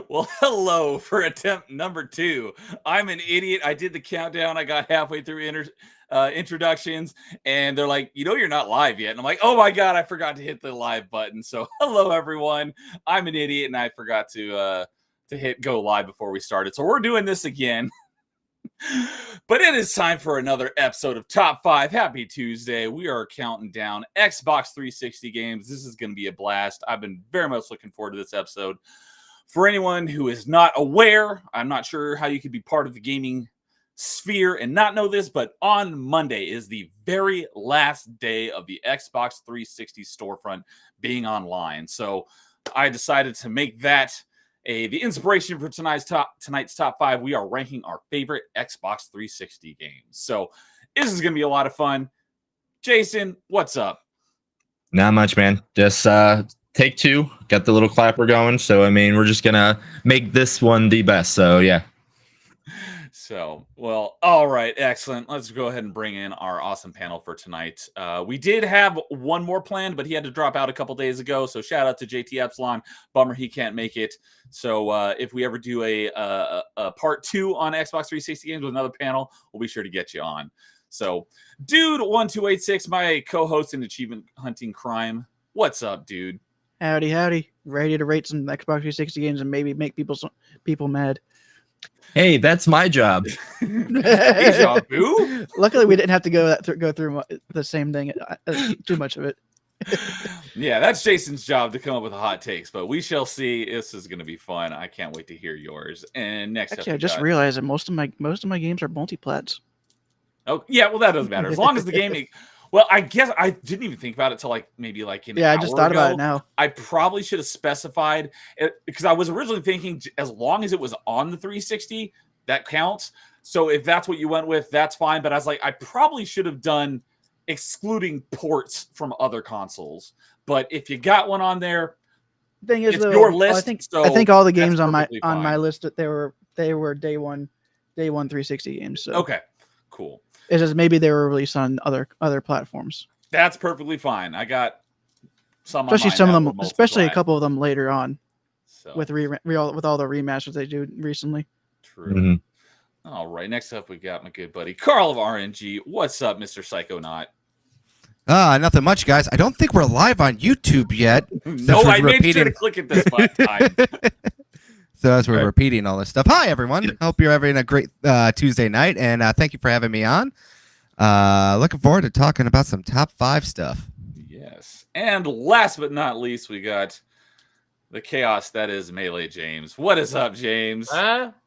Well, hello for attempt number 2. I'm an idiot. I did the countdown. I got halfway through introductions, and they're like, you're not live yet. And I'm like, oh my God, I forgot to hit the live button. So hello, everyone. I'm an idiot, and I forgot to hit go live before we started. So we're doing this again. But it is time for another episode of Top 5. Happy Tuesday. We are counting down Xbox 360 games. This is going to be a blast. I've been very much looking forward to this episode. For anyone who is not aware, I'm not sure how you could be part of the gaming sphere and not know this, but on Monday is the very last day of the Xbox 360 storefront being online. So I decided to make that the inspiration for tonight's top 5. We are ranking our favorite Xbox 360 games. So this is going to be a lot of fun. Jason, what's up? Not much, man. Just take 2. Got the little clapper going. So, we're just going to make this one the best. So, yeah. So, well, all right. Excellent. Let's go ahead and bring in our awesome panel for tonight. We did have one more planned, but he had to drop out a couple days ago. So shout out to JT Epsilon. Bummer he can't make it. So if we ever do a part 2 on Xbox 360 games with another panel, we'll be sure to get you on. So, dude, 1286, my co-host in Achievement Hunting Crime. What's up, dude? Howdy. Ready to rate some Xbox 360 games and maybe make people mad. Hey, that's my job. Deja vu? Luckily, we didn't have to go through the same thing. Too much of it. Yeah, that's Jason's job to come up with hot takes, but we shall see. This is going to be fun. I can't wait to hear yours. And next Actually, I just realized that most of my games are multi-plats. Oh, yeah, well, that doesn't matter. As long as the game... Well, I guess I didn't even think about it till maybe an hour I just thought ago. about it now. I probably should have specified it because I was originally thinking as long as it was on the 360, that counts. So if that's what you went with, that's fine. But I was like, I probably should have done excluding ports from other consoles. But if you got one on there, thing is, it's your list. I think all the games on my list that they were day one 360 games. So okay, cool. It's just maybe they were released on other platforms. That's perfectly fine. I got some, especially some of them, especially a couple of them later on, so. with all the remasters they do recently. True. Mm-hmm. All right. Next up, we got my good buddy Carl of RNG. What's up, Mr. Psychonaut? Nothing much, guys. I don't think we're live on YouTube yet. No, I made sure to click at this button. So as we're repeating all this stuff, hi everyone. Hope you're having a great Tuesday night, and thank you for having me on. Looking forward to talking about some top 5 stuff. Yes, and last but not least, we got the chaos that is Melee James. What is up, James?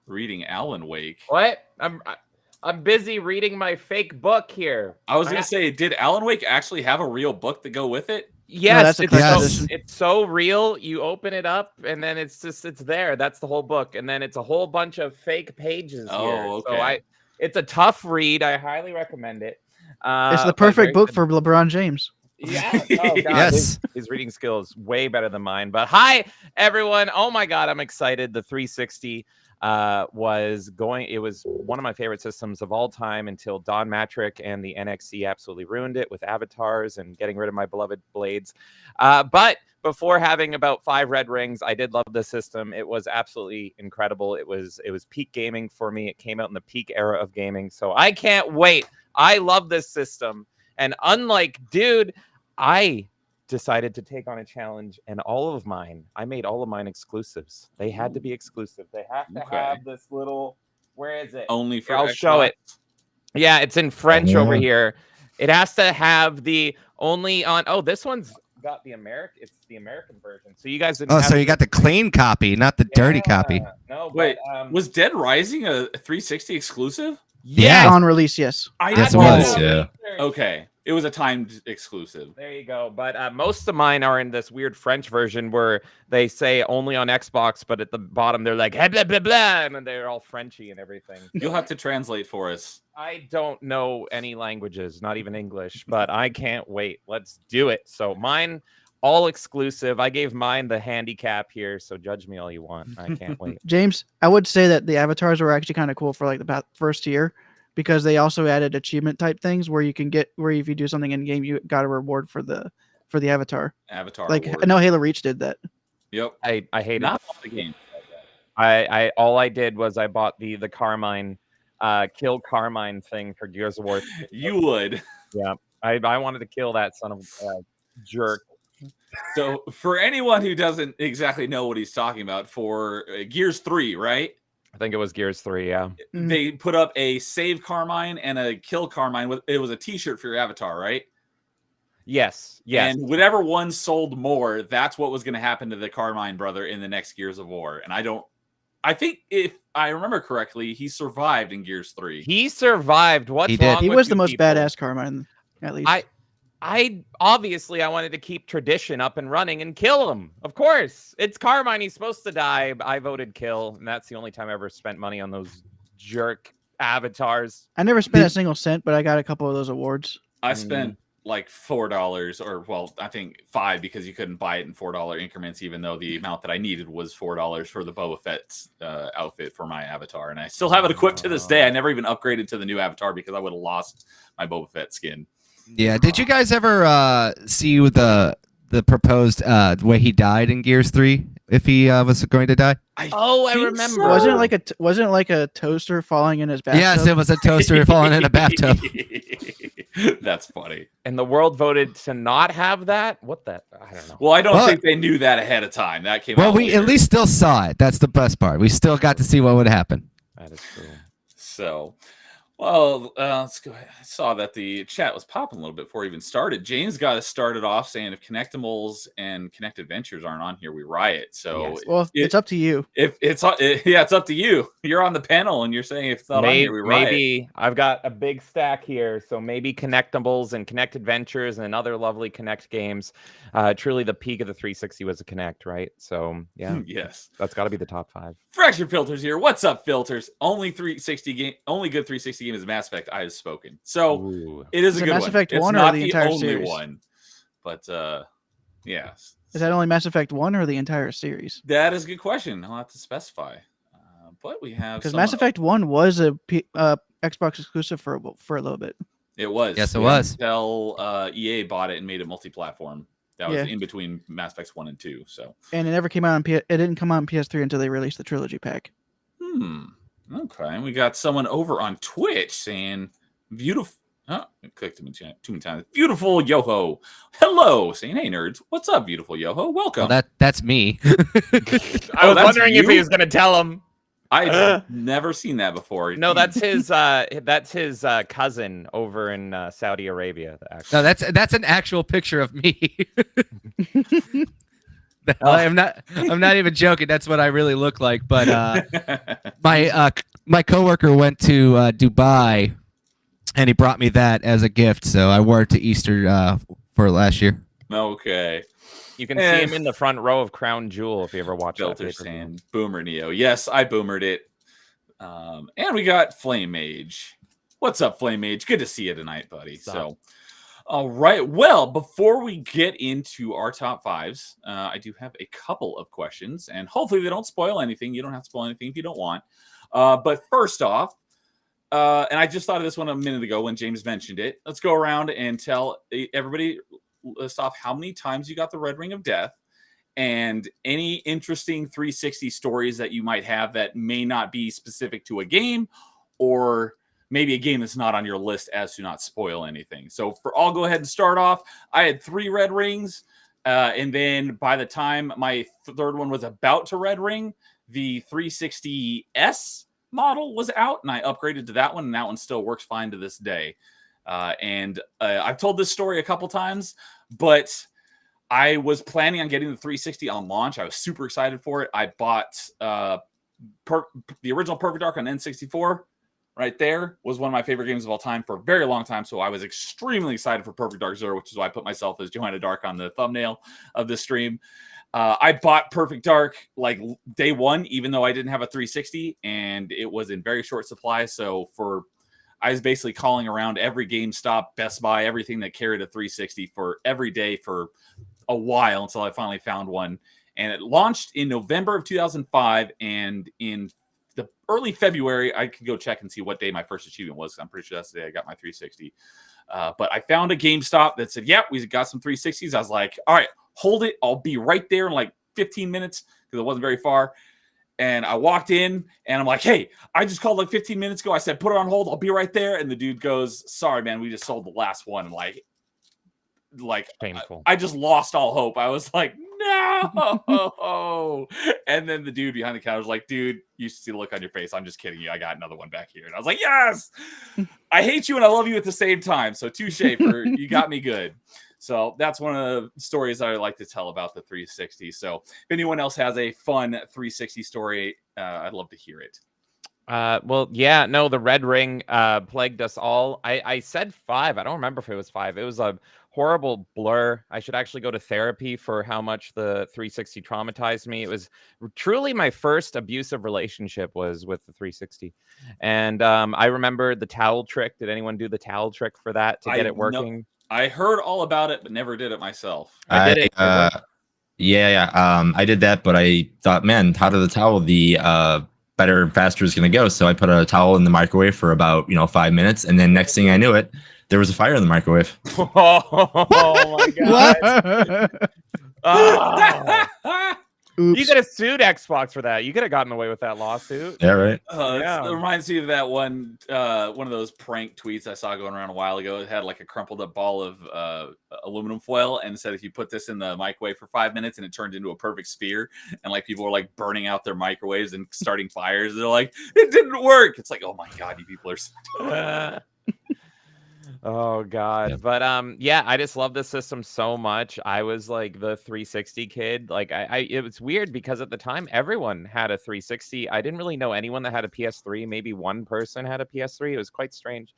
Reading Alan Wake. What? I'm busy reading my fake book here. I was gonna say, did Alan Wake actually have a real book to go with it? Yes, it's so real. You open it up, and then it's there. That's the whole book, and then it's a whole bunch of fake pages. Okay. So it's a tough read. I highly recommend it. It's the perfect book for LeBron James. Yeah. Oh, God. Yes. His reading skills way better than mine. But hi, everyone. Oh my God, I'm excited. The 360 was going. It was one of my favorite systems of all time until Don Matrick and the NXC absolutely ruined it with avatars and getting rid of my beloved blades. But before having about 5 red rings, I did love the system. It was absolutely incredible. It was peak gaming for me. It came out in the peak era of gaming. So I can't wait. I love this system. And unlike dude, I decided to take on a challenge, and I made all of mine exclusives. They had to be exclusive. They have to have this little, where is it? Only for I'll show it. Yeah, it's in French over here. It has to have the only on. Oh, this one's got the American. It's the American version. So you guys didn't. So you got the clean copy, not the dirty copy. No, wait. Was Dead Rising a 360 exclusive? Yeah. On release, yes. Yes, it was. Yeah. Okay. it was a timed exclusive. There you go. But most of mine are in this weird French version where they say only on Xbox, but at the bottom they're like blah blah blah, and they're all Frenchy and everything. You'll have to translate for us. I don't know any languages, not even English, but I can't wait. Let's do it. So mine, all exclusive. I gave mine the handicap here, so judge me all you want. I can't wait. James, I would say that the avatars were actually kind of cool for like the first year, because they also added achievement type things where you can get where if you do something in game, you got a reward for the avatar. Avatar. Like award. I know Halo Reach did that. Yep. I hated Not off the game. I all I did was I bought the Carmine kill Carmine thing for Gears of War. You would. Yeah. I wanted to kill that son of jerk. So for anyone who doesn't exactly know what he's talking about, for Gears 3, right? I think it was Gears 3, yeah. They put up a save Carmine and a kill Carmine. It was a t-shirt for your avatar, right? Yes. And whatever one sold more, that's what was going to happen to the Carmine brother in the next Gears of War. And I think if I remember correctly, he survived in Gears 3. He survived. What's He did. wrong He with was you the most people? badass Carmine, at least. I obviously I wanted to keep tradition up and running and kill him. Of course, it's Carmine. He's supposed to die. I voted kill, and that's the only time I ever spent money on those jerk avatars. I never spent a single cent, but I got a couple of those awards. I spent like $4, or well, I think $5, because you couldn't buy it in $4 increments, even though the amount that I needed was $4 for the Boba Fett's outfit for my avatar, and I still have it equipped to this day. I never even upgraded to the new avatar because I would have lost my Boba Fett skin. Yeah. Did you guys ever see the proposed way he died in Gears 3? If he was going to die? I think remember. so. Wasn't it like a toaster falling in his bathtub? Yes, it was a toaster falling in a bathtub. That's funny. And the world voted to not have that. What that? I don't know. Well, I don't Well- think they knew that ahead of time. That came Well, out we later. at least still saw it. That's the best part. We still got to see what would happen. That is true. So, well, let's go ahead. I saw that the chat was popping a little bit before we even started. James got us started off saying if Connectimals and Connect Adventures aren't on here, we riot. So, Yes. Well, it's up to you. if it's it's up to you. You're on the panel and you're saying if it's not on here, we riot. Maybe I've got a big stack here, so maybe Connectables and Connect Adventures and other lovely Connect games. Truly, the peak of the 360 was a Connect, right? So yeah, Yes. that's got to be the top 5. Fractured Filters here. What's up, Filters? Only 360 game. Only good 360 game is Mass Effect. I have spoken. So Ooh. it is Is a it good Mass one. Effect It's 1 or not the the entire only series? one, but yeah. Is that only Mass Effect 1 or the entire series? That is a good question. I'll have to specify. But we have Because some- Mass Effect 1 was a Xbox exclusive for a little bit. It was. Yes, it was. Until EA bought it and made it multi-platform. That was Yeah. in between Mass Effect 1 and 2. So. And it never came out on it didn't come out on PS3 until they released the trilogy pack. Okay. And we got someone over on Twitch saying beautiful. Oh, I clicked him too many times. Beautiful Yoho. Hello. Saying, hey, nerds. What's up, beautiful Yoho? Welcome. Well, that's me. I was that's wondering if he you? was going to tell him. I've never seen that before. No, that's his. That's his cousin over in Saudi Arabia. Actually. No, that's an actual picture of me. I'm not even joking. That's what I really look like. But my coworker went to Dubai, and he brought me that as a gift. So I wore it to Easter for last year. Okay. You can see him in the front row of Crown Jewel if you ever watch that. Filter pay-per-view. saying Boomer Neo. Yes, I boomered it. And we got Flame Mage. What's up, Flame Mage? Good to see you tonight, buddy. What's up? So, all right. Well, before we get into our top 5s, I do have a couple of questions, and hopefully they don't spoil anything. You don't have to spoil anything if you don't want. But first off, and I just thought of this one a minute ago when James mentioned it. Let's go around and tell everybody, list off how many times you got the Red Ring of Death and any interesting 360 stories that you might have that may not be specific to a game, or maybe a game that's not on your list, as to not spoil anything. So I'll go ahead and start off. I had 3 red rings. And then by the time my third one was about to red ring, the 360S model was out, and I upgraded to that one, and that one still works fine to this day. And I've told this story a couple times, but I was planning on getting the 360 on launch. I was super excited for it. I bought the original Perfect Dark on N64, right there was one of my favorite games of all time for a very long time. So I was extremely excited for Perfect Dark Zero, which is why I put myself as Johanna Dark on the thumbnail of this stream. I bought Perfect Dark like day one, even though I didn't have a 360, and it was in very short supply. So I was basically calling around every GameStop, Best Buy, everything that carried a 360 for every day for a while until I finally found one. And it launched in November of 2005, and in the early February, I could go check and see what day my first achievement was. I'm pretty sure that's the day I got my 360. But I found a GameStop that said, "Yep, we got some 360s." I was like, "All right, hold it. I'll be right there in like 15 minutes," because it wasn't very far. And I walked in and I'm like, "Hey, I just called like 15 minutes ago. I said, put it on hold. I'll be right there." And the dude goes, "Sorry, man, we just sold the last one." Like Painful. I just lost all hope. I was like, "No." And then the dude behind the counter was like, "Dude, you should see the look on your face. I'm just kidding you. I got another one back here." And I was like, "Yes, I hate you and I love you at the same time." So touche for you got me good. So that's one of the stories I like to tell about the 360. So if anyone else has a fun 360 story, I'd love to hear it. Well, yeah, no, the red ring plagued us all. I said 5. I don't remember if it was 5. It was a horrible blur. I should actually go to therapy for how much the 360 traumatized me. It was truly my first abusive relationship was with the 360. And I remember the towel trick. Did anyone do the towel trick for that to get it working? I heard all about it, but never did it myself. I did it. Yeah. I did that, but I thought, man, how to the towel, the better and faster is going to go. So I put a towel in the microwave for about 5 minutes, and then next thing I knew it, there was a fire in the microwave. Oh my god! Oh. Oops. You could have sued Xbox for that. You could have gotten away with that lawsuit. Yeah, right. It reminds me of that one of those prank tweets I saw going around a while ago. It had like a crumpled up ball of aluminum foil and said if you put this in the microwave for 5 minutes and it turned into a perfect sphere, and like people were like burning out their microwaves and starting fires. They're like, it didn't work. It's like, oh my god, you people are so Oh god. Yeah. But yeah, I just love this system so much. I was like the 360 kid. Like it was weird because at the time everyone had a 360. I didn't really know anyone that had a PS3. Maybe one person had a PS3. It was quite strange.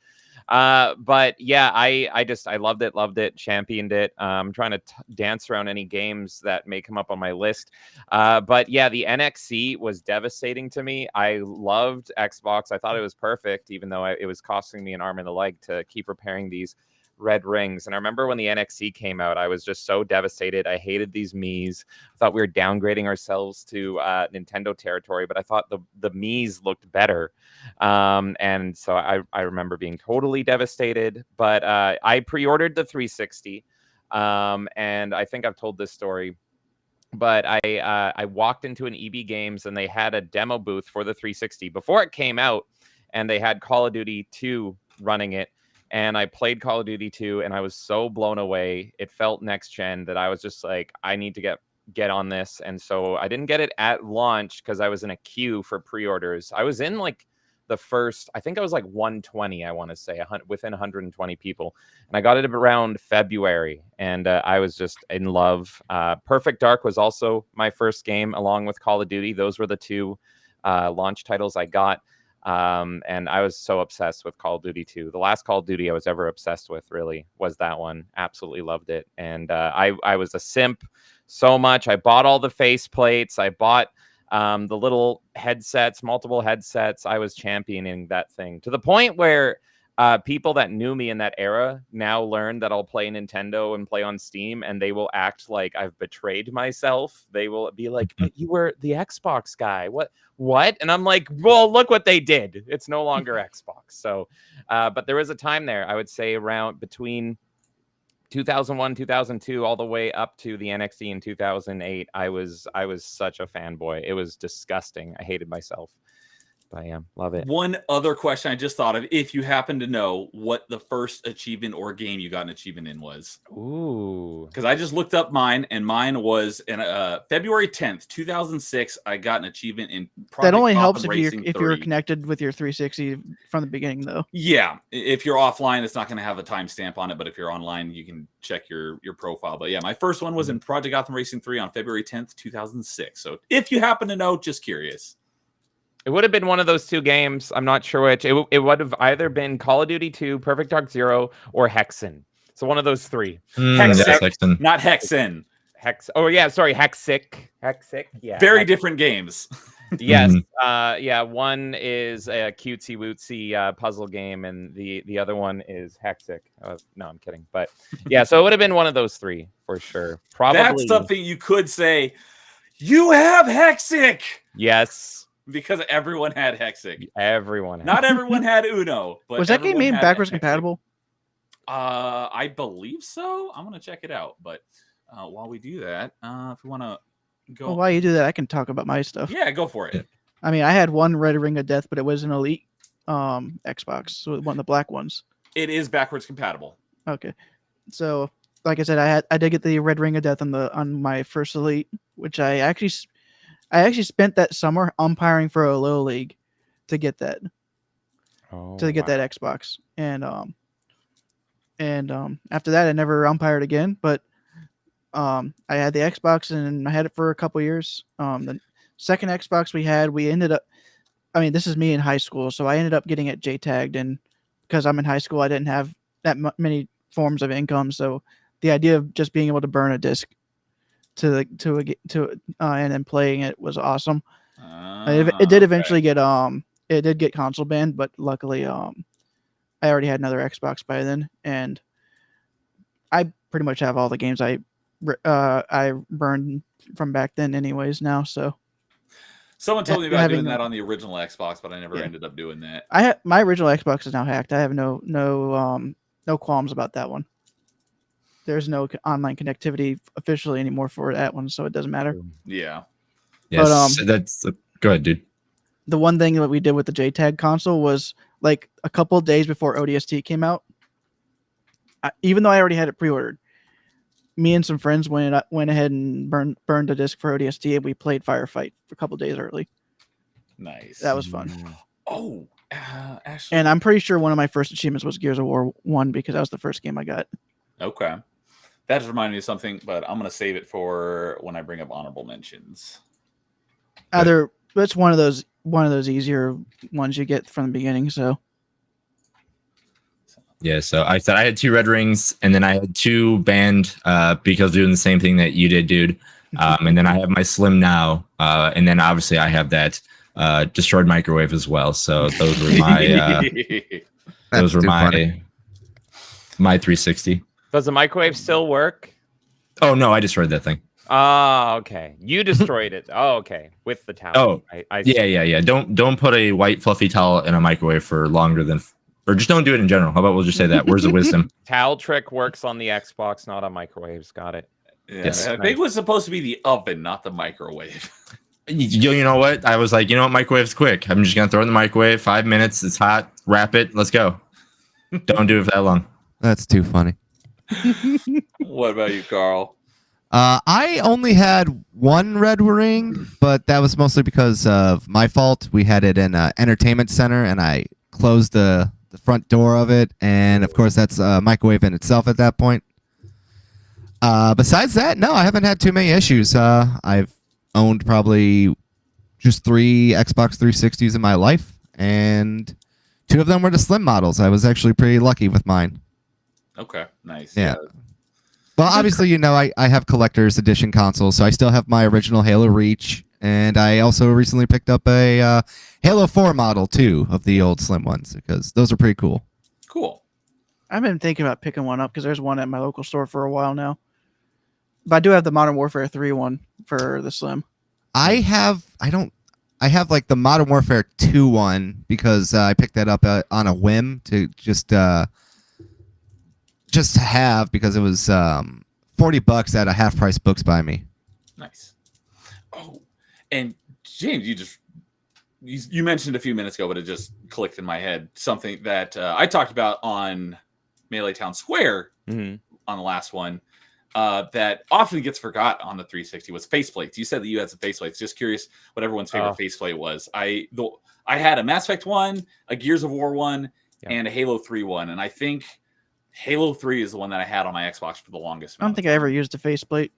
But yeah, I loved it, championed it. I'm trying to dance around any games that may come up on my list. But yeah, the NXC was devastating to me. I loved Xbox. I thought it was perfect, even though it was costing me an arm and a leg to keep repairing these red rings. And I remember when the NXC came out, I was just so devastated. I hated these Miis. I thought we were downgrading ourselves to Nintendo territory, but I thought the Miis looked better. And so I remember being totally devastated. But I pre-ordered the 360. And I think I've told this story. But I walked into an EB Games and they had a demo booth for the 360 before it came out, and they had Call of Duty 2 running it. And I played Call of Duty 2 and I was so blown away. It felt next gen that I was just like, I need to get on this. And so I didn't get it at launch because I was in a queue for pre-orders. I was in like the first, I think I was like 120, I want to say, within 120 people. And I got it around February, and I was just in love. Perfect Dark was also my first game along with Call of Duty. Those were the two launch titles I got. And I was so obsessed with Call of Duty 2. The last Call of Duty I was ever obsessed with really was that one. Absolutely loved it. And I was a simp so much. I bought all the face plates. I bought the little headsets, multiple headsets. I was championing that thing to the point where people that knew me in that era now learn that I'll play Nintendo and play on Steam, and they will act like I've betrayed myself. They will be like, "But you were the Xbox guy. What?" And I'm like, well, look what they did. It's no longer Xbox. So, but there was a time there, I would say around between 2001, 2002, all the way up to the NXT in 2008. I was such a fanboy. It was disgusting. I hated myself. But yeah, love it. One other question I just thought of, if you happen to know what the first achievement or game you got an achievement in was. Ooh. Because I just looked up mine, and mine was in February 10th, 2006. I got an achievement in Project That only helps Gotham if Racing you're 3. connected with your 360 from the beginning, though. Yeah, if you're offline, it's not going to have a timestamp on it, but if you're online, you can check your profile. But yeah, my first one was in Project Gotham Racing 3 on February 10th, 2006. So if you happen to know, just curious. It would have been one of those two games. I'm not sure which. It would have either been Call of Duty 2, Perfect Dark Zero, or Hexen. So one of those three. Yes, Hexen. Not Hexen. Oh yeah, sorry, Hexic. Yeah. Very different games. Yes. Mhm. Yeah. One is a cutesy wootsy puzzle game, and the other one is Hexic. No, I'm kidding. But yeah, so it would have been one of those three for sure. Probably. That's something you could say. You have Hexic Yes. because everyone had Hexic. Everyone. Not everyone had Uno, but Was that game everyone made had backwards Hexic. compatible? I believe so. I'm gonna check it out. But while we do that, if we want to go, Well, while you do that, I can talk about my stuff. yeah, go for it. I mean, I had one Red Ring of Death, but it was an Elite Xbox, so one of the black ones. It is backwards compatible. Okay, so like I said, I did get the Red Ring of Death on my first Elite, which I actually spent that summer umpiring for a low league to get that Oh, that Xbox, and after that I never umpired again. But I had the Xbox and I had it for a couple years. The second Xbox we ended up. I mean, this is me in high school, so I ended up getting it JTAG'd, and because I'm in high school, I didn't have that many forms of income. So the idea of just being able to burn a disc and then playing it was awesome. It did eventually get it did get console banned, but luckily I already had another Xbox by then, and I pretty much have all the games I burned from back then anyways now. So Someone told me about having doing that a- on the original Xbox, but I never Yeah. ended up doing that. my original Xbox is now hacked. I have no qualms about that one. There's no online connectivity officially anymore for that one, so it doesn't matter. Yeah. Yes, But, that's go ahead, dude. The one thing that we did with the JTAG console was like a couple of days before ODST came out. Even though I already had it pre-ordered, me and some friends went ahead and burned a disc for ODST, and we played Firefight for a couple of days early. Nice. That was fun. Mm. Oh, actually. And I'm pretty sure one of my first achievements was Gears of War 1 because that was the first game I got. Okay. That just reminded me of something, but I'm gonna save it for when I bring up honorable mentions. It's one of those easier ones you get from the beginning. So Yeah, so I said I had 2 red rings, and then I had 2 banned because doing the same thing that you did, dude. And then I have my Slim now, and then obviously I have that destroyed microwave as well. So those were my That's too funny. my 360. Does the microwave still work? Oh no, I destroyed that thing. Oh, okay. You destroyed it. Oh, okay. With the towel. Oh, I see. Yeah. Don't put a white fluffy towel in a microwave for longer than, or just don't do it in general. How about we'll just say that? Where's the wisdom? Towel trick works on the Xbox, not on microwaves. Got it. Yeah, Yes. I think it was supposed to be the oven, not the microwave. You know what? I was like, you know what? Microwave's quick. I'm just gonna throw it in the microwave. 5 minutes. It's hot. Wrap it. Let's go. Don't do it for that long. That's too funny. What about you, Carl? I only had one red ring, but that was mostly because of my fault. We had it in an entertainment center, and I closed the front door of it, and of course that's a microwave in itself at that point. Besides that, no, I haven't had too many issues. I've owned probably just 3 Xbox 360s in my life, and 2 of them were the slim models. I was actually pretty lucky with mine. Okay, nice. Yeah. Well, obviously, you know, I have collector's edition consoles, so I still have my original Halo Reach, and I also recently picked up a Halo 4 model, too, of the old slim ones, because those are pretty cool. Cool. I've been thinking about picking one up because there's one at my local store for a while now. But I do have the Modern Warfare 3 one for the Slim. I have like the Modern Warfare 2 one because I picked that up on a whim to just have, because it was $40 at a half price Books by Me. Nice. Oh, and James, you mentioned a few minutes ago, but it just clicked in my head. Something that I talked about on Melee Town Square Mhm. on the last one that often gets forgot on the 360 was faceplates. You said that you had some faceplates. Just curious what everyone's favorite faceplate was. I had a Mass Effect one, a Gears of War one, and a Halo 3 one, and I think Halo 3 is the one that I had on my Xbox for the longest. I don't think I ever used a faceplate.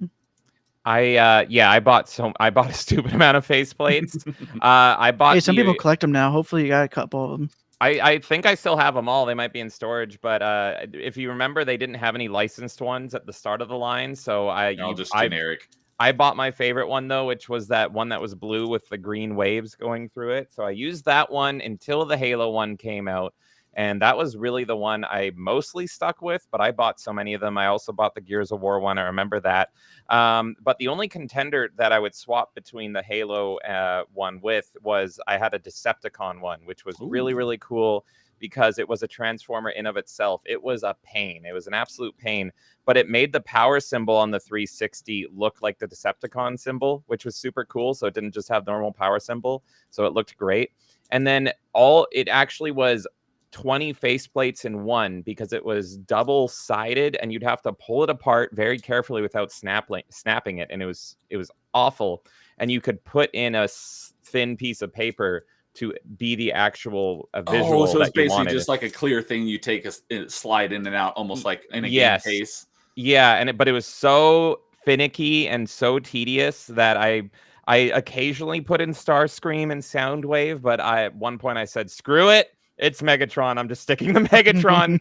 I bought a stupid amount of faceplates. I bought Hey, some the- people collect them now. Hopefully, you got a couple of them. I think I still have them all. They might be in storage, but if you remember, they didn't have any licensed ones at the start of the line. So Just generic. I bought my favorite one though, which was that one that was blue with the green waves going through it. So I used that one until the Halo one came out. And that was really the one I mostly stuck with, but I bought so many of them. I also bought the Gears of War one. I remember that. But the only contender that I would swap between the Halo one with was I had a Decepticon one, which was really, really cool because it was a transformer in of itself. It was a pain. It was an absolute pain, but it made the power symbol on the 360 look like the Decepticon symbol, which was super cool. So it didn't just have normal power symbol. So it looked great. And then it actually was 20 faceplates in one because it was double-sided and you'd have to pull it apart very carefully without snapping it, and it was awful. And you could put in a thin piece of paper to be the actual visual. So it's that you basically wanted. just like a clear thing you take a slide in and out, almost like in a game case. Yeah, but it was so finicky and so tedious that I occasionally put in Starscream and Soundwave, but at one point I said, screw it. It's Megatron. I'm just sticking the Megatron.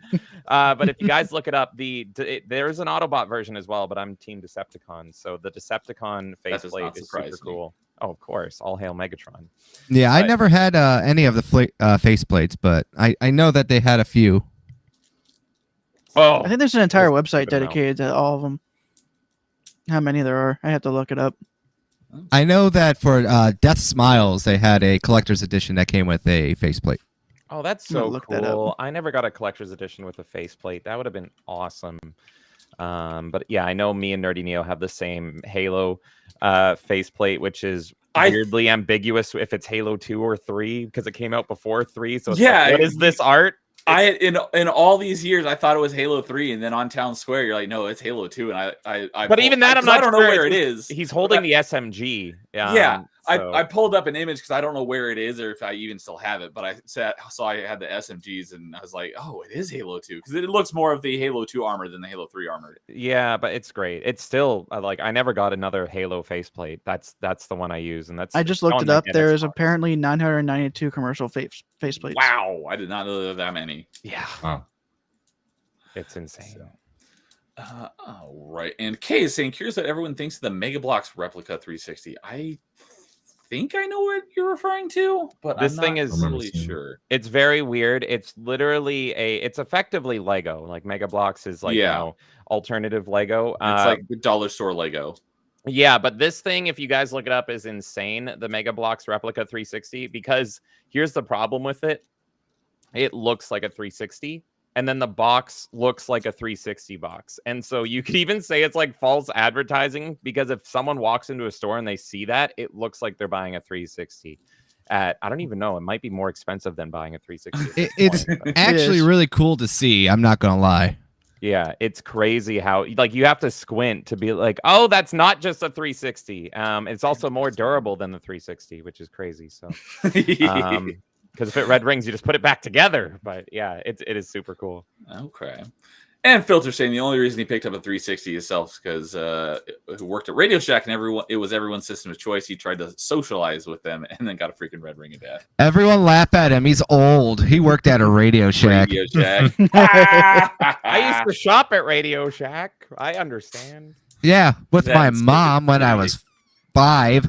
But if you guys look it up, there's an Autobot version as well, but I'm Team Decepticon. So the Decepticon faceplate is super cool. Oh, of course. All hail Megatron. Yeah, I never had any of the faceplates, but I know that they had a few. Oh, I think there's an entire There's a website good amount. dedicated to all of them. How many there are? I have to look it up. I know that for Death Smiles, they had a collector's edition that came with a faceplate. Oh, that's I'm gonna so look that up. cool. I never got a collector's edition with a faceplate. That would have been awesome. But yeah, I know me and Nerdy Neo have the same Halo faceplate, which is weirdly ambiguous if it's Halo 2 or 3 because it came out before 3. So it's like, what is this art? In all these years, I thought it was Halo 3, and then on Town Square, you're like, no, it's Halo 2, and But even that, I'm not I don't know sure where it is. He's holding the SMG. Yeah, so- I pulled up an image because I don't know where it is or if I even still have it, but I saw I had the SMGs, and I was like, oh, it is Halo 2 because it looks more of the Halo 2 armor than the Halo 3 armor. Yeah, but it's great. It's still I never got another Halo faceplate. That's the one I use, and that's I just looked on it the up. There Xbox. is apparently 992 commercial faceplates. Wow, I did not know there were that many. Yeah, Wow. it's insane. All right, and Kay is saying, curious that everyone thinks of the Mega Bloks replica 360. I think I know what you're referring to, but This I'm thing not is- really sure. It's very weird. It's literally it's effectively Lego. Like Mega Bloks is like alternative Lego. It's like the dollar store Lego. Yeah, but this thing, if you guys look it up, is insane. The Mega Bloks replica 360, because here's the problem with it. It looks like a 360, and then the box looks like a 360 box. And so you could even say it's like false advertising, because if someone walks into a store and they see that, it looks like they're buying a 360. I don't even know. It might be more expensive than buying a 360. It's actually is. really cool to see. I'm not going to lie. Yeah, it's crazy how like you have to squint to be like, oh, that's not just a 360. It's also more durable than the 360, which is crazy. So, because if it red rings, you just put it back together. But yeah, it is super cool. Okay. And Filter saying the only reason he picked up a 360 himself because who worked at Radio Shack and it was everyone's system of choice. He tried to socialize with them and then got a freaking red ring of death. Everyone laugh at him. He's old. He worked at a Radio Shack. Radio Shack. I used to shop at Radio Shack. I understand. Yeah, with my That's mom when I was 5.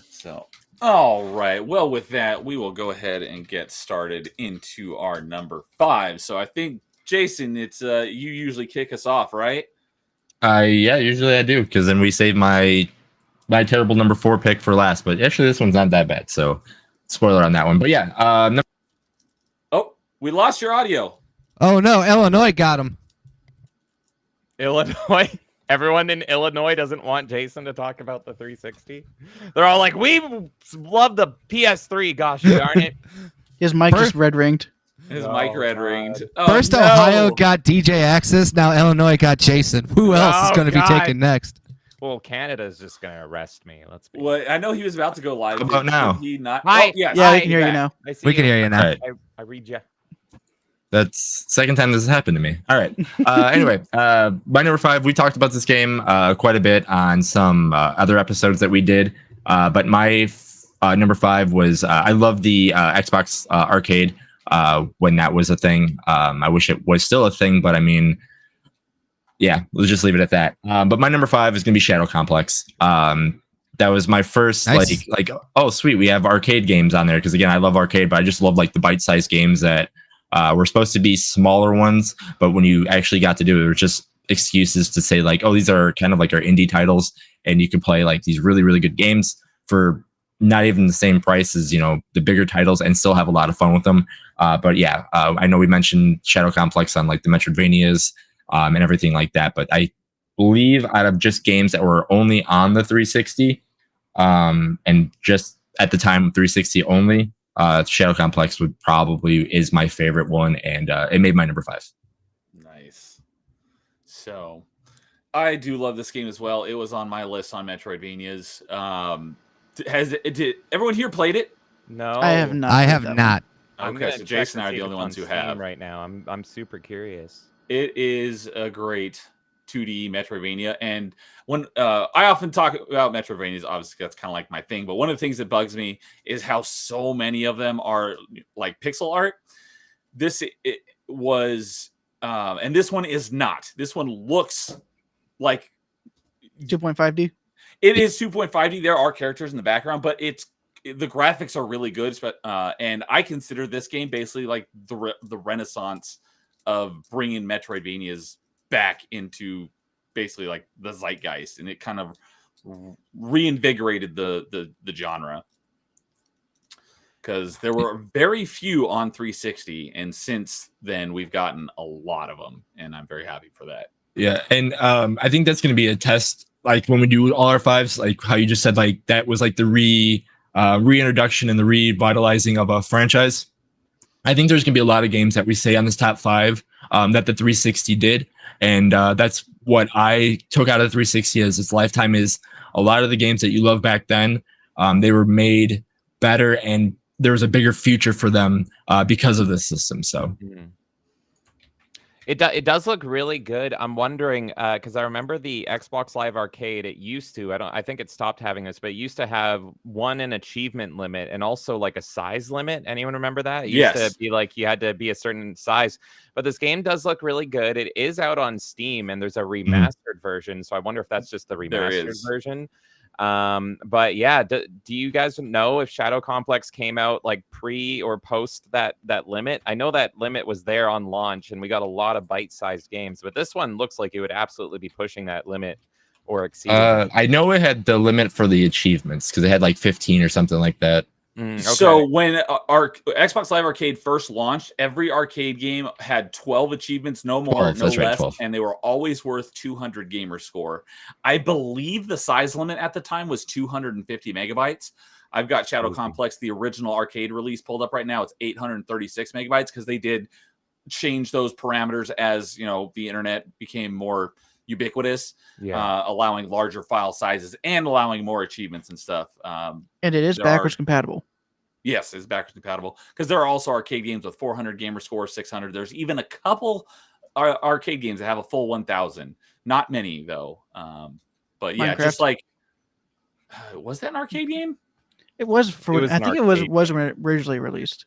So, all right. Well, with that, we will go ahead and get started into our number 5. So I think, Jason, it's you usually kick us off, right? Yeah, usually I do, because then we save my terrible number 4 pick for last. But actually, this one's not that bad. So, spoiler on that one. But yeah, Oh, we lost your audio. Oh no, Illinois got him. Illinois. Everyone in Illinois doesn't want Jason to talk about the 360. They're all like, we love the PS3. Gosh darn it. His mic is red ringed. His Oh, mic red God. ringed. First, Ohio got DJ Axis. Now Illinois got Jason. Who else is Oh, going to be God. taken next? Well, Canada's just going to arrest me. Let's be. Well, I know he was about to go live. How about Did now? He not. Hi. Oh, yes. Yeah, Hi, we can hear you back. now. I see We can hear you now. All right. I read you. That's second time this has happened to me. All right. Anyway, my number 5, we talked about this game quite a bit on some other episodes that we did. But my number 5 was I love the Xbox Arcade when that was a thing. I wish it was still a thing, but I mean, yeah, let's just leave it at that. But my number 5 is going to be Shadow Complex. That was my first Nice. like oh sweet, we have arcade games on there, because again, I love arcade, but I just love like the bite-sized games that were supposed to be smaller ones, but when you actually got to do it, it was just excuses to say like, oh, these are kind of like our indie titles, and you can play like these really, really good games for not even the same price as, you know, the bigger titles, and still have a lot of fun with them. But yeah, I know we mentioned Shadow Complex on like the Metroidvanias and everything like that, but I believe out of just games that were only on the 360 and just at the time 360 only, Shadow Complex would probably is my favorite one, and it made my number 5. Nice. So, I do love this game as well. It was on my list on Metroidvanias. Did everyone here played it? No, I have not. I played have that one. not. I'm Okay, gonna so check Jason to and I are see the if only it's ones on who Steam have. right now. I'm super curious. It is a great 2D Metroidvania, and when I often talk about Metroidvanias, obviously that's kind of like my thing. But one of the things that bugs me is how so many of them are like pixel art. This it was, and this one is not. This one looks like 2.5D. it is 2.5D. There are characters in the background, but the graphics are really good. And I consider this game basically like the renaissance of bringing Metroidvanias back into basically like the zeitgeist, and it kind of reinvigorated the genre, because there were very few on 360, and since then we've gotten a lot of them, and I'm very happy for that. Yeah, and I think that's going to be a test. Like when we do all our 5s, like how you just said, like that was like the reintroduction and the revitalizing of a franchise. I think there's going to be a lot of games that we say on this top 5 that the 360 did, and that's what I took out of the 360 as its lifetime. Is a lot of the games that you loved back then, they were made better, and there was a bigger future for them because of this system. So. It does look really good. I'm wondering because I remember the Xbox Live Arcade. It used to. I think it stopped having this, but it used to have an achievement limit and also like a size limit. Anyone remember that? It used Yes. to be like you had to be a certain size. But this game does look really good. It is out on Steam, and there's a remastered version. So I wonder if that's just the There remastered is. version. But yeah, do you guys know if Shadow Complex came out like pre or post that limit? I know that limit was there on launch, and we got a lot of bite-sized games, but this one looks like it would absolutely be pushing that limit or exceeding it. I know it had the limit for the achievements because it had like 15 or something like that. Okay. So when our Xbox Live Arcade first launched, every arcade game had 12 achievements, no more, 12, no that's right, less, 12. and they were always worth 200 gamer score. I believe the size limit at the time was 250 megabytes. I've got Shadow Complex, the original arcade release, pulled up right now. It's 836 megabytes because they did change those parameters as, you know, the internet became more ubiquitous, allowing larger file sizes and allowing more achievements and stuff. And it is there backwards are- compatible. Yes, it's backwards compatible because there are also arcade games with 400 gamer score, 600. There's even a couple arcade games that have a full 1,000. Not many though. But yeah, Minecraft. just like was that an arcade game? It was for. It was I an think it arcade was when it originally released.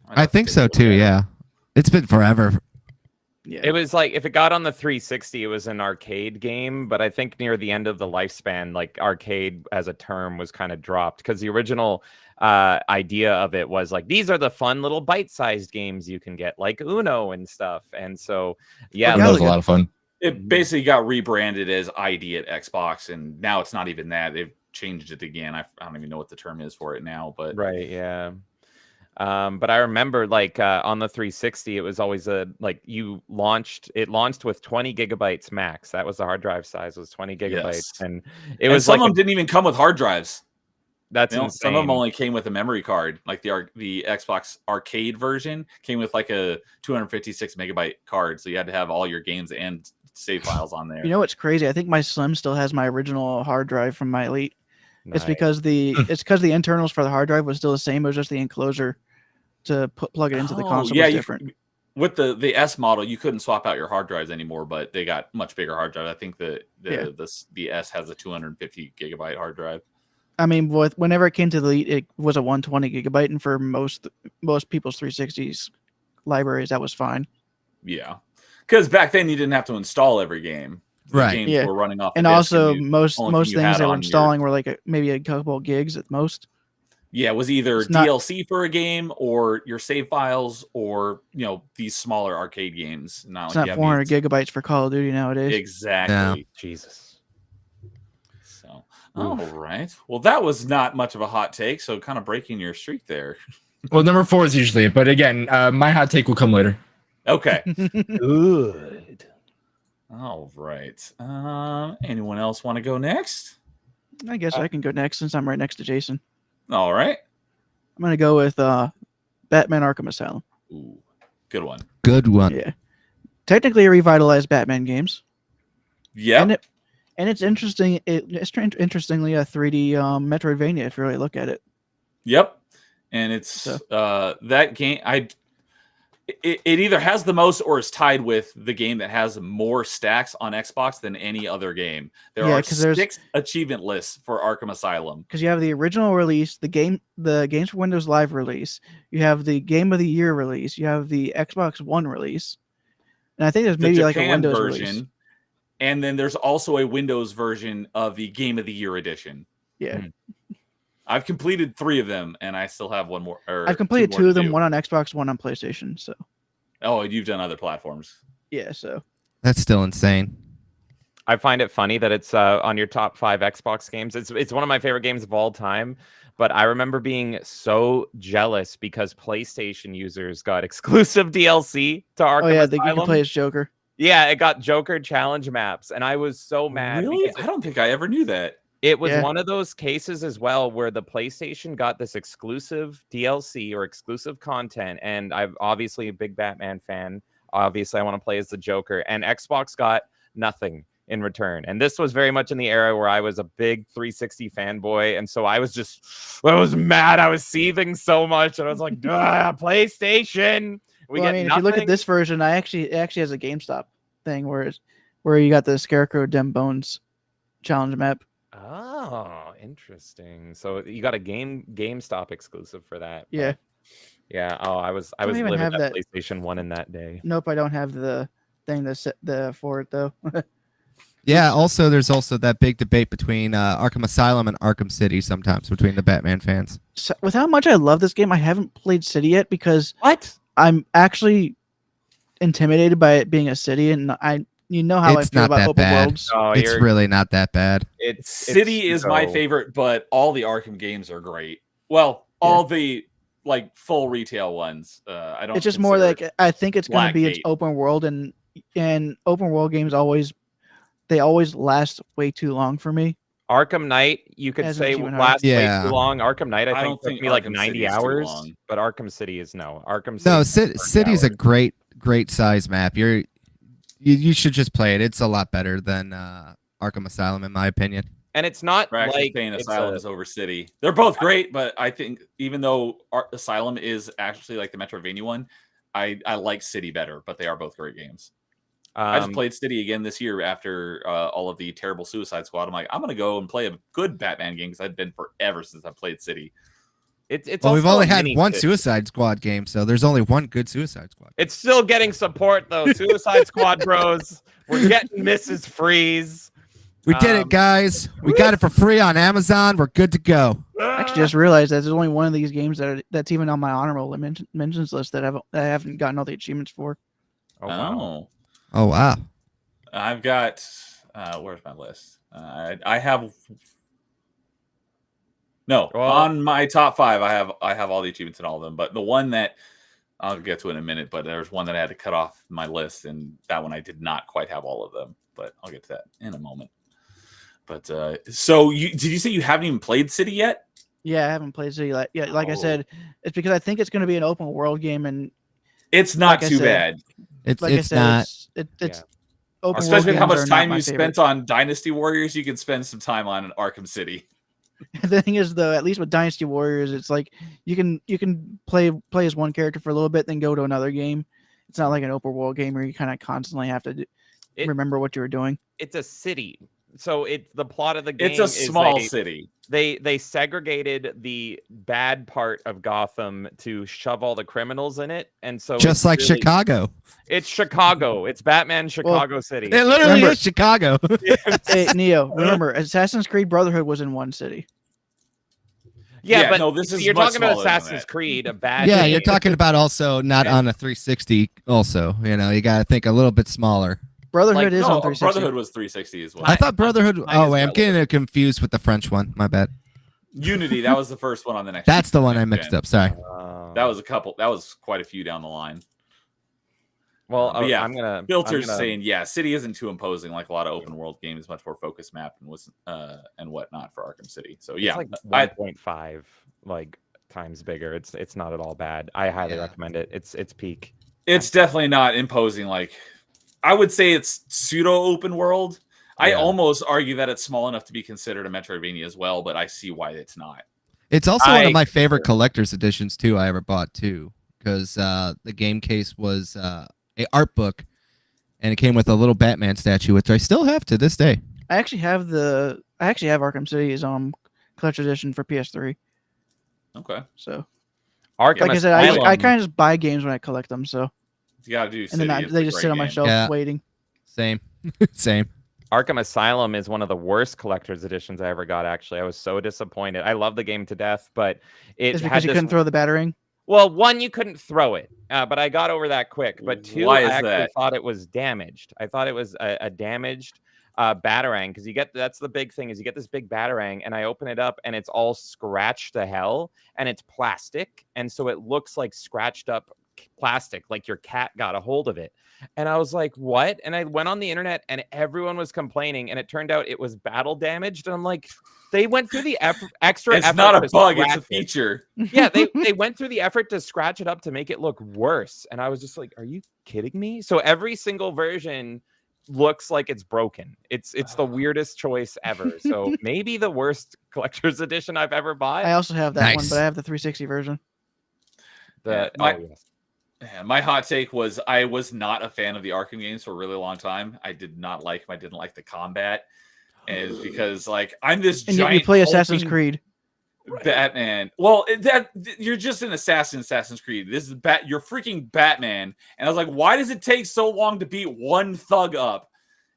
I think so too. Yeah, it's been forever. Yeah. It was like if it got on the 360, it was an arcade game, but I think near the end of the lifespan, like arcade as a term was kind of dropped because the original idea of it was like these are the fun little bite-sized games you can get, like Uno and stuff. And so, yeah, That was a lot of fun. It basically got rebranded as ID at Xbox, and now it's not even that. They've changed it again. I don't even know what the term is for it now, but right, yeah. But I remember like on the 360, it was always it launched with 20 gigabytes max. That was the hard drive size, was 20 gigabytes. Yes. And it was some like of them didn't even come with hard drives. that's Some insane. of them only came with a memory card, like the Xbox Arcade version came with like a 256 megabyte card, so you had to have all your games and save files on there. You know what's crazy? I think my Slim still has my original hard drive from my Elite. It's Nice. because the internals for the hard drive was still the same. It was just the enclosure to plug it into the console was different. with the S model, you couldn't swap out your hard drives anymore, but they got much bigger hard drive. I think the S has a 250 gigabyte hard drive. I mean, whenever it came to the Elite, it was a 120 gigabyte, and for most people's 360s libraries, that was fine. Yeah, because back then you didn't have to install every game. The Right. Games Yeah. were running off. And the disk also, you- most only thing you things had they were on your- installing were like maybe a couple of gigs at most. Yeah, it was either It's not- DLC for a game or your save files or these smaller arcade games. Now It's not 400 gigabytes for Call of Duty nowadays. Exactly. Jesus. So, all right. Well, that was not much of a hot take. So, kind of breaking your streak there. Well, number 4 is usually it, but again, my hot take will come later. Okay. Good. All right. Anyone else want to go next? I guess I can go next since I'm right next to Jason. All right. I'm gonna go with Batman: Arkham Asylum. Ooh, good one. Good one. Yeah, technically a revitalized Batman games, Yeah. and it's interesting. Interestingly a 3D Metroidvania if you really look at it. Yep. And it's So- that game. It either has the most or is tied with the game that has more stacks on Xbox than any other game. There Yeah, are 'cause there's- 6 achievement lists for Arkham Asylum. Because you have the original release, the Games for Windows Live release, you have the Game of the Year release, you have the Xbox One release, and I think there's The maybe like a Japan Windows version, release. and then there's also a Windows version of the Game of the Year edition. Yeah, I've completed 3 of them, and I still have one more. Or I've completed 2 2 more of to them, do. one on Xbox, one on PlayStation. So Oh, you've done other platforms. yeah, so That's still insane. I find it funny that it's on your top 5 Xbox games. It's one of my favorite games of all time. But I remember being so jealous because PlayStation users got exclusive DLC to Arkham oh yeah, you can Asylum. play as Joker. Yeah, it got Joker challenge maps, and I was so mad. Really? because I don't think I ever knew that. It was Yeah. one of those cases as well where the PlayStation got this exclusive DLC or exclusive content, and I'm obviously a big Batman fan. Obviously, I want to play as the Joker, and Xbox got nothing in return. And this was very much in the era where I was a big 360 fanboy, and so I was mad. I was seething so much, and I was like, PlayStation. Well, I mean, if you look at this version, it actually has a GameStop thing where you got the Scarecrow Dem Bones challenge map. Oh, interesting. So you got a GameStop exclusive for that. Yeah. Yeah. Oh, I was Don't even living have that that. PlayStation 1 in that day. Nope, I don't have the thing for it though. Yeah. Also, there's also that big debate between Arkham Asylum and Arkham City sometimes between the Batman fans. So, with how much I love this game, I haven't played City yet because What? I'm actually intimidated by it being a city, and you know how It's I feel not about that open bad. worlds. Oh, It's really not that bad. it's City is my so- favorite, but all the Arkham games are great. Well, all the like full retail ones. I don't. It's just more consider- like I think it's going to be its Blackgate. open world, and open world games always last way too long for me. Arkham Knight, you could As say Achievement lasts Yeah. way too long. Arkham Knight, I I think don't took think me like Arkham 90 City is too hours, long. but Arkham City is no. Arkham City. No, is 30 City's a hours. great size map. You should just play it. It's a lot better than Arkham Asylum, in my opinion. And it's not We're actually like saying it's Asylum a- is over City. They're both great, but I think even though Asylum is actually like the Metroidvania one, I like City better. But they are both great games. I just played City again this year after all of the terrible Suicide Squad. I'm like, I'm gonna go and play a good Batman game because I've been forever since I played City. It's Well, we've also only a had mini one city. Suicide Squad game, so there's only one good Suicide Squad. It's still getting support though. Suicide Squad bros. We're getting Mrs. Freeze. We did it, guys. We got it for free on Amazon. We're good to go. I actually just realized that there's only one of these games that's even on my honorable mentions list that I haven't gotten all the achievements for. Oh, wow. Oh wow. I've got where's my list? I have no Well- on my top 5. I have all the achievements in all of them, but the one that I'll get to in a minute. But there's one that I had to cut off my list, and that one I did not quite have all of them. But I'll get to that in a moment. But so did you say you haven't even played City yet? Yeah, I haven't played City yet. Like I Oh. said, it's because I think it's going to be an open world game, and It's not Like I too said, bad, It's like I it's said, not. it's open world especially with how games much are not time my you favorite. spent on Dynasty Warriors. You can spend some time on Arkham City. The thing is, though, at least with Dynasty Warriors, it's like you can play as one character for a little bit, then go to another game. It's not like an open world game where you kind of constantly have to It- remember what you were doing. It's a city, so it's the plot of the game. It's a is small city. They segregated the bad part of Gotham to shove all the criminals in it, and so Just it's like really- Chicago. It's Chicago. It's Batman Chicago City. It literally Remember- is Chicago. Hey, Neo, remember, Assassin's Creed Brotherhood was in one city. Yeah, Yeah, but no, this is you're much talking about smaller than Assassin's that. Creed, a bad. Yeah, game. you're talking about also not Yeah. on a 360. Also, you got to think a little bit smaller. Brotherhood Like, is No, on 360. Brotherhood was 360 as well. I thought Brotherhood. Mine Oh is wait, I'm relevant. getting it confused with the French one. My bad. Unity, that was the first one on the next. That's the one I next mixed gen. up. Sorry. That was a couple. That was quite a few down the line. Well, But yeah, I'm gonna Filter's I'm gonna- saying, yeah, city isn't too imposing like a lot of open world games, much more focused map and whatnot for Arkham City. So it's yeah, like I, 1.5 like times bigger. It's not at all bad. I highly Yeah. recommend it. It's peak. it's definitely not imposing. Like I would say it's pseudo open world. I Yeah. almost argue that it's small enough to be considered a Metroidvania as well, but I see why it's not. It's also one I- of my favorite collector's editions too. I ever bought too, because the game case was a art book, and it came with a little Batman statue, which I still have to this day. I actually have Arkham City's collector's edition for PS3. Okay, So, Arkham like I said, Asylum. I kind of just buy games when I collect them. So, you gotta do. and then City. It's they a just great sit on my game. shelf Yeah. waiting. Same, same. Arkham Asylum is one of the worst collector's editions I ever got. Actually, I was so disappointed. I love the game to death, but it It's had because you this. couldn't throw the batarang. Well, one, you couldn't throw it, but I got over that quick. But two, Why I is actually that? thought it was damaged. I thought it was a damaged batarang, because that's the big thing is you get this big batarang, and I open it up and it's all scratched to hell, and it's plastic, and so it looks like scratched up plastic, like your cat got a hold of it. And I was like, what? And I went on the internet and everyone was complaining, and it turned out it was battle damaged. And I'm like, they went through the extra It's effort not a to bug; it's a scratch it. feature. Yeah, they went through the effort to scratch it up to make it look worse. And I was just like, are you kidding me? So every single version looks like it's broken. It's the weirdest choice ever. So maybe the worst collector's edition I've ever bought. I also have that one, Nice. but I have the 360 version. Yeah, Oh, yes. Yeah, my hot take was I was not a fan of the Arkham games for a really long time. I didn't like the combat, and it's because like I'm this And yet giant you play Assassin's hulking Creed. Batman. Well, you're just an Assassin's Creed. This is you're freaking Batman, and I was like, why does it take so long to beat one thug up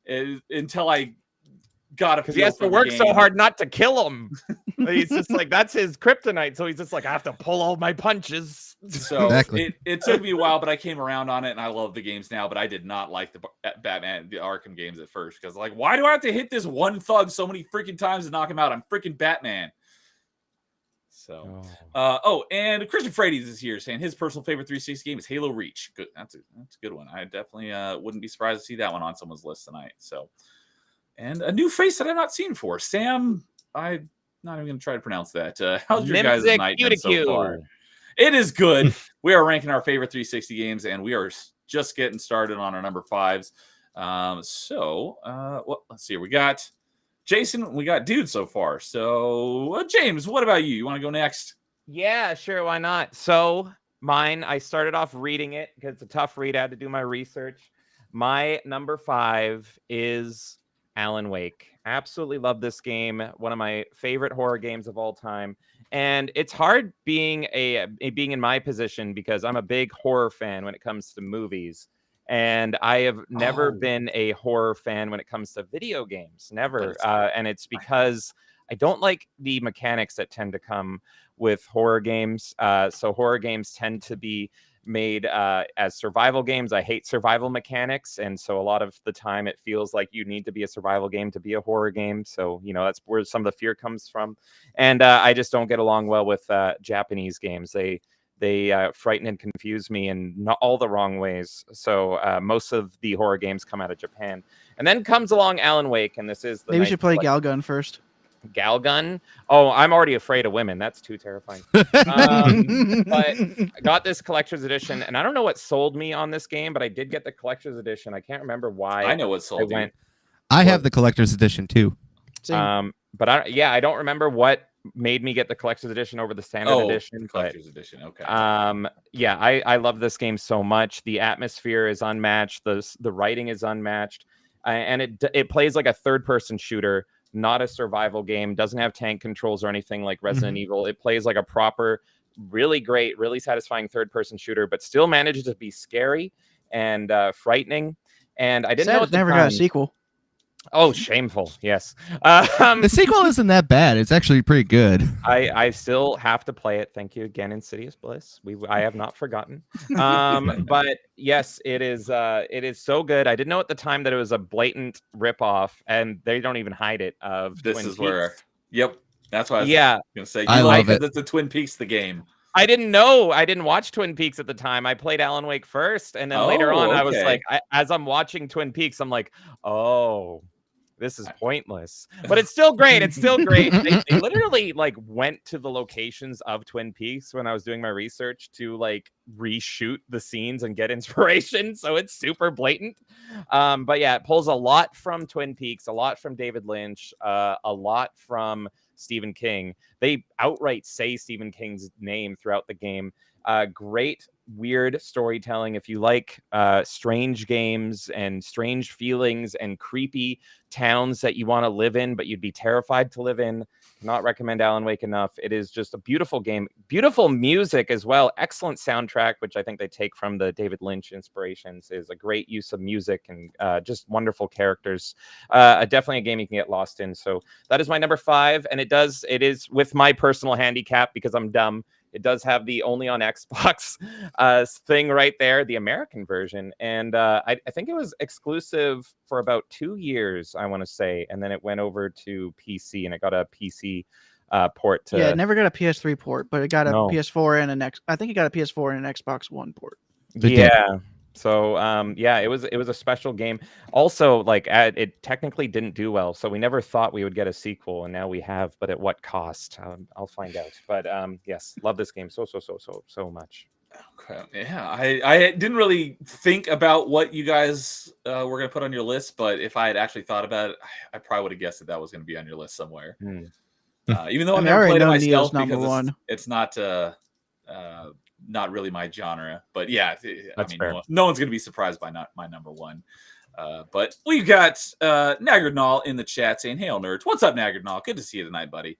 until I got a Because he has to work so hard not to kill him. He's just like, that's his kryptonite. So he's just like, I have to pull all my punches. So Exactly. it took me a while, but I came around on it, and I love the games now. But I did not like the Batman, the Arkham games at first, because like, why do I have to hit this one thug so many freaking times to knock him out? I'm freaking Batman. So, and Christian Frades is here saying his personal favorite 360 game is Halo Reach. Good, that's a good one. I definitely wouldn't be surprised to see that one on someone's list tonight. So, and a new face that I've not seen before, Sam. I'm not even going to try to pronounce that. How's your guys' Mimzik night been so Uticue. far? It is good. We are ranking our favorite 360 games, and we are just getting started on our number 5s. Let's see. We got Jason. We got Dude so far. So, James, what about you? You want to go next? Yeah, sure. Why not? So mine, I started off reading it because it's a tough read. I had to do my research. My number 5 is Alan Wake. Absolutely love this game. One of my favorite horror games of all time. And it's hard being in my position because I'm a big horror fan when it comes to movies. And I have never been a horror fan when it comes to video games. Never. And it's because I don't like the mechanics that tend to come with horror games. So horror games tend to be made as survival games. I hate survival mechanics, and so a lot of the time it feels like you need to be a survival game to be a horror game. So that's where some of the fear comes from. And I just don't get along well with Japanese games. They frighten and confuse me in not all the wrong ways. So most of the horror games come out of Japan. And then comes along Alan Wake, and this is the Maybe you nice should play like, Galgun first. Galgun. Oh, I'm already afraid of women. That's too terrifying. But I got this collector's edition, and I don't know what sold me on this game, but I did get the collector's edition. I can't remember why. I know what sold you. I have the collector's edition too. Same. But I don't remember what made me get the collector's edition over the standard edition. But collector's edition. Okay. yeah, I love this game so much. The atmosphere is unmatched. The writing is unmatched, and it plays like a third-person shooter, not a survival game. Doesn't have tank controls or anything like Resident Evil. It plays like a proper, really great, really satisfying third-person shooter, but still manages to be scary and frightening. And I didn't know it's never got a sequel. Oh, shameful. Yes. The sequel isn't that bad. It's actually pretty good. I still have to play it. Thank you again, Insidious Bliss. I have not forgotten. But yes, it is so good. I didn't know at the time that it was a blatant ripoff, and they don't even hide it. Of this Twin is Peaks. where. Yep. That's why I was gonna say. I love it. It's the Twin Peaks, the game. I didn't know. I didn't watch Twin Peaks at the time. I played Alan Wake first, and then later on, I was like, as I'm watching Twin Peaks, I'm like, oh, this is pointless. But it's still great. It's still great. They literally like went to the locations of Twin Peaks when I was doing my research to like reshoot the scenes and get inspiration. So it's super blatant. But yeah, it pulls a lot from Twin Peaks, a lot from David Lynch, a lot from Stephen King. They outright say Stephen King's name throughout the game. Great, weird storytelling. If you like strange games and strange feelings and creepy towns that you want to live in, but you'd be terrified to live in, not recommend Alan Wake enough. It is just a beautiful game. Beautiful music as well. Excellent soundtrack, which I think they take from the David Lynch inspirations. Is a great use of music and just wonderful characters. Definitely a game you can get lost in. So that is my number 5. And it is with my personal handicap because I'm dumb. It does have the only on Xbox thing right there, the American version. And I think it was exclusive for about 2 years, I want to say. And then it went over to PC, and it got a PC port to... Yeah, it never got a PS3 port, but it got a PS4 and I think it got a PS4 and an Xbox One port. Yeah. So yeah, it was a special game. Also, like it technically didn't do well, so we never thought we would get a sequel, and now we have. But at what cost? I'll find out. But yes, love this game so much. Okay. Yeah, I didn't really think about what you guys were going to put on your list, but if I had actually thought about it, I probably would have guessed that was going to be on your list somewhere. Even though I've never played it myself because it's not really my genre. But yeah, I mean, no one's going to be surprised by not my number 1. But we've got Nagardnall in the chat saying, "Hail nerds, what's up, Nagardnall? Good to see you tonight, buddy."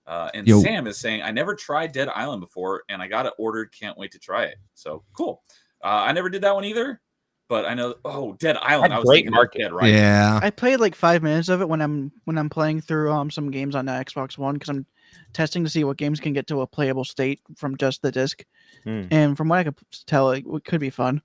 And Yo. Sam is saying, "I never tried Dead Island before, and I got it ordered. Can't wait to try it." So cool. I never did that one either, but I know. Oh, Dead Island! I was great thinking market, Dead Rising. Yeah. I played like 5 minutes of it when I'm playing through some games on the Xbox One because I'm testing to see what games can get to a playable state from just the disc. And from what I could tell, it could be fun.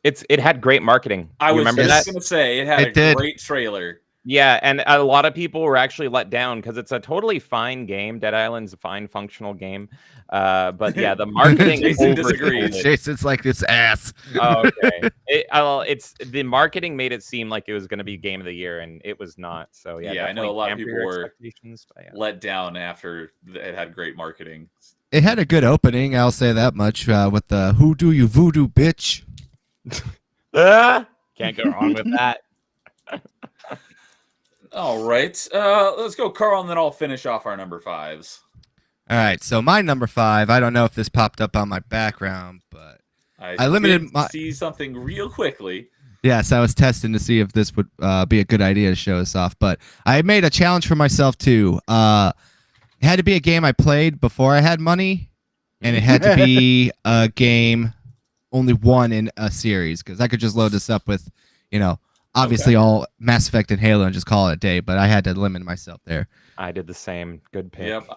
It had great marketing. I was remember just that? going to say it had a great trailer. Yeah, and a lot of people were actually let down because it's a totally fine game. Dead Island's a fine, functional game. But yeah, the marketing Jason disagrees. Jason's like this ass. Oh, okay. It's the marketing made it seem like it was going to be game of the year, and it was not. So yeah, I know a lot of people were but, let down after it had great marketing. It had a good opening, I'll say that much, with the "Who do you voodoo, bitch?" Can't go wrong with that. All right, let's go, Carl, and then I'll finish off our number 5s. All right, so my number 5. I don't know if this popped up on my background, but I limited my see something real quickly. Yes, I was testing to see if this would be a good idea to show us off, but I made a challenge for myself too. It had to be a game I played before I had money, and it had to be a game only one in a series, because I could just load this up with, obviously all Mass Effect and Halo and just call it a day, but I had to limit myself there. I did the same. Good pick. Yep.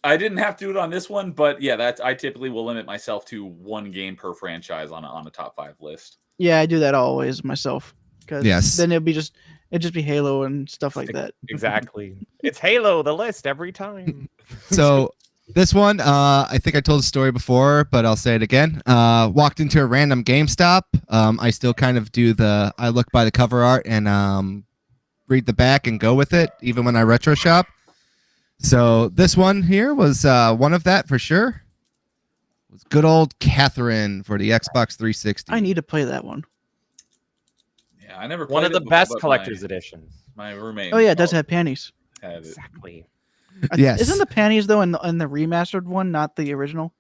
I didn't have to do it on this one, but yeah, I typically will limit myself to 1 game per franchise on a top 5 list. Yeah, I do that always myself, because then it'd just be Halo and stuff like that. Exactly. It's Halo, the list every time. So this one, I think I told the story before, but I'll say it again. Walked into a random GameStop. I still kind of do I look by the cover art and read the back and go with it, even when I retro shop. So this one here was one of that for sure. It was good old Catherine for the Xbox 360. I need to play that one. Yeah, I never played one of the it, best but collector's editions. My roommate. Oh yeah, it does have panties. Had it. Exactly. Yes. Isn't the panties though in the remastered one, not the original?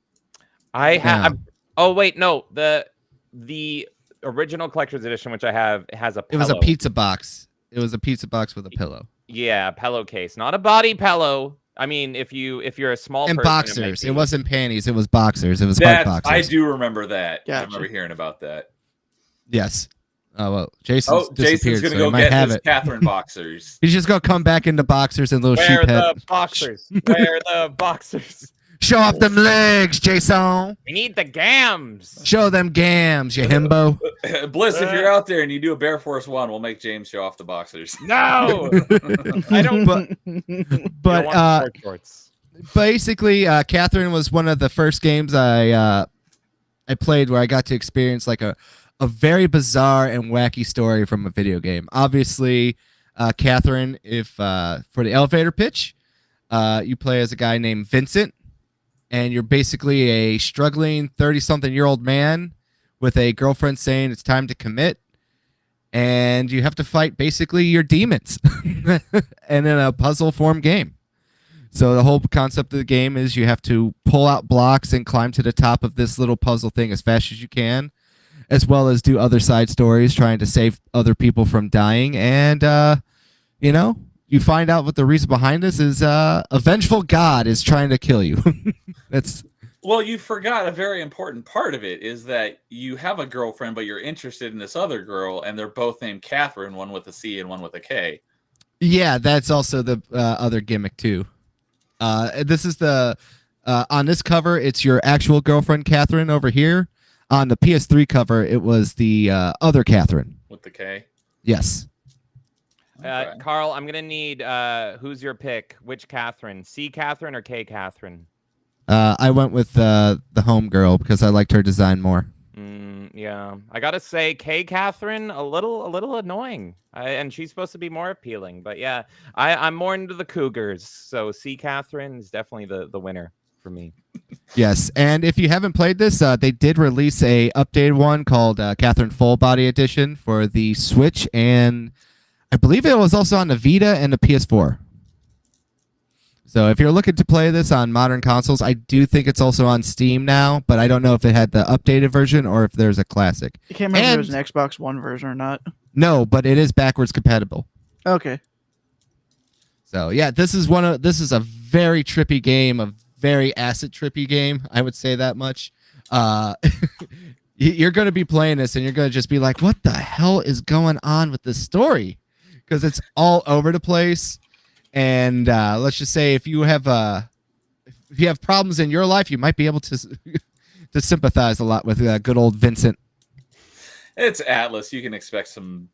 I Yeah. have. Oh wait, no. The original collector's edition, which I have, has a It pillow. was a pizza box. It was a pizza box with a pillow. Yeah, pillowcase, not a body pillow. I mean, if you're a small And person, boxers. It, It wasn't panties. It was boxers. It was That heart boxers. I do remember that. I Gotcha. remember hearing about that. Yes. Oh well, Jason's Oh, disappeared. Jason's gonna so go he might get have his it. Catherine boxers. He's just gonna come back into boxers and little Where sheep head. the boxers? Where the boxers? Show off them legs, Jason. We need the gams. Show them gams, you himbo. Bliss, if you're out there and you do a Bear Force 1, we'll make James show off the boxers. No, I don't. But want short shorts. basically, Catherine was one of the first games I played where I got to experience like a very bizarre and wacky story from a video game. Obviously, Catherine, if for the elevator pitch, you play as a guy named Vincent, and you're basically a struggling 30-something-year-old man with a girlfriend saying it's time to commit, and you have to fight basically your demons, and in a puzzle form game. So the whole concept of the game is you have to pull out blocks and climb to the top of this little puzzle thing as fast as you can, as well as do other side stories trying to save other people from dying. And, you find out what the reason behind this is a vengeful god is trying to kill you. That's Well, you forgot a very important part of it is that you have a girlfriend, but you're interested in this other girl, and they're both named Catherine, one with a C and one with a K. Yeah, that's also the other gimmick too. This is the on this cover, it's your actual girlfriend Catherine over here. On the PS3 cover, it was the other Catherine. With the K. Yes. Okay. Carl, I'm gonna need who's your pick? Which Catherine? C Catherine or K Catherine? I went with the home girl because I liked her design more. Yeah, I gotta say, K Catherine a little annoying, and she's supposed to be more appealing. But yeah, I'm more into the Cougars, so C Catherine is definitely the winner for me. Yes, and if you haven't played this, they did release a updated one called Catherine Full Body Edition for the Switch, and I believe it was also on the Vita and the PS4. So if you're looking to play this on modern consoles, I do think it's also on Steam now, but I don't know if it had the updated version or if there's a classic. I can't remember if it was an Xbox One version or not. No, but it is backwards compatible. Okay. So yeah, this is a very trippy game, a very acid trippy game. I would say that much. You're going to be playing this and you're going to just be like, what the hell is going on with this story? Because it's all over the place. And let's just say if you have problems in your life, you might be able to sympathize a lot with good old Vincent. It's Atlas. You can expect some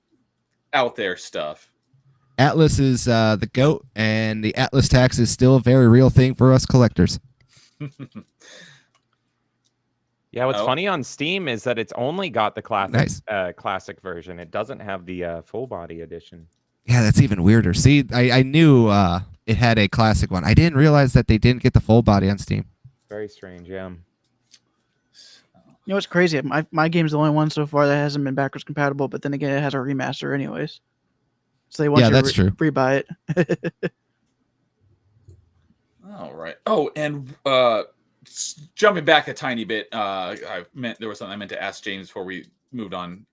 out there stuff. Atlas is the GOAT, and the Atlas tax is still a very real thing for us collectors. Yeah, what's funny on Steam is that it's only got the classic version. It doesn't have the full body edition. Yeah, that's even weirder. See, I knew it had a classic one. I didn't realize that they didn't get the full body on Steam. Very strange, yeah. You know what's crazy? My game's the only one so far that hasn't been backwards compatible, but then again, it has a remaster anyways. So they want you that's to true. rebuy it. All right. Oh, and jumping back a tiny bit, there was something I meant to ask James before we moved on.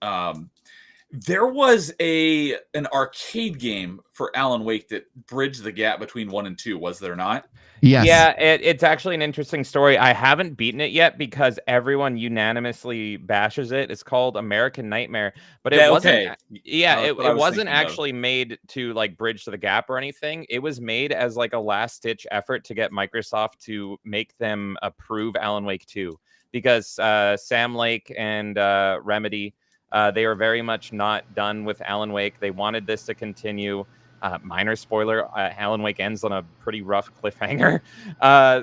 There was an arcade game for Alan Wake that bridged the gap between 1 and 2, was there not? Yes. Yeah, it's actually an interesting story. I haven't beaten it yet because everyone unanimously bashes it. It's called American Nightmare, but it wasn't. Okay. Yeah, That's what I it was wasn't thinking of. actually made to like bridge the gap or anything. It was made as like a last ditch effort to get Microsoft to make them approve Alan Wake 2 because Sam Lake and Remedy, they were very much not done with Alan Wake. They wanted this to continue. Minor spoiler, Alan Wake ends on a pretty rough cliffhanger.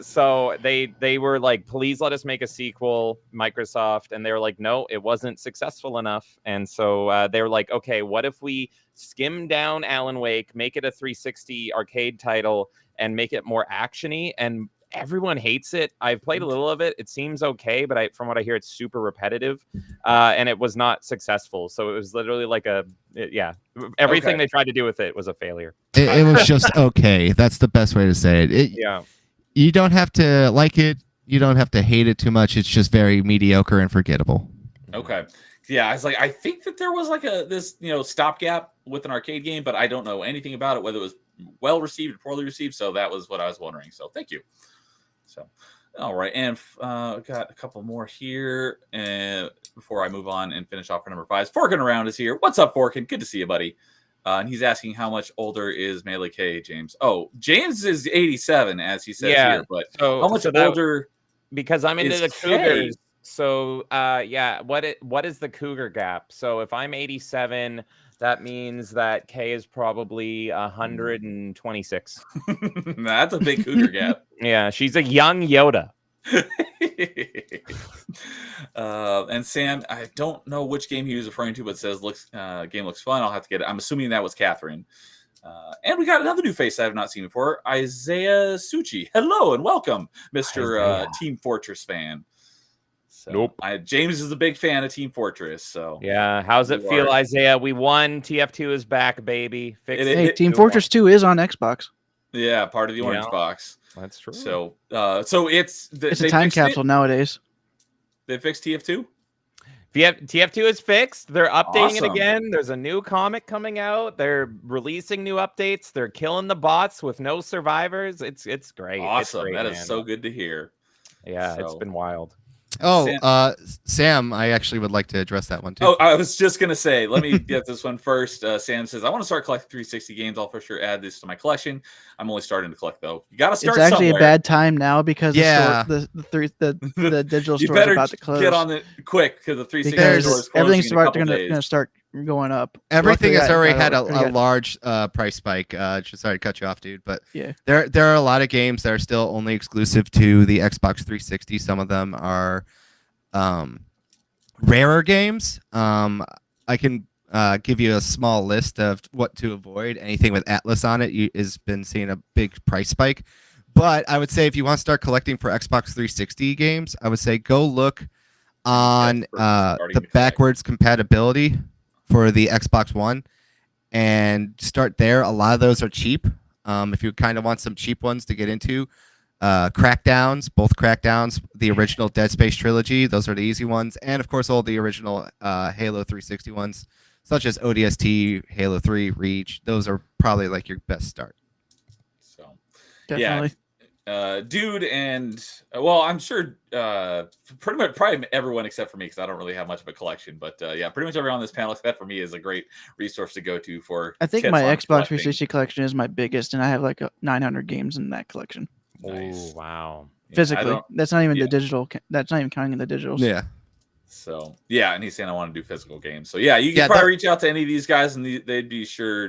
So they were like, please let us make a sequel, Microsoft. And they were like, no, it wasn't successful enough. And so they were like, okay, what if we skim down Alan Wake, make it a 360 arcade title, and make it more actiony and everyone hates it. I've played a little of it. It seems okay, but from what I hear, it's super repetitive, and it was not successful. So it was literally like everything they tried to do with it was a failure. It was just okay. That's the best way to say it. Yeah. You don't have to like it. You don't have to hate it too much. It's just very mediocre and forgettable. Okay. Yeah, I was like, I think that there was like this stopgap with an arcade game, but I don't know anything about it, whether it was well received or poorly received. So that was what I was wondering. So thank you. So, all right, and got a couple more here, and before I move on and finish off for number 5, Forkin Around is here. What's up, Forkin? Good to see you, buddy. And he's asking how much older is Melee K, James? Oh, James is 87, as he says here, but how much older? Because I'm into the K? Cougars. So what is the Cougar gap? So if I'm 87, that means that K is probably 126. That's a big Cougar gap. Yeah, she's a young Yoda. And Sam, I don't know which game he was referring to, but it says game looks fun. I'll have to get it. I'm assuming that was Catherine. And we got another new face I have not seen before, Isaiah Suchi. Hello and welcome, Mr. Team Fortress fan. So, nope. James is a big fan of Team Fortress. So yeah, how's it feel, Isaiah? We won. TF2 is back, baby. Hey, Team Fortress 2 is on Xbox. Yeah, part of the orange box. That's true. So, it's a time capsule nowadays. They fixed TF2. TF2 is fixed. They're updating it again. There's a new comic coming out. They're releasing new updates. They're killing the bots with no survivors. It's great. Awesome. It's great, that is so good to hear. Yeah, it's been wild. Oh, Sam, I actually would like to address that one too. Oh, I was just gonna say, let me get this one first. Sam says, I want to start collecting 360 games. I'll for sure add this to my collection. I'm only starting to collect though. You gotta start. It's actually somewhere. a bad time now because the digital store is about to close. Get on it quick because the 360 store is closing. Everything's gonna start going up. Everything has already had a large price spike. Just sorry to cut you off, dude, but yeah, there are a lot of games that are still only exclusive to the Xbox 360. Some of them are rarer games. I can give you a small list of what to avoid. Anything with Atlas on it has been seeing a big price spike. But I would say if you want to start collecting for Xbox 360 games, I would say go look on the backwards compatibility for the Xbox One and start there. A lot of those are cheap. If you kind of want some cheap ones to get into, Crackdowns, both Crackdowns, the original Dead Space trilogy, those are the easy ones, and of course all the original Halo 360 ones, such as ODST, Halo 3, Reach. Those are probably like your best start. So, definitely. Dude, and I'm sure probably everyone except for me, because I don't really have much of a collection, but pretty much everyone on this panel except for me is a great resource to go to for. I think my Xbox 360 collection is my biggest, and I have like 900 games in that collection. Nice. Oh, wow. Physically, that's not even the digital. That's not even counting the digitals. Yeah. So and he's saying I want to do physical games. So you can probably reach out to any of these guys, and they'd be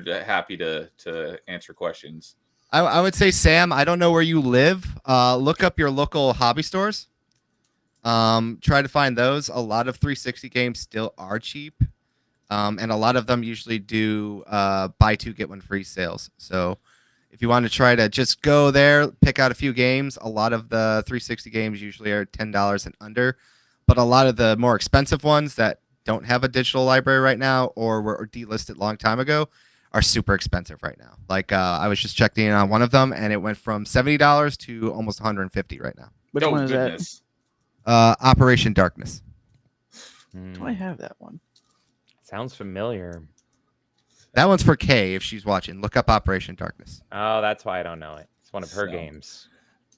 happy to answer questions. I would say, Sam, I don't know where you live. Look up your local hobby stores. Try to find those. A lot of 360 games still are cheap, and a lot of them usually do buy two get one free sales. So if you want to try to just go there, pick out a few games. A lot of the 360 games usually are $10 and under, but a lot of the more expensive ones that don't have a digital library right now or were delisted a long time ago are super expensive right now. Like I was just checking in on one of them, and it went from $70 to almost $150 right now. Which one is that? Operation Darkness. Do I have that one? Sounds familiar. That one's for Kay if she's watching. Look up Operation Darkness. Oh, that's why I don't know it. It's one of her games.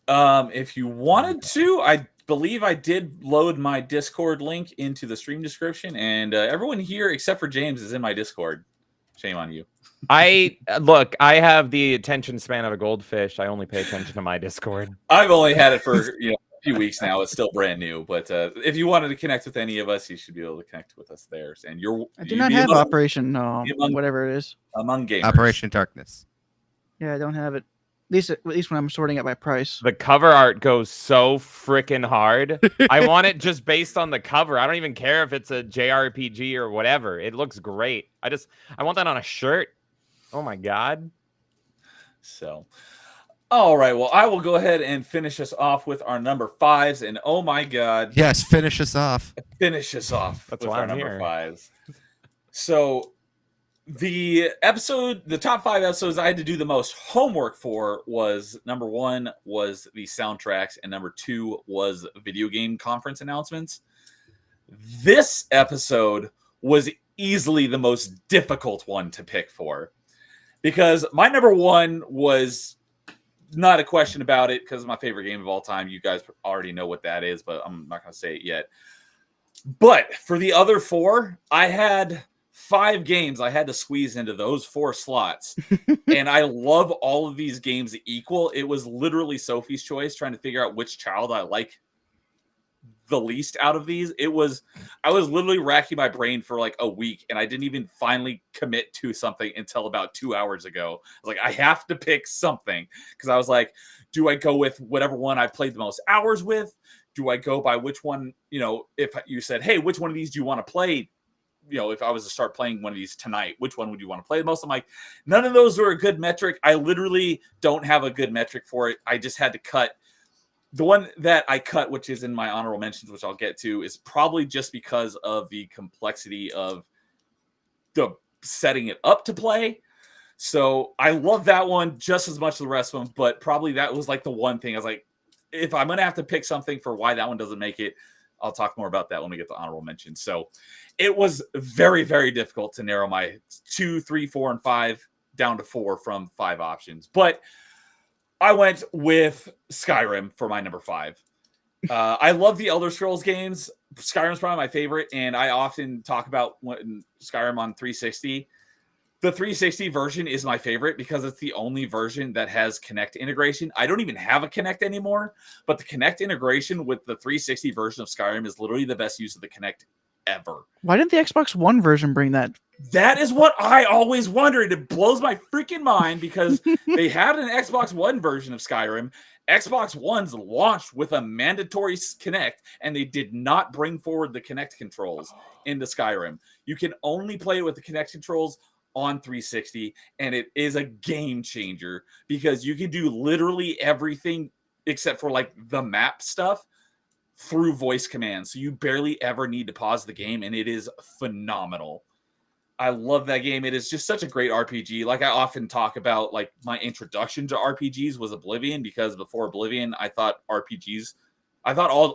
If you wanted to, I believe I did load my Discord link into the stream description, and everyone here except for James is in my Discord. Shame on you. I have the attention span of a goldfish. I only pay attention to my Discord. I've only had it for a few weeks now. It's still brand new, but if you wanted to connect with any of us, you should be able to connect with us there. And I do not have Operation whatever it is. Among gamers. Operation Darkness. Yeah, I don't have it. At least when I'm sorting it by price. The cover art goes so freaking hard. I want it just based on the cover. I don't even care if it's a JRPG or whatever. It looks great. I want that on a shirt. Oh my god. So, All right. Well, I will go ahead and finish us off with our number 5s. And oh my God, Yes, finish us off. finish us off That's with why our I'm number here. 5s. So the top 5 episodes I had to do the most homework for was number 1 was the soundtracks, and number 2 was video game conference announcements. This episode was easily the most difficult one to pick for, because my number 1 was not a question about it, because my favorite game of all time. You guys already know what that is, but I'm not going to say it yet. But for the other 4, I had 5 games I had to squeeze into those 4 slots. And I love all of these games equal. It was literally Sophie's choice, trying to figure out which child I like the least out of these. I was literally racking my brain for like a week, and I didn't even finally commit to something until about 2 hours ago. I was like, I have to pick something, because I was like, do I go with whatever one I played the most hours with? Do I go by which one, if you said, hey, which one of these do you want to play? If I was to start playing one of these tonight, which one would you want to play the most? I'm like, none of those were a good metric. I literally don't have a good metric for it. I just had to cut. The one that I cut, which is in my honorable mentions, which I'll get to, is probably just because of the complexity of the setting it up to play. So I love that one just as much as the rest of them, but probably that was like the one thing I was like, if I'm going to have to pick something for why that one doesn't make it, I'll talk more about that when we get to honorable mentions. So it was very, very difficult to narrow my 2, 3, 4, and 5 down to 4 from 5 options. But I went with Skyrim for my number 5. I love the Elder Scrolls games. Skyrim's probably my favorite, and I often talk about Skyrim on 360. The 360 version is my favorite because it's the only version that has Kinect integration. I don't even have a Kinect anymore, but the Kinect integration with the 360 version of Skyrim is literally the best use of the Kinect ever. Why didn't the Xbox One version bring that? That is what I always wondered. It blows my freaking mind, because they had an Xbox One version of Skyrim. Xbox One's launched with a mandatory Kinect, and they did not bring forward the Kinect controls into Skyrim. You can only play it with the Kinect controls on 360, and it is a game changer, because you can do literally everything except for like the map stuff through voice commands. So you barely ever need to pause the game, and it is phenomenal. I love that game. It is just such a great RPG. Like I often talk about, like my introduction to RPGs was Oblivion, because before Oblivion, I thought all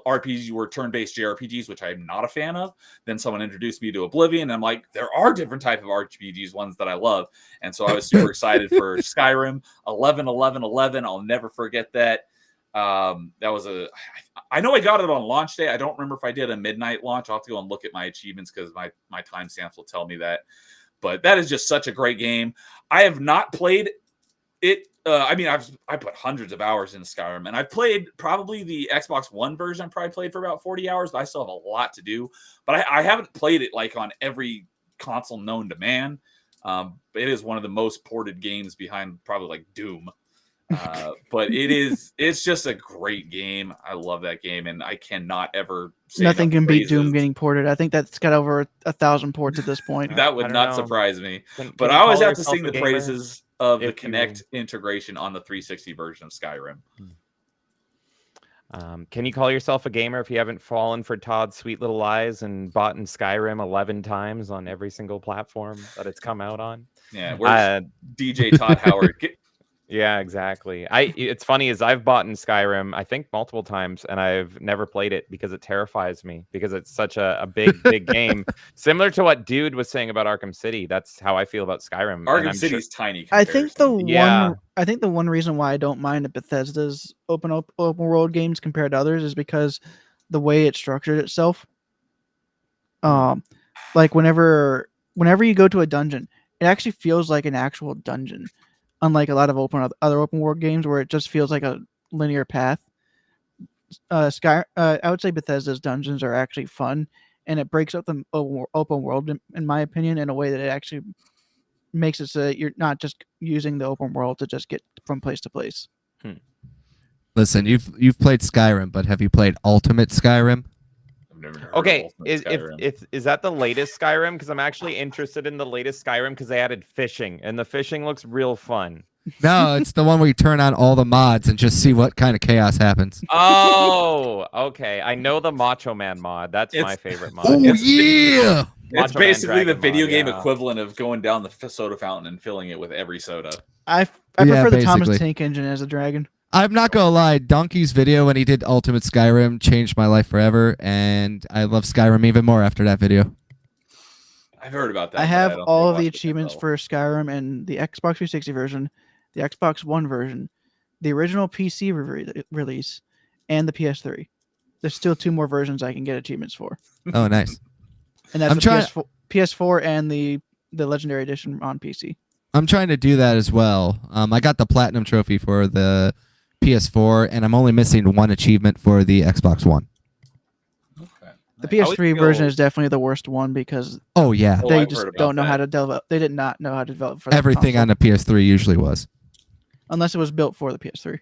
RPGs were turn-based JRPGs, which I'm not a fan of. Then someone introduced me to Oblivion, and I'm like, there are different type of RPGs, ones that I love. And so I was super excited for Skyrim. 11/11/11. I'll never forget that. I know I got it on launch day. I don't remember if I did a midnight launch. I'll have to go and look at my achievements, because my timestamps will tell me that. But that is just such a great game. I have not played it. I put hundreds of hours in Skyrim, and I've played probably the Xbox One version. I probably played for about 40 hours, but I still have a lot to do. But I haven't played it like on every console known to man. It is one of the most ported games behind probably like Doom. But it's just a great game. I love that game, and I cannot ever say Nothing can beat Doom praises. getting ported. I think that's got over 1,000 ports at this point. That I would don't not know. surprise me. Can But you I always call have to yourself sing a the gamer praises of the if you- Kinect integration on the 360 version of Skyrim. Can you call yourself a gamer if you haven't fallen for Todd's sweet little lies and bought in Skyrim 11 times on every single platform that it's come out on? Yeah, where's Uh, DJ Todd Howard? Yeah, exactly. It's funny is I've bought in Skyrim, I think multiple times, and I've never played it because it terrifies me, because it's such a big game. Similar to what Dude was saying about Arkham City. That's how I feel about Skyrim. and Arkham I'm City's tiny. I think the Yeah. one reason why I don't mind Bethesda's open world games compared to others is because the way it structured itself. Like whenever you go to a dungeon, it actually feels like an actual dungeon, unlike a lot of other open world games where it just feels like a linear path. I would say Bethesda's dungeons are actually fun, and it breaks up the open world, in my opinion, in a way that it actually makes it so that you're not just using the open world to just get from place to place. Listen, you've played Skyrim, but have you played Ultimate Skyrim? I've never heard Okay, of Ultimate Skyrim. is that the latest Skyrim? Because I'm actually interested in the latest Skyrim because they added fishing, and the fishing looks real fun. No, it's the one where you turn on all the mods and just see what kind of chaos happens. Oh, okay. I know the Macho Man mod. That's my It's- favorite mod. Oh It's- yeah! It's Macho Man basically the Dragon video mod, game yeah. equivalent of going down the soda fountain and filling it with every soda. I Yeah, prefer the Thomas basically. Tank Engine as a dragon. I'm not gonna lie, Donkey's video when he did Ultimate Skyrim changed my life forever, and I love Skyrim even more after that video. I've heard about that. I but have don't all think of the I watched it achievements though. for Skyrim and the Xbox 360 version, the Xbox One version, the original PC release, and the PS3. There's still 2 more versions I can get achievements for, Oh, nice. and that's I'm the trying- PS4 and the Legendary Edition on PC. I'm trying to do that as well. I got the Platinum Trophy for the PS4, and I'm only missing one achievement for the Xbox One. Okay. The Nice. I always PS3 version feel- is definitely the worst one because Oh, yeah. Oh, they I've just heard about don't know how that. to develop. They did not know how to develop for the Everything console, on the PS3 usually was. unless it was built for the PS3.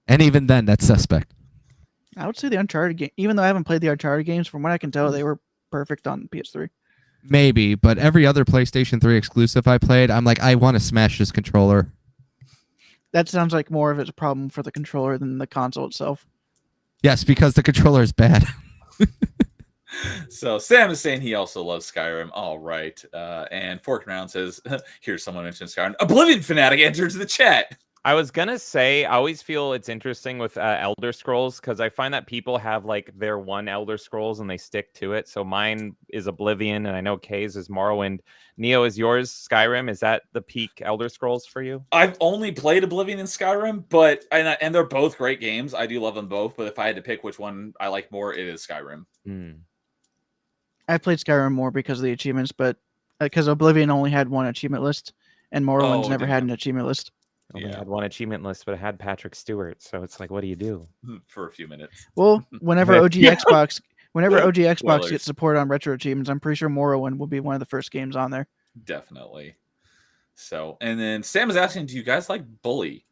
And even then, that's suspect. I would say the Uncharted game, even though I haven't played the Uncharted games, from what I can tell, they were perfect on PS3. Maybe, but every other PlayStation 3 exclusive I played, I'm like, I want to smash this controller. That sounds like more of it's a problem for the controller than the console itself. Yes, because the controller is bad. So Sam is saying he also loves Skyrim. All right. And Fork Round says, here's someone mentioned Skyrim. Oblivion Fanatic enters the chat. I was gonna say, I always feel it's interesting with Elder Scrolls because I find that people have like their one Elder Scrolls and they stick to it. So mine is Oblivion, and I know Kay's is Morrowind. Neo, is yours Skyrim? Is that the peak Elder Scrolls for you? I've only played Oblivion and Skyrim, but and they're both great games. I do love them both, but if I had to pick which one I like more, it is Skyrim. Hmm. I played Skyrim more because of the achievements, but because Oblivion only had one achievement list, and Morrowind's Oh, never didn't had have- an achievement list. Only Yeah. had one achievement list, but it had Patrick Stewart. So it's like, what do you do? For a few minutes. Well, whenever Yeah. OG Xbox, whenever OG Xbox Spoilers. gets support on retro achievements, I'm pretty sure Morrowind will be one of the first games on there. Definitely. So, and then Sam is asking, do you guys like Bully?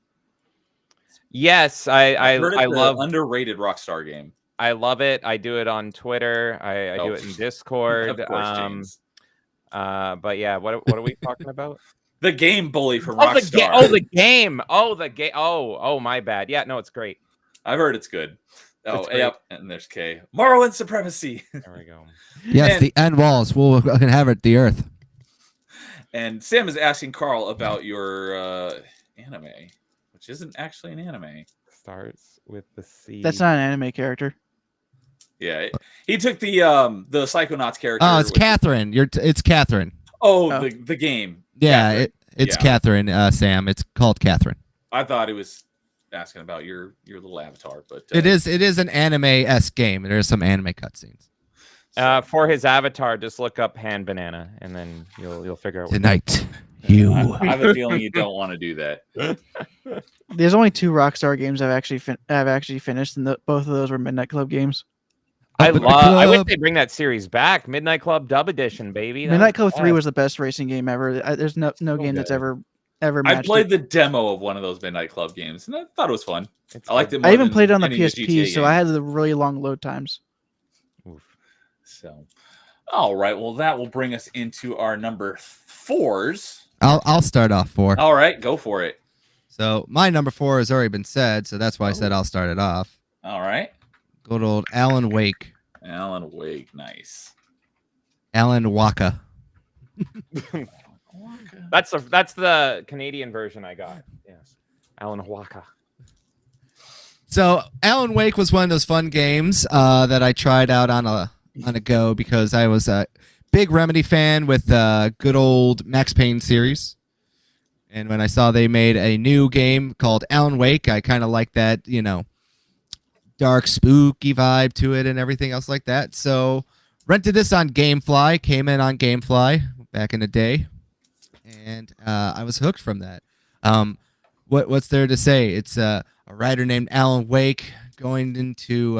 Yes, I heard it's an love underrated Rockstar game. I love it. I do it on Twitter. I do Oh, it in Discord. Of course, James. But yeah, what are we talking about? The game Bully from Oh, Rockstar. the game. Oh, my bad. Yeah, no, it's great. I've heard it's good. Oh, It's great. yep. And there's K. Morrowind Supremacy. There we go. Yes, And- the end walls will inhabit the earth. And Sam is asking Carl about your anime, which isn't actually an anime. Starts with the C. That's not an anime character. Yeah, he took the Psychonauts character. Oh, it's which- Catherine. It's Catherine. Oh, Oh. the game. Yeah, Catherine. it's Yeah. Catherine, Sam. It's called Catherine. I thought it was asking about your little avatar, but It is an anime-esque game. There's some anime cutscenes. For his avatar, just look up hand banana, and then you'll figure out. Tonight, you. I have a feeling you don't want to do that. There's only 2 Rockstar games I've actually finished, and both of those were Midnight Club games. I Up in the I wish club. they bring that series back. Midnight Club Dub Edition, baby. That Midnight Club 3 best. was the best racing game ever. There's no game that's good. ever I matched played it. the demo of one of those Midnight Club games, and I thought it was fun. It's I liked good. it more I even than played it on the any of PSP, GTA so I games. had the really long load times. Oof. So, all right. Well, that will bring us into our number 4s. I'll start off 4. All right, go for it. So my number 4 has already been said, so that's why I said Oh. I'll start it off. All right, Good old Alan Wake. Alan Wake, nice. Alan Waka. That's the Canadian version I got. Yes, Alan Waka. So Alan Wake was one of those fun games that I tried out on a go because I was a big Remedy fan with good old Max Payne series. And when I saw they made a new game called Alan Wake, I kind of liked that, dark, spooky vibe to it and everything else like that. So rented this on GameFly, came in on GameFly back in the day, and I was hooked from that. What's there to say? It's a writer named Alan Wake going into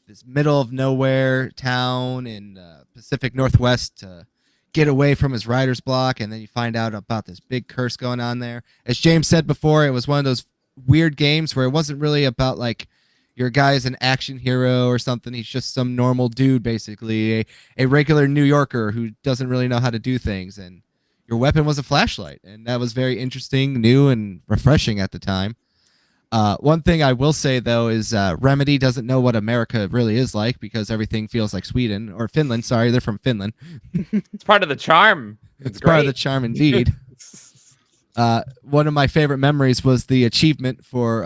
this middle of nowhere town in Pacific Northwest to get away from his writer's block, and then you find out about this big curse going on there. As James said before, it was one of those weird games where it wasn't really about like your guy's an action hero or something. He's just some normal dude, basically a regular New Yorker who doesn't really know how to do things, and your weapon was a flashlight, and that was very interesting, new, and refreshing at the time. One thing I will say though is Remedy doesn't know what America really is like because everything feels like Sweden or Finland. Sorry, they're from Finland. It's part of the charm. It's part of the charm indeed. One of my favorite memories was the achievement for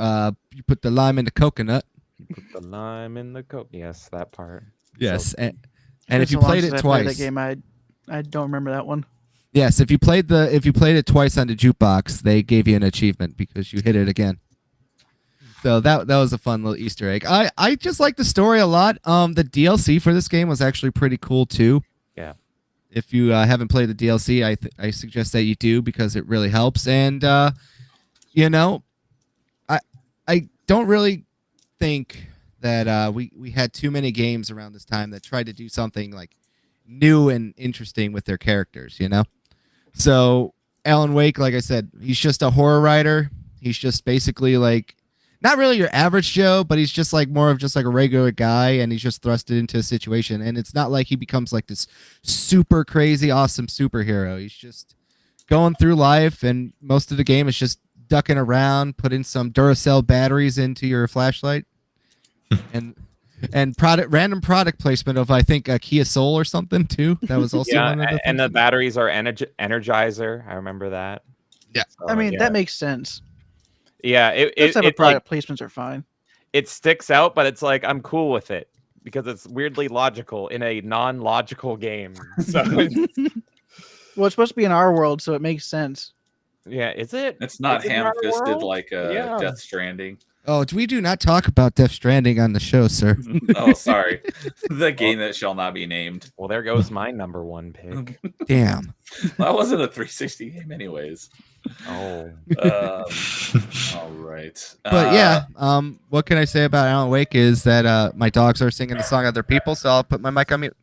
you put the lime in the coconut. Put the lime in the coke. Yes, that part. Yes, So- and It's if you so long played since it I played twice, that game, I don't remember that one. yes, if you played it twice on the jukebox, they gave you an achievement because you hit it again. So that was a fun little Easter egg. I just like the story a lot. The DLC for this game was actually pretty cool too. Yeah. If you haven't played the DLC, I suggest that you do because it really helps. And you know, I don't really think that we had too many games around this time that tried to do something like new and interesting with their characters. You know, so Alan Wake, like I said, he's just a horror writer. He's just basically like. Not really your average Joe, but he's just like more of just like a regular guy, and he's just thrusted into a situation. And it's not like he becomes like this super crazy, awesome superhero. He's just going through life, and most of the game is just ducking around, putting some Duracell batteries into your flashlight, and random product placement of I think a Kia Soul or something too. That was also Yeah, one of the and things. the batteries are Energizer. I remember that. Yeah. So, I mean, yeah. that makes sense. Yeah, Those type of it like product placements are fine. it sticks out, but it's like I'm cool with it because it's weirdly logical in a non-logical game. So Well, it's supposed to be in our world, so it makes sense. yeah, is it? It's not Is it in our ham-fisted world? like Yeah. Death Stranding. Oh, we do not talk about Death Stranding on the show, sir. Oh, sorry. The game that shall not be named. Well, there goes my number one pick. Damn. That wasn't a 360 game, anyways. Oh, All right. But yeah, what can I say about Alan Wake is that my dogs are singing the song of their people, so I'll put my mic on mute.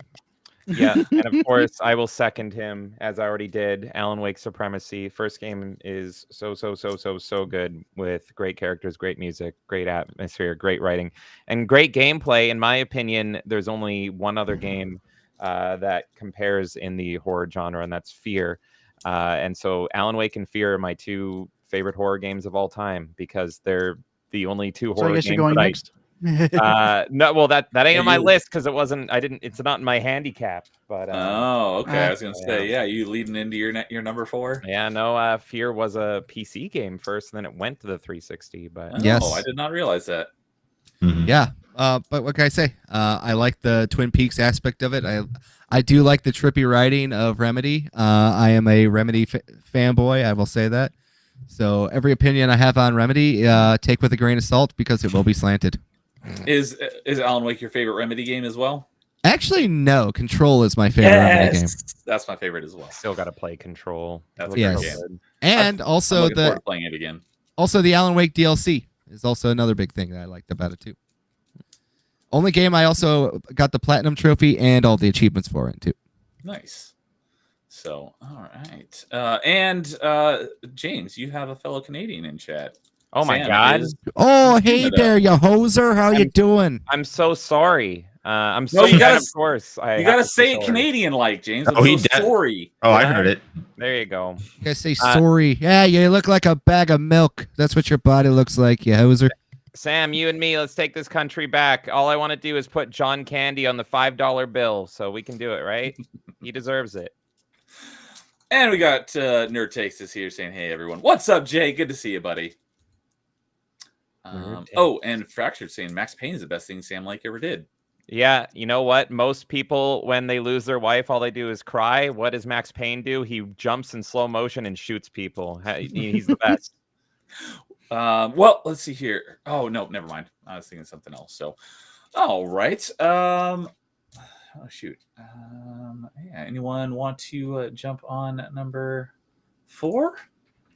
yeah, and of course I will second him as I already did. Alan Wake Supremacy. First game is so good with great characters, great music, great atmosphere, great writing, and great gameplay. In my opinion, there's only one other game that compares in the horror genre, and that's Fear. And so Alan Wake and Fear are my two favorite horror games of all time because they're the only two So horror I guess games you're going that next. no, well that ain't Yeah, on my you- list because it's not in my handicap. But Oh, okay. I was gonna say, yeah. yeah, you leading into your number 4. yeah, no, Fear was a PC game first, and then it went to the 360. But Oh, Yes. I did not realize that. Mhm. Yeah, but what can I say? I like the Twin Peaks aspect of it. I do like the trippy writing of Remedy. I am a Remedy fanboy. I will say that. So every opinion I have on Remedy, take with a grain of salt because it will be slanted. Is Alan Wake your favorite Remedy game as well? Actually, no. Control is my favorite Remedy game, That's my favorite as well. still got to play Control. That's Looks a Yes. great so game. good. and I'm also looking forward to playing it again. the Alan Wake DLC is also another big thing that I liked about it too. Only game I also got the platinum trophy and all the achievements for it too. Nice. So, all right. And James, you have a fellow Canadian in chat. Oh my Sam god, is- Oh, hey it up. there, you hoser. How you I'm- doing? I'm so sorry. I'm so No, you bad, gotta- of course. I You have gotta to say it sorry. Canadian like, James. I'm Oh, he so did. sorry. Oh, I Yeah. heard it. There you go. You guys say Uh, sorry. Yeah, you look like a bag of milk. That's what your body looks like, you hoser. Sam, you and me, let's take this country back. All I want to do is put John Candy on the $5 bill, so we can do it, right? He deserves it. And we got Nerd Takes is here saying, hey, everyone. What's up, Jay? Good to see you, buddy. Nerd Oh, and Fractured saying Max Payne is the best thing Sam Lake ever did. Yeah, you know what? Most people, when they lose their wife, all they do is cry. What does Max Payne do? He jumps in slow motion and shoots people. He's the best. Well, let's see here. Oh, no, never mind. I was thinking something else. So, all right. Oh, shoot. Yeah, anyone want to jump on number 4?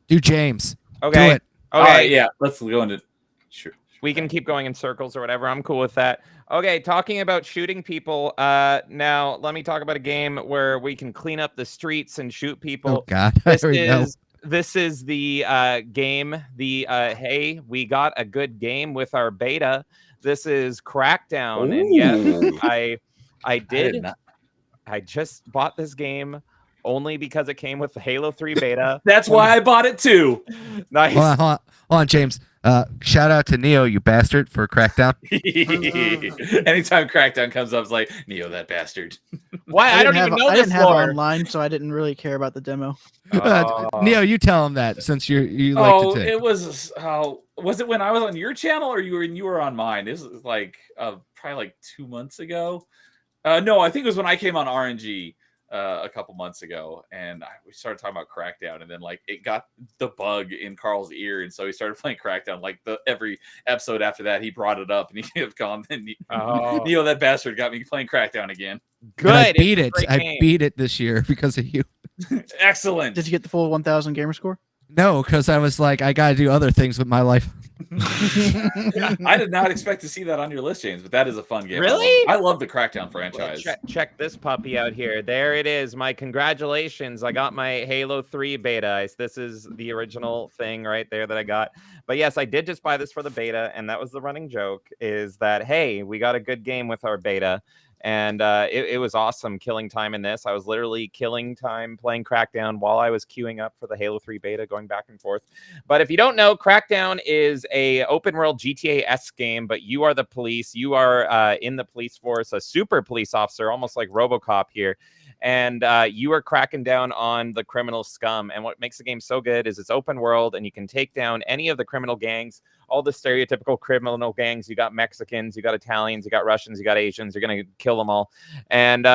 Do James. Okay. Do it. All Okay. right, yeah, let's go into. Sure. We can keep going in circles or whatever. I'm cool with that. Okay, talking about shooting people. Now let me talk about a game where we can clean up the streets and shoot Oh, people. God. I already know. This is the game. The hey, we got a good game with our beta. This is Crackdown, and yes, Ooh. I I did. not. I just bought this game only because it came with the Halo 3 beta. That's why I bought it too. Nice. Hold on, James. Shout out to Neo, you bastard, for Crackdown. Anytime Crackdown comes up, it's like Neo, that bastard. Why? I don't even know I this didn't have lore. online, so I didn't really care about the demo. Oh. Neo, you tell him that since you like Oh, to take. it was. Was it when I was on your channel or you were on mine? This was like probably like 2 months ago. No, I think it was when I came on RNG a couple months ago, and we started talking about Crackdown, and then like it got the bug in Carl's ear, and so he started playing Crackdown. Like every episode after that, he brought it up, and he kept calling. Oh. Neo, that bastard, got me playing Crackdown again. Good. I beat It's a it. great I game. beat it this year because of you. Excellent. Did you get the full 1,000 gamer score? No, because I was like, I gotta do other things with my life. I did not expect to see that on your list, James, but that is a fun game. Really? I love the Crackdown Well, franchise. check this puppy out here. There it is. My congratulations. I got my Halo 3 beta. This is the original thing right there that I got. But yes, I did just buy this for the beta, and that was the running joke, is that, hey, we got a good game with our beta. And it was awesome killing time in this. I was literally killing time playing Crackdown while I was queuing up for the Halo 3 beta, going back and forth. But if you don't know, Crackdown is a open world GTA-esque game, but you are the police. You are in the police force, a super police officer, almost like RoboCop here. And you are cracking down on the criminal scum. And what makes the game so good is it's open world, and you can take down any of the criminal gangs, all the stereotypical criminal gangs. You got Mexicans, you got Italians, you got Russians, you got Asians. You're going to kill them all. And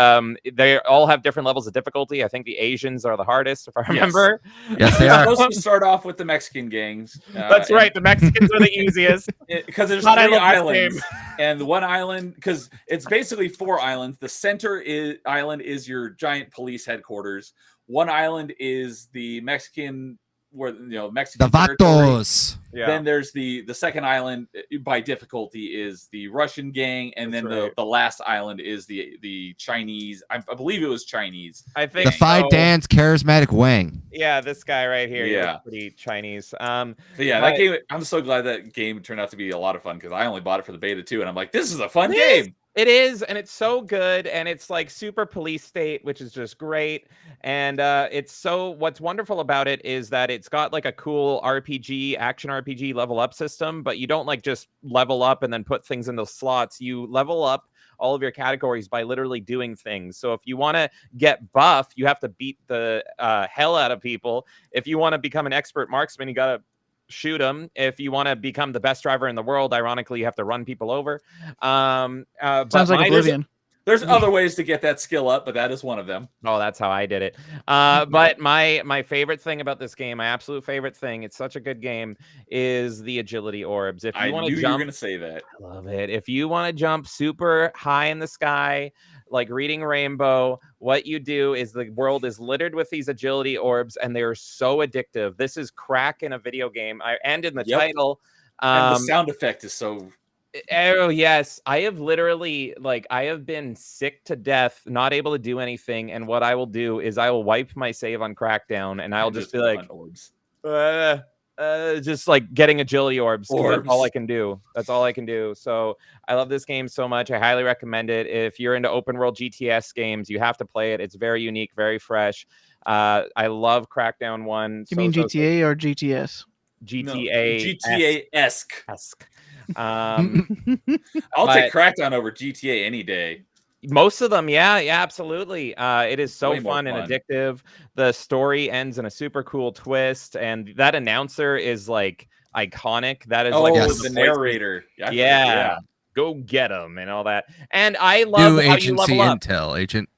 they all have different levels of difficulty. I think the Asians are the hardest, if I remember. Yes, they You're are. supposed to start off with the Mexican gangs. That's right. The Mexicans are the easiest. Because there's God, I 3 love this islands, and the one island, because it's basically 4 islands. The center island is your giant police headquarters. One island is the Mexican, where Mexican The territory. Vatos. Yeah. Then there's the second island by difficulty is the Russian gang, and That's then right. the last island is the Chinese. I believe it was Chinese. I think The Phi so. Dan's charismatic Wang. Yeah, this guy right here. Yeah. Yeah, pretty Chinese. But yeah, But- that game. I'm so glad that game turned out to be a lot of fun because I only bought it for the beta too, and I'm like, this is a fun It is. game. It is, and it's so good, and it's like super police state, which is just great. And it's so, what's wonderful about it is that it's got like a cool RPG, action RPG level up system, but you don't like just level up and then put things in those slots. You level up all of your categories by literally doing things. So if you want to get buff, you have to beat the hell out of people. If you want to become an expert marksman, you got to shoot them. If you want to become the best driver in the world, ironically, you have to run people over. Sounds But like mine is- Oblivion. There's other ways to get that skill up, but that is one of them. Oh, that's how I did it. But my favorite thing about this game, my absolute favorite thing, it's such a good game, is the agility orbs. If I you want knew to you were jump, going to say that. I love it. If you want to jump super high in the sky, like reading Rainbow, what you do is the world is littered with these agility orbs, and they are so addictive. This is crack in a video game. And in the Yep. title. And the sound effect is so. Oh yes, I have literally I have been sick to death, not able to do anything, and what I will do is I will wipe my save on Crackdown, and I'll just be like, hunt orbs. just like getting agility orbs. 'Cause That's all Orbs. I can do. That's all I can do. So I love this game so much. I highly recommend it. If you're into open world GTS games, you have to play it. It's very unique, very fresh. I love Crackdown 1. You mean GTA or GTS? GTA GTA-esque. esque. I'll But- take Crackdown over GTA any day. Most of them, yeah, absolutely. It is so Way more fun and fun. addictive. The story ends in a super cool twist, and that announcer is like iconic. That is Oh, like one Yes. of the voices- narrator. I forget, Yeah. Go get him and all that. And I love New how you agency level up. intel, agent.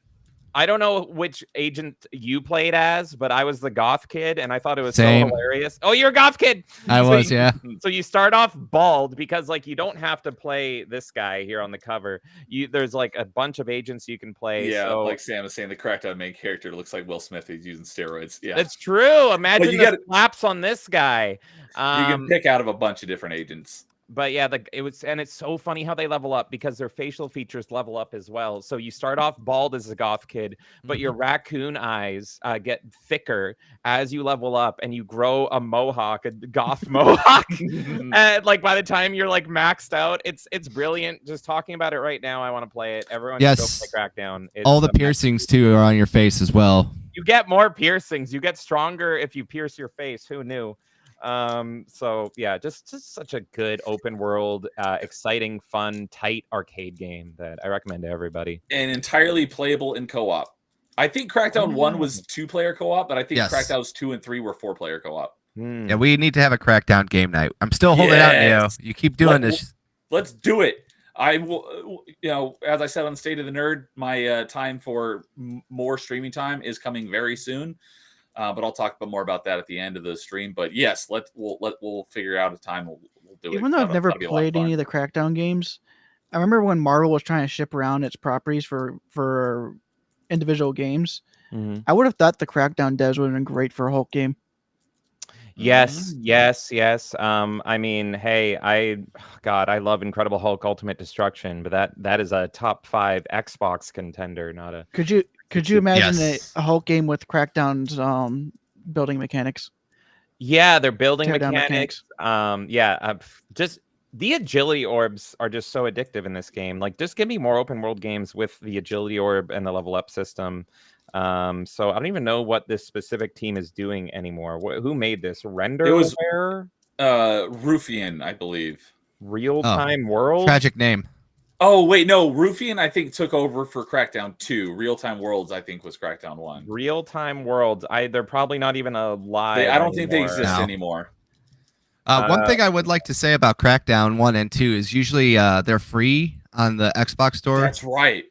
I don't know which agent you played as, but I was the goth kid, and I thought it was Same. so hilarious. Oh, you're a goth kid. I So was, you- yeah. So you start off bald because you don't have to play this guy here on the cover. There's like a bunch of agents you can play. Yeah, so like Sam was saying, the Crackdown main character looks like Will Smith. He's using steroids. Yeah, it's true. Imagine you the gotta- slaps on this guy. you can pick out of a bunch of different agents. But yeah, it's so funny how they level up because their facial features level up as well. So you start off bald as a goth kid, but your raccoon eyes get thicker as you level up, and you grow a mohawk, a goth mohawk. And like by the time you're like maxed out, it's brilliant. Just talking about it right now, I want to play it. Everyone should go play Crackdown. All the piercings too are on your face as well. You get more piercings. You get stronger if you pierce your face. Who knew? So yeah, just such a good open world, exciting, fun, tight arcade game that I recommend to everybody. And entirely playable in co-op. I think Crackdown 1 was 2-player co-op, but I think Crackdowns 2 and 3 were 4-player co-op. Yeah, we need to have a Crackdown game night. I'm still holding out, Neo. You keep doing this. Let's do it. I will, as I said on State of the Nerd, my time for more streaming time is coming very soon. But I'll talk more about that at the end of the stream. But yes, we'll figure out a time. We'll do it. Even though I've never played any of the Crackdown games, I remember when Marvel was trying to ship around its properties for individual games. I would have thought the Crackdown devs would have been great for a Hulk game. Yes. I mean, hey, I love Incredible Hulk Ultimate Destruction, but that is a top 5 Xbox contender, not a. Could you imagine a Hulk game with Crackdown's building mechanics? Yeah, they're building mechanics. Just the agility orbs are just so addictive in this game. Like, just give me more open world games with the agility orb and the level up system. So I don't even know what this specific team is doing anymore. Who made this? RenderWare? Ruffian, I believe. Real Time World? Tragic name. Oh, wait, no. Ruffian, I think, took over for Crackdown 2. Real Time Worlds, I think, was Crackdown 1. Real Time Worlds. They're probably not even alive. I don't think they exist anymore. One thing I would like to say about Crackdown 1 and 2 is usually they're free on the Xbox Store. That's right.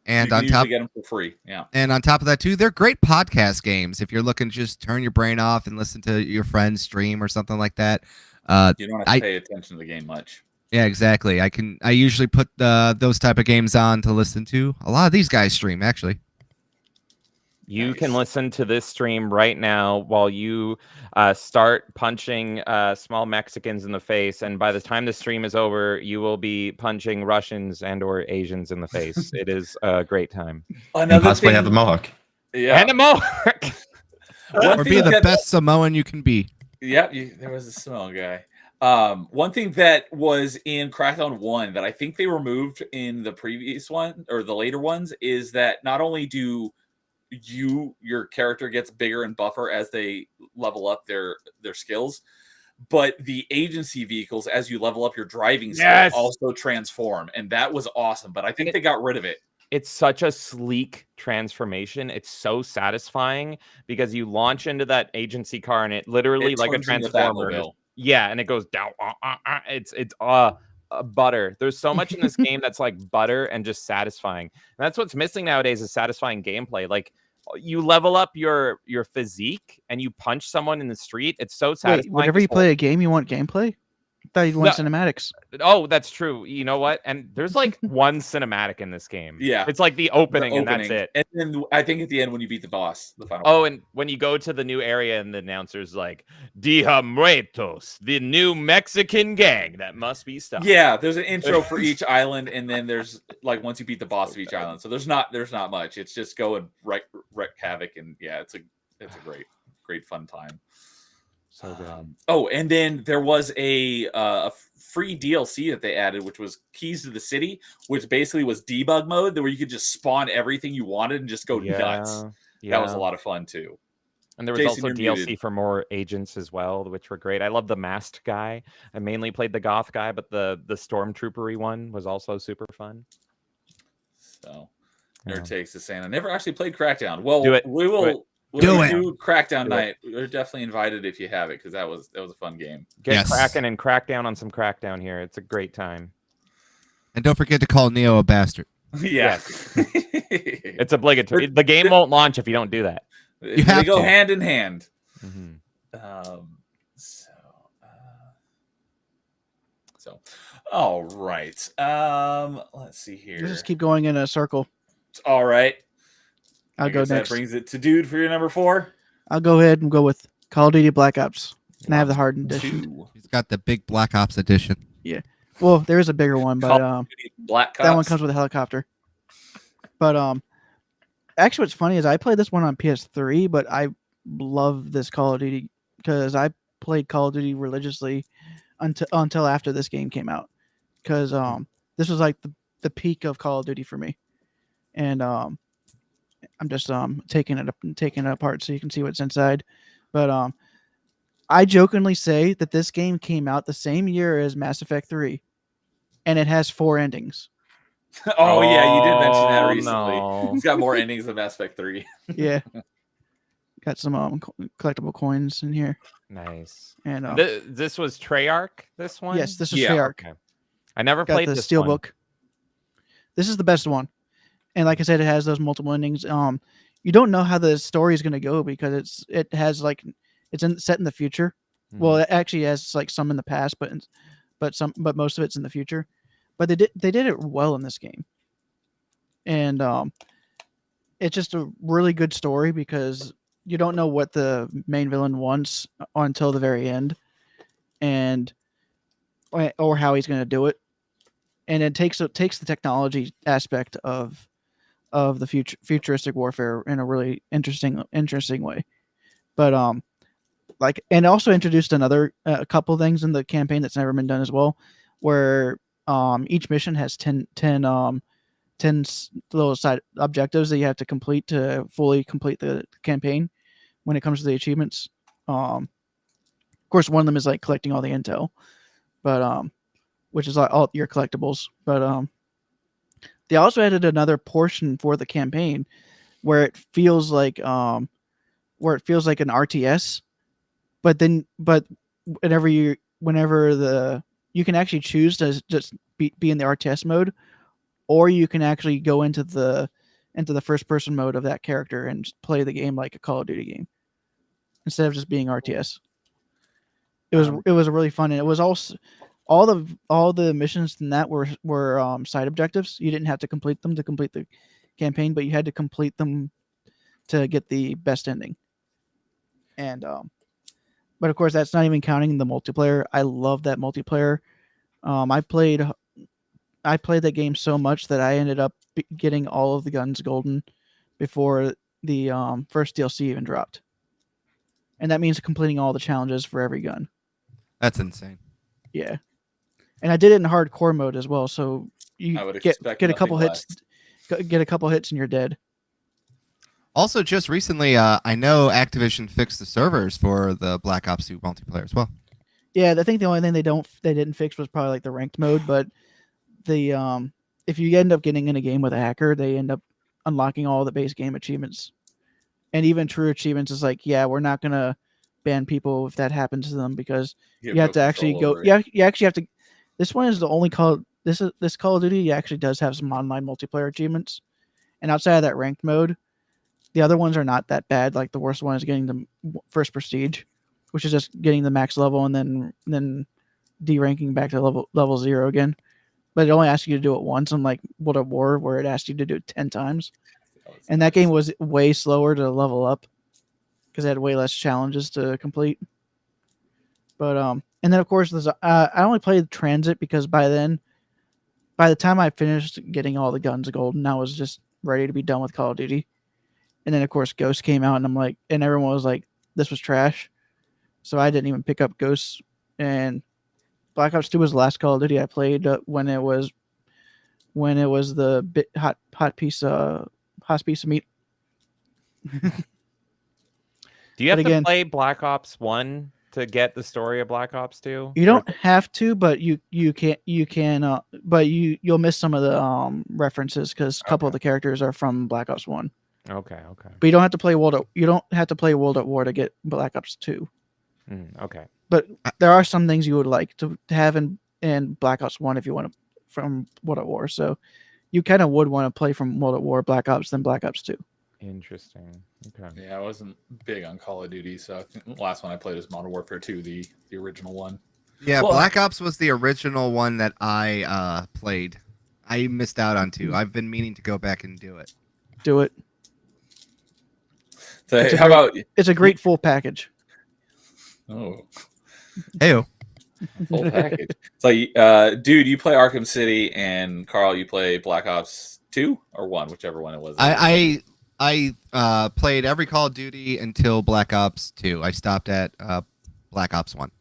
And you on top, get them for free. Yeah. And on top of that too, they're great podcast games. If you're looking to just turn your brain off and listen to your friends stream or something like that. You don't have to pay attention to the game much. Yeah, exactly. I usually put those type of games on to listen to. A lot of these guys stream actually. You can listen to this stream right now while you start punching small Mexicans in the face, and by the time the stream is over, you will be punching Russians and or Asians in the face. It is a great time. And possibly have a mohawk. Yeah, and a mohawk. Or be the best Samoan you can be. Yep, there was a Samoan guy. One thing that was in Crackdown 1 that I think they removed in the previous one or the later ones is that not only do your character gets bigger and buffer as they level up their skills, but the agency vehicles, as you level up your driving skill, also transform, and that was awesome. But I think they got rid of it. It's such a sleek transformation. It's so satisfying because you launch into that agency car and it literally like a transformer. Yeah, and it goes down. It's butter. There's so much in this game that's like butter and just satisfying. And that's what's missing nowadays is satisfying gameplay. Like you level up your physique and you punch someone in the street. It's so satisfying. Whenever you play a game, you want gameplay? I thought you want cinematics. Oh, that's true. You know what? And there's like one cinematic in this game. Yeah. It's like the opening and that's it. And then I think at the end when you beat the boss, the final boss. And when you go to the new area and the announcer's like, Dia Muertos, the new Mexican gang that must be stopped. Yeah, there's an intro for each island, and then there's like once you beat the boss of each island. So there's not much. It's just go and wreck havoc, and yeah, it's a great fun time. So good. And then there was a free DLC that they added, which was Keys to the City, which basically was debug mode, where you could just spawn everything you wanted and just go nuts. Yeah. That was a lot of fun too. And there was also DLC for more agents as well, which were great. I love the masked guy. I mainly played the goth guy, but the stormtroopery one was also super fun. So, Nerd Takes is saying I never actually played Crackdown. Well, we will. Do Crackdown night. You're definitely invited if you have it, because that was a fun game. Get cracking and crack down on some Crackdown here. It's a great time. And don't forget to call Neo a bastard. Yeah. It's obligatory. The game won't launch if you don't do that. They go hand in hand. Mm-hmm. So all right. Let's see here. Let's just keep going in a circle. All right. I'll go next. That brings it to Dude for your number 4. I'll go ahead and go with Call of Duty Black Ops. And I have the hardened edition. He's got the big Black Ops edition. Well, there is a bigger one, but Call of Duty Black Ops. that one comes with a helicopter. But actually, what's funny is I played this one on PS3, but I love this Call of Duty because I played Call of Duty religiously until after this game came out. Because this was like the peak of Call of Duty for me, and I'm just taking it apart so you can see what's inside. But I jokingly say that this game came out the same year as Mass Effect 3, and it has 4 endings. Oh yeah, you did mention that Oh, recently. no. It's got more endings than Mass Effect 3. Yeah, got some collectible coins in here, Nice. and This was Treyarch, this one? yes, this is Yeah, Treyarch. Okay. I never Got played the this Steelbook. one. This is the best one, and like I said, it has those multiple endings. You don't know how the story is going to go because it has like set in the future. Well, it actually has like some in the past, but most of it's in the future. But they did it well in this game, and it's just a really good story because you don't know what the main villain wants until the very end, and or how he's going to do it, and it takes the technology aspect of the futuristic warfare in a really interesting way, but like, and also introduced a couple things in the campaign that's never been done as well, where each mission has 10 little side objectives that you have to complete to fully complete the campaign when it comes to the achievements. Of course, one of them is like collecting all the intel, but which is like all your collectibles. But they also added another portion for the campaign where it feels like an RTS, but whenever you can actually choose to just be in the RTS mode, or you can actually go into the first person mode of that character and play the game like a Call of Duty game instead of just being RTS. It was really fun, and it was also all the missions in that were side objectives. You didn't have to complete them to complete the campaign, but you had to complete them to get the best ending. And but of course, that's not even counting the multiplayer. I love that multiplayer. I played that game so much that I ended up getting all of the guns golden before the first DLC even dropped. And that means completing all the challenges for every gun. That's insane. Yeah. And I did it in hardcore mode as well, so you I would get expect a couple nothing hits, get a couple hits and you're dead. Also, just recently, I know Activision fixed the servers for the Black Ops 2 multiplayer as well. Yeah, I think the only thing they didn't fix was probably like the ranked mode, but the if you end up getting in a game with a hacker, they end up unlocking all the base game achievements. And even true achievements is like, yeah, we're not gonna ban people if that happens to them because you have to actually go. Yeah, you actually have to. This one is the only this Call of Duty actually does have some online multiplayer achievements, and outside of that ranked mode, the other ones are not that bad. Like the worst one is getting the first prestige, which is just getting the max level and then deranking back to level 0 again. But it only asks you to do it once, unlike World at War, where it asked you to do it 10 times. And that game was way slower to level up because it had way less challenges to complete. But and then of course there's I only played Transit because by the time I finished getting all the guns golden, I was just ready to be done with Call of Duty. And then of course Ghost came out, and I'm like, and everyone was like, this was trash. So I didn't even pick up Ghost. And Black Ops 2 was the last Call of Duty I played when it was the hot piece of meat. Do you have But again, to play Black Ops 1 to get the story of Black Ops 2? You don't have to, but you can but you'll miss some of the references because a couple of the characters are from Black Ops 1. Okay. But you don't have to play World at War to get Black Ops 2. Okay. But there are some things you would like to have in Black Ops 1 if you want to from World at War. So you kind of would want to play from World at War, Black Ops, then Black Ops 2. Interesting. Okay. Yeah, I wasn't big on Call of Duty, so I think the last one I played was Modern Warfare 2, the original one. Yeah, Well- Black Ops was the original one that I played. I missed out on 2. I've been meaning to go back and do it. Do it. So, It's a how about It's a great full package. oh, Heyo. Full package. It's like, dude, you play Arkham City, and Carl, you play Black Ops 2 or 1, whichever one it was. I played every Call of Duty until Black Ops 2. I stopped at Black Ops 1.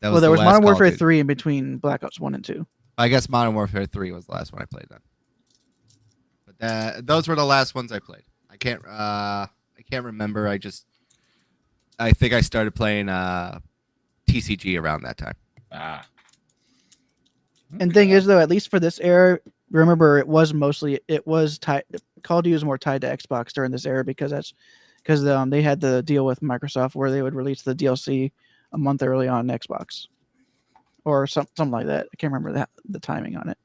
That Well, there the was last Modern Call of Warfare Duty. 3 in between Black Ops 1 and 2. I guess Modern Warfare 3 was the last one I played then. But those were the last ones I played. I can't remember. I think I started playing TCG around that time. Ah. And thing is, though, at least for this era, remember it was tied. Call of Duty was more tied to Xbox during this era because they had the deal with Microsoft where they would release the DLC a month early on Xbox, or something like that. I can't remember the timing on it,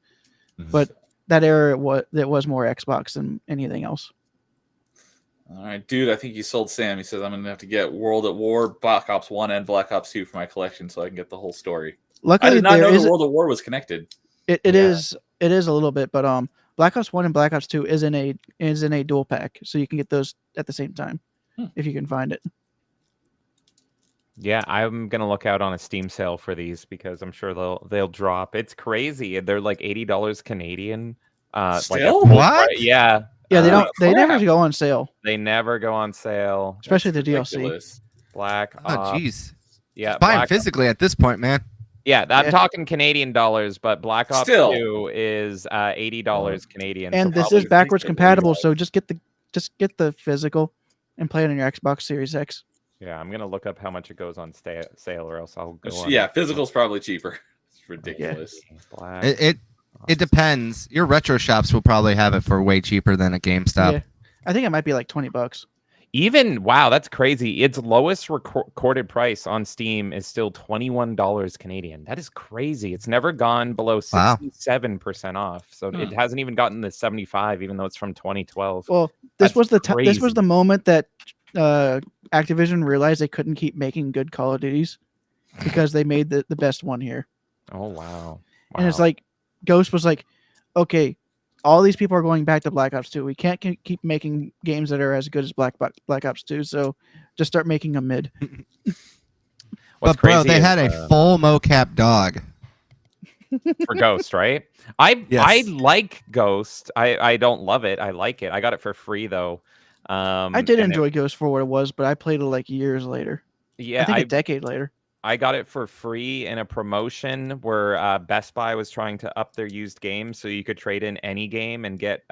but that era it was more Xbox than anything else. All right, dude, I think you sold Sam. He says I'm going to have to get World at War, Black Ops 1, and Black Ops 2 for my collection so I can get the whole story. Luckily, I did not there know is the World at War was connected. it is a little bit, but Black Ops 1 and Black Ops 2 is in a dual pack, so you can get those at the same time if you can find it. Yeah, I'm gonna look out on a Steam sale for these because I'm sure they'll drop. It's crazy. They're like $80 Canadian. Still? What? Yeah. Yeah, they Holy they never crap. go on sale, They never go on sale. especially That's the DLC. ridiculous. Black Oh, Ops. jeez. Yeah, Buy them Black physically at this point, man. Yeah, I'm Yeah. talking Canadian dollars, but Black Ops Still. 2 is $80 Canadian. And so this probably is backwards decent compatible, value. so just get the physical and play it on your Xbox Series X. Yeah, I'm gonna look up how much it goes on sale, or else I'll go on. Yeah, physical's probably cheaper. It's ridiculous. Black. It depends. Your retro shops will probably have it for way cheaper than a GameStop. Yeah, I think it might be like $20. Even wow, that's crazy. Its lowest recorded price on Steam is still $21 Canadian. That is crazy. It's never gone below Wow. 67% off. So it hasn't even gotten the 75, even though it's from 2012. Well, this That's was this was crazy. the moment that Activision realized they couldn't keep making good Call of Duties because they made the best one here. Oh wow. And it's Wow. like Ghost was like, okay, all these people are going back to Black Ops 2. We can't keep making games that are as good as Black Ops 2. So just start making them mid. What's But bro, crazy they is, had a full mocap dog. for Ghost, right? I Yes. like Ghost. I don't love it. I like it. I got it for free though. I did and enjoy Ghost for what it was, but I played it like years later. Yeah, I think a decade later. I got it for free in a promotion where Best Buy was trying to up their used games, so you could trade in any game and get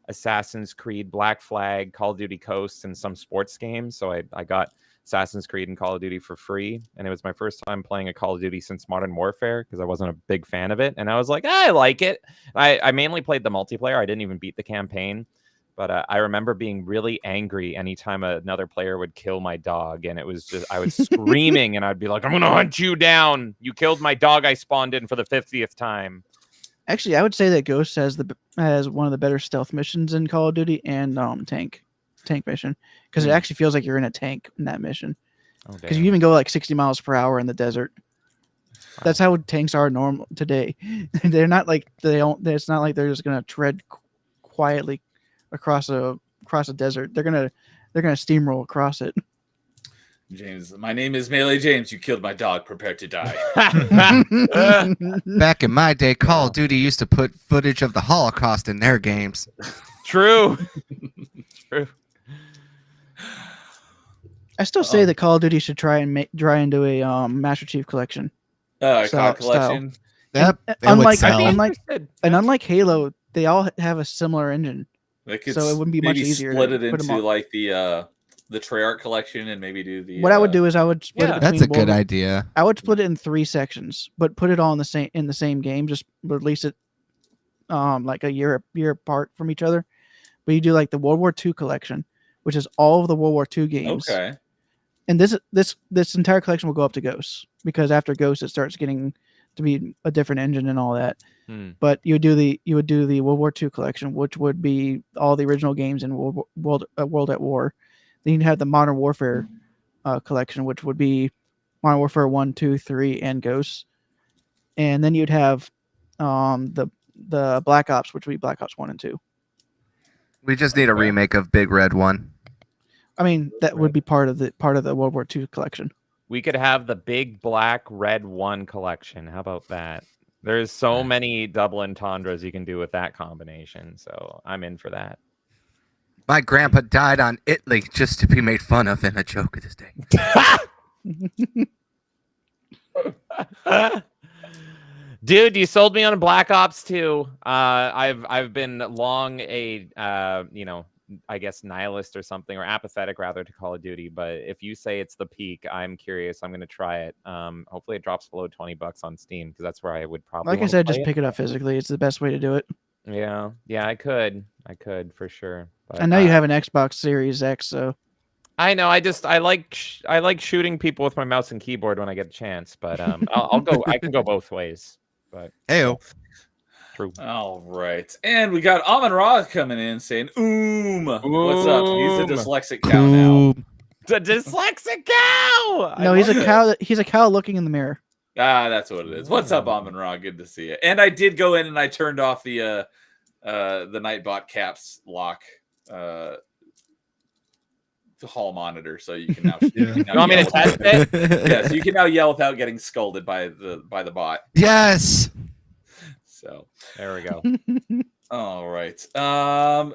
Assassin's Creed, Black Flag, Call of Duty Coast, and some sports games. So I got Assassin's Creed and Call of Duty for free, and it was my first time playing a Call of Duty since Modern Warfare because I wasn't a big fan of it, and I was like, I like it. I mainly played the multiplayer. I didn't even beat the campaign. But I remember being really angry anytime another player would kill my dog. And it was just, I was screaming and I'd be like, I'm going to hunt you down. You killed my dog I spawned in for the 50th time. Actually, I would say that Ghost has one of the better stealth missions in Call of Duty and tank mission because it actually feels like you're in a tank in that mission Oh, because you even go like 60 miles per hour in the desert. That's how tanks are normal today. They're not like It's not like they're just gonna tread quietly across a desert. They're gonna steamroll across it. James, my name is Melee James. You killed my dog. Prepare to die. Back in my day, Call of Duty used to put footage of the Holocaust in their games. True. True. I still say that Call of Duty should try and do a Master Chief collection. COD collection. Yep. it would Unlike sell. unlike Halo, they all have a similar engine. They could So it wouldn't be much maybe easier split to it put 'em into all- like the Treyarch collection and maybe do the. What I would do is I would split it That's a between good idea. I would split it in 3 sections, but put it all in the same game. Just release it like a year apart from each other. But you do like the World War II collection, which is all of the World War II games. Okay. And this entire collection will go up to Ghosts because after Ghosts it starts getting to be a different engine and all that. But you would do the World War II collection, which would be all the original games in World at War. Then you'd have the Modern Warfare collection, which would be Modern Warfare 1, 2, 3, and Ghosts. And then you'd have the Black Ops, which would be Black Ops 1 and 2. We just need a remake of Big Red 1. I mean, that would be part of the World War II collection. We could have the big black red 1 collection. How about that? There's so many double entendres you can do with that combination. So I'm in for that. My grandpa died on Italy just to be made fun of in a joke this day. Dude, you sold me on Black Ops 2. I've been long a I guess nihilist or something, or apathetic rather, to Call of Duty. But if you say it's the peak, I'm curious. I'm gonna try it. Hopefully it drops below $20 on Steam, because that's where I would probably. Like I said, just pick it up physically. It's the best way to do it. Yeah, I could for sure. But, I know you have an Xbox Series X, so I know. I like shooting people with my mouse and keyboard when I get a chance. But I'll go. I can go both ways. But Heyo. True. All right. And we got Amon Ra coming in saying, what's up? He's a dyslexic cow now. The dyslexic cow! no, he's a cow. He's a cow looking in the mirror. Ah, that's what it is. What's up, Amon Ra? Good to see you. And I did go in and I turned off the Nightbot caps lock hall monitor, so you can now. You want me to test it? Yes, you can now yell without getting scolded by the bot. Yes. So there we go. All right. I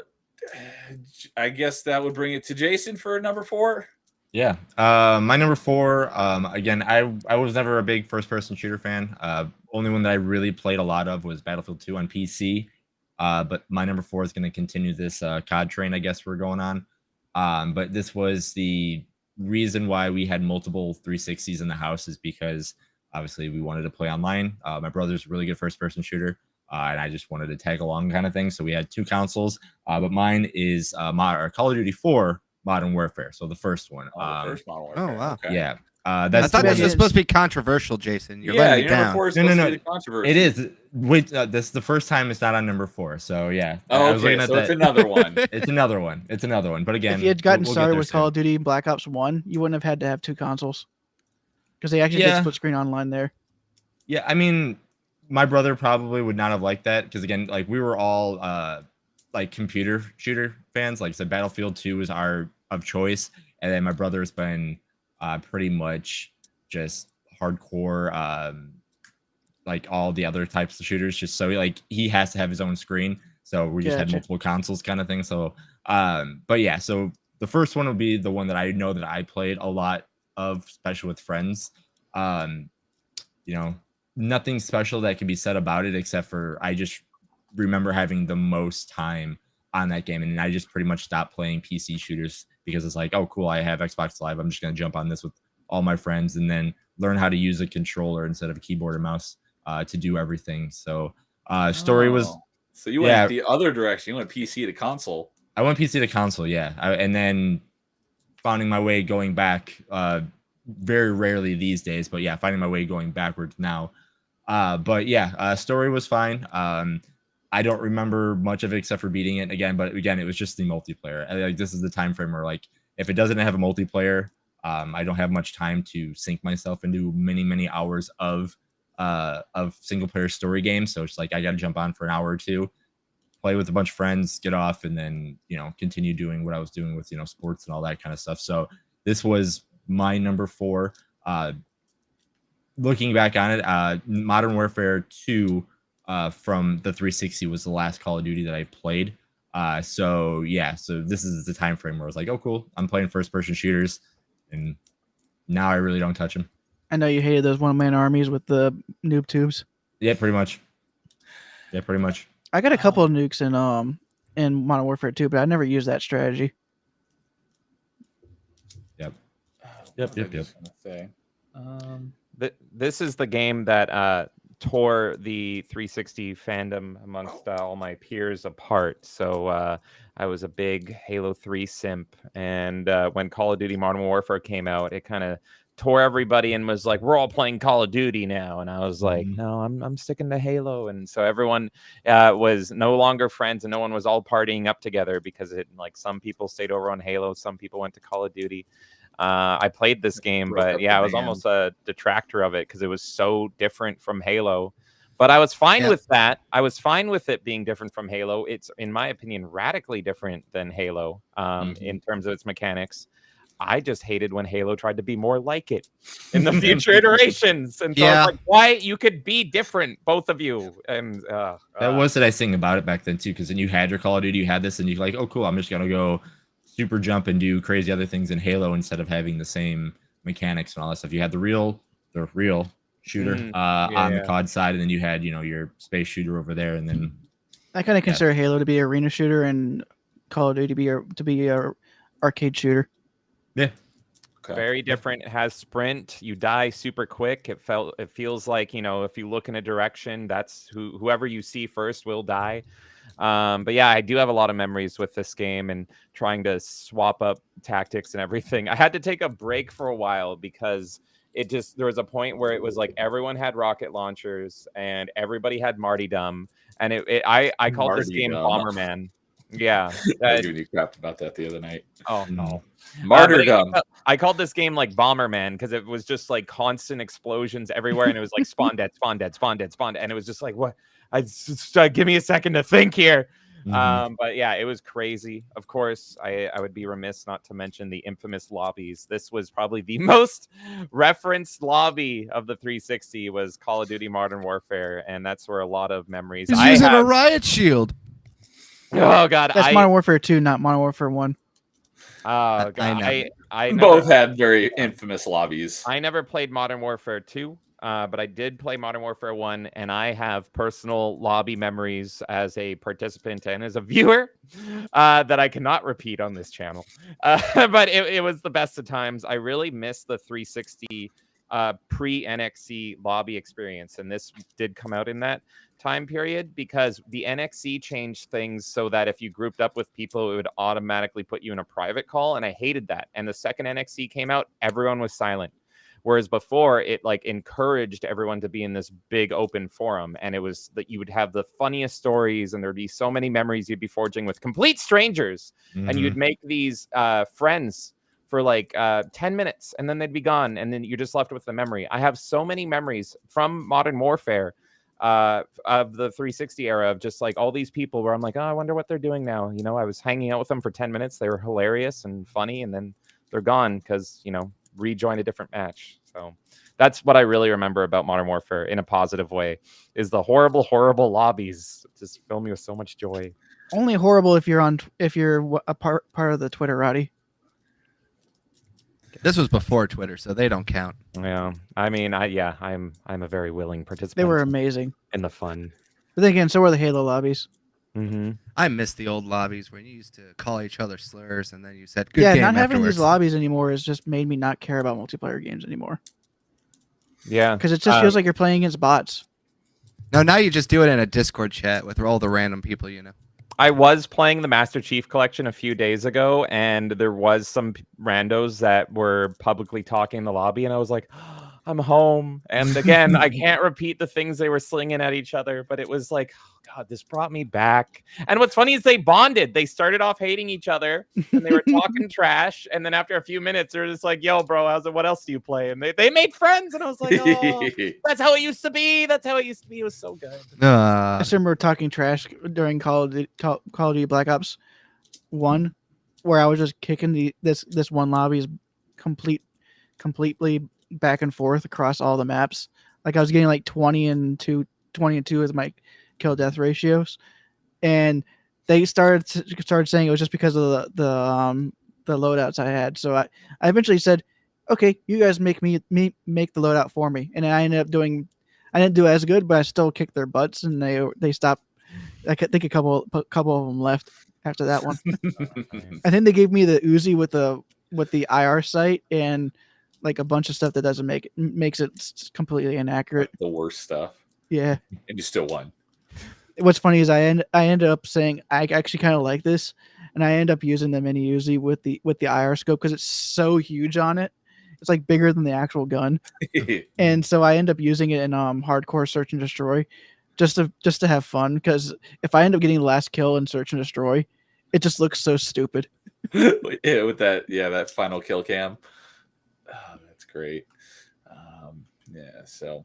guess that would bring it to Jason for number 4. Yeah. My number 4. Again, I was never a big first-person shooter fan. Only one that I really played a lot of was Battlefield 2 on PC. But my number 4 is going to continue this COD train, I guess we're going on. But this was the reason why we had multiple 360s in the house, is because obviously we wanted to play online. My brother's a really good first-person shooter, and I just wanted to tag along kind of thing. So we had 2 consoles, but mine is Call of Duty 4 Modern Warfare. So the first one. The first Modern Warfare. Oh, wow. Okay. Yeah. I That's thought the this one was supposed to be controversial, Jason. You're Yeah, letting me your number down. 4 is No, supposed no, to no. be the controversy. It is. Wait, this is the first time it's not on number 4. So yeah. Oh, I was okay, looking at so it's that. another one. It's another one. It's another one. But again, If you had gotten we'll get started there with soon. Call of Duty Black Ops 1, you wouldn't have had to have 2 consoles, because they actually Yeah. did split screen online there. Yeah, I mean, my brother probably would not have liked that, because again, like we were all like computer shooter fans. Like I said, Battlefield 2 was our of choice, and then my brother's been pretty much just hardcore, like all the other types of shooters. Just so like he has to have his own screen, so we just had Gotcha. multiple consoles kind of thing. So, but yeah, so the first one will be the one that I know that I played a lot of, especially with friends. You know, nothing special that can be said about it, except for I just remember having the most time on that game, and I just pretty much stopped playing PC shooters because it's like, oh cool, I have Xbox Live, I'm just gonna jump on this with all my friends and then learn how to use a controller instead of a keyboard and mouse to do everything. So story was, so you went the other direction. You went PC to console. I went PC to console, yeah, and then finding my way going back, very rarely these days, but yeah, finding my way going backwards now. But yeah, story was fine. I don't remember much of it except for beating it again, but again, it was just the multiplayer. Like this is the time frame where like if it doesn't have a multiplayer, I don't have much time to sink myself into many hours of single player story games. So it's like I got to jump on for an hour or two, play with a bunch of friends, get off, and then continue doing what I was doing with sports and all that kind of stuff. So this was my number 4. Looking back on it, Modern Warfare 2 from the 360 was the last Call of Duty that I played. So yeah, so this is the time frame where I was like, oh cool, I'm playing first person shooters, and now I really don't touch them. I know you hated those one-man armies with the noob tubes. Yeah, pretty much. Yeah, pretty much. I got a couple of nukes in Modern Warfare 2, but I never used that strategy. Yep. This is the game that tore the 360 fandom amongst all my peers apart. So I was a big Halo 3 simp, and when Call of Duty Modern Warfare came out, it kind of tore everybody and was like, we're all playing Call of Duty now. And I was like, no, I'm sticking to Halo. And so everyone was no longer friends, and no one was all partying up together because some people stayed over on Halo, some people went to Call of Duty. I played this game, but yeah, I was almost a detractor of it because it was so different from Halo. But I was fine with that. I was fine with it being different from Halo. It's, in my opinion, radically different than Halo in terms of its mechanics. I just hated when Halo tried to be more like it in the future iterations. And so Yeah. I was like, why you could be different, both of you. And That was the nice thing about it back then too, because then you had your Call of Duty, you had this, and you're like, oh cool, I'm just gonna go super jump and do crazy other things in Halo instead of having the same mechanics and all that stuff. You had the real shooter on the yeah. COD side, and then you had your space shooter over there, and then I kind of consider Halo to be an arena shooter and Call of Duty to be a arcade shooter. yeah. Okay. Very different. It has sprint. You die super quick. It feels like, if you look in a direction, that's whoever you see first will die. But yeah, I do have a lot of memories with this game and trying to swap up tactics and everything. I had to take a break for a while because there was a point where it was like everyone had rocket launchers and everybody had Martyrdom, and I called this game Martyrdom. Bomberman. Yeah. I was giving you crap about that the other night. Oh no. Martyrdom. I called this game like Bomberman because it was just like constant explosions everywhere, and it was like spawn dead, spawn dead, spawn dead, spawn dead, and it was just like, what? Give me a second to think here. But yeah, it was crazy. Of course, I would be remiss not to mention the infamous lobbies. This was probably the most referenced lobby of the 360 was Call of Duty Modern Warfare, and that's where a lot of memories. He's using a riot shield. Oh god, That's Modern Warfare 2, not Modern Warfare 1. Oh god, I Both had very infamous lobbies. I never played Modern Warfare 2, but I did play Modern Warfare 1, and I have personal lobby memories as a participant and as a viewer that I cannot repeat on this channel. But it was the best of times. I really miss the 360 pre-NXC lobby experience, and this did come out in that time period because the NXC changed things so that if you grouped up with people, it would automatically put you in a private call, and I hated that. And the second NXC came out, everyone was silent. Whereas before, it like encouraged everyone to be in this big open forum, and it was that you would have the funniest stories, and there'd be so many memories you'd be forging with complete strangers, and you'd make these friends for like 10 minutes, and then they'd be gone, and then you're just left with the memory. I have so many memories from Modern Warfare of the 360 era of just like all these people where I'm like, oh, I wonder what they're doing now. I was hanging out with them for 10 minutes. They were hilarious and funny, and then they're gone because, rejoin a different match. So that's what I really remember about Modern Warfare in a positive way is the horrible, horrible lobbies. Just fill me with so much joy. Only horrible if you're a part of the Twitter, Roddy. This was before Twitter, so they don't count. Yeah, I mean, I'm a very willing participant. They were amazing. in the fun. But then again, so were the Halo lobbies. Mm-hmm. I miss the old lobbies where you used to call each other slurs, and then you said "good Yeah, game" not having afterwards. these lobbies anymore has just made me not care about multiplayer games anymore. Yeah, Because it just feels like you're playing against bots. No, now you just do it in a Discord chat with all the random people you know. I was playing the Master Chief Collection a few days ago, and there was some randos that were publicly talking in the lobby, and I was like, I'm home. And again, I can't repeat the things they were slinging at each other, but it was like, oh God, this brought me back. And what's funny is they bonded. They started off hating each other, and they were talking trash, and then after a few minutes, they're just like, yo, bro, what else do you play? And they made friends, and I was like, oh, that's how it used to be. That's how it used to be. It was so good. I just remember talking trash during Call of Duty Black Ops 1, where I was just kicking this one lobby's completely back and forth across all the maps. Like I was getting like 20 and 2 as my kill death ratios, and they started saying it was just because of the loadouts I had. So I eventually said, okay, you guys make me make the loadout for me, and I ended up doing. I didn't do as good, but I still kicked their butts, and they stopped. I think a couple of them left after that one. I think they gave me the Uzi with the IR sight and like a bunch of stuff that makes it completely inaccurate. The worst stuff. Yeah. And you still won. What's funny is I ended up saying I actually kind of like this, and I end up using the mini Uzi with the IR scope because it's so huge on it. It's like bigger than the actual gun, and so I end up using it in hardcore search and destroy, just to have fun. Because if I end up getting the last kill in search and destroy, it just looks so stupid. Yeah, with that final kill cam. Oh, that's great. Yeah, so.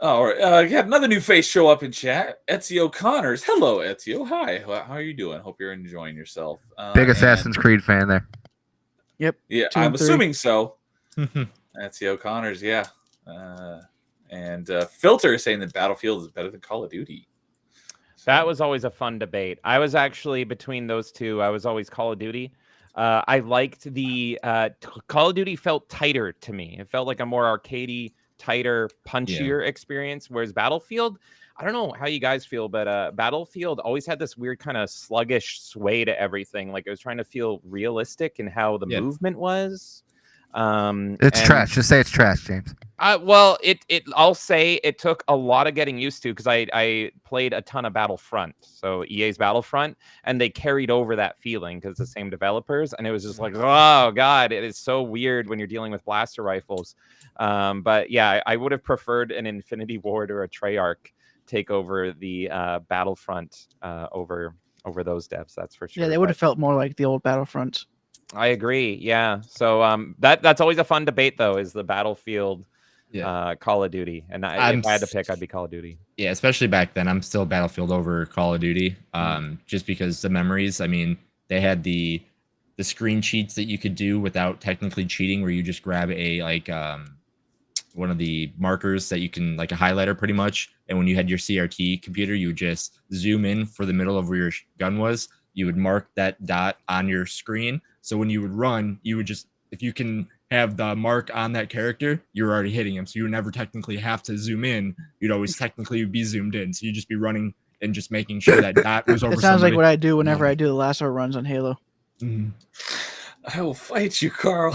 All right, we had another new face show up in chat. Ezio Connors. Hello, Ezio. Hi. How are you doing? Hope you're enjoying yourself. Big Assassin's Creed fan there. Yep. Yeah, 2 I'm and 3. assuming so. That's the O'Connors, yeah. And Filter is saying that Battlefield is better than Call of Duty. That So- was always a fun debate. I was actually between those two. I was always Call of Duty. I liked the Call of Duty felt tighter to me. It felt like a more arcadey, tighter, punchier experience. Whereas Battlefield, I don't know how you guys feel, but Battlefield always had this weird kind of sluggish sway to everything. Like it was trying to feel realistic in how the Yeah. movement was. It's and- trash. Just say it's trash, James. Well, I'll say it took a lot of getting used to because I played a ton of Battlefront, so EA's Battlefront, and they carried over that feeling because the same developers, and it was just like, oh god, it is so weird when you're dealing with blaster rifles. But yeah, I would have preferred an Infinity Ward or a Treyarch take over the Battlefront over those devs. That's for sure. Yeah, they would But- have felt more like the old Battlefront. I agree. Yeah. So that's always a fun debate though, is the Battlefield Call of Duty. And if I had to pick, I'd be Call of Duty. Yeah, especially back then. I'm still Battlefield over Call of Duty. Just because the memories. I mean, they had the screen cheats that you could do without technically cheating, where you just grab a one of the markers that you can, like a highlighter pretty much. And when you had your CRT computer, you would just zoom in for the middle of where your gun was. You would mark that dot on your screen. So when you would run, you would just, if you can have the mark on that character, you're already hitting him. So you would never technically have to zoom in. You'd always technically be zoomed in. So you'd just be running and just making sure that dot was over It sounds somebody. like what I do whenever I do the lasso runs on Halo. Mhm. I will fight you, Carl.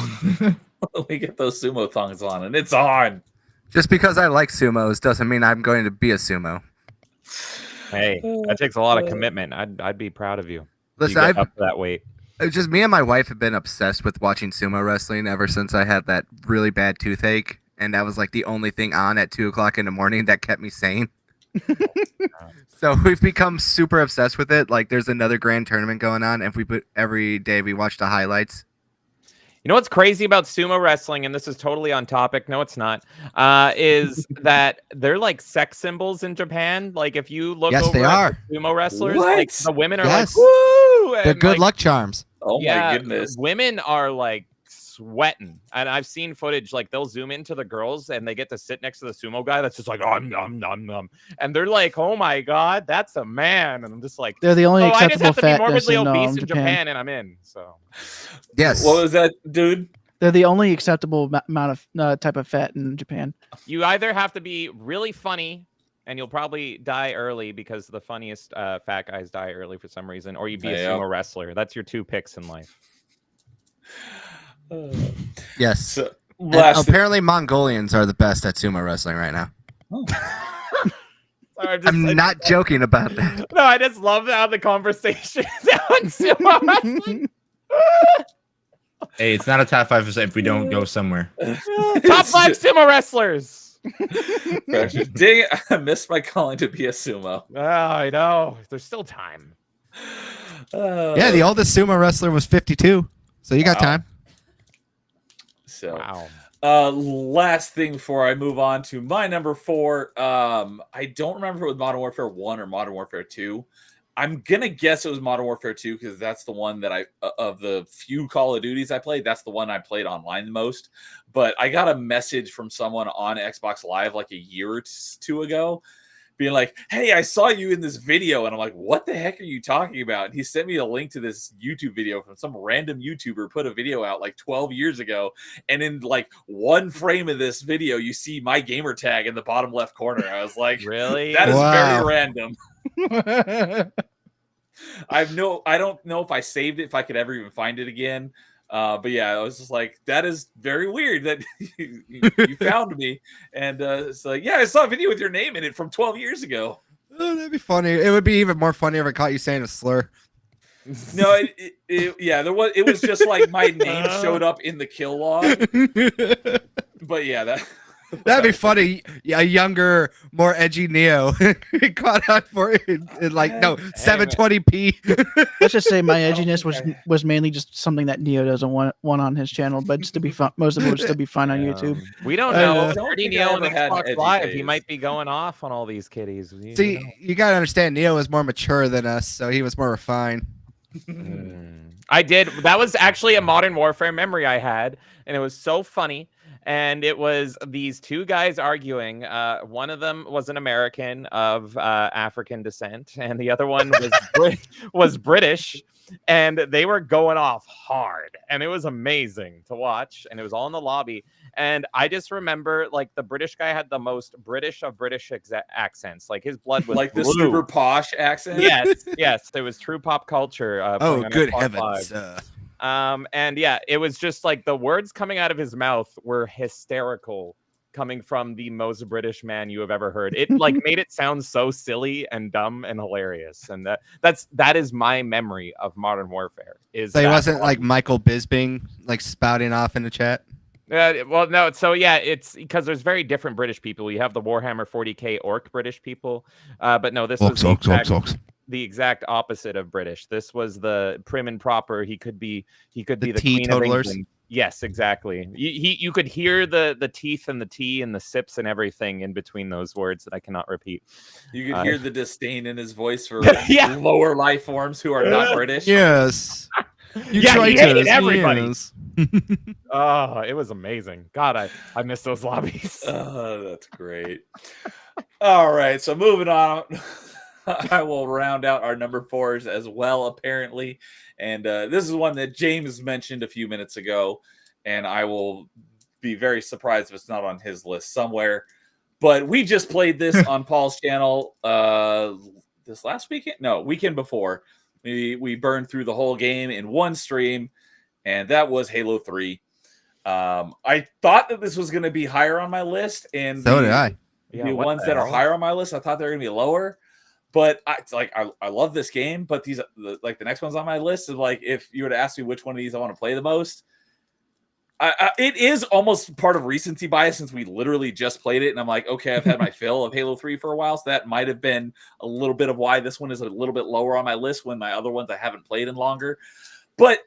Let me get those sumo thongs on, and it's on. Just because I like sumos doesn't mean I'm going to be a sumo. Hey, that takes a lot of commitment. I'd be proud of you. Listen, you get I've up to that weight. it's just me and my wife have been obsessed with watching sumo wrestling ever since I had that really bad toothache, and that was like the only thing on at 2:00 in the morning that kept me sane. So we've become super obsessed with it. Like there's another grand tournament going on, and every day we watch the highlights. You know what's crazy about sumo wrestling, and this is totally on topic. No, it's not. Is that they're like sex symbols in Japan? Like if you look Yes, over they at are. the sumo wrestlers, What? like the women are Yes. like, woo! They're and, good like, luck charms. Oh yeah, my goodness. women are like sweating, and I've seen footage like they'll zoom into the girls and they get to sit next to the sumo guy that's just like nom, and they're like, oh my god, that's a man, and I'm just like, They're the only oh, I just acceptable have to be fatness morbidly in obese in Japan. Japan, and I'm in. So Yes. What was that, dude? They're the only acceptable amount of type of fat in Japan. you either have to be really funny, and you'll probably die early because the funniest fat guys die early for some reason, or you be a Yeah. sumo wrestler. That's your two picks in life. Yes. So, And last apparently Mongolians are the best at sumo wrestling right now. Sorry, I'm not joking about that. No, I just love how the conversation is on sumo wrestling. Hey, it's not a top 5% if we don't go somewhere. Top 5 sumo wrestlers. Dang it, I missed my calling to be a sumo. Oh, I know. There's still time. Yeah, the oldest sumo wrestler was 52. So you got Wow. time. So, Wow. last thing before I move on to my number 4. I don't remember if it was Modern Warfare 1 or Modern Warfare 2. I'm gonna guess it was Modern Warfare 2 because that's the one that of the few Call of Duties I played, that's the one I played online the most. But I got a message from someone on Xbox Live like a year or two ago, being like, "Hey, I saw you in this video," and I'm like, "What the heck are you talking about?" And he sent me a link to this YouTube video from some random YouTuber put a video out like 12 years ago, and in like one frame of this video, you see my gamer tag in the bottom left corner. I was like, Really? "That is Wow. very random." I don't know if I saved it, if I could ever even find it again. But yeah, I was just like, that is very weird that you found me. And it's like, yeah, I saw a video with your name in it from 12 years ago. Oh, that'd be funny. It would be even more funny if I caught you saying a slur. No, yeah, it was just like my name showed up in the kill log. But yeah, That'd be funny. Yeah, a younger, more edgy Neo caught on for it in like no 720p. Let's just say my edginess was mainly just something that Neo doesn't want on his channel, but just to be fun, most of it would still be fun on YouTube. We don't I know. don't think Dirty I Neil on ever had an Xbox edgy Live, he phase. might be going off on all these kiddies. You See, know. you gotta understand, Neo was more mature than us, so he was more refined. Mm. I did. That was actually a Modern Warfare memory I had, and it was so funny. And it was these two guys arguing. One of them was an American of African descent, and the other one was was British. And they were going off hard, and it was amazing to watch. And it was all in the lobby. And I just remember, like, the British guy had the most British of British accents. Like, his blood was Like the blue. super posh accent. Yes, it was true pop culture. Oh, playing on good Xbox heavens! Live. And yeah, it was just like the words coming out of his mouth were hysterical, coming from the most British man you have ever heard. It like made it sound so silly and dumb and hilarious. And that is my memory of Modern Warfare. Is So he that wasn't one. like Michael Bisping, like spouting off in the chat. Well, no. So yeah, it's because there's very different British people. You have the Warhammer 40K orc British people, but no, this was the exact opposite of British. This was the prim and proper. He could be the Queen of teetotalers. England. Yes, exactly. You could hear the teeth and the tea and the sips and everything in between those words that I cannot repeat. You could hear the disdain in his voice for Yeah. lower life forms who are not British. Yes. You Yeah, tried he hated to, everybody. yes. Oh, it was amazing. God, I miss those lobbies. Oh, that's great. All right, so moving on. I will round out our number 4s as well, apparently. And this is one that James mentioned a few minutes ago, and I will be very surprised if it's not on his list somewhere. But we just played this on Paul's channel this last weekend? No, weekend before. We burned through the whole game in one stream, and that was Halo 3. I thought that this was going to be higher on my list, and So did I. Yeah, the what ones the that are hell? higher on my list, I thought they were going to be lower. But I love this game, but the next ones on my list is like, if you were to ask me which one of these I want to play the most, it is almost part of recency bias since we literally just played it, and I'm like, okay, I've had my fill of Halo 3 for a while, so that might have been a little bit of why this one is a little bit lower on my list when my other ones I haven't played in longer. But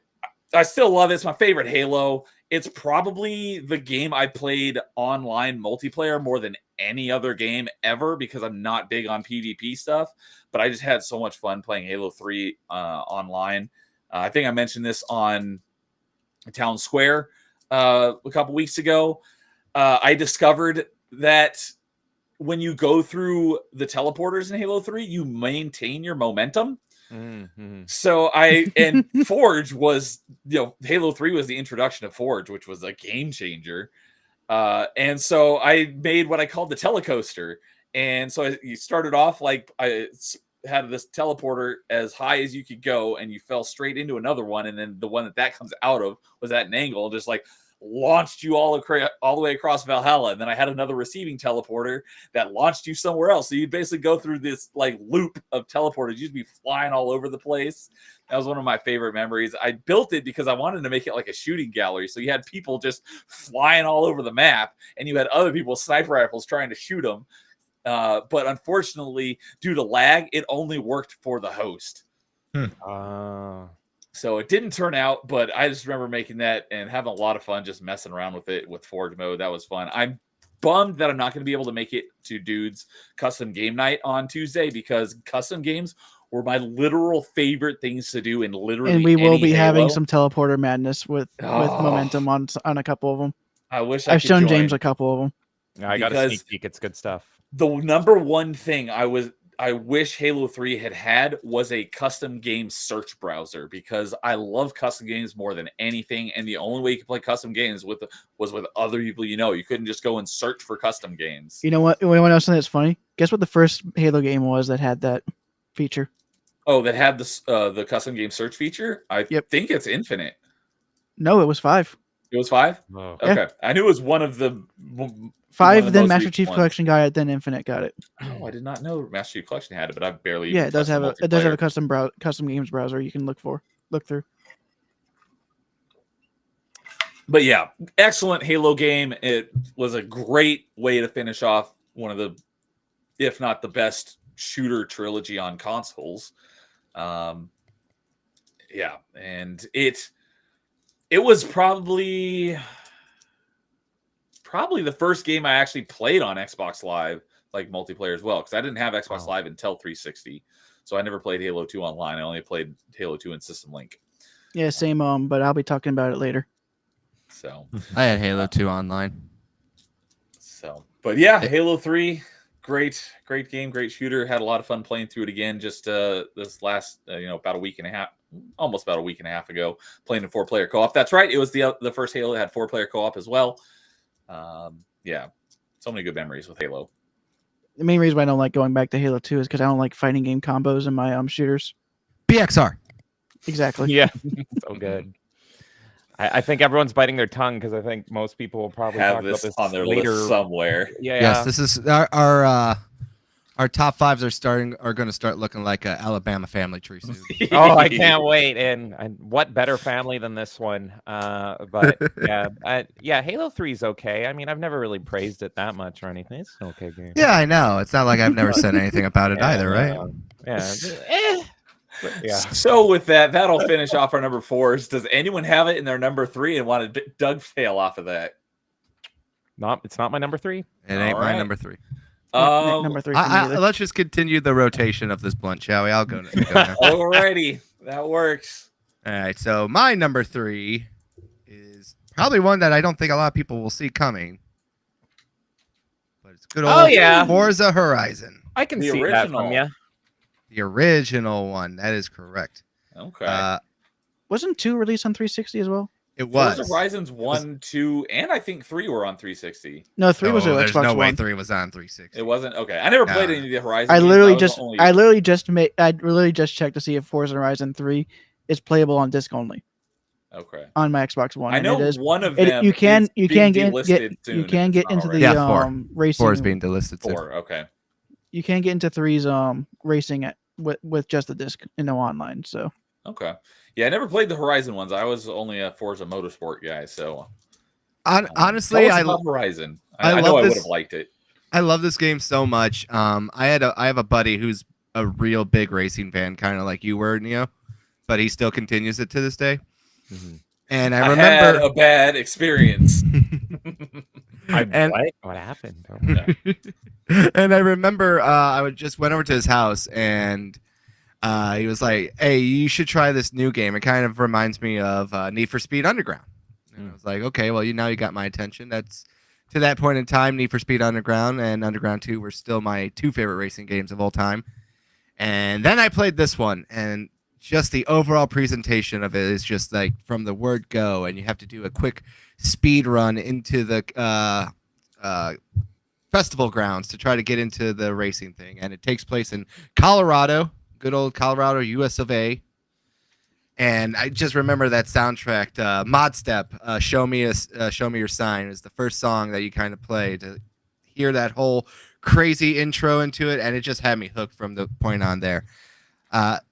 I still love it. It's my favorite Halo. It's probably the game I played online multiplayer more than any other game ever because I'm not big on PvP stuff, but I just had so much fun playing Halo 3 online. I think I mentioned this on Town Square a couple weeks ago. I discovered that when you go through the teleporters in Halo 3, you maintain your momentum. Mm-hmm. So Forge was, Halo 3 was the introduction of Forge, which was a game changer. And so I made what I called the telecoaster. And so you started off like I had this teleporter as high as you could go, and you fell straight into another one. And then the one that comes out of was at an angle, just like launched you all the way across Valhalla. And then I had another receiving teleporter that launched you somewhere else. So you'd basically go through this like loop of teleporters. You'd be flying all over the place. That was one of my favorite memories. I built it because I wanted to make it like a shooting gallery. So you had people just flying all over the map, and you had other people with sniper rifles trying to shoot them. But unfortunately, due to lag, it only worked for the host. So it didn't turn out, but I just remember making that and having a lot of fun just messing around with it with Forge mode. That was fun. I'm bummed that I'm not going to be able to make it to Dude's custom game night on Tuesday because custom games were my literal favorite things to do in literally And we will any be having Halo. some teleporter madness with momentum on a couple of them. I wish I've could shown join. James a couple of them. I got a Because- sneak peek. It's good stuff. The number one thing I wish Halo 3 had was a custom game search browser because I love custom games more than anything. And the only way you could play custom games was with other people you know. You couldn't just go and search for custom games. You know what? You want to know something that's funny? Guess what the first Halo game was that had that feature? Oh, that had the custom game search feature? I think it's Infinite. No, it was 5. It was 5? Oh. Okay. I knew it was one of the 5, the then most Master recent Chief ones. Collection got it, then Infinite got it. Oh, I did not know Master Chief Collection had it, but I barely. Yeah, even it does touched have the it does have a multiplayer. custom games browser you can look through. But yeah, excellent Halo game. It was a great way to finish off one of the, if not the best shooter trilogy on consoles. Yeah, and it was probably the first game I actually played on Xbox Live, like multiplayer as well, because I didn't have Xbox Live until 360, so I never played Halo 2 online. I only played Halo 2 in System Link. Yeah, same. But I'll be talking about it later. So, I had Halo 2 online. but yeah, Halo 3, great game, great shooter. Had a lot of fun playing through it again. Just this last, about a week and a half, almost about a week and a half ago, playing a 4-player co-op. That's right. It was the first Halo that had 4-player co-op as well. Yeah, so many good memories with Halo. The main reason why I don't like going back to Halo 2 is because I don't like fighting game combos in my shooters. BXR. Exactly. Yeah, so good. I think everyone's biting their tongue because I think most people will probably Have talk about this this on their later. list somewhere. Yeah. Yes, this is our top fives are going to start looking like a Alabama family tree soon. Oh, I can't wait! And what better family than this one? But yeah, Halo 3 is okay. I mean, I've never really praised it that much or anything. It's an okay game. Yeah, I know. It's not like I've never said anything about it Yeah, either, right? Yeah. So with that'll finish off our number 4s. Does anyone have it in their number 3 and want to dovetail off of that? It's not my number 3. It ain't All my right. number 3. Number 3. For me either. Let's just continue the rotation of this blunt, shall we? I'll go now. Alrighty, that works. All right, so my number 3 is probably one that I don't think a lot of people will see coming. But it's good old Oh, yeah. Forza Horizon. I can The see that from original. you. The original one. That is correct. Okay. Wasn't 2 released on 360 as well? It was. Forza Horizons 1, 2, and I think 3 were on 360. No, 3 was No, an there's Xbox no way One. 3 was on 360. It wasn't? Okay. I never played No. any of the Horizon I games. literally was just only- I literally just checked to see if Forza Horizon 3 is playable on disc only Okay. on my Xbox One. I and know it is. one of It, them you can is you being can get delisted soon you if can it's get not into the already. Yeah, 4. racing. 4 is being delisted soon. 4. Okay. You can get into 3's racing with just the disc and no online. So Okay. Yeah, I never played the Horizon ones. I was only a Forza Motorsport guy, so Honestly, tell us I about Horizon. I I know love I would this- have liked it. love this game so much. I have a buddy who's a real big racing fan, kind of like you were, Neo, but he still continues it to this day. And I had remember a bad experience. And- What happened? and I remember I just went over to his house and he was like, "Hey, you should try this new game. It kind of reminds me of Need for Speed Underground." And I was like, "Okay, well, now you got my attention." That's to that point in time, Need for Speed Underground and Underground 2 were still my 2 favorite racing games of all time. And then I played this one, and just the overall presentation of it is just like from the word go, and you have to do a quick speed run into the festival grounds to try to get into the racing thing. And it takes place in Colorado, good old Colorado, US of A. And I just remember that soundtrack, Mod Step, Show Me Your Sign is the first song that you kind of play to hear that whole crazy intro into it. And it just had me hooked from the point on there.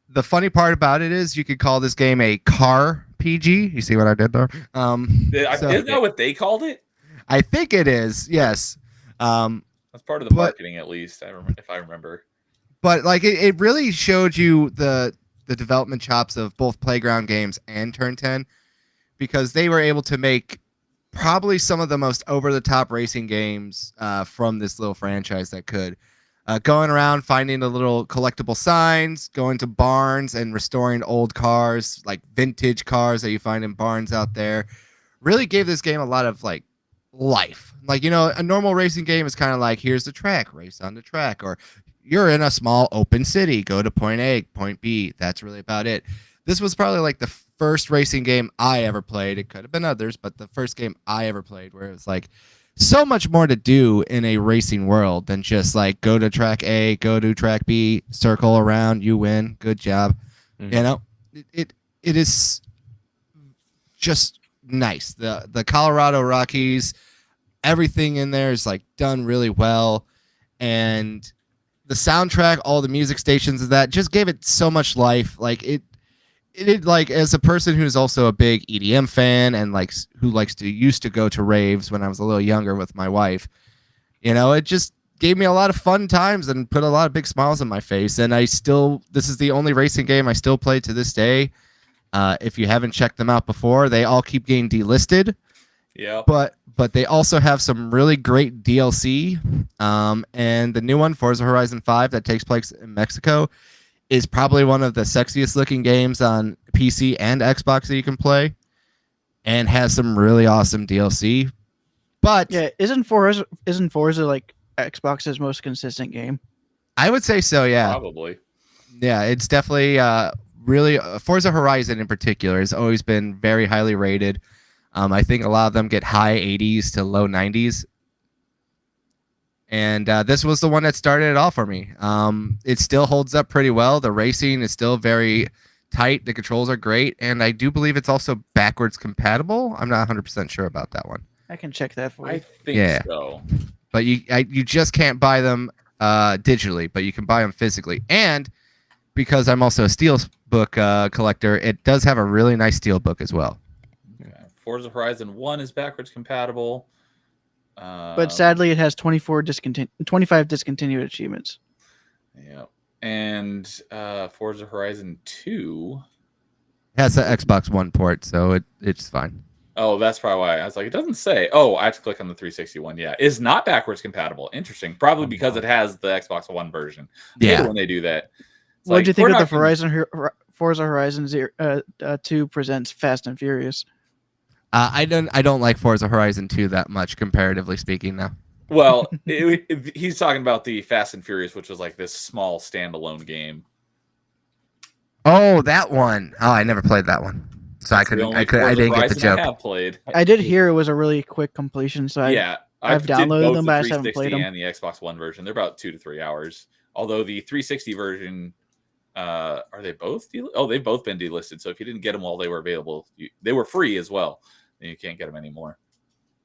The funny part about it is you could call this game a car PG. You see what I did there? So- Isn't that what they called it? I think it is, yes. That's part of the But- marketing, at least. If I remember. But like it really showed you the development chops of both Playground Games and Turn 10, because they were able to make probably some of the most over-the-top racing games from this little franchise that could. Going around, finding the little collectible signs, going to barns and restoring old cars, like vintage cars that you find in barns out there, really gave this game a lot of like life. Like, a normal racing game is kind of like, here's the track, race on the track, or you're in a small open city, go to point A, point B. That's really about it. This was probably like the first racing game I ever played. It could have been others, but the first game I ever played where it was like so much more to do in a racing world than just like go to track A, go to track B, circle around, you win, good job. Mhm. It is just nice. The Colorado Rockies, everything in there is like done really well, and the soundtrack, all the music stations of that just gave it so much life. Like it like, as a person who's also a big EDM fan and who used to go to raves when I was a little younger with my wife, it just gave me a lot of fun times and put a lot of big smiles on my face. And this is the only racing game I still play to this day. If you haven't checked them out before, they all keep getting delisted. Yeah. But they also have some really great DLC. And the new one, Forza Horizon 5, that takes place in Mexico, is probably one of the sexiest looking games on PC and Xbox that you can play, and has some really awesome DLC. But Yeah, isn't Forza like Xbox's most consistent game? I would say so. Yeah, Probably. yeah, it's definitely really Forza Horizon in particular has always been very highly rated. I think a lot of them get high 80s to low 90s. And this was the one that started it all for me. It still holds up pretty well. The racing is still very tight. The controls are great. And I do believe it's also backwards compatible. I'm not 100% sure about that one. I can check that for I you. think Yeah. so. But you just can't buy them digitally, but you can buy them physically. And because I'm also a Steelbook collector, it does have a really nice Steelbook as well. Yeah. Forza Horizon 1 is backwards compatible. But sadly, it has 25 discontinued achievements. Yeah. And Forza Horizon 2. It has the Xbox One port, so it's fine. Oh, that's probably why. I was like, it doesn't say. Oh, I have to click on the 360 one. Yeah. Is not backwards compatible. Interesting. Probably because it has the Xbox One version. I hate it Yeah. when they do that. It's What did you think we're of not the Forza Horizon 2 presents Fast and Furious? I don't like Forza Horizon 2 that much, comparatively speaking. Now, Well, he's talking about the Fast and Furious, which was like this small standalone game. oh, that one. Oh, I never played that one, so I It's the only couldn't. I Forza didn't get the Horizon joke. I have played. I did hear it was a really quick completion, so Yeah, I've did downloaded both them, the but I just haven't played 360 them. and the Xbox One version. They're about 2 to 3 hours. Although the 360 version, are they both? They've both been delisted. So if you didn't get them while they were available, they were free as well. And you can't get them anymore.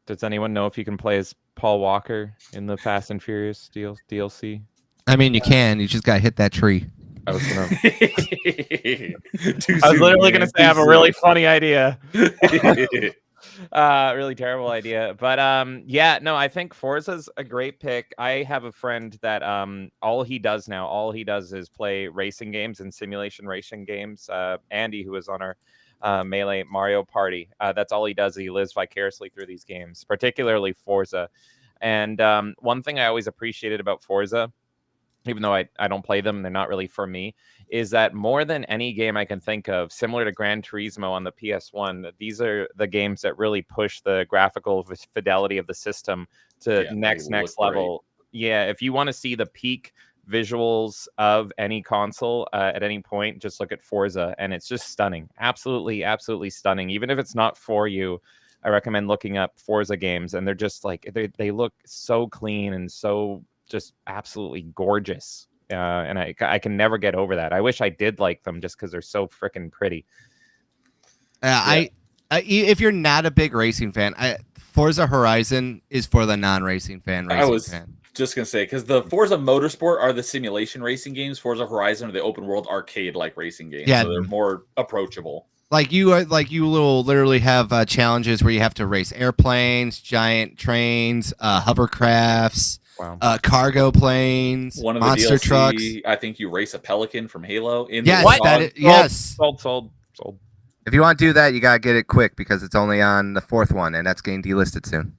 Does anyone know if you can play as Paul Walker in the Fast and Furious DLC? I mean, you can. You just got to hit that tree. I was gonna. Too I was soon, literally man. gonna say Too I have a really soon. funny idea. Really terrible idea. But yeah, no, I think Forza's a great pick. I have a friend that all he does is play racing games and simulation racing games. Andy, who is on our Melee Mario Party. That's all he does. He lives vicariously through these games, particularly Forza. And one thing I always appreciated about Forza, even though I don't play them, they're not really for me, is that more than any game I can think of, similar to Gran Turismo on the PS1, these are the games that really push the graphical fidelity of the system to Yeah, next they look level. Yeah, if you want to see the peak visuals of any console at any point, just look at Forza, and it's just stunning. Absolutely stunning. Even if it's not for you, I recommend looking up Forza games, and they're just like they look so clean and so just absolutely gorgeous. And I can never get over that. I wish I did like them just because they're so freaking pretty. I if you're not a big racing fan, Forza Horizon is for the non-racing fan. Fan. Just gonna say, because the Forza Motorsport are the simulation racing games, Forza Horizon are the open world arcade like racing games. Yeah. So they're more approachable. You will literally have challenges where you have to race airplanes, giant trains, hovercrafts, Wow. Cargo planes, One of the monster DLC, trucks. I think you race a pelican from Halo. Yes, the that dog. is, yes. Sold. If you want to do that, you gotta get it quick because it's only on the 4th one, and that's getting delisted soon.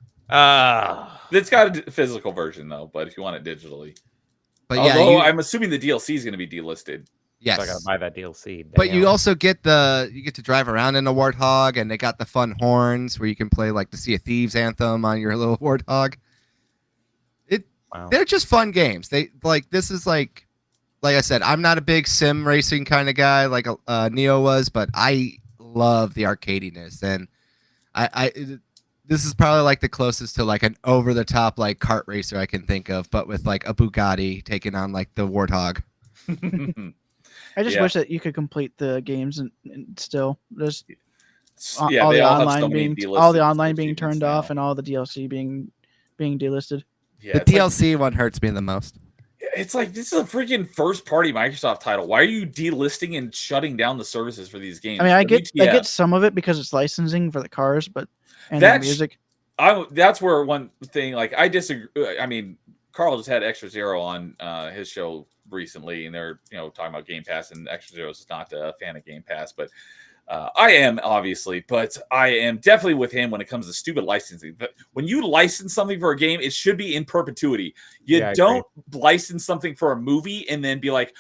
It's got a physical version though, but if you want it digitally. But Although yeah, I'm assuming the DLC is going to be delisted. yes. So I gotta buy that DLC. But you Damn. also get to drive around in a Warthog, and they got the fun horns where you can play like the Sea of Thieves anthem on your little Warthog. Wow. They're just fun games. This is like I said, I'm not a big sim racing kind of guy like Neo was, but I love the arcadiness, and this is probably like the closest to like an over the top like kart racer I can think of, but with like a Bugatti taking on like the Warthog. I just Yeah. wish that you could complete the games and still just all They the all have online so many being delisted being achievements turned now. off and all the DLC being delisted. Yeah, The it's like- DLC one hurts me the most. It's like this is a freaking first party Microsoft title. Why are you delisting and shutting down the services for these games? I mean, I get WTF? some of it because it's licensing for the cars, but and the That's- music. That's where one thing like I disagree. I mean, Carl just had Extra Zero on his show recently, and they're talking about Game Pass, and Extra Zero is not a fan of Game Pass, but I am obviously, but I am definitely with him when it comes to stupid licensing. But when you license something for a game, it should be in perpetuity. You Yeah, I don't license something for a movie and then be like,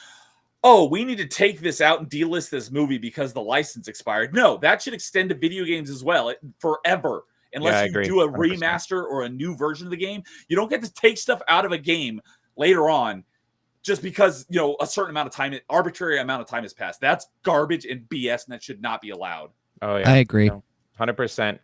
oh, we need to take this out and delist this movie because the license expired. No, that should extend to video games as well forever. Unless I you agree, do a 100%. remaster or a new version of the game, you don't get to take stuff out of a game later on just because, a certain amount of time, arbitrary amount of time has passed. That's garbage and BS, and that should not be allowed. Oh yeah, I agree. 100%.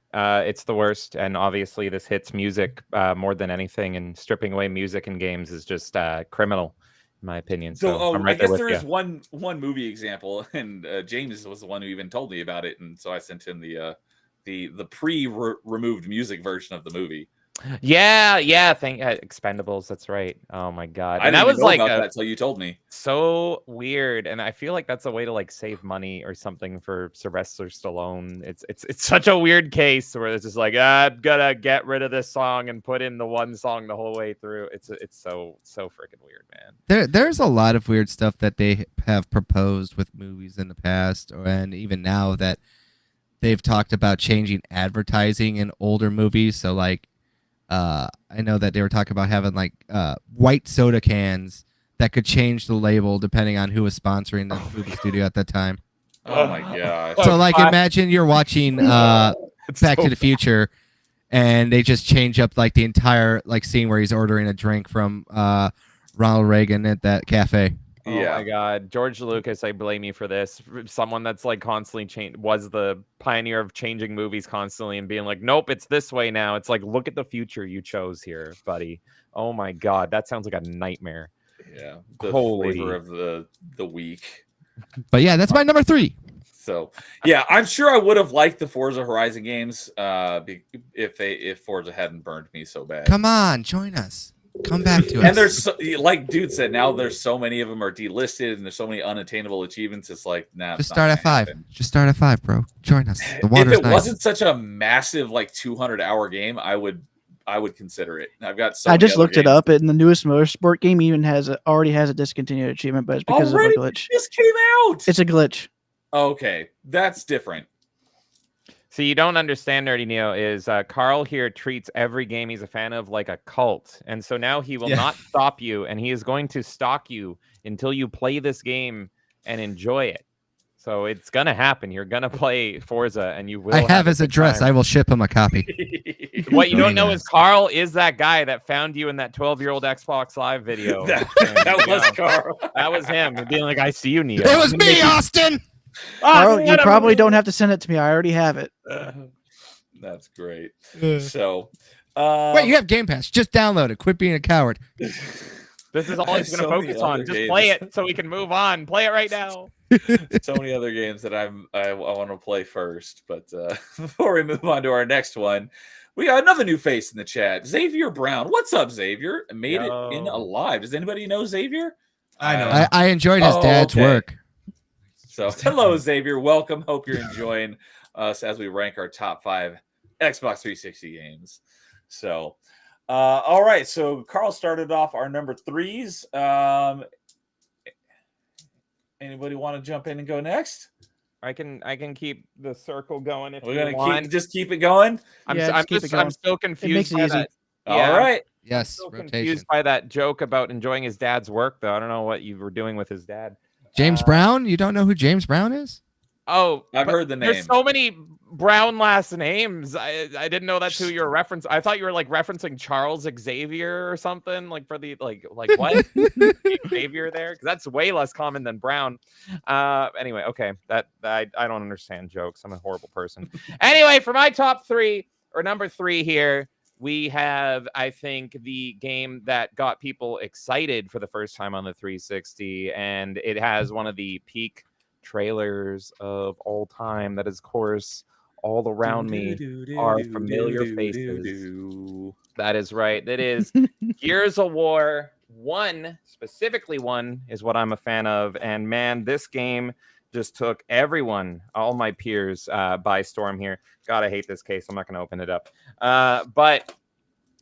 It's the worst, and obviously this hits music more than anything. And stripping away music in games is just criminal, in my opinion. So I'm I right there guess with there you. is one movie example, and James was the one who even told me about it, and so I sent him the pre-removed music version of the movie. Yeah. Expendables. That's right. Oh my god. I And didn't that even was know like about that until you told me. so weird, and I feel like that's a way to like save money or something for Sylvester Stallone. It's such a weird case where it's just like, I'm gonna get rid of this song and put in the one song the whole way through. It's so freaking weird, man. There's a lot of weird stuff that they have proposed with movies in the past, and even now that they've talked about changing advertising in older movies. So like, I know that they were talking about having like white soda cans that could change the label depending on who was sponsoring the movie studio at that time. Oh my gosh. So like, imagine you're watching Back to the Future, and they just change up like the entire like scene where he's ordering a drink from Ronald Reagan at that cafe. Oh my god, George Lucas, I blame you for this. Someone that's like constantly was the pioneer of changing movies constantly and being like, nope, it's this way now. It's like, look at the future you chose here, buddy. Oh my god, that sounds like a nightmare. Yeah, the Holy. flavor of the week. But yeah, that's my number 3. So yeah, I'm sure I would have liked the Forza Horizon games if Forza hadn't burned me so bad. Come on, join us. Come back to us. And there's like dude said, now there's so many of them are delisted, and there's so many unattainable achievements. It's like, nah. Just start at 5. Just start at 5, bro. Join us. The If water's it nice. wasn't such a massive like 200-hour game, I would consider it. I've got. So I many just other looked it games. up, and the newest motorsport game even already has a discontinued achievement, but it's because Already? of a glitch. This came out. It's a glitch. Okay, that's different. So you don't understand, Nerdy Neo, is Carl here treats every game he's a fan of like a cult. And so now he will not stop you, and he is going to stalk you until you play this game and enjoy it. So it's going to happen. You're going to play Forza, and you will. I have his a good address. time. I will ship him a copy. What you don't know is Carl is that guy that found you in that 12-year-old Xbox Live video. that was Carl. That was him. Being like, I see you, Neo. It was me, Austin. Carl, you probably don't have to send it to me. I already have it. That's great. Uh. So, Wait, you have Game Pass. Just download it. Quit being a coward. This is all he's going to So many focus on. other Just games. play it so we can move on. Play it right now. so many other games that I want to play first. But before we move on to our next one, we got another new face in the chat, Xavier Brown. What's up, Xavier? Made it in alive. Does anybody know Xavier? I know. I enjoyed his dad's okay. work. So, hello, Xavier. Welcome. Hope you're enjoying us as we rank our top 5 Xbox 360 games. So, all right. So, Carl started off our number 3s. Anybody want to jump in and go next? I can keep the circle going if We're you gonna want. just keep it going. I'm keep it going. I'm so confused. makes it by easy. that. All Yeah, right. Yes, I'm so rotation. confused by that joke about enjoying his dad's work, though. I don't know what you were doing with his dad. James Brown? You don't know who James Brown is? Oh, I've but heard the name. There's so many Brown last names. I didn't know that's who you were referencing. I thought you were like referencing Charles Xavier or something like for the like what Xavier there, because that's way less common than Brown. Anyway, okay, that I don't understand jokes. I'm a horrible person. Anyway, for my top 3 or number 3 here, we have, I think, the game that got people excited for the first time on the 360, and it has one of the peak trailers of all time. That is, of course, all around me are familiar faces. That is right. That is Gears of War 1, specifically 1 is what I'm a fan of. And man, this game just took everyone, all my peers, by storm here. God, I hate this case. I'm not going to open it up. But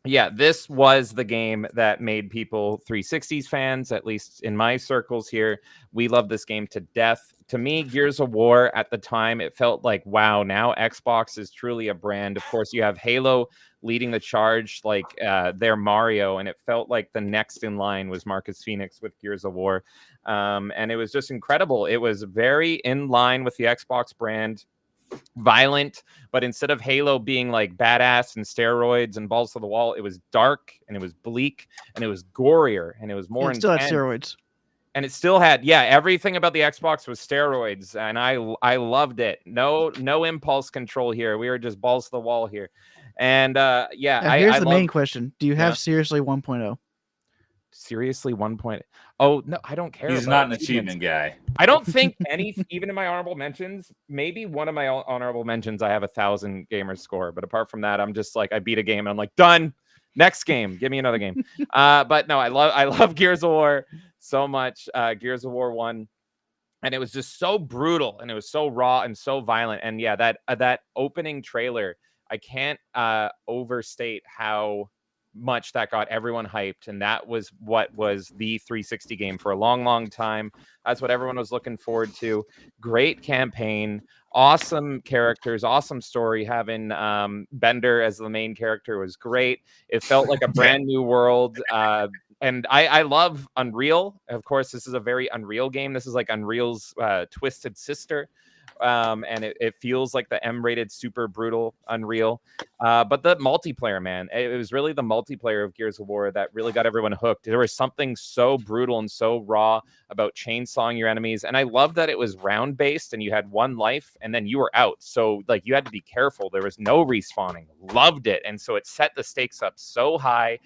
yeah, this was the game that made people 360s fans, at least in my circles here. We love this game to death. To me, Gears of War at the time, it felt like, wow, now Xbox is truly a brand. Of course, you have Halo leading the charge, like their Mario, and it felt like the next in line was Marcus Phoenix with Gears of War. And it was just incredible. It was very in line with the Xbox brand. Violent, but instead of Halo being like badass and steroids and balls to the wall, it was dark and it was bleak and it was gorier and it was more It still had intense. steroids. And it still had, yeah, everything about the Xbox was steroids, and I loved it. No impulse control here. We were just balls to the wall here. And yeah, Now, here's I the love, main question: do you have Yeah. Seriously 1.0? seriously 1 point. Oh no, I don't care. He's about not an achievements. achievement guy. I don't think any, even in my honorable mentions, maybe one of my honorable mentions, I have 1,000 gamer score. But apart from that, I'm just like, I beat a game and I'm like, done. Next game, give me another game. But no, I love Gears of War so much. Gears of War 1, and it was just so brutal and it was so raw and so violent. And yeah, that opening trailer, I can't overstate how much that got everyone hyped, and that was what was the 360 game for a long time. That's what everyone was looking forward to. Great campaign, awesome characters, awesome story. Having Bender as the main character was great. It felt like a brand new world. And I love Unreal. Of course, this is a very Unreal game. This is like Unreal's twisted sister. And it feels like the M-rated super brutal Unreal. But the multiplayer, man, it was really the multiplayer of Gears of War that really got everyone hooked. There was something so brutal and so raw about chainsawing your enemies. And I love that it was round based and you had one life and then you were out. So like you had to be careful. There was no respawning. Loved it. And so it set the stakes up so high.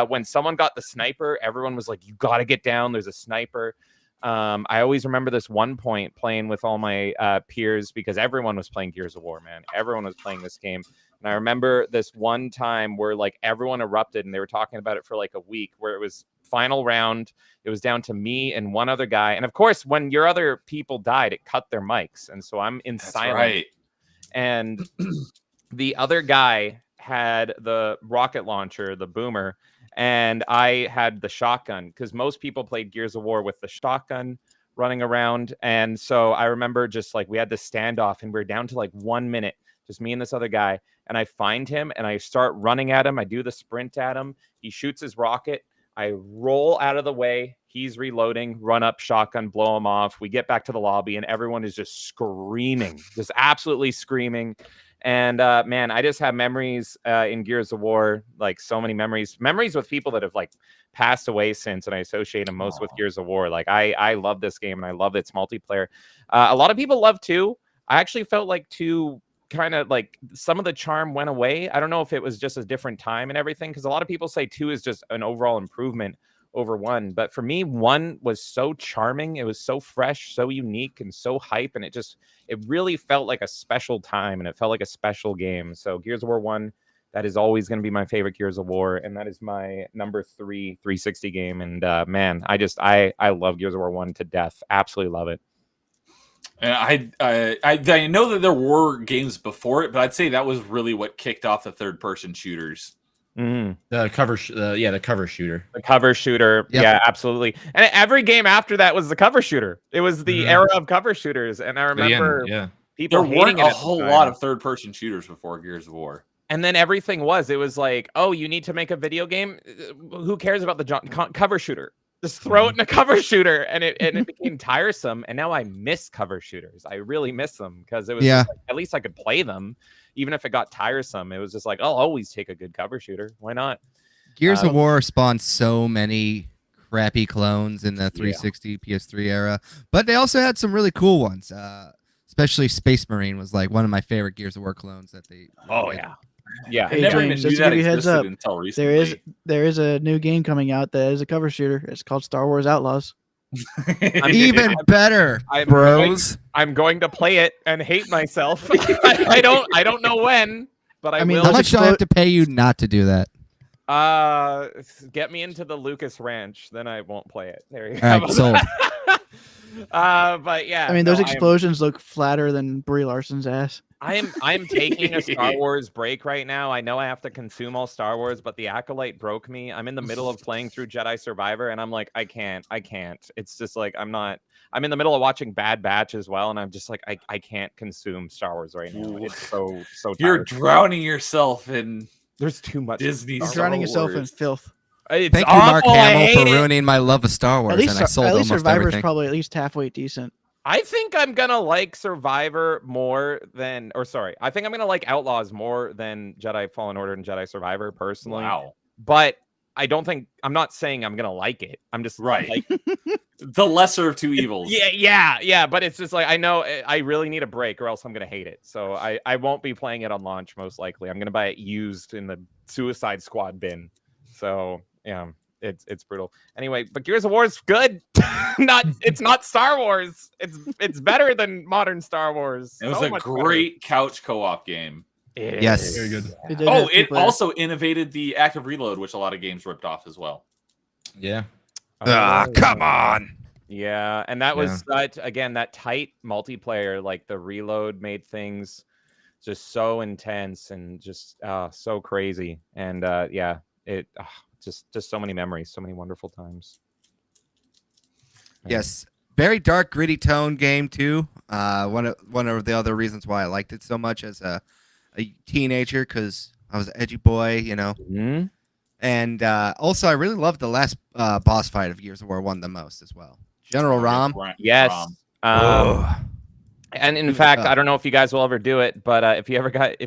When someone got the sniper, everyone was like, you got to get down. There's a sniper. I always remember this one point playing with all my peers because everyone was playing Gears of War, man. Everyone was playing this game. And I remember this one time where like everyone erupted and they were talking about it for like a week, where it was final round. It was down to me and one other guy. And of course, when your other people died, it cut their mics. And so I'm in silence. Right. And the other guy had the rocket launcher, the boomer, and I had the shotgun because most people played Gears of War with the shotgun running around. And so I remember just like we had this standoff and we we're down to like 1 minute, just me and this other guy. And I find him and I start running at him. I do the sprint at him. He shoots his rocket. I roll out of the way. He's reloading, run up, shotgun, blow him off. We get back to the lobby and everyone is just screaming, just absolutely screaming. And man, I just have memories in Gears of War, like so many memories with people that have like passed away since, and I associate them most with Gears of War. Like I love this game and I love its multiplayer. A lot of people love 2. I actually felt like 2 kind of like some of the charm went away. I don't know if it was just a different time and everything, because a lot of people say 2 is just an overall improvement over 1. But for me, 1 was so charming. It was so fresh, so unique, and so hype. And it really felt like a special time and it felt like a special game. So Gears of War 1, that is always going to be my favorite Gears of War. And that is my number 3 360 game. And man, I love Gears of War 1 to death. Absolutely love it. And I know that there were games before it, but I'd say that was really what kicked off the third person shooters. Mm. The cover shooter. The cover shooter. Yep. Yeah, absolutely. And every game after that was the cover shooter. It was the era of cover shooters. And I remember people There hating weren't it a at the whole time. lot of third person shooters before Gears of War. And then everything it was like, oh, you need to make a video game? Who cares about the cover shooter? Just throw it in a cover shooter. And it became tiresome. And now I miss cover shooters. I really miss them because it was Yeah. like, at least I could play them. Even if it got tiresome, it was just like, I'll always take a good cover shooter. Why not? Gears of War spawned so many crappy clones in the 360 PS3 era, but they also had some really cool ones. Especially Space Marine was like one of my favorite Gears of War clones that they. Oh did. yeah. I Hey, never James, even just knew to that give you a heads existed up, until recently. There is a new game coming out that is a cover shooter. It's called Star Wars Outlaws. Even better, bros. I'm going to play it and hate myself. I don't know when, but I mean, will. How let's much do I have to pay you not to do that? Get me into the Lucas Ranch, then I won't play it. There you All right, go. sold. But yeah, I mean, those no, explosions look flatter than Brie Larson's ass. I'm taking a Star Wars break right now. I know I have to consume all Star Wars, but the Acolyte broke me. I'm in the middle of playing through Jedi Survivor, and I'm like, I can't. It's just like I'm in the middle of watching Bad Batch as well, and I'm just like, I can't consume Star Wars right now. Ooh. It's so You're tired. drowning yourself in There's too much Disney. You're Star drowning yourself in Wars. filth. It's Thank you, Mark awful. I Hamill, hate for it. ruining my love of Star Wars, and I sold at least almost Survivor's everything. probably at least halfway decent. I think I'm gonna like Survivor more than, I think I'm gonna like Outlaws more than Jedi Fallen Order and Jedi Survivor personally. Wow. But I'm not saying I'm gonna like it. I'm just Right. like, The lesser of two evils. yeah. But it's just like I know I really need a break, or else I'm gonna hate it. So I won't be playing it on launch most likely. I'm gonna buy it used in the Suicide Squad bin. So yeah. It's brutal. Anyway, but Gears of War is good. It's not Star Wars. It's better than modern Star Wars. It was So a much great couch co-op game. better. Yes. Very good. It did Oh, have it two players. also innovated the active reload, which a lot of games ripped off as well. Yeah. Come on. Yeah, and that was that tight multiplayer. Like the reload made things just so intense and just so crazy. And just so many memories, so many wonderful times. Yes, very dark, gritty tone game too. One of the other reasons why I liked it so much as a teenager, because I was an edgy boy, you know. Mhm. And also, I really loved the last boss fight of Gears of War 1 the most as well. General Rom. Yes. Rom. And in Good fact, stuff. I don't know if you guys will ever do it, but if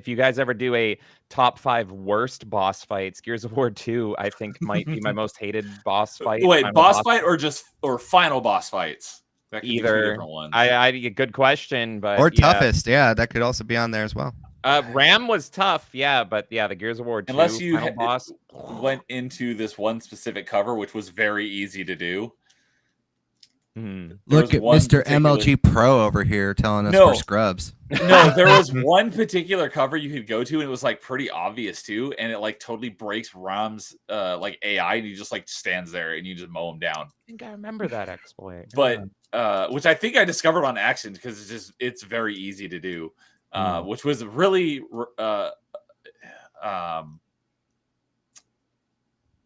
you guys ever do a top 5 worst boss fights, Gears of War 2, I think might be my most hated boss fight. Wait, final boss fight or final boss fights? That could be two Either. different ones. I good question, but Or yeah. toughest, yeah, that could also be on there as well. Ram was tough, yeah, but yeah, the Gears of War 2 Unless you final boss. went into this one specific cover, which was very easy to do. Mhm. There Look was at one Mr. particular- MLG Pro over here telling us No. we're scrubs. No, there was one particular cover you could go to, and it was like pretty obvious too, and it like totally breaks Rom's like AI, and he just like stands there and you just mow him down. I think I remember that exploit. But which I think I discovered on accident because it's very easy to do, which was really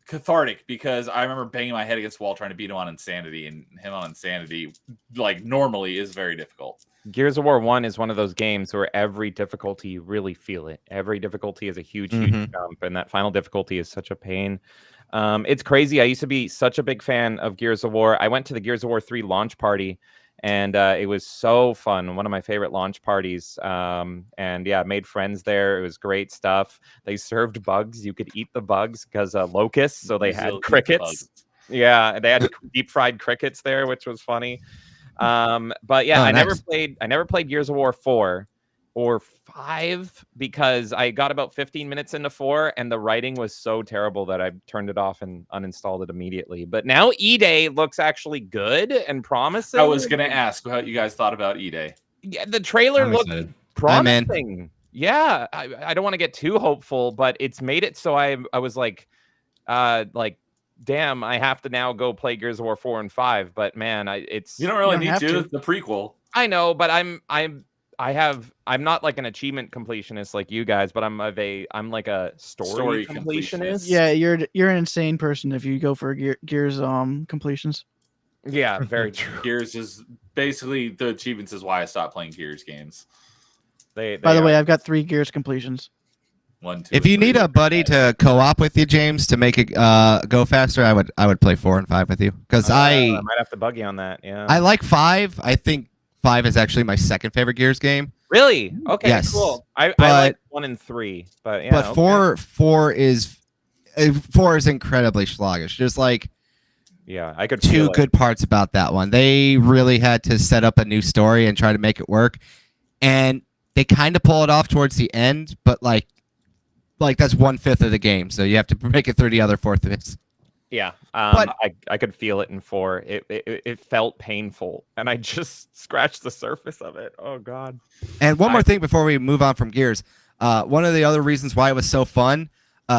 cathartic, because I remember banging my head against the wall trying to beat him on Insanity, and him on Insanity like normally is very difficult. Gears of War 1 is one of those games where every difficulty you really feel it. Every difficulty is a huge Mhm. jump, and that final difficulty is such a pain. It's crazy. I used to be such a big fan of Gears of War. I went to the Gears of War 3 launch party, and it was so fun. One of my favorite launch parties. And yeah, made friends there. It was great stuff. They served bugs. You could eat the bugs because locusts, so they had Still eat the crickets. bugs. Yeah, they had deep fried crickets there, which was funny. But yeah, Oh, I nice. never played Gears of War 4 or 5 because I got about 15 minutes into 4 and the writing was so terrible that I turned it off and uninstalled it immediately. But now E-Day looks actually good and promising. I was gonna ask what you guys thought about E-Day. Yeah, the trailer I'm looked excited. I'm in. promising. Yeah, I don't want to get too hopeful, but it's made it so I was like damn, I have to now go play Gears of War 4 and 5. But man, You don't really don't need have to. to. It's the prequel. I know, but I'm not like an achievement completionist like you guys, but I'm like a story Story completionist. Yeah, you're an insane person if you go for Gears completions. Yeah, very true. Gears is basically the achievements is why I stopped playing Gears games. They By the are. way, I've got 3 Gears completions. 1, 2. If you and 3 need a were buddy bad. to co-op with you, James, to make it go faster, I would play 4 and 5 with you, because I might have to bug you on that. Yeah. I like 5. I think 5 is actually my second favorite Gears game. Really? Okay. Yes, Cool. I but- like 1 and 3, but yeah. But okay. 4 is incredibly sluggish. There's like Yeah, I could 2 feel it. good parts about that one. They really had to set up a new story and try to make it work, and they kind of pull it off towards the end. But like that's 1/5 of the game, so you have to make it through the other 4/5. Yeah, But- I could feel it in 4. It felt painful, and I just scratched the surface of it. Oh God. And one more thing before we move on from Gears, one of the other reasons why it was so fun,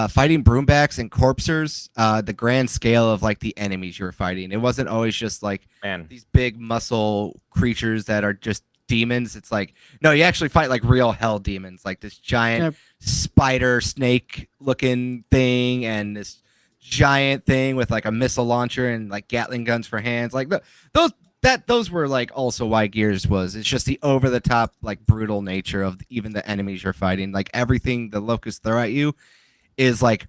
fighting broombacks and corpsers, the grand scale of like the enemies you were fighting. It wasn't always just like Man, these big muscle creatures that are just demons. It's like, no, you actually fight like real hell demons, like this giant Yep. spider snake looking thing and this giant thing with like a missile launcher and like Gatling guns for hands. Like those were like also why Gears was. It's just the over the top like brutal nature of even the enemies you're fighting. Like everything the locusts throw at you is like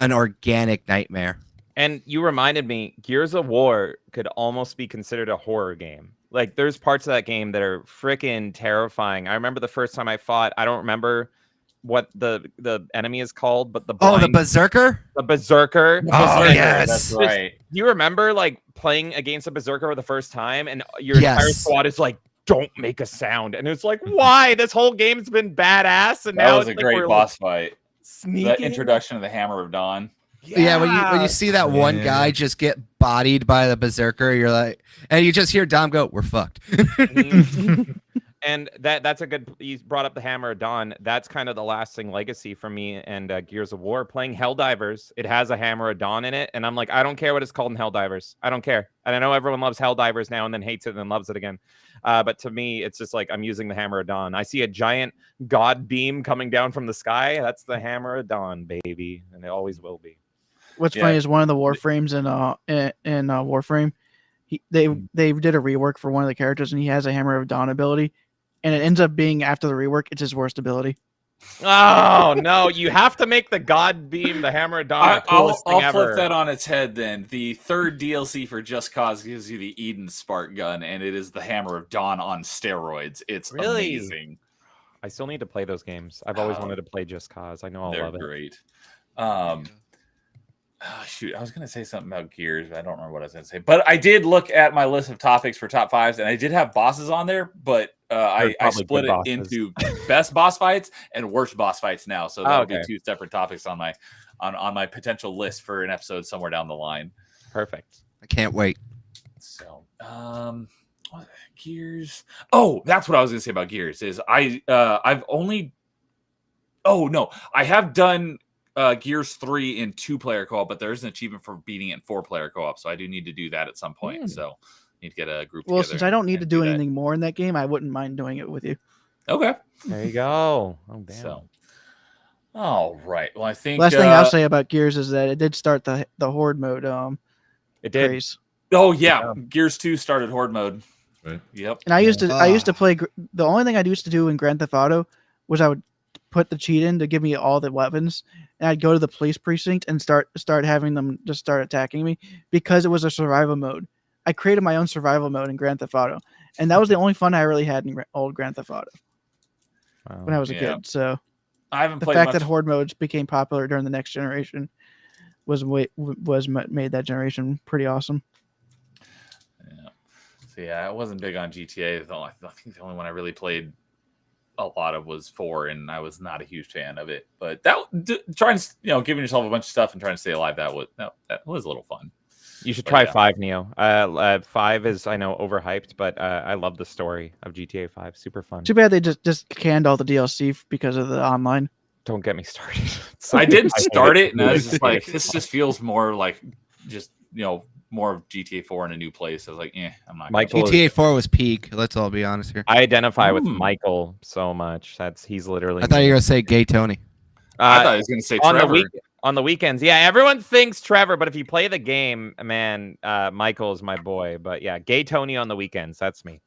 an organic nightmare. and you reminded me, Gears of War could almost be considered a horror game. Like there's parts of that game that are freaking terrifying. I remember the first time I fought, I don't remember what the enemy is called, but the The berserker. the berserker. Oh, Berserker, yes. that's right. Do you remember like playing against a berserker for the first time and your entire Yes. squad is like, don't make a sound, and it's like, why? This whole game's been badass, and That now was a it's like great we're, boss fight. Like, sneaking. The introduction of the Hammer of Dawn. Yeah, when you see that one Yeah. guy just get bodied by the berserker, you're like, and you just hear Dom go, "We're fucked." Mhm. And that's a good. You brought up the Hammer of Dawn. That's kind of the lasting legacy for me and Gears of War. Playing Helldivers, it has a Hammer of Dawn in it, and I'm like, I don't care what it's called in Helldivers. I don't care. And I know everyone loves Helldivers now and then hates it and then loves it again. But to me, it's just like I'm using the Hammer of Dawn. I see a giant god beam coming down from the sky. That's the Hammer of Dawn, baby, and it always will be. What's Yeah. funny is one of the Warframes in Warframe, they did a rework for one of the characters, and he has a Hammer of Dawn ability, and it ends up being after the rework, it's his worst ability. Oh no! You have to make the god beam the Hammer of Dawn. The I'll coolest thing flip ever. that on its head then. The third DLC for Just Cause gives you the Eden Spark gun, and it is the Hammer of Dawn on steroids. It's Really? amazing. I still need to play those games. I've always Oh. wanted to play Just Cause. I know I'll They're love it. great. Shoot, I was going to say something about Gears, but I don't remember what I was going to say. But I did look at my list of topics for top fives, and I did have bosses on there, but I probably split good it bosses. into best boss fights and worst boss fights now. So that'll okay. be two separate topics on my potential list for an episode somewhere down the line. Perfect. I can't wait. So, Gears. Oh, that's what I was going to say about Gears. Is I've only. Oh no, I have done Gears 3 in 2-player co-op, but there is an achievement for beating it in 4-player co-op. So I do need to do that at some point. So need to get a group. Well, together since I don't need and to do that. anything more in that game, I wouldn't mind doing it with you. Okay. There you go. Oh damn. So. All right. Well, I think Last thing I'll say about Gears is that it did start the Horde mode It did. craze. Oh yeah, Gears 2 started Horde mode. Right. Yep. And I used to play. The only thing I used to do in Grand Theft Auto was I would put the cheat in to give me all the weapons, and I'd go to the police precinct and start having them just start attacking me because it was a survival mode. I created my own survival mode in Grand Theft Auto, and that was the only fun I really had in old Grand Theft Auto Wow. when I was a Yeah. kid. So I haven't the played fact much. that Horde modes became popular during the next generation made that generation pretty awesome. Yeah. So yeah, I wasn't big on GTA. I think the only one I really played a lot of was 4, and I was not a huge fan of it. But trying to giving yourself a bunch of stuff and trying to stay alive, that was a little fun. You should But try yeah. 5, Neo. 5 is, I know, overhyped, but I love the story of GTA 5. Super fun. Too bad they just canned all the DLC because of the online. Don't get me started. I did hate start it, and I was It's just like, this just feels more like just more of GTA 4 in a new place. I was like, I'm not. Michael is- GTA 4 was peak. Let's all be honest here. I identify with Hmm. Michael so much. He's literally. I thought you were gonna say gay Tony. I thought I was going to say on Trevor. on the weekends. Yeah, everyone thinks Trevor, but if you play the game, man, Michael is my boy. But yeah, gay Tony on the weekends. That's me.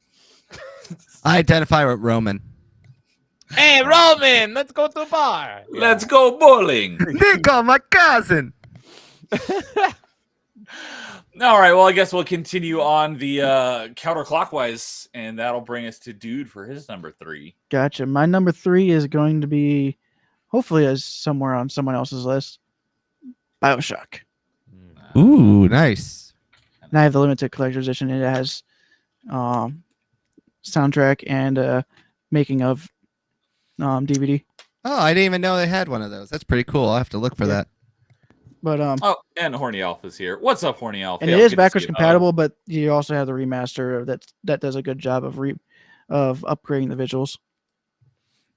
I identify with Roman. Hey, Roman, let's go to a bar. Let's go bowling. Nico, my cousin. All right. Well, I guess we'll continue on the counterclockwise, and that'll bring us to Dude for his number 3. Gotcha. My number 3 is going to be, hopefully, is somewhere on someone else's list. BioShock. Ooh, nice. And I have the limited collector's edition. It has soundtrack and making of DVD. Oh, I didn't even know they had one of those. That's pretty cool. I'll have to look for Yeah. that. But Oh, and Horny Elf is here. What's up, Horny Elf? and Yeah, it is good to see backwards you. compatible, but you also have the remaster that does a good job of upgrading the visuals.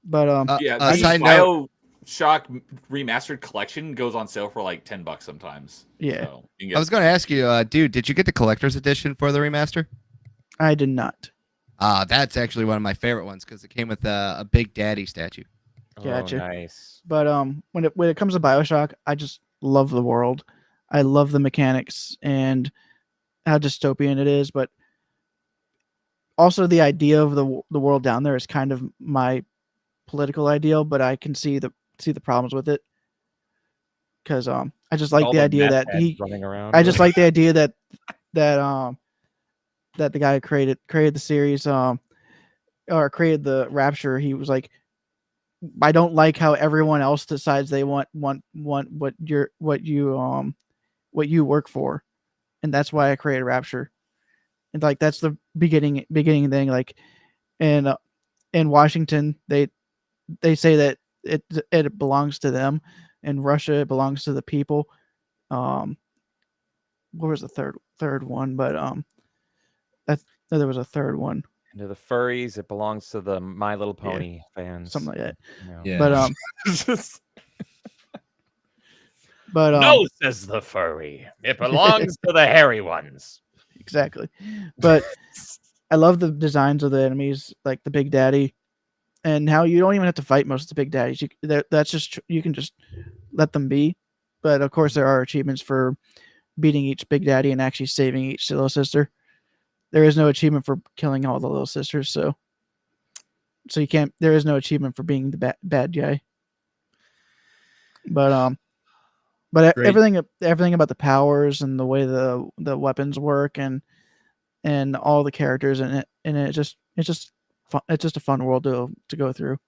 But Yeah, A the side Bio Bioshock Remastered Collection goes on sale for like $10 sometimes. Yeah. So you can I was going to ask you, dude, did you get the collector's edition for the remaster? I did not. That's actually one of my favorite ones because it came with a Big Daddy statue. Gotcha. Oh, nice. But when it comes to BioShock, I just love the world. I love the mechanics and how dystopian it is, but also the idea of the world down there is kind of my political ideal, but I can see the problems with it. Because I just like All the the idea meth that heads running around. I just like the idea that that the guy who created the series or created the Rapture. He was like, I don't like how everyone else decides they want what you work for, and that's why I created Rapture. And like that's the beginning thing. Like in Washington, they say that it belongs to them. In Russia, it belongs to the people. What was the third one? But there was a third one. And to the furries, it belongs to the My Little Pony fans. Something like that. Yeah. But but no, says the furry. It belongs to the hairy ones. Exactly. But I love the designs of the enemies, like the Big Daddy, and how you don't even have to fight most of the Big Daddies. That's just you can just let them be. But of course, there are achievements for beating each Big Daddy and actually saving each little sister. There is no achievement for killing all the little sisters, so you can't. There is no achievement for being the bad guy. But Great. everything about the powers and the way the weapons work and all the characters in it, and it's just fun. It's just a fun world to go through.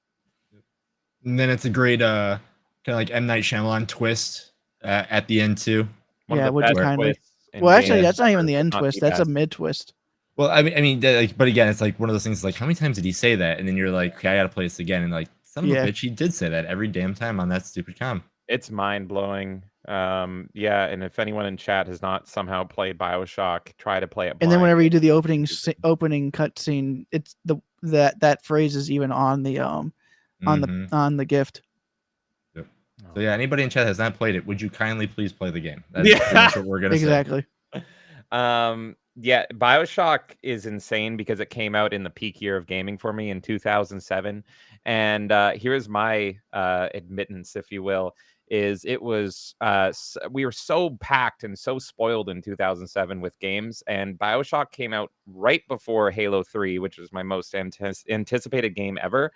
And then it's a great kind of like M. Night Shyamalan twist at the end too. One Yeah, of the would you best kindly- twists in Well, actually, games. that's not even the end Not twist. the That's a best. mid twist. Well, but again, it's like one of those things. Like, how many times did he say that? And then you're like, okay, I gotta play this again. And like, son of Yeah. a bitch, he did say that every damn time on that stupid com. It's mind blowing. Yeah, and if anyone in chat has not somehow played BioShock, try to play it. And then blind. whenever you do the opening cutscene, it's that phrase is even on the Mhm. on the gift. So yeah, anybody in chat has not played it, would you kindly please play the game? That's Yeah. pretty much what we're gonna say. Exactly. Yeah, BioShock is insane because it came out in the peak year of gaming for me in 2007. And here's my admittance, if you will, is it was we were so packed and so spoiled in 2007 with games, and BioShock came out right before Halo 3, which was my most anticipated game ever.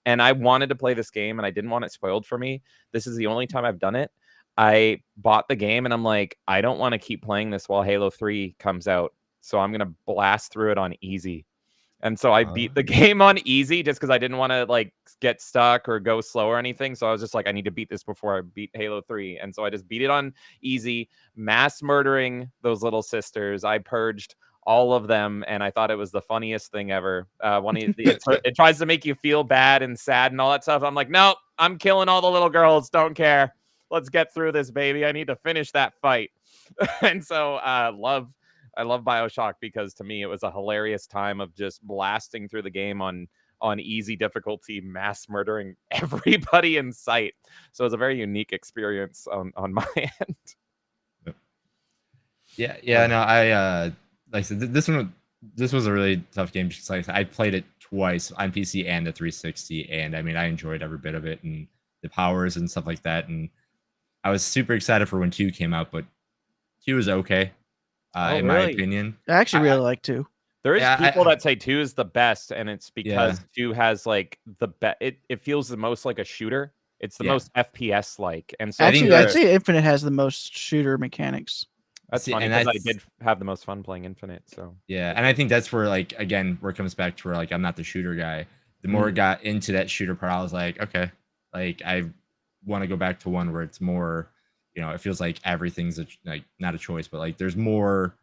And I wanted to play this game and I didn't want it spoiled for me. This is the only time I've done it. I bought the game and I'm like, I don't want to keep playing this while Halo 3 comes out. So I'm going to blast through it on easy. And so I beat the game on easy just because I didn't want to like get stuck or go slow or anything. So I was just like, I need to beat this before I beat Halo 3. And so I just beat it on easy, mass murdering those little sisters. I purged all of them, and I thought it was the funniest thing ever. It tries to make you feel bad and sad and all that stuff. I'm like, no, I'm killing all the little girls. Don't care. Let's get through this, baby. I need to finish that fight. And so I love BioShock because to me it was a hilarious time of just blasting through the game on easy difficulty, mass murdering everybody in sight. So it was a very unique experience on my end. Yeah, no, I like I said, this was a really tough game. Just like I played it twice on PC and the 360, and I mean I enjoyed every bit of it and the powers and stuff like that. And I was super excited for when 2 came out, but 2 is okay, in my really? opinion. I actually really like 2. There is Yeah, people that say 2 is the best, and it's Yeah. because 2 has like the best. It feels the most like a shooter. It's the Yeah. most FPS like, and so I think Actually, that- I'd say Infinite has the most shooter mechanics. that's See, funny and because I that's- did have the most fun playing Infinite. So Yeah, and I think that's where like again where it comes back to where like I'm not the shooter guy. The more it got into that shooter part, I was like, okay, like I want to go back to one where it's more, you know, it feels like everything's like not a choice, but like there's more.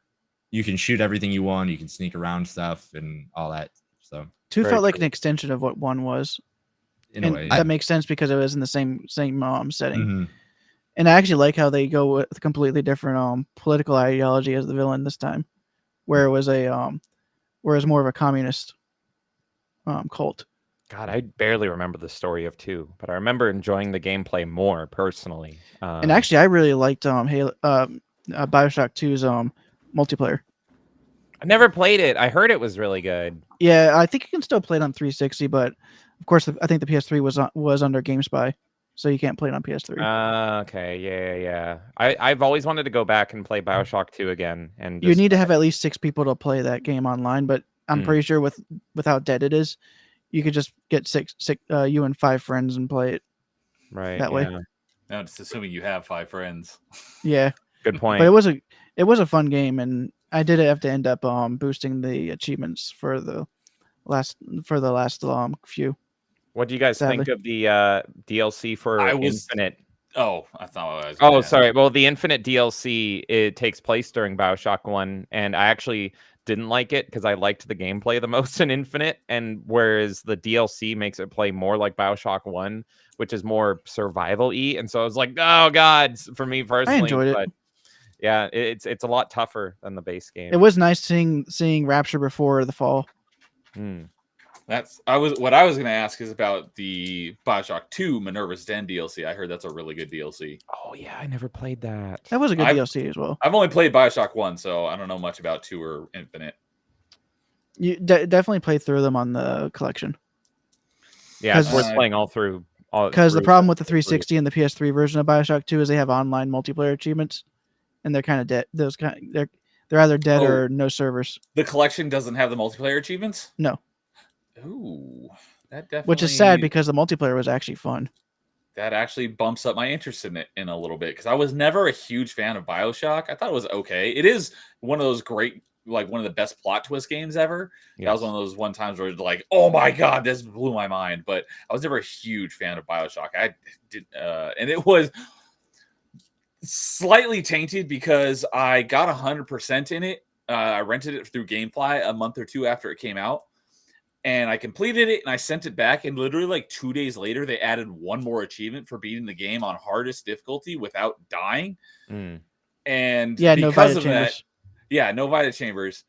You can shoot everything you want. You can sneak around stuff and all that. So 2 Very felt like true. an extension of what 1 was, in a and way, that makes sense because it was in the same setting. Mhm. And I actually like how they go with a completely different political ideology as the villain this time, where it was more of a communist cult. God, I barely remember the story of 2, but I remember enjoying the gameplay more personally. And actually, I really liked Halo, Bioshock 2's multiplayer. I never played it. I heard it was really good. Yeah, I think you can still play it on 360, but of course, I think the PS3 was under GameSpy, so you can't play it on PS3. Okay, yeah. I've always wanted to go back and play Bioshock 2 again, and You just- need to have at least 6 people to play that game online, but I'm pretty sure with how dead it is, you could just get six you and 5 friends and play it. right that way. yeah. Now, just assuming you have 5 friends. Yeah, Good point. but it was a fun game, and I did have to end up boosting the achievements for the last few. What do you guys think Sadly. of the DLC for Infinite? Oh, I thought I was. Oh, sorry. Well, the Infinite DLC, it takes place during Bioshock 1, and I actually didn't like it because I liked the gameplay the most in Infinite, and whereas the DLC makes it play more like Bioshock 1, which is more survival-y, and so I was like, oh god, for me personally. I enjoyed it. But yeah, it's a lot tougher than the base game. It was nice seeing Rapture before the fall. Hmm. What I was going to ask is about the Bioshock 2 Minerva's Den DLC. I heard that's a really good DLC. Oh yeah, I never played that. That was a good I've- DLC as well. I've only played Bioshock 1, so I don't know much about 2 or Infinite. You definitely play through them on the collection. Yeah, it's 'Cause- worth playing all through. Because the problem with the 360 and the PS3 version of Bioshock 2 is they have online multiplayer achievements, and they're kind of dead. They're either dead Oh. or no servers, The collection doesn't have the multiplayer achievements? No. Ooh, that definitely. which is sad because the multiplayer was actually fun. that actually bumps up my interest in it in a little bit because I was never a huge fan of Bioshock. I thought it was okay. It is one of those great, like one of the best plot twist games ever. That was one of those times where like, oh my god, this blew my mind. But I was never a huge fan of Bioshock. I did, and it was slightly tainted because I got 100% in it. I rented it through GameFly a month or 2 after it came out. And I completed it and I sent it back. And literally like 2 days later, they added one more achievement for beating the game on hardest difficulty without dying. Mm. And Yeah, no because Vita of Chambers. no Vita Chambers.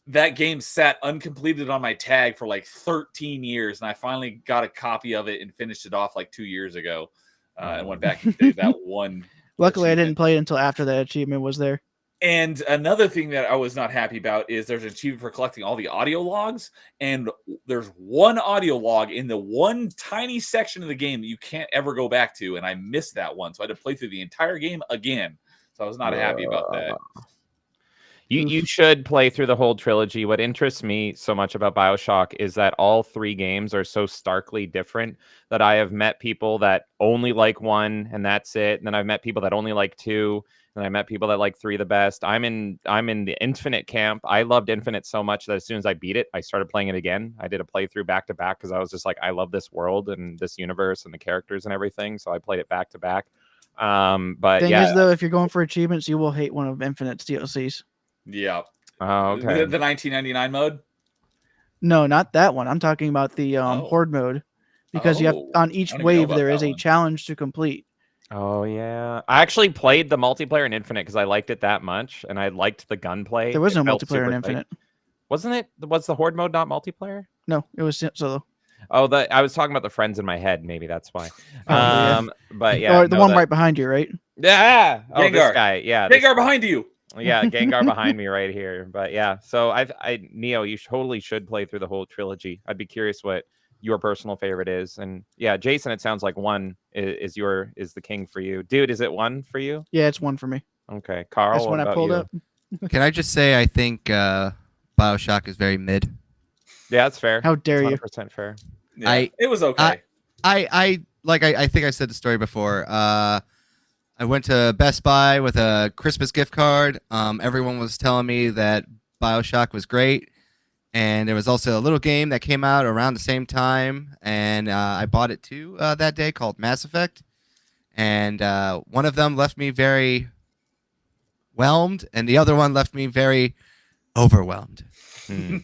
That game sat uncompleted on my tag for like 13 years. And I finally got a copy of it and finished it off like 2 years ago. And went back and did that one. Luckily, I achievement. didn't play it until after that achievement was there. And another thing that I was not happy about is there's an achievement for collecting all the audio logs, and there's one audio log in the one tiny section of the game that you can't ever go back to, and I missed that one, so I had to play through the entire game again. So I was not happy about that. You should play through the whole trilogy. What interests me so much about BioShock is that all 3 games are so starkly different that I have met people that only like 1 and that's it. And then I've met people that only like 2, and I met people that like 3 the best. I'm in the Infinite camp. I loved Infinite so much that as soon as I beat it, I started playing it again. I did a playthrough back to back because I was just like, I love this world and this universe and the characters and everything. So I played it back to back. But Thing yeah. is, though, if you're going for achievements, you will hate one of Infinite's DLCs. Yeah. Oh, okay. The 1999 mode. No, not that one. I'm talking about the Horde mode, because you have Oh, on each I don't even know wave about there that is a one. challenge to complete. Oh yeah, I actually played the multiplayer in Infinite because I liked it that much, and I liked the gunplay. There was It no felt multiplayer in super tight. Infinite. Wasn't it? Was the Horde mode not multiplayer? No, it was solo. Oh, I was talking about the friends in my head. Maybe that's why. Oh, yeah. But yeah, Or the no, one that- right behind you, right? Yeah. Oh, this Gengar. guy. Yeah. this- Gengar behind you. yeah, Gengar behind me right here. But yeah, so Neo, you totally should play through the whole trilogy. I'd be curious what your personal favorite is. And yeah, Jason, it sounds like 1 is the king for you. Dude, is it 1 for you? Yeah, it's 1 for me. Okay, Carl. That's what when I about pulled you? up. Can I just say I think Bioshock is very mid. Yeah, that's fair. How dare you? 100% fair. Yeah, it was okay. I think I said the story before. I went to Best Buy with a Christmas gift card. Everyone was telling me that Bioshock was great, and there was also a little game that came out around the same time, and I bought it too that day called Mass Effect. And one of them left me very whelmed, and the other one left me very overwhelmed. Hmm.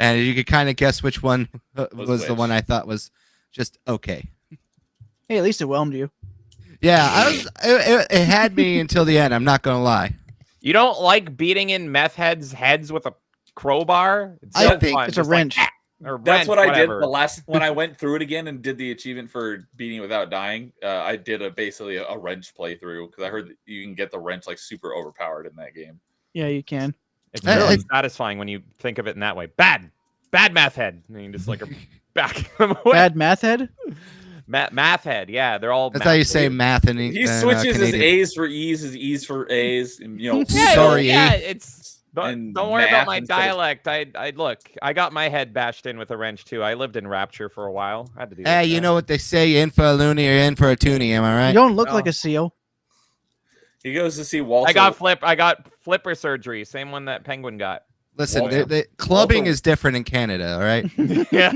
And you could kind of guess which one was the which? one I thought was just okay. Hey, at least it whelmed you. Yeah, it had me until the end. I'm not gonna lie. You don't like beating in meth heads with a crowbar? It's I so think fun. It's a Just like, wrench. or That's wrench, what I did whatever. the last when I went through it again and did the achievement for beating it without dying. I did basically a wrench playthrough because I heard that you can get the wrench like super overpowered in that game. Yeah, you can. It's Hey, really hey. satisfying when you think of it in that way. Bad math head. And you just like are back them away. Bad math head. Math head. Yeah, they're all. That's how you say related. math in He in, switches his Canadian. A's for E's, his E's for A's, and Yeah, Sorry, yeah, eh? it's. Don't, And don't worry about math my instead of- dialect. I look. I got my head bashed in with a wrench too. I lived in Rapture for a while. I had to do. Hey, you know what they say? You in for a loony or you in for a toonie? Am I You right? don't look No. like a seal. He goes to see Walter. I got flipper surgery. Same one that Penguin got. Listen, Walter- clubbing Walter- is different in Canada. All right. Yeah.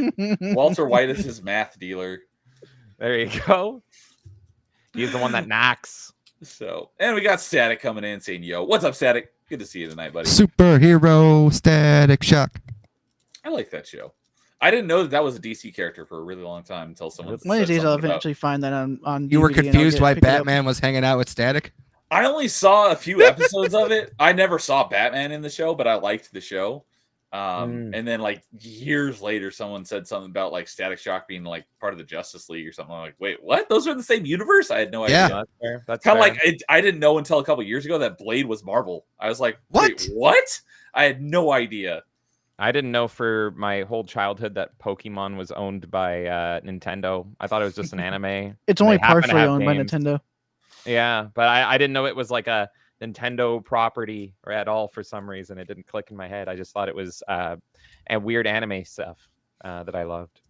Walter White is his math dealer. There you go. He's the one that knocks. So, and we got Static coming in saying, "Yo, what's up, Static? Good to see you tonight, buddy." Superhero Static Shock. I like that show. I didn't know that was a DC character for a really long time until someone. One of said these days I'll something about- eventually find that on. You were DVD and I'll confused why pick it up. Batman was hanging out with Static? I only saw a few episodes of it. I never saw Batman in the show, but I liked the show. And then like years later, someone said something about like Static Shock being like part of the Justice League or something. I'm like, wait, what? Those are in the same universe? I had no Yeah. idea. That's fair. That's Kind of fair. like I didn't know until a couple years ago that Blade was Marvel. I was like, What? Wait, what? I had no idea. I didn't know for my whole childhood that Pokemon was owned by Nintendo. I thought it was just an anime. It's only They happen to partially have owned by games. Nintendo. Yeah, but I didn't know it was like a Nintendo property or at all for some reason. It didn't click in my head. I just thought it was and weird anime stuff that I loved.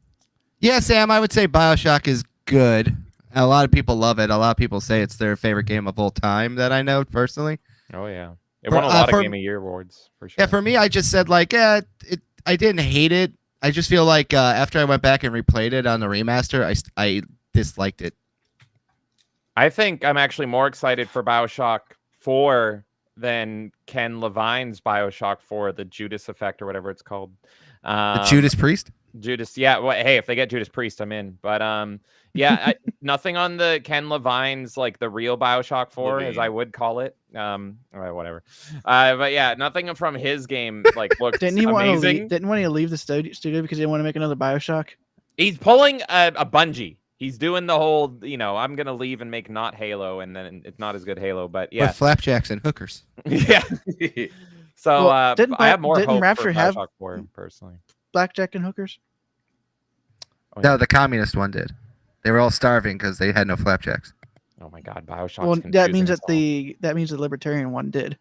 Yeah, Sam, I would say Bioshock is good. A lot of people love it. A lot of people say it's their favorite game of all time that I know personally. Oh yeah, it For- won a lot for- of Game of Year awards for sure. Yeah, for me, I just said like, I didn't hate it. I just feel like after I went back and replayed it on the remaster, I disliked it. I think I'm actually more excited for Bioshock 4 than Ken Levine's Bioshock 4, the Judas Effect or whatever it's called. The Judas Priest. Judas, yeah. Well, hey, if they get Judas Priest, I'm in. But yeah, nothing on the Ken Levine's like the real Bioshock 4, as I would call it. All right, whatever. But yeah, nothing from his game like looks Didn't he want to amazing. leave? Didn't want to leave the studio because he didn't want to make another Bioshock? He's pulling a Bungie. He's doing the whole, I'm gonna leave and make not Halo, and then it's not as good Halo. But yeah, With flapjacks and hookers. yeah. So Well, didn't I have more didn't hope Rapture for have- Bioshock 4 personally. Blackjack and hookers. Oh, No, yeah. the communist one did. They were all starving because they had no flapjacks. Oh my God, Bioshock. Well, that means that the libertarian one did.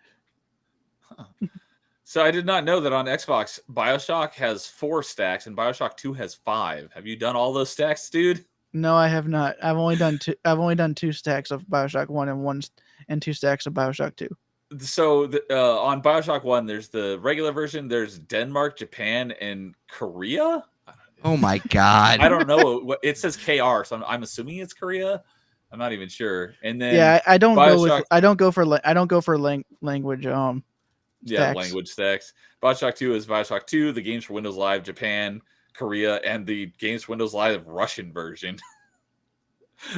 So I did not know that on Xbox, Bioshock has 4 stacks and Bioshock 2 has 5. Have you done all those stacks, dude? No, I have not. I've only done 2. I've only done 2 stacks of Bioshock 1 and 2 stacks of Bioshock 2. So on Bioshock 1, there's the regular version. There's Denmark, Japan, and Korea. Oh my God. I don't know. It says KR, so I'm assuming it's Korea. I'm not even sure. And then Yeah, I don't go with. Bioshock- I don't go for language. yeah, stacks. language stacks. Bioshock 2 is Bioshock 2, the games for Windows Live Japan, Korea, and the games for Windows Live Russian version.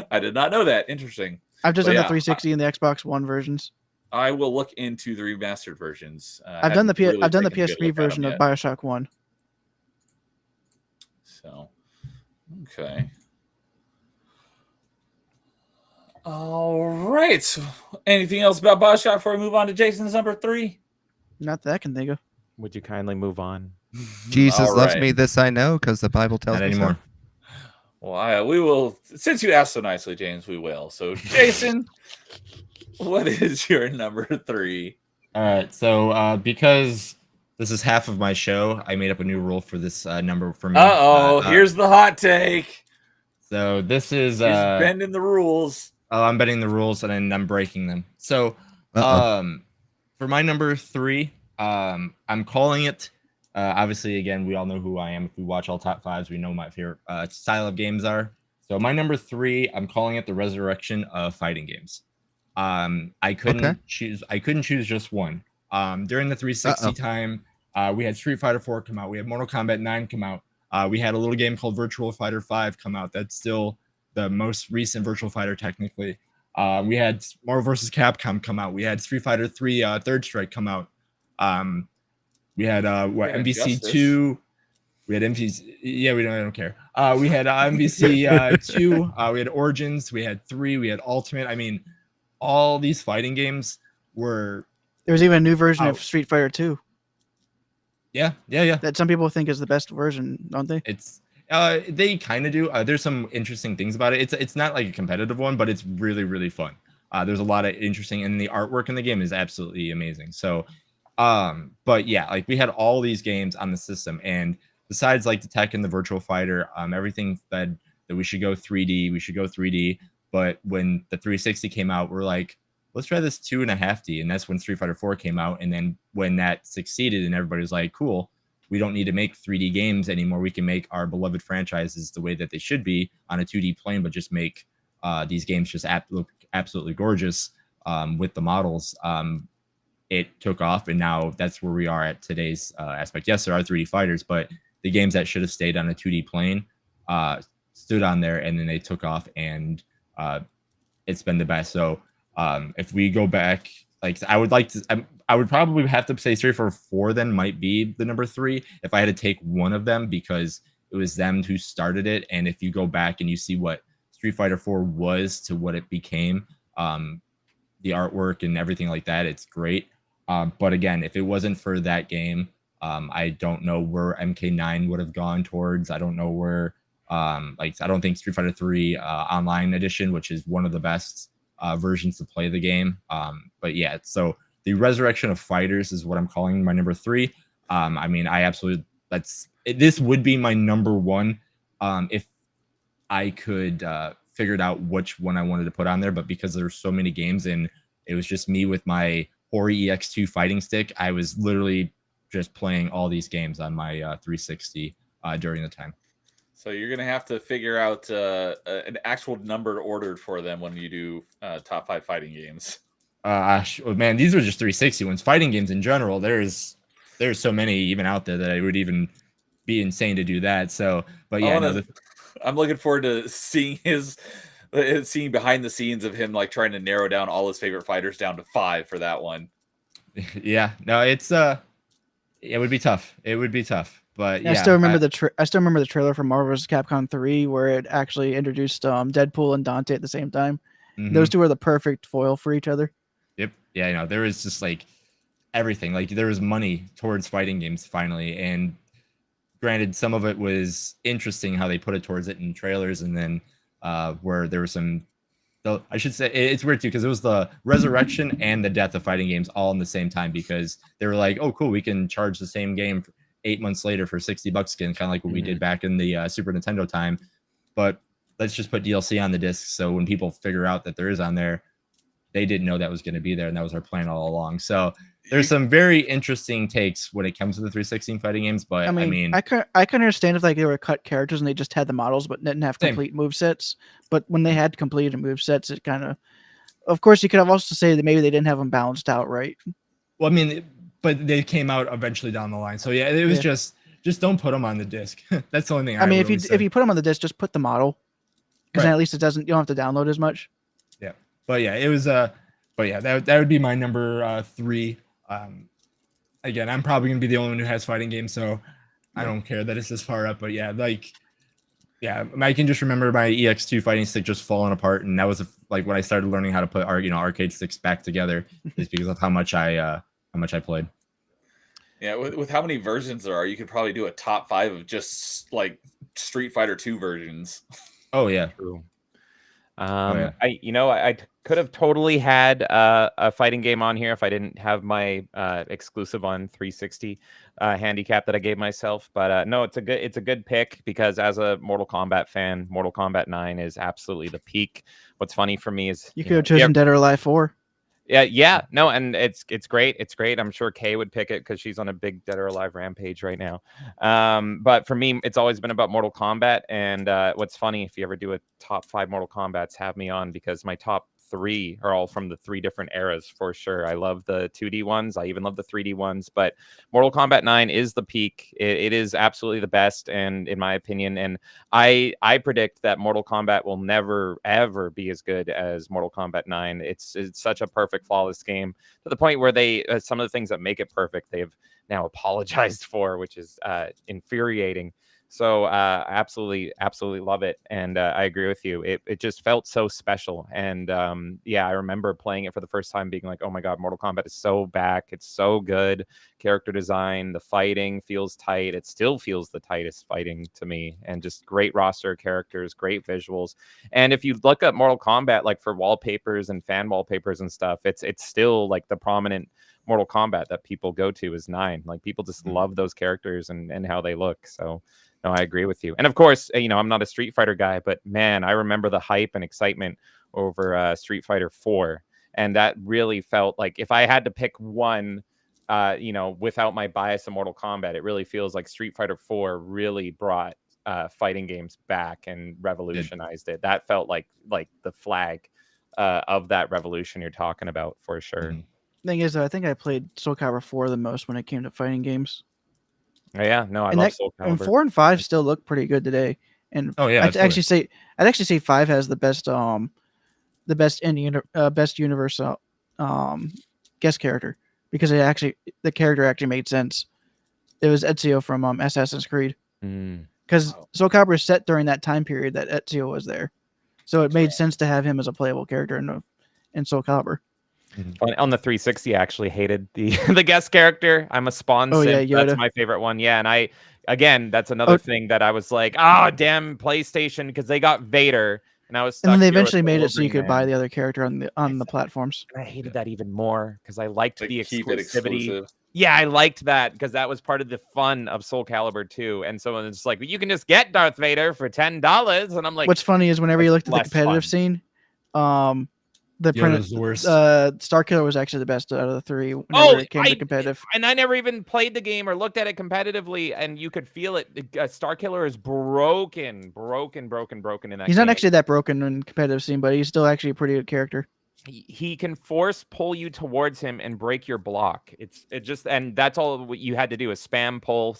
I did not know that. Interesting. I've just But done yeah, the 360 and the Xbox One versions. I will look into the remastered versions. I've done the haven't I've done the really taken a good PS3 look at 'em version of yet. Bioshock 1. So, okay. All right. So, anything else about Bioshock before we move on to Jason's number 3? Not that I can think of. Would you kindly move on? Jesus All loves right. me, this I know, because the Bible tells Not me anymore. so. Well, we will. Since you asked so nicely, James, we will. So, Jason, what is your number 3? All right, so because this is half of my show, I made up a new rule for this number for me. Here's the hot take. So this is He's bending the rules. I'm bending the rules and then I'm breaking them. So Uh-oh. for my number 3, I'm calling it. Obviously, again, we all know who I am. If we watch all top 5s, we know my favorite style of games are. So my number 3, I'm calling it the resurrection of fighting games. I couldn't choose. I couldn't choose just one. During the 360 time, we had Street Fighter 4 come out. We had Mortal Kombat 9 come out. We had a little game called Virtual Fighter 5 come out. That's still the most recent Virtual Fighter, technically. We had Marvel vs. Capcom come out. We had Street Fighter 3 Third Strike come out. We had Yeah, MVC Injustice. 2. We had MVC. Yeah, I don't care. We had MVC 2. We had Origins. We had 3. We had Ultimate. I mean, all these fighting games were. There was even a new version of Out. Street Fighter 2 Yeah. that some people think is the best version, don't they? It's they kind of do. There's some interesting things about it. It's not like a competitive one, but it's really, really fun. There's a lot of interesting, and the artwork in the game is absolutely amazing. So, but yeah, like we had all these games on the system, and besides like the tech and the Virtual Fighter, everything said that we should go 3D. We should go 3D. But when the 360 came out, we're like, let's try this 2.5D, and that's when Street Fighter 4 came out. And then when that succeeded, and everybody was like, cool, we don't need to make 3D games anymore. We can make our beloved franchises the way that they should be on a 2D plane, but just make these games just look absolutely gorgeous with the models. It took off, and now that's where we are at today's aspect. Yes, there are 3D fighters, but the games that should have stayed on a 2D plane stood on there, and then they took off, and it's been the best. So if we go back, like I would probably have to say Street Fighter 4 then might be the number 3 if I had to take one of them, because it was them who started it. And if you go back and you see what Street Fighter 4 was to what it became, the artwork and everything like that, it's great. But again, if it wasn't for that game, I don't know where MK9 would have gone towards. I don't know where, I don't think Street Fighter 3 Online Edition, which is one of the best versions to play the game. But yeah, so the Resurrection of Fighters is what I'm calling my number 3. I mean, I absolutely, this would be my number 1 if I could figure out which one I wanted to put on there. But because there's so many games and it was just me with my Hori EX2 fighting stick, I was literally just playing all these games on my 360 during the time. So you're going to have to figure out an actual number ordered for them when you do top 5 fighting games. Man, these are just 360 ones. Fighting games in general, there's so many even out there that it would even be insane to do that. So, but yeah, I'm looking forward to seeing seeing behind the scenes of him like trying to narrow down all his favorite fighters down to 5 for that one. Yeah, no, it's it would be tough. It would be tough. But yeah, I still remember the trailer for Marvel vs. Capcom 3 where it actually introduced Deadpool and Dante at the same time. Mm-hmm. Those two are the perfect foil for each other. Yep. Yeah, you know, there was just like everything. Like there was money towards fighting games finally, and granted, some of it was interesting how they put it towards it in trailers, and then where there was some. I should say it's weird too because it was the resurrection and the death of fighting games all in the same time, because they were like, oh cool, we can charge the same game 8 months later for $60 again, kind of like what we did back in the Super Nintendo time. But let's just put DLC on the disc, so when people figure out that there is on there, they didn't know that was going to be there, and that was our plan all along. So there's some very interesting takes when it comes to the 316 fighting games. But I mean, I can understand if like they were cut characters and they just had the models but didn't have complete movesets. But when they had completed movesets, it kind of course you could have also say that maybe they didn't have them balanced out right. Well, I mean, but they came out eventually down the line. So yeah, it was just don't put them on the disc. That's the only thing. I mean, if you put them on the disc, just put the model, because then at least you don't have to download as much. Yeah, but yeah, it was but yeah, that would be my number 3. Again, I'm probably gonna be the only one who has fighting games, so I don't care that it's this far up. But yeah, I can just remember my EX2 fighting stick just falling apart, and that was like when I started learning how to put arcade sticks back together, is because of how much I played. Yeah, with how many versions there are, you could probably do a top 5 of just like Street Fighter 2 versions. Oh yeah, true. Yeah. I could have totally had a fighting game on here if I didn't have my exclusive on 360 handicap that I gave myself. But no, it's a good pick, because as a Mortal Kombat fan, Mortal Kombat 9 is absolutely the peak. What's funny for me is you could have chosen Dead or Alive 4. Yeah, no, and it's great. It's great. I'm sure Kay would pick it because she's on a big Dead or Alive rampage right now. But for me, it's always been about Mortal Kombat. And what's funny, if you ever do a top 5 Mortal Kombats, have me on, because my top three are all from the three different eras for sure. I love the 2D ones. I even love the 3D ones. But Mortal Kombat 9 is the peak. It is absolutely the best, and in my opinion, and I predict that Mortal Kombat will never ever be as good as Mortal Kombat 9. It's such a perfect, flawless game to the point where they some of the things that make it perfect they've now apologized for, which is infuriating. So absolutely love it, and I agree with you. It just felt so special, and yeah, I remember playing it for the first time, being like, "Oh my god, Mortal Kombat is so back! It's so good. Character design, the fighting feels tight. It still feels the tightest fighting to me, and just great roster of characters, great visuals. And if you look at Mortal Kombat, like for wallpapers and fan wallpapers and stuff, it's still like the prominent Mortal Kombat that people go to is 9. Like people just love those characters and how they look. So. No, I agree with you. And of course, I'm not a Street Fighter guy, but man, I remember the hype and excitement over Street Fighter 4. And that really felt like if I had to pick one, without my bias of Mortal Kombat, it really feels like Street Fighter 4 really brought fighting games back and revolutionized it. That felt like the flag of that revolution you're talking about for sure. Thing is, though, I think I played Soul Calibur 4 the most when it came to fighting games. Oh, yeah, no, I love Soul Calibur. And 4 and 5 still look pretty good today. And I'd actually say 5 has the best best universal guest character, because the character actually made sense. It was Ezio from Assassin's Creed, because Soul Calibur is set during that time period that Ezio was there, so it made sense to have him as a playable character in Soul Calibur. On the 360, I actually hated the guest character. I'm a Spawn simp. Yeah, that's my favorite one. Yeah, and that's another thing that I was like, damn PlayStation, because they got Vader, and I was stuck. And then they eventually made it so you could buy the other character on the platforms. And I hated that even more because I liked the exclusivity. Yeah, I liked that because that was part of the fun of Soul Calibur 2. And so it's like, you can just get Darth Vader for $10, and I'm like, what's funny is whenever you looked at the competitive scene, Star Killer was actually the best out of the three. It came to competitive. And I never even played the game or looked at it competitively, and you could feel it. Star Killer is broken in that. He's not actually that broken in competitive scene, but he's still actually a pretty good character. He can force pull you towards him and break your block. And that's all what you had to do is spam pull,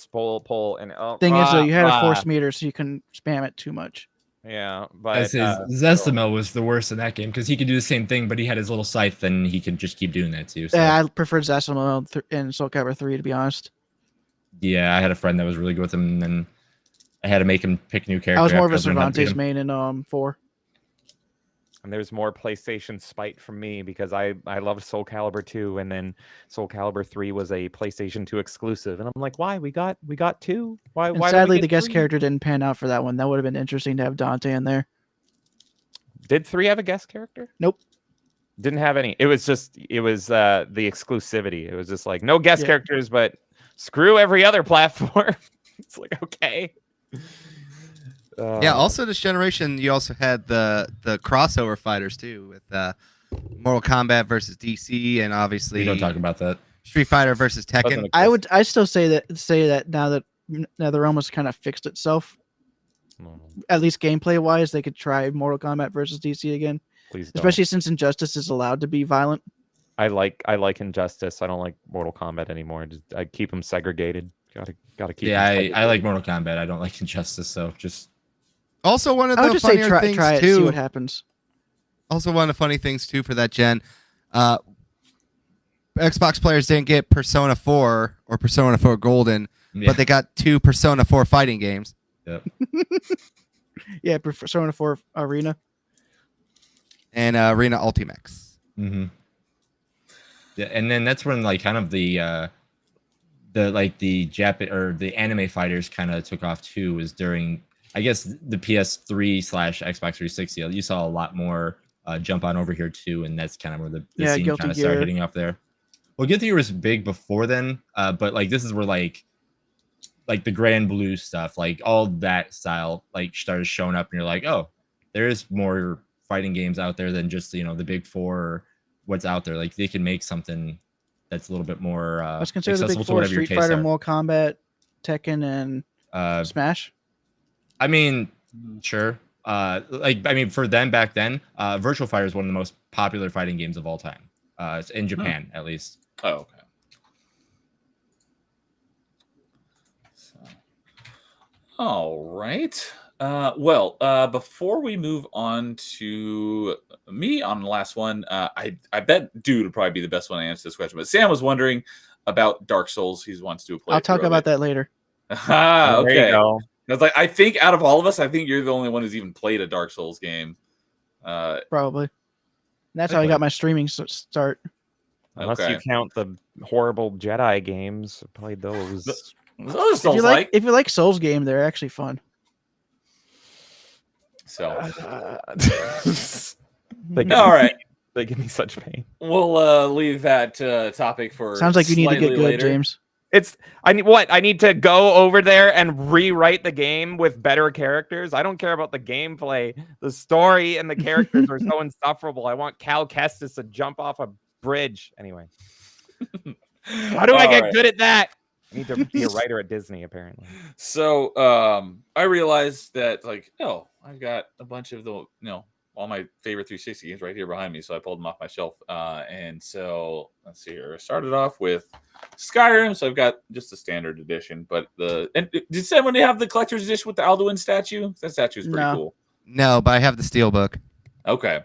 and thing is though, you had a force meter, so you couldn't spam it too much. Yeah, but Zestimo was the worst in that game because he could do the same thing, but he had his little scythe and he could just keep doing that too. So. Yeah, I preferred Zestimo in Soul Calibur 3, to be honest. Yeah, I had a friend that was really good with him, and then I had to make him pick new characters. I was more of a Cervantes main in 4. And there's more PlayStation spite from me because I loved Soul Calibur 2, and then Soul Calibur 3 was a PlayStation 2 exclusive, and I'm like, why we got 2? Why? Sadly, the guest character didn't pan out for that one. That would have been interesting to have Dante in there. Did 3 have a guest character? Nope. Didn't have any. It was the exclusivity. It was just like no guest characters, but screw every other platform. It's like, okay. Yeah, also this generation, you also had the crossover fighters too, with Mortal Kombat versus DC, and obviously we don't talk about that. Street Fighter versus Tekken. I still say that now that they're almost kind of fixed itself, at least gameplay wise, they could try Mortal Kombat versus DC again. Please don't. Especially since Injustice is allowed to be violent. I like Injustice. I don't like Mortal Kombat anymore. I keep them segregated. Gotta keep. Yeah, I like Mortal Kombat. I don't like Injustice, so just. Also, one of the funnier things try it, too. See what happens. Also, one of the funny things too for that gen, Xbox players didn't get Persona 4 or Persona 4 Golden, but they got 2 Persona 4 fighting games. Yep. Yeah, Persona 4 Arena and Arena Ultimax. Mm-hmm. Yeah, and then that's when like kind of the Japan or the anime fighters kind of took off too. Was during, I guess, the PS3 / Xbox 360. You saw a lot more jump on over here too, and that's kind of where the scene kind of started hitting up there. Well, Guilty Gear was big before then, but like this is where like the Grand Blue stuff, like all that style, like started showing up, and you're like, oh, there's more fighting games out there than just the Big Four or what's out there. Like they can make something that's a little bit more let's consider the Big Four: Street Fighter, Mortal Kombat, Tekken, and Smash. I mean, sure. Like, I mean, for them back then, Virtual Fighter is one of the most popular fighting games of all time. It's in Japan, at least. Oh, okay. So, all right. Before we move on to me on the last one, I bet Dude would probably be the best one to answer this question. But Sam was wondering about Dark Souls. He wants to do a playthrough. I'll talk about that later. Ah, There you okay. go. I was like, I think out of all of us, I think you're the only one who's even played a Dark Souls game. Probably. That's how I Okay. got my streaming start. Unless Okay. you count the horrible Jedi games, I played those. Those If Souls you if you like Souls game, they're actually fun. So, They give all me- right. They give me such pain. We'll leave that topic for. Sounds like you need to get slightly good, later. James. I need to go over there and rewrite the game with better characters. I don't care about the gameplay. The story and the characters are so insufferable. I want Cal Kestis to jump off a bridge. Anyway, how do I All get right. good at that? I need to be a writer at Disney, apparently. So I realized that I've got a bunch of the all my favorite 360 games right here behind me, so I pulled them off my shelf. And so let's see here. I started off with Skyrim, so I've got just the standard edition. But did someone have the collector's edition with the Alduin statue? That statue is pretty No. cool. No, but I have the Steelbook. Okay.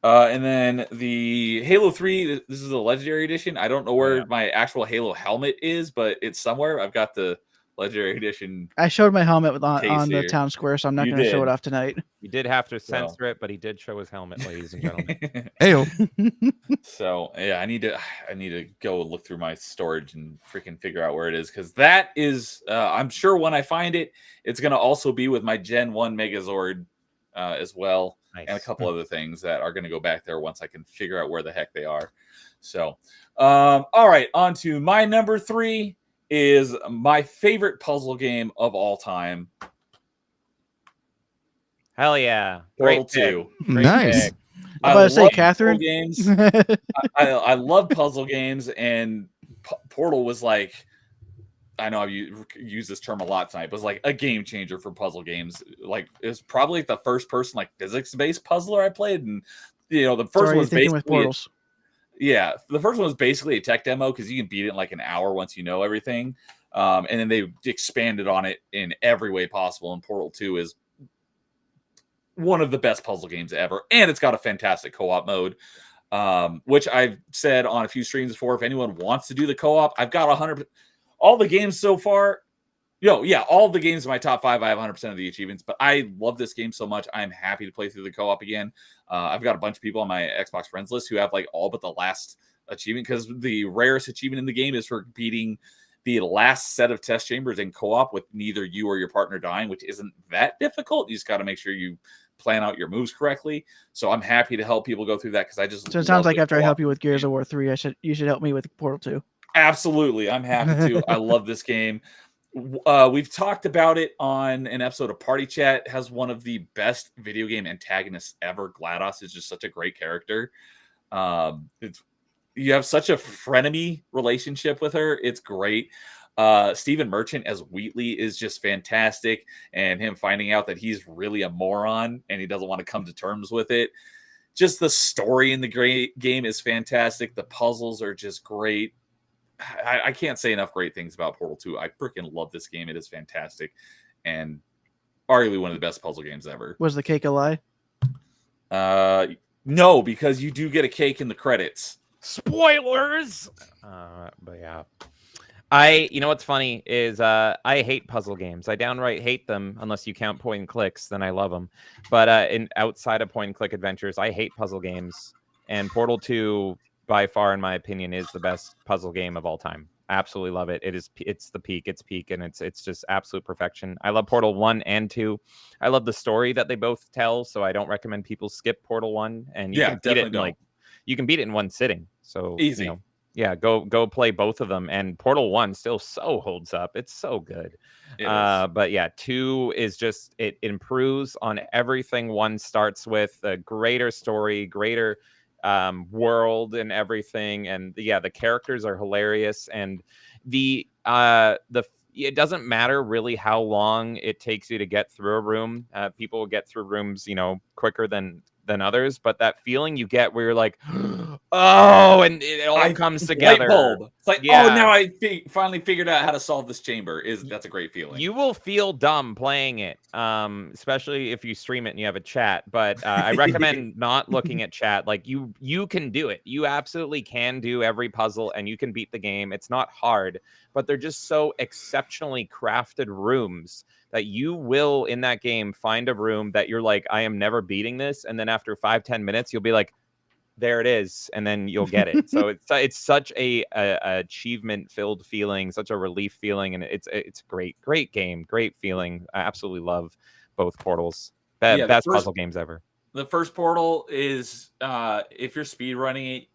And then the Halo 3, this is the Legendary Edition. I don't know where my actual Halo helmet is, but it's somewhere. I've got the Legendary Edition. I showed my helmet on Case the here. town square, so I'm not You going to show it did. off tonight. He did have to censor it, but he did show his helmet, ladies and gentlemen. Ayo. So yeah, I need to go look through my storage and freaking figure out where it is, because that is I'm sure when I find it, it's gonna also be with my Gen 1 Megazord as well, Nice. and a couple other things that are gonna go back there once I can figure out where the heck they are. So all right, on to my number 3 is my favorite puzzle game of all time, Hell yeah. Portal Great pick. 2. Great Nice. pick. I'm about to say, love Catherine. puzzle games. I love puzzle games, and Portal was like, I know I've used this term a lot tonight, but it's like a game changer for puzzle games. Like, it was probably the first person physics-based puzzler I played, and the first Sorry, one you're was thinking with basically portals. the first one was basically a tech demo, because you can beat it in like an hour once you know everything, and then they expanded on it in every way possible. And Portal 2 is one of the best puzzle games ever, and it's got a fantastic co-op mode, which I've said on a few streams before. If anyone wants to do the co-op, I've got 100. All the games so far, all the games in my top 5, I have 100% of the achievements. But I love this game so much, I'm happy to play through the co-op again. I've got a bunch of people on my Xbox friends list who have all but the last achievement, because the rarest achievement in the game is for beating the last set of test chambers in co-op with neither you or your partner dying, which isn't that difficult. You just got to make sure you plan out your moves correctly. So I'm happy to help people go through that, because I just So it sounds love like the after I co-op. help you with Gears of War 3, you should help me with Portal 2. Absolutely, I'm happy to. I love this game. We've talked about it on an episode of Party Chat. It has one of the best video game antagonists ever. GLaDOS is just such a great character. You have such a frenemy relationship with her. It's great. Stephen Merchant as Wheatley is just fantastic, and him finding out that he's really a moron and he doesn't want to come to terms with it. Just the story in the game is fantastic. The puzzles are just great. I can't say enough great things about Portal 2. I freaking love this game. It is fantastic, and arguably one of the best puzzle games ever. Was the cake a lie? No, because you do get a cake in the credits. Spoilers. But yeah, you know what's funny is I hate puzzle games. I downright hate them, unless you count point and clicks. Then I love them. But outside of point and click adventures, I hate puzzle games. And Portal 2, by far, in my opinion, is the best puzzle game of all time. Absolutely love it. It's the peak. It's peak, and it's just absolute perfection. I love Portal 1 and 2. I love the story that they both tell, so I don't recommend people skip Portal 1. And you can beat it in you can beat it in one sitting. So easy. Go play both of them. And Portal 1 still so holds up. It's so good. But yeah, 2 is just, it improves on everything 1 starts with. A greater story, greater world and everything. And the characters are hilarious. And it doesn't matter really how long it takes you to get through a room. People will get through rooms, quicker than others, but that feeling you get where you're like, oh, and it all comes together. Light bulb. It's like, Yeah. oh, now I finally figured out how to solve this chamber. That's a great feeling. You will feel dumb playing it, especially if you stream it and you have a chat. But I recommend not looking at chat. Like you can do it. You absolutely can do every puzzle, and you can beat the game. It's not hard, but they're just so exceptionally crafted rooms that you will in that game find a room that you're like, I am never beating this, and then after 5-10 minutes, you'll be like, there it is, and then you'll get it. So it's such a achievement filled feeling, such a relief feeling, and it's great game, great feeling. I absolutely love both Portals. Best puzzle games ever. The first Portal is if you're speed running it,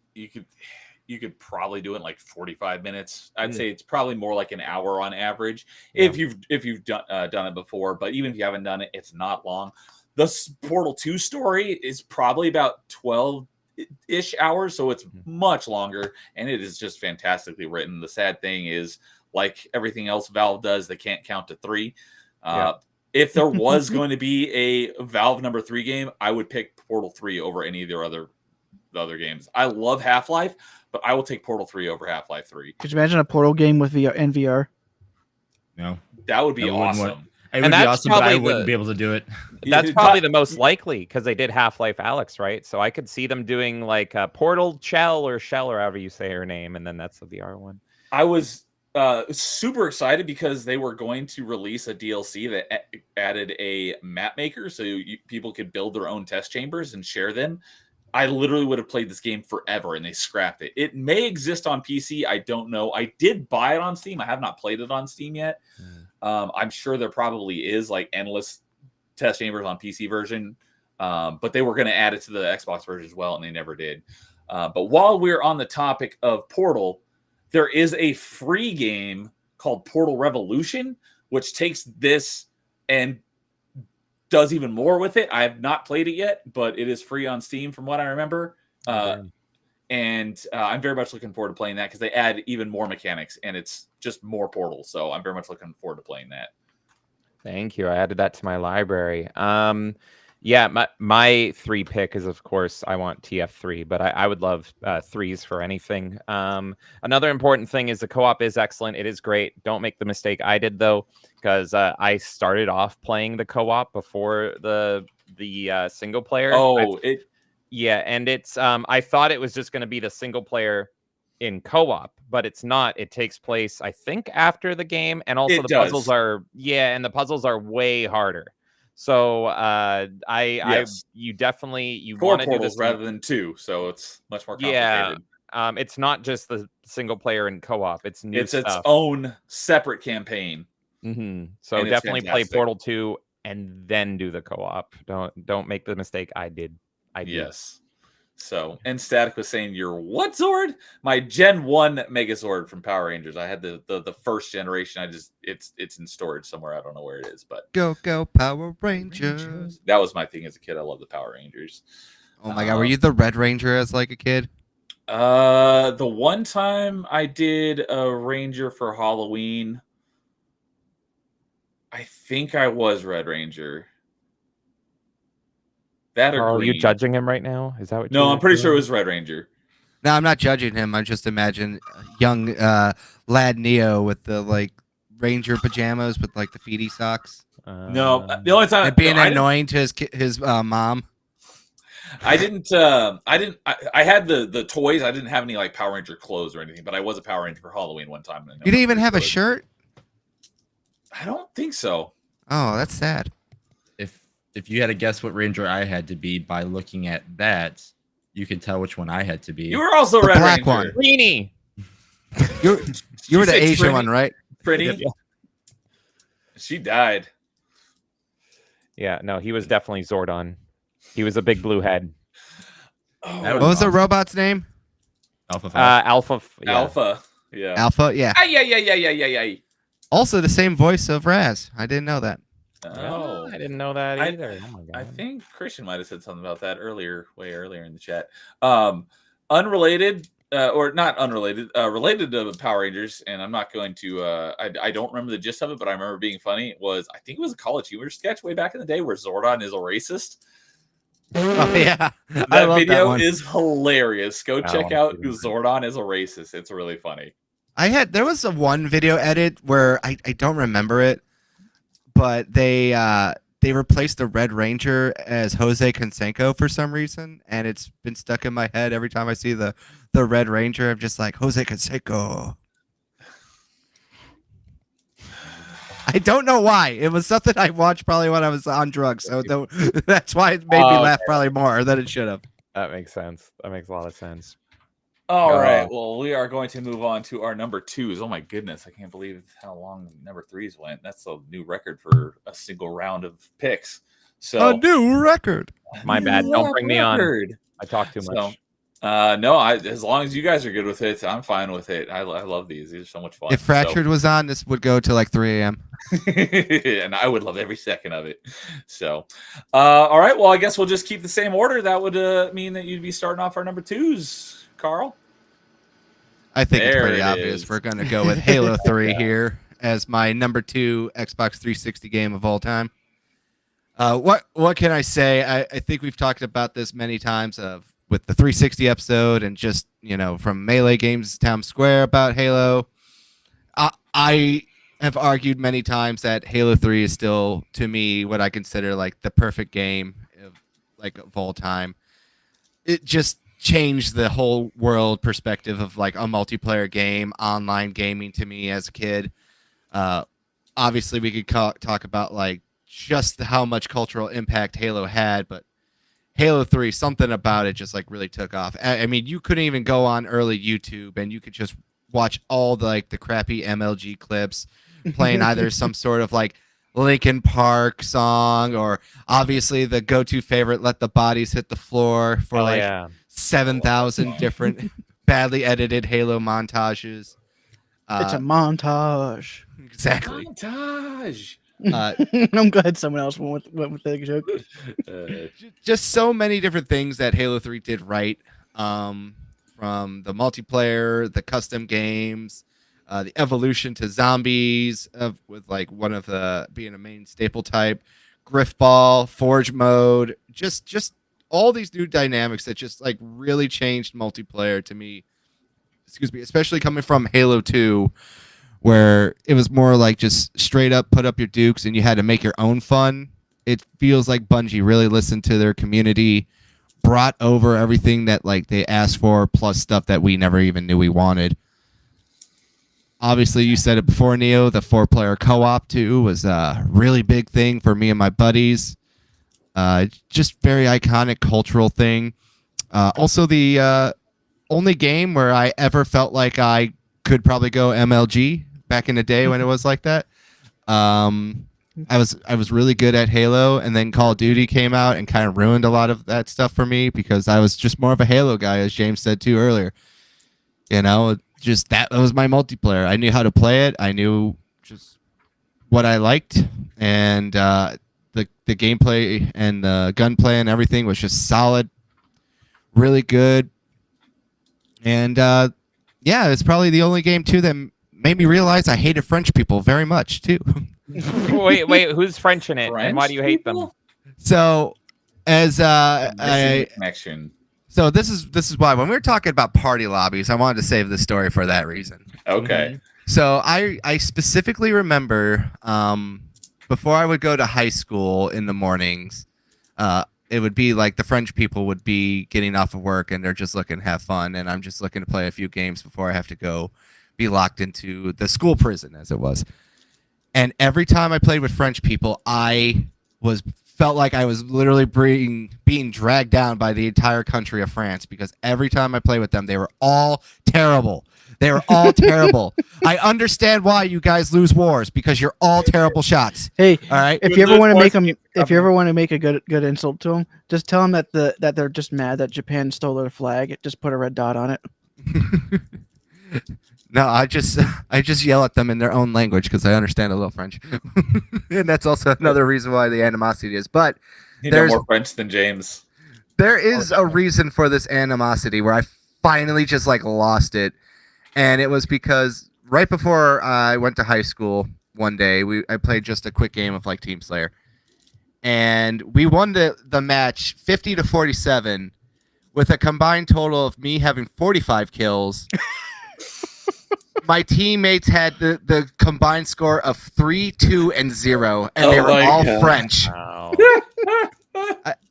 you could probably do it in like 45 minutes. I'd say it's probably more like an hour on average if you've done it before. But even if you haven't done it, it's not long. The Portal 2 story is probably about 12-ish hours, so it's much longer, and it is just fantastically written. The sad thing is, like everything else Valve does, they can't count to 3. If there was going to be a Valve number 3 game, I would pick Portal 3 over any of their other games. I love Half-Life, but I will take Portal 3 over Half-Life 3. Could you imagine a Portal game with VR? No, that would be awesome. It would be awesome, but I wouldn't be able to do it. That's probably the most likely because they did Half-Life Alyx, right? So I could see them doing like a Portal Shell or however you say her name, and then that's the VR one. I was super excited because they were going to release a DLC that added a map maker, so people could build their own test chambers and share them. I literally would have played this game forever, and they scrapped it. It may exist on PC. I don't know. I did buy it on Steam. I have not played it on Steam yet. I'm sure there probably is like endless test chambers on PC version, but they were going to add it to the Xbox version as well, and they never did. But while we're on the topic of Portal, there is a free game called Portal Revolution, which takes this and does even more with it. I have not played it yet, but it is free on Steam from what I remember. And I'm very much looking forward to playing that because they add even more mechanics, and it's just more Portal. So I'm very much looking forward to playing that. Thank you. I added that to my library. Yeah, my 3 pick is, of course, I want TF3, but I would love 3s for anything. Another important thing is the co-op is excellent. It is great. Don't make the mistake I did, though, because I started off playing the co-op before the single player. Yeah, and it's I thought it was just going to be the single player in co-op, but it's not. It takes place, I think, after the game, and also puzzles are and the puzzles are way harder. So you definitely want to do this rather than 2, so it's much more complicated. It's not just the single player and co-op. It's new stuff. Its own separate campaign. So definitely play Portal 2 and then do the co-op. Don't make the mistake I did. Yes. So, and Static was saying, your what Zord? My Gen 1 Megazord from Power Rangers. I had the first generation. It's in storage somewhere. I don't know where it is, but go Power Rangers. That was my thing as a kid. I love the Power Rangers. Oh my god, were you the Red Ranger as like a kid? The one time I did a Ranger for Halloween, I think I was Red Ranger. Are you judging him right now? Is that what? No, I'm pretty sure it was Red Ranger. No, I'm not judging him. I just imagine young lad Neo with the like Ranger pajamas with like the feety socks. No, the only time and being annoying to his mom. I didn't. I had the toys. I didn't have any like Power Ranger clothes or anything. But I was a Power Ranger for Halloween one time. You didn't even have a shirt? I don't think so. Oh, that's sad. If you had to guess what Ranger I had to be by looking at that, you could tell which one I had to be. You were also the Red black Ranger. one. Greenie. You were the Asian one, right? Pretty. Yeah. She died. Yeah, no, he was definitely Zordon. He was a big blue head. Oh, What was the robot's name? Alpha 5. Alpha. Yeah. Alpha. Yeah. Alpha, yeah. Yeah. Also the same voice of Raz. I didn't know that. Oh, I didn't know that either. Oh my God. I think Christian might have said something about that way earlier in the chat. Unrelated, or not unrelated, related to Power Rangers, and I'm not going to. I don't remember the gist of it, but I remember being funny. Was I think it was a College Humor sketch way back in the day where Zordon is a racist. Oh yeah, I That love video that one. is hilarious. Go I check wanna out see that. Zordon is a racist. It's really funny. There was a one video edit where I don't remember it, but they replaced the Red Ranger as Jose Canseco for some reason, and it's been stuck in my head every time I see the Red Ranger. I'm just like, Jose Canseco. I don't know why. It was something I watched probably when I was on drugs, so that's why it made me laugh probably more than it should have. That makes sense. That makes a lot of sense. All right. Uh, Well, we are going to move on to our number twos. Oh my goodness, I can't believe how long number threes went. That's a new record for a single round of picks. So A new record. My bad. Don't bring me on. record. I talk too much. No, as long as you guys are good with it, I'm fine with it. I love these. These are so much fun. If Fractured was on, this would go to like 3 a.m. And I would love every second of it. So, all right. Well, I guess we'll just keep the same order. That would mean that you'd be starting off our number twos, Carl. I think it's There pretty it obvious. is. We're going to go with Halo 3 here as my number 2 Xbox 360 game of all time. What can I say? I think we've talked about this many times with the 360 episode and just, from Melee Games Town Square about Halo. I have argued many times that Halo 3 is still, to me, what I consider like the perfect game of all time. It just changed the whole world perspective of like a multiplayer game, online gaming to me as a kid. Obviously, we could talk about like just how much cultural impact Halo had, but Halo 3, something about it just like really took off. I mean, you couldn't even go on early YouTube and you could just watch all the crappy MLG clips playing either some sort of like Linkin Park song or obviously the go-to favorite, Let the Bodies Hit the Floor for 7,000 different badly edited Halo montages. It's a montage. Exactly. Montage. I'm glad someone else went with the joke. Just so many different things that Halo 3 did right. From the multiplayer, the custom games, the evolution to zombies with like one of the being a main staple type, Griffball, Forge mode, just all these new dynamics that just like really changed multiplayer to me. Excuse me, especially coming from Halo 2, where it was more like just straight up put up your dukes and you had to make your own fun. It feels like Bungie really listened to their community, brought over everything that like they asked for, plus stuff that we never even knew we wanted. Obviously, you said it before, Neo, the 4-player co-op too was a really big thing for me and my buddies. Just very iconic cultural thing. Also, the only game where I ever felt like I could probably go MLG back in the day when it was like that. I was really good at Halo, and then Call of Duty came out and kind of ruined a lot of that stuff for me because I was just more of a Halo guy, as James said too earlier. Just that was my multiplayer. I knew how to play it. I knew just what I liked, and the gameplay and the gunplay and everything was just solid, really good. And yeah, it's probably the only game too that made me realize I hated French people very much too. wait, who's French in it, and why do you hate them? people? So, as Connection. so this is why when we were talking about party lobbies, I wanted to save this story for that reason. Okay. So I specifically remember before I would go to high school in the mornings, it would be like the French people would be getting off of work and they're just looking to have fun, and I'm just looking to play a few games before I have to go be locked into the school prison, as it was. And every time I played with French people, I felt like I was literally being dragged down by the entire country of France, because every time I played with them, they were all terrible. They were all terrible. I understand why you guys lose wars, because you're all terrible shots. Hey, All right. if you ever want to make them, if you ever want to make a good insult to them, just tell them that they're just mad that Japan stole their flag. Just put a red dot on it. No, I just yell at them in their own language because I understand a little French, and that's also another reason why the animosity is. But You know there's more French than James. there is a reason for this animosity where I finally just like lost it. And it was because right before I went to high school one day, I played just a quick game of like Team Slayer. And we won the match 50-47 with a combined total of me having 45 kills. My teammates had the combined score of 3, 2, and 0, and they Oh were my all God. French. Wow.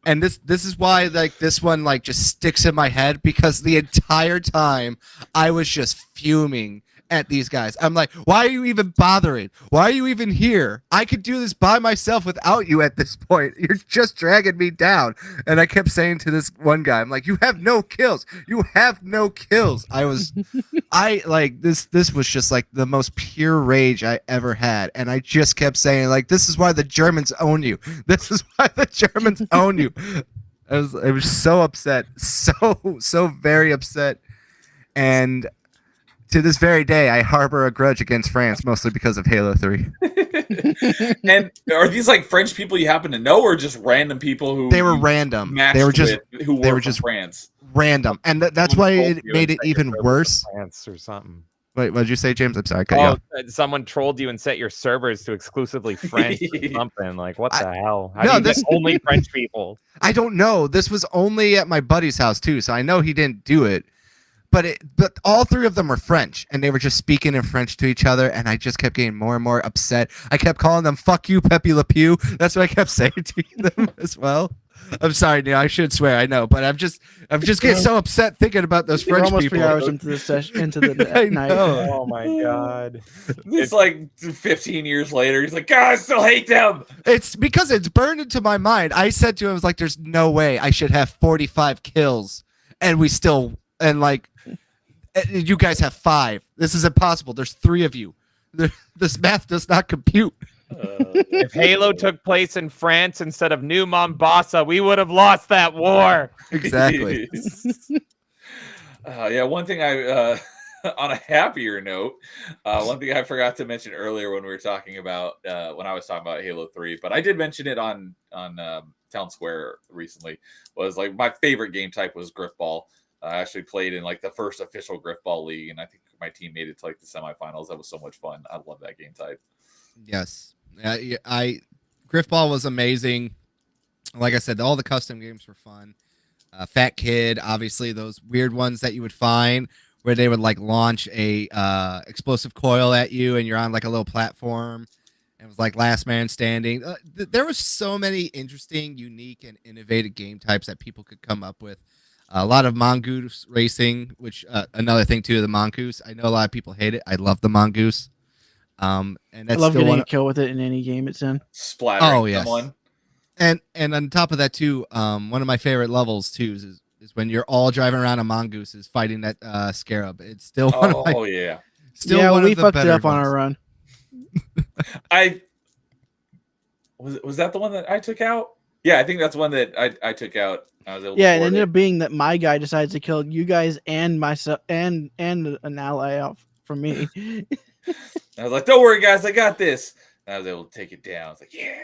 And this is why like this one like just sticks in my head, because the entire time I was just fuming at these guys. I'm like, why are you even bothering? Why are you even here? I could do this by myself without you at this point. You're just dragging me down. And I kept saying to this one guy, I'm like, you have no kills. You have no kills. I like this was just like the most pure rage I ever had. And I just kept saying like, this is why the Germans own you. This is why the Germans own you. I was so upset. So very upset. And to this very day, I harbor a grudge against France, mostly because of Halo 3. And are these like French people you happen to know, or just random people who They were you random. matched They were just with who they were were from just France? random, and that's why it made it even worse. France or something. Wait, what did you say, James? I'm sorry, I cut you off. Someone trolled you and set your servers to exclusively French or something. Like, what the hell? How no, do you this- get only French people? I don't know. This was only at my buddy's house too, so I know he didn't do it. But all three of them were French, and they were just speaking in French to each other, and I just kept getting more and more upset. I kept calling them "fuck you, Pepe Le Pew." That's what I kept saying to them as well. I'm sorry, Neil. I should swear. I know, but I'm just getting so upset thinking about those We're French almost people. 3 hours into the session, into the I night. know. Oh my god! It's like 15 years later. He's like, God, I still hate them. It's because it's burned into my mind. I said to him, I was like, there's no way I should have 45 kills and we still, and like, you guys have 5. This is impossible. There's 3 of you. This math does not compute. If Halo took place in France instead of New Mombasa, we would have lost that war. Exactly. Yeah, one thing I, on a happier note, one thing I forgot to mention earlier when we were talking about, when I was talking about Halo 3, but I did mention it on Town Square recently, was like my favorite game type was Griffball. I actually played in like the first official Griffball league, and I think my team made it to like the semifinals. That was so much fun. I love that game type. Yes. Griffball was amazing. Like I said, all the custom games were fun. Fat Kid, obviously, those weird ones that you would find where they would like launch a explosive coil at you, and you're on like a little platform. It was like Last Man Standing. There was so many interesting, unique, and innovative game types that people could come up with. A lot of mongoose racing, which another thing too, the mongoose. I know a lot of people hate it. I love the mongoose. And I that's love still getting one. a kill with it in any game it's in. Splattering Oh, yes. someone. And on top of that too, one of my favorite levels too is when you're all driving around a mongoose is fighting that scarab. It's still one of my Oh yeah. still Yeah, one we of the fucked it better up on ones. our run. I was that the one that I took out? Yeah, I think that's one that I took out. I was able Yeah, to it board ended it. up being that my guy decides to kill you guys and myself and an ally out from me. I was like, don't worry, guys, I got this. And I was able to take it down. I was like, yeah.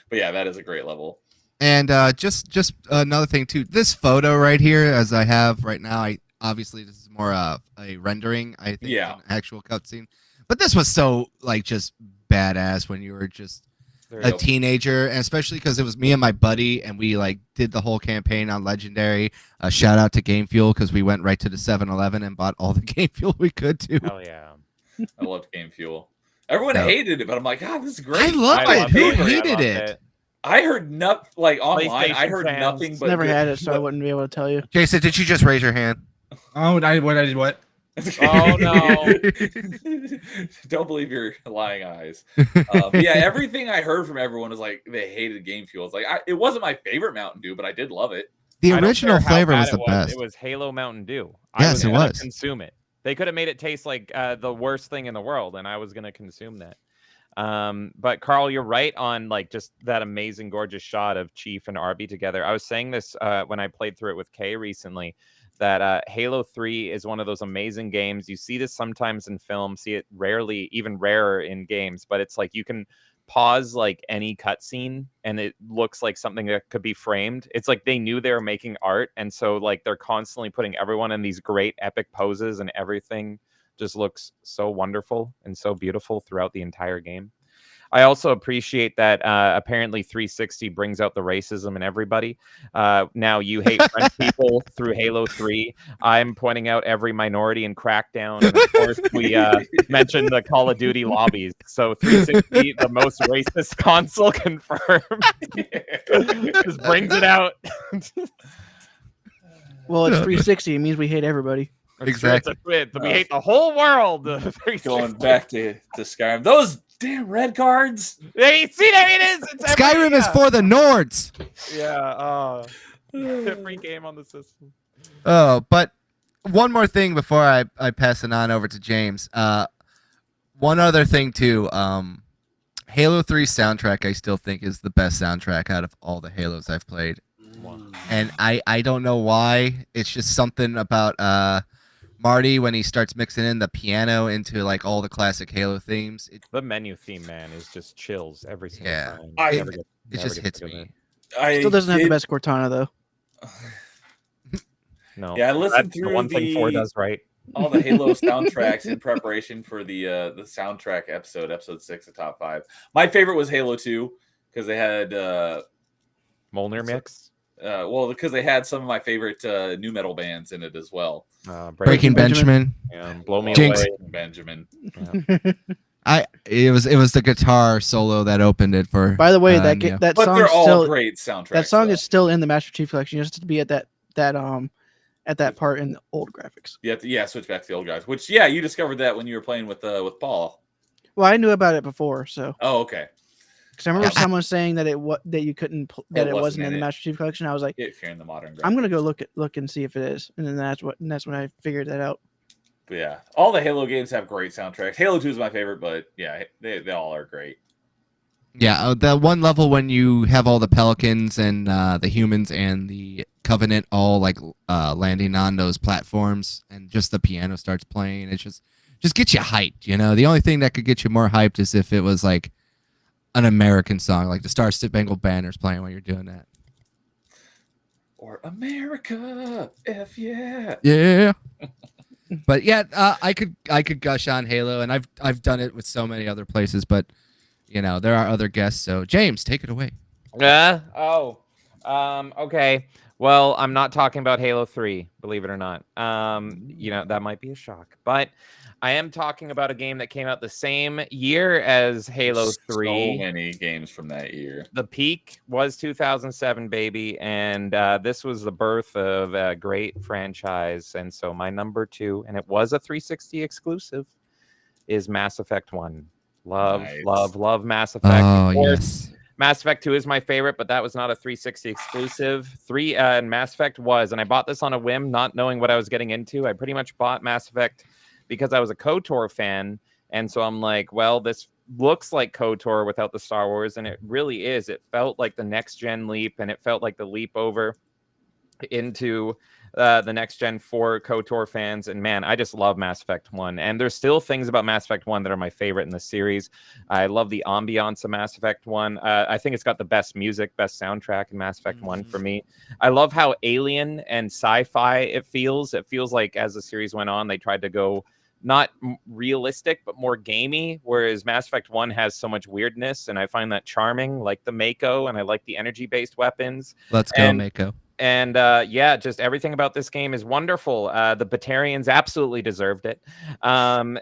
But yeah, that is a great level. And just another thing too, this photo right here, as I have right now, obviously this is more of a rendering, I think, Yeah. than an actual cutscene. But this was so like just badass when you were just There a you go. teenager, and especially because it was me and my buddy, and we like did the whole campaign on Legendary. Shout out to Game Fuel, because we went right to the 7-Eleven and bought all the Game Fuel we could too. Hell yeah! I loved Game Fuel. Everyone Yeah. hated it, but I'm like, God, this is great. I loved I it. loved Who it. I hated loved it? I heard nothing like online. I PlayStation heard fans. nothing but Never good- had it, so I but- wouldn't be able to tell you. Jason, did you just raise your hand? Oh, I did what? Oh, no. Don't believe your lying eyes. But yeah, everything I heard from everyone was like they hated Game Fuel. It's like it wasn't my favorite Mountain Dew, but I did love it. The I don't original care how flavor bad was it the best. It was Halo Mountain Dew. Yes, it gonna was. Consume it. They could have made it taste like the worst thing in the world, and I was gonna consume that. But Carl, you're right on like just that amazing, gorgeous shot of Chief and Arby together. I was saying this when I played through it with Kay recently, that Halo 3 is one of those amazing games. You see this sometimes in film, see it rarely, even rarer in games, but it's like you can pause like any cutscene and it looks like something that could be framed. It's like they knew they were making art, and so like they're constantly putting everyone in these great epic poses, and everything just looks so wonderful and so beautiful throughout the entire game. I also appreciate that apparently 360 brings out the racism in everybody. Now you hate French people through Halo 3. I'm pointing out every minority in Crackdown. And of course, we mentioned the Call of Duty lobbies. So 360, the most racist console confirmed. Just brings it out. Well, it's 360. It means we hate everybody. Exactly. We hate the whole world. Going back to Skyrim. Those damn red cards. Hey, see, there it is. It's Skyrim is for the Nords. Yeah. Free game on the system. Oh, but one more thing before I pass it on over to James. One other thing too. Halo 3 soundtrack I still think is the best soundtrack out of all the Halos I've played. And I don't know why. It's just something about Marty when he starts mixing in the piano into like all the classic Halo themes. The menu theme, man, is just chills every single Yeah. time. It just hits me. Still doesn't have the best Cortana though. No. Yeah, I listened That's the through one thing 4 does right. all the Halo soundtracks in preparation for the soundtrack episode 6 of Top 5. My favorite was Halo 2 because they had Molnir mix. well, because they had some of my favorite new metal bands in it as well. Breaking Benjamin. Blow Me Jinx. Away. Benjamin. It was the guitar solo that opened it for. By the way, yeah. that But song they're all still great soundtracks. that song though. is still in the Master Chief Collection. You just have to be at that part in the old graphics. You have to switch back to the old guys. Which you discovered that when you were playing with Paul. Well, I knew about it before, so Oh, okay. because I remember someone saying that that you couldn't that it wasn't in the it. Master Chief Collection. I was like, If you're in the modern. I'm gonna go look and see if it is, and then that's when I figured that out. But yeah, all the Halo games have great soundtracks. Halo 2 is my favorite, but yeah, they all are great. Yeah, the one level when you have all the Pelicans and the humans and the Covenant all like landing on those platforms, and just the piano starts playing. It just gets you hyped. You know, the only thing that could get you more hyped is if it was like an American song, like the Star Spangled Banner's playing while you're doing that. Or America, F yeah. Yeah. But yeah, I could gush on Halo, and I've done it with so many other places, but you know there are other guests. So James, take it away. Okay. Well, I'm not talking about Halo 3, believe it or not. That might be a shock, but I am talking about a game that came out the same year as Halo 3. So many games from that year. The peak was 2007, baby, and this was the birth of a great franchise. And so my number 2, and it was a 360 exclusive, is Mass Effect 1. Nice. Love Mass Effect. Oh, Of course, yes. Mass Effect 2 is my favorite, but that was not a 360 exclusive. And Mass Effect was, and I bought this on a whim, not knowing what I was getting into. I pretty much bought Mass Effect because I was a KOTOR fan, and so I'm like, well, this looks like KOTOR without the Star Wars, and it really is. It felt like the next gen leap, and it felt like the leap over into the next gen for KOTOR fans. And man, I just love Mass Effect 1, and there's still things about Mass Effect 1 that are my favorite in the series. I love the ambiance of Mass Effect 1. I think it's got the best music, best soundtrack in Mass Effect 1 for me. I love how alien and sci-fi it feels. It feels like as the series went on, they tried to go not realistic, but more gamey, whereas Mass Effect 1 has so much weirdness, and I find that charming, like the Mako, and I like the energy-based weapons. Let's go, Mako. And just everything about this game is wonderful. The Batarians absolutely deserved it. I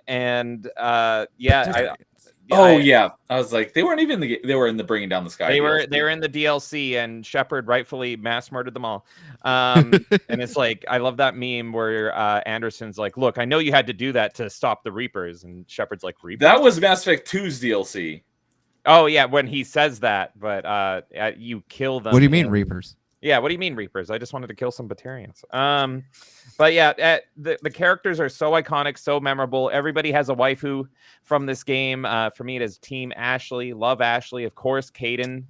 was like, they weren't even they were in the Bringing Down the Sky. They DLC. were in the DLC, and Shepard rightfully mass murdered them all. And it's like, I love that meme where Anderson's like, look, I know you had to do that to stop the Reapers, and Shepard's like, Reapers? That was Mass Effect 2's DLC. Oh yeah, when he says that, but you kill them. What do you mean, Reapers? Yeah, what do you mean Reapers? I just wanted to kill some Batarians. But yeah, the characters are so iconic, so memorable. Everybody has a waifu from this game. For me, it is Team Ashley. Love Ashley. Of course, Caden,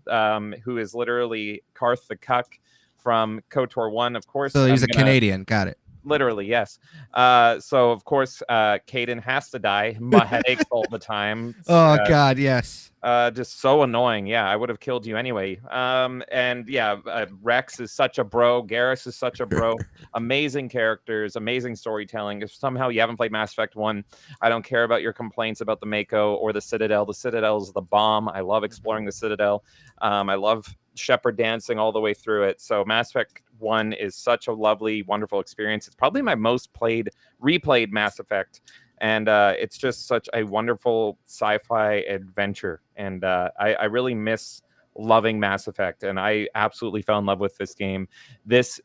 who is literally Karth the Cuck from KOTOR 1. Of course. So he's a Canadian. Got it. Literally, yes. So of course, Caden has to die. My headaches all the time. Oh God, yes. Just so annoying. Yeah, I would have killed you anyway. And yeah, Rex is such a bro. Garrus is such a bro. Amazing characters, amazing storytelling. If somehow you haven't played Mass Effect 1, I don't care about your complaints about the Mako or the Citadel. The Citadel is the bomb. I love exploring the Citadel. I love Shepard dancing all the way through it. So Mass Effect 1 is such a lovely, wonderful experience. It's probably my most replayed Mass Effect. And it's just such a wonderful sci-fi adventure. And I really miss loving Mass Effect. And I absolutely fell in love with this game. This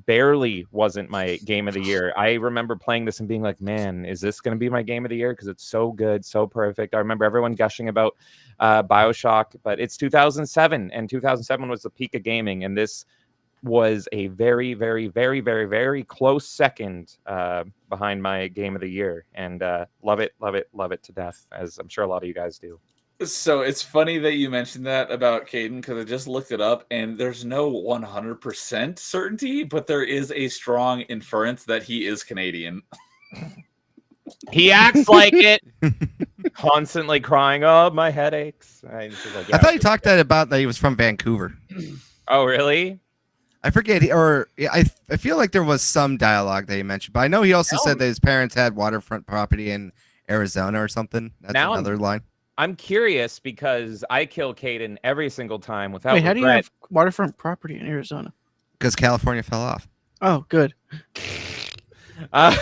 barely wasn't my game of the year. I remember playing this and being like, man, is this going to be my game of the year? Because it's so good, so perfect. I remember everyone gushing about BioShock, but it's 2007. And 2007 was the peak of gaming. And this was a very, very, very, very, very close second behind my game of the year, and love it to death, as I'm sure a lot of you guys do. So it's funny that you mentioned that about Caden, because I just looked it up, and there's no 100% certainty, but there is a strong inference that he is Canadian. He acts like it, constantly crying, "Oh, my headaches." I thought you talked about that he was from Vancouver. Oh, really? I forget, I feel like there was some dialogue that he mentioned, but I know he also said that his parents had waterfront property in Arizona or something. That's Now another line. I'm curious because I kill Caden every single time without Wait, how do you regret. have waterfront property in Arizona? Because California fell off. Oh, good. But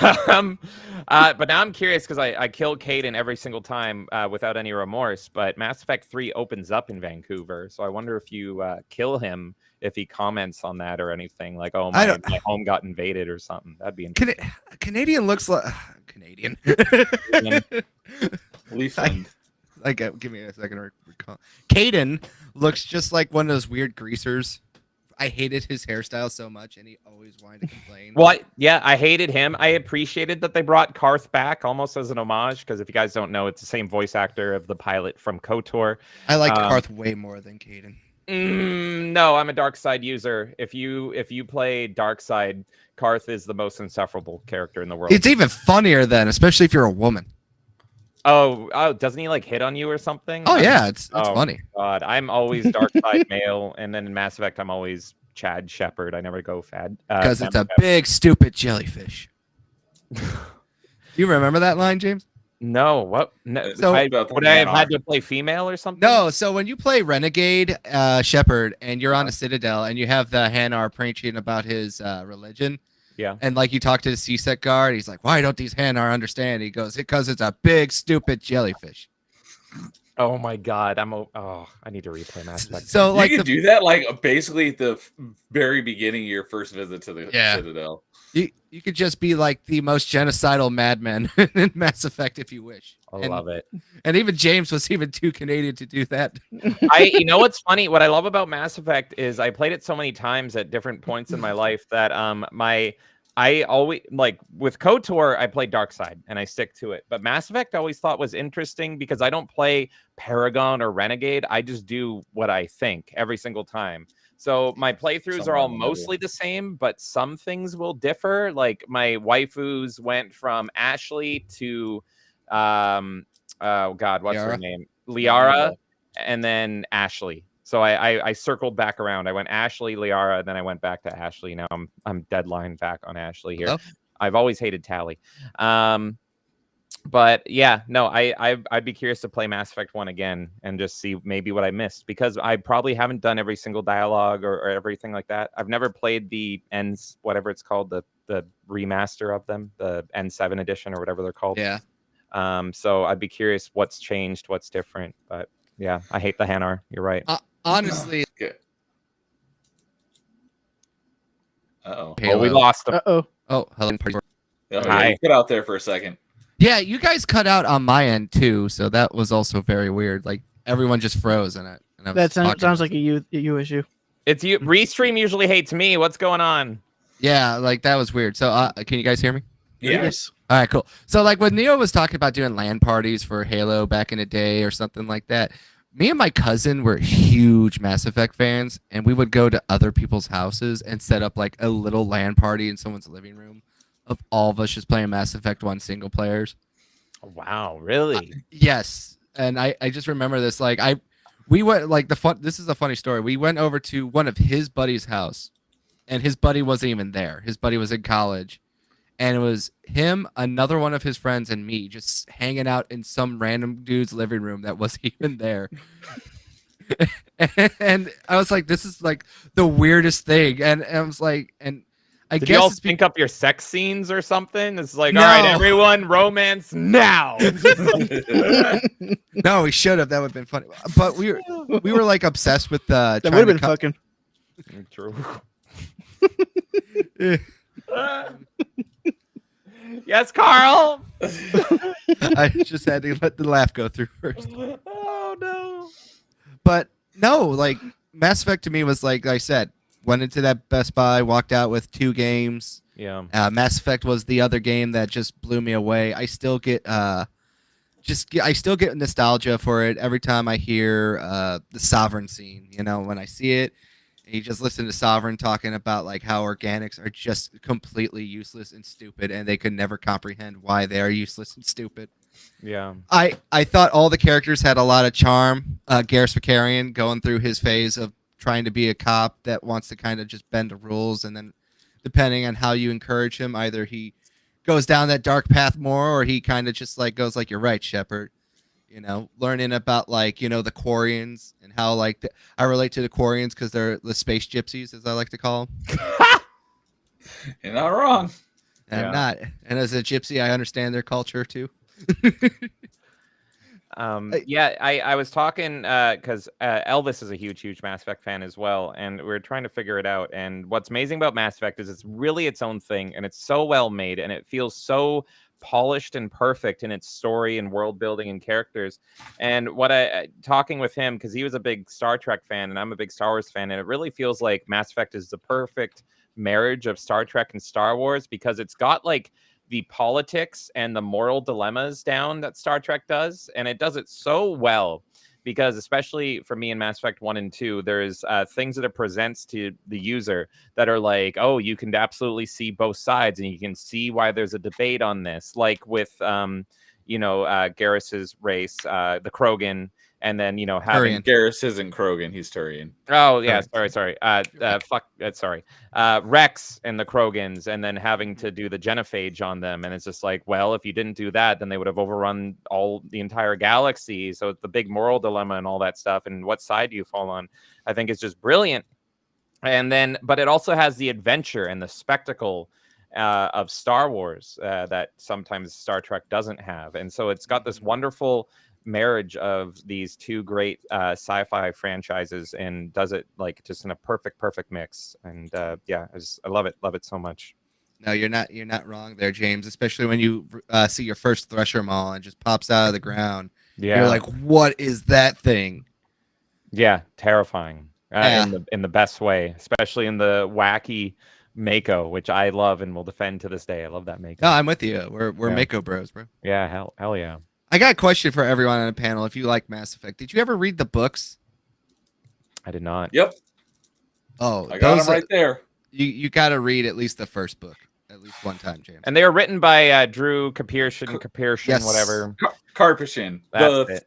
now I'm curious because I kill Caden every single time without any remorse. But Mass Effect 3 opens up in Vancouver, so I wonder if you kill him if he comments on that or anything like, "Oh, my home got invaded" or something. That'd be interesting. Canadian looks like Canadian. Leafland. Give me a second to recall. Caden looks just like one of those weird greasers. I hated his hairstyle so much, and he always wanted to complain. Well, yeah, I hated him. I appreciated that they brought Karth back almost as an homage, because if you guys don't know, it's the same voice actor of the pilot from KOTOR. I like Karth way more than Caden. No, I'm a dark side user. If you play dark side, Karth is the most insufferable character in the world. It's even funnier then, especially if you're a woman. Oh, doesn't he like hit on you or something? Oh yeah, it's funny. God, I'm always dark side male, and then in Mass Effect, I'm always Chad Shepard. I never go Fad. Because it's a big stupid jellyfish. Do you remember that line, James? No, what? No, So- would I have had to play female or something? No, so when you play Renegade Shepard and you're on a Citadel and you have the Hanar preaching about his religion, Yeah. and like you talk to the CSEC guard, he's like, "Why don't these Hanar understand?" He goes, "Because it's a big stupid jellyfish." Oh my God, I need to replay Mass Effect. So like you could do that basically at the very beginning of your first visit to the Citadel. you could just be like the most genocidal madman in Mass Effect if you wish. I love it. And even James was even too Canadian to do that. You know what's funny? What I love about Mass Effect is I played it so many times at different points in my life that I always like with KOTOR, I play Dark Side and I stick to it. But Mass Effect I always thought was interesting because I don't play Paragon or Renegade. I just do what I think every single time. So my playthroughs are all mostly the same, but some things will differ. Like my waifus went from Ashley to oh God, what's her name? Liara, and then Ashley. So I circled back around. I went Ashley, Liara, then I went back to Ashley. Now I'm deadline back on Ashley here. Oh. I've always hated Tally. But yeah, no, I'd be curious to play Mass Effect 1 again and just see maybe what I missed, because I probably haven't done every single dialogue or everything like that. I've never played the Ns, whatever it's called, the remaster of them, the N7 edition or whatever they're called. Yeah. So I'd be curious what's changed, what's different. But yeah, I hate the Hanar. You're right. Honestly, Okay. Uh-oh. Oh, we lost him. Uh-oh. oh, hello. Hi. You cut out there for a second. Yeah, you guys cut out on my end too, so that was also very weird. Like everyone just froze, and I was That talking. sounds like a you issue. It's you. Restream usually hates me. What's going on? Yeah, like that was weird. So, can you guys hear me? Yeah. Yes. All right, cool. So, like when Neo was talking about doing LAN parties for Halo back in the day or something like that, me and my cousin were huge Mass Effect fans, and we would go to other people's houses and set up like a little LAN party in someone's living room. of all of us just playing Mass Effect 1 single players. Wow, really? Yes. And I just remember this. Like we went like this is a funny story. We went over to one of his buddy's house, and his buddy wasn't even there. His buddy was in college. And it was him, another one of his friends, and me just hanging out in some random dude's living room that wasn't even there. And I was like, this is like the weirdest thing. And I was like, and I Did guess you all it's think up your sex scenes or something? It's like, No. all right, everyone, romance now. no, we should have. That would have been funny. But we were like obsessed with That trying would have to been fucking. True. Yes, Carl. I just had to let the laugh go through first. Oh no. But no, like Mass Effect to me was like I said, went into that Best Buy, walked out with 2 games. Yeah. Mass Effect was the other game that just blew me away. I still get I still get nostalgia for it every time I hear the Sovereign scene. You know, when I see it, and you just listen to Sovereign talking about like how organics are just completely useless and stupid, and they could never comprehend why they are useless and stupid. Yeah. I thought all the characters had a lot of charm. Garrus Vakarian going through his phase of trying to be a cop that wants to kind of just bend the rules, and then depending on how you encourage him, either he goes down that dark path more, or he kind of just like goes like, "You're right, Shepard." You know, learning about like the Quarians and how like I relate to the Quarians because they're the space gypsies, as I like to call them. You're not wrong. And Yeah. I'm not. And as a gypsy, I understand their culture too. Yeah, I was talking because Elvis is a huge Mass Effect fan as well, and we are trying to figure it out. And what's amazing about Mass Effect is it's really its own thing, and it's so well made, and it feels so polished and perfect in its story and world building and characters. And what I talking with him, because he was a big Star Trek fan and I'm a big Star Wars fan, and it really feels like Mass Effect is the perfect marriage of Star Trek and Star Wars, because it's got like the politics and the moral dilemmas down that Star Trek does, and it does it so well. Because especially for me in Mass Effect 1 and 2, there's things that it presents to the user that are like, oh, you can absolutely see both sides, and you can see why there's a debate on this. Like with, Garrus's race, the Krogan, and then, having... Turian. Garrus isn't Krogan, he's Turian. Oh, yeah, sorry. Rex and the Krogans, and then having to do the genophage on them. And it's just like, well, if you didn't do that, then they would have overrun the entire galaxy. So it's the big moral dilemma and all that stuff. And what side do you fall on? I think it's just brilliant. And then, but it also has the adventure and the spectacle of Star Wars that sometimes Star Trek doesn't have. And so it's got this wonderful marriage of these 2 great sci-fi franchises, and does it like just in a perfect mix. And I love it so much. No, you're not wrong there, James. Especially when you see your first Thresher Maul and it just pops out of the ground. Yeah, You're like, what is that thing? yeah, terrifying Yeah. in the best way, especially in the wacky Mako, which I love and will defend to this day. I love that Mako. No, I'm with you. We're Yeah. Mako bros, bro. Yeah, hell yeah. I got a question for everyone on the panel. If you like Mass Effect, did you ever read the books? I did not. Yep, Oh, I got those him right there. you got to read at least the first book at least one time, James. And they were written by Drew Karpyshyn, Yes. whatever. Karpyshyn. That's it.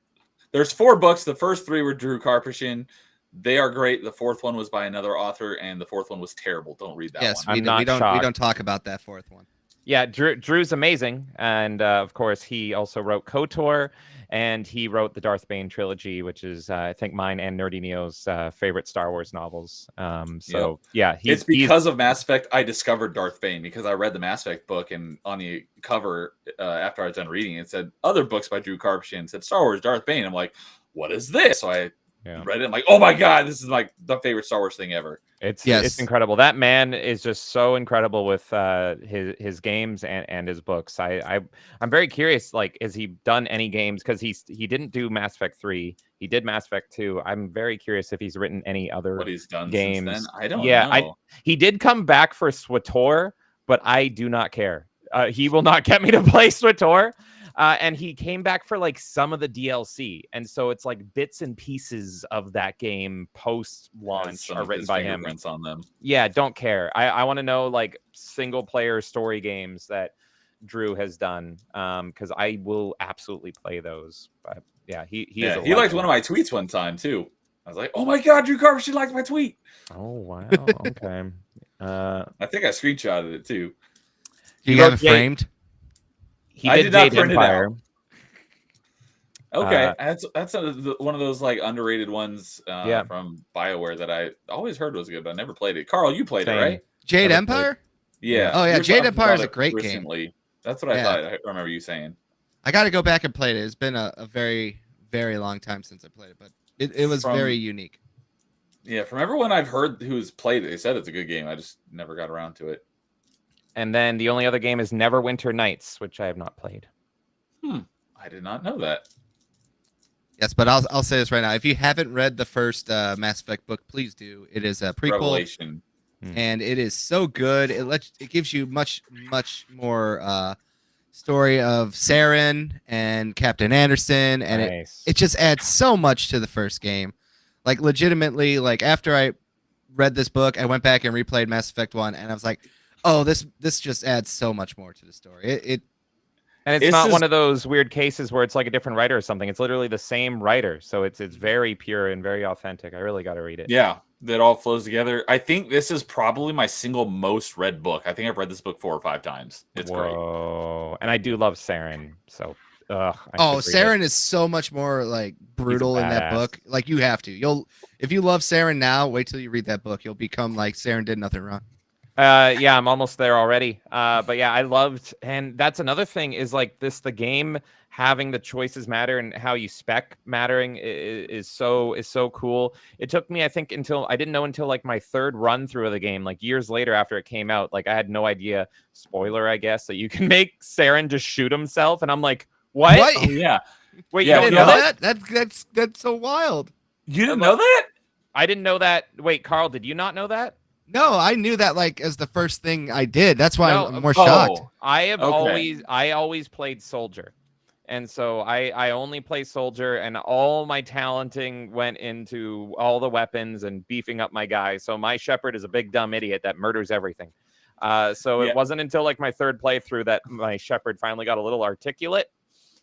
There's 4 books. The first 3 were Drew Karpyshyn. They are great. The 4th one was by another author, and the 4th one was terrible. Don't read that Yes, one. I'm not we shocked. don't talk about that 4th one. Yeah, Drew's amazing, and of course he also wrote KOTOR, and he wrote the Darth Bane trilogy, which is I think mine and Nerdy Neo's favorite Star Wars novels. Yeah, It's because of Mass Effect I discovered Darth Bane, because I read the Mass Effect book, and on the cover after I was done reading it said other books by Drew Karpyshyn, said Star Wars Darth Bane. I'm like, what is this? So I read it. I'm like, oh my god, this is like the favorite Star Wars thing ever. It's incredible. That man is just so incredible with his games and his books. I'm very curious. Like, has he done any games? Because he didn't do Mass Effect 3. He did Mass Effect 2. I'm very curious if he's written any other What he's done games. since then, I don't know. He did come back for SWTOR, but I do not care. He will not get me to play SWTOR. And he came back for like some of the DLC, and so it's like bits and pieces of that game post launch Some are of written his by him. fingerprints on them. Yeah, don't care. I want to know like single player story games that Drew has done, because I will absolutely play those. But yeah, he is a He liked legend. one of my tweets one time too. I was like, "Oh my god, Drew Carver, she liked my tweet." Oh wow. Okay. I think I screenshotted it too. Do you He have wrote it framed? He I did did not Jade print it Empire. Okay, that's one of those like underrated ones Yeah. from BioWare that I always heard was good, but I never played it. Carl, you played Same. it, right? Jade Never played. Empire? Yeah. Oh, yeah, You were Jade talking Empire is about a it great game. recently. That's what I Yeah. thought. I remember you saying. I got to go back and play it. It's been a very, very long time since I played it, but it was From- very unique. Yeah, from everyone I've heard who's played it, they said it's a good game. I just never got around to it. And then the only other game is Neverwinter Nights, which I have not played. I did not know that. Yes, but I'll say this right now. If you haven't read the first Mass Effect book, please do. It is a prequel, Revelation. and it is so good. It gives you much more story of Saren and Captain Anderson, and Nice. it just adds so much to the first game. Like legitimately, like after I read this book, I went back and replayed Mass Effect 1, and I was like, oh, this just adds so much more to the story. And it's This not is- one of those weird cases where it's like a different writer or something. It's literally the same writer, so it's very pure and very authentic. I really got to read it. Yeah, that all flows together. I think this is probably my single most read book. I think I've read this book 4 or 5 times. It's great. Whoa. And I do love Saren, so I Oh, should read it. Saren is so much more like brutal in that badass. book. Like you have to. If you love Saren now, wait till you read that book. You'll become like Saren did nothing wrong. Yeah, I'm almost there already. But yeah, I loved, and that's another thing is like the game having the choices matter and how you spec mattering is so cool. It took me, I think, I didn't know until like my third run through of the game, like years later after it came out. Like I had no idea, spoiler, I guess, that you can make Saren just shoot himself, and I'm like, what? Oh, yeah. Wait, Yeah, you You don't know know that? that? That's so wild. You didn't know that? I didn't know that. Wait, Carl, did you not know that? No, I knew that like as the first thing I did. That's why No, I'm more shocked. I have Okay. always played soldier. And so I only play soldier, and all my talenting went into all the weapons and beefing up my guy. So my shepherd is a big dumb idiot that murders everything. So Yeah. it wasn't until like my third playthrough that my shepherd finally got a little articulate.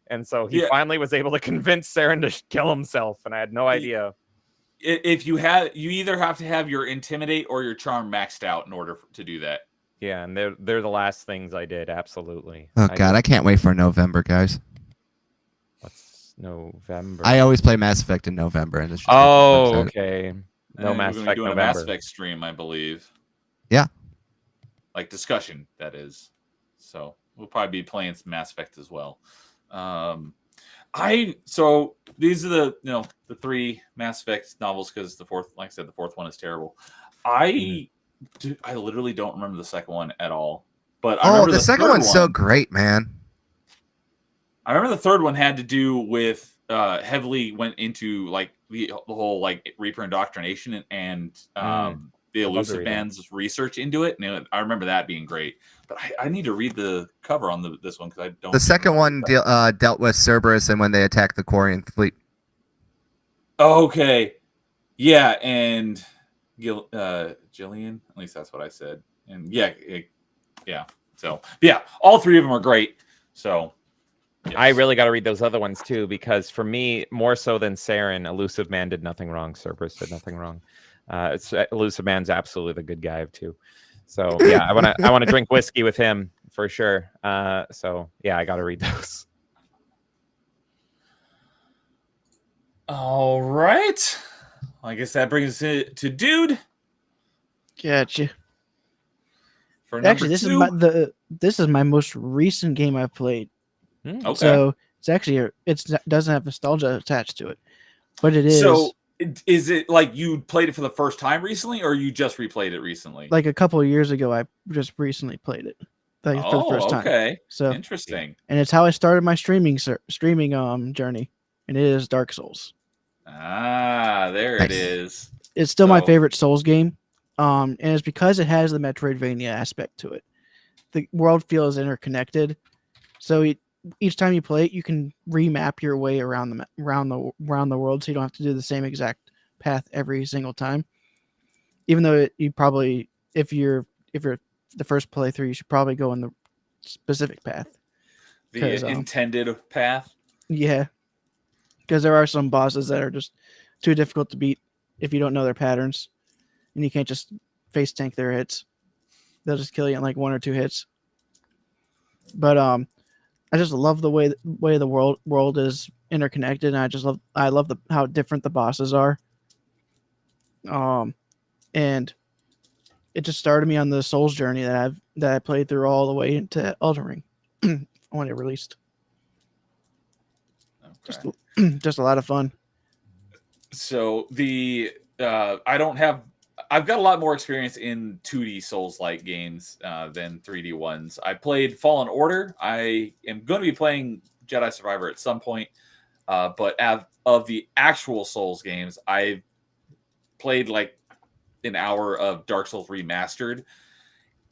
And so he Yeah. finally was able to convince Saren to kill himself, and I had no idea. If you either have to have your intimidate or your charm maxed out in order to do that. Yeah, and they're the last things I did. Absolutely. Oh god, I can't wait for November, guys. What's November? I always play Mass Effect in November, and it's just Oh, I'm excited. okay. No And Mass we're gonna be Effect doing a November. Mass Effect stream, I believe. Yeah. Like discussion, that is. So we'll probably be playing some Mass Effect as well. So these are the 3 Mass Effect novels because the fourth, like I said, the fourth one is terrible. I literally don't remember the second one at all. But I Oh, remember the second third one's so one. great, man. I remember the third one had to do with heavily went into like the whole like Reaper indoctrination and the love to Elusive read that. Band's research into it. And I remember that being great. But I need to read the cover on this one because I don't. The second remember one that. dealt with Cerberus and when they attacked the Quarian fleet. Okay. Yeah, and Jillian. At least that's what I said. And yeah. So yeah, all 3 of them are great. So. Yes. I really got to read those other ones too, because for me, more so than Saren, Elusive Man did nothing wrong. Cerberus did nothing wrong. Elusive Man's absolutely the good guy too. So yeah, I want to drink whiskey with him for sure. So yeah, I got to read those. All right. I guess that brings it to Dude. Gotcha. For number Actually, this 2. is this is my most recent game I've played. Okay. So it's actually doesn't have nostalgia attached to it, but it is. So is it like you played it for the first time recently, or you just replayed it recently? Like a couple of years ago, I just recently played it, like for the first time. Okay. So Interesting. and it's how I started my streaming journey, and it is Dark Souls. Ah, there Nice. it is. It's still my So- favorite Souls game, and it's because it has the Metroidvania aspect to it. The world feels interconnected, so each time you play it, you can remap your way around the world, so you don't have to do the same exact path every single time. Even though you probably, if you're the first playthrough, you should probably go in the specific path. The intended path. Yeah, because there are some bosses that are just too difficult to beat if you don't know their patterns, and you can't just face tank their hits. They'll just kill you in like 1 or 2 hits. But I just love the way the world is interconnected, and I love how different the bosses are. And it just started me on the Souls journey that I played through all the way into Elden Ring when it released. Okay. Just a lot of fun. So I've got a lot more experience in 2D Souls-like games than 3D ones. I played Fallen Order. I am going to be playing Jedi Survivor at some point. But of the actual Souls games, I've played like an hour of Dark Souls Remastered.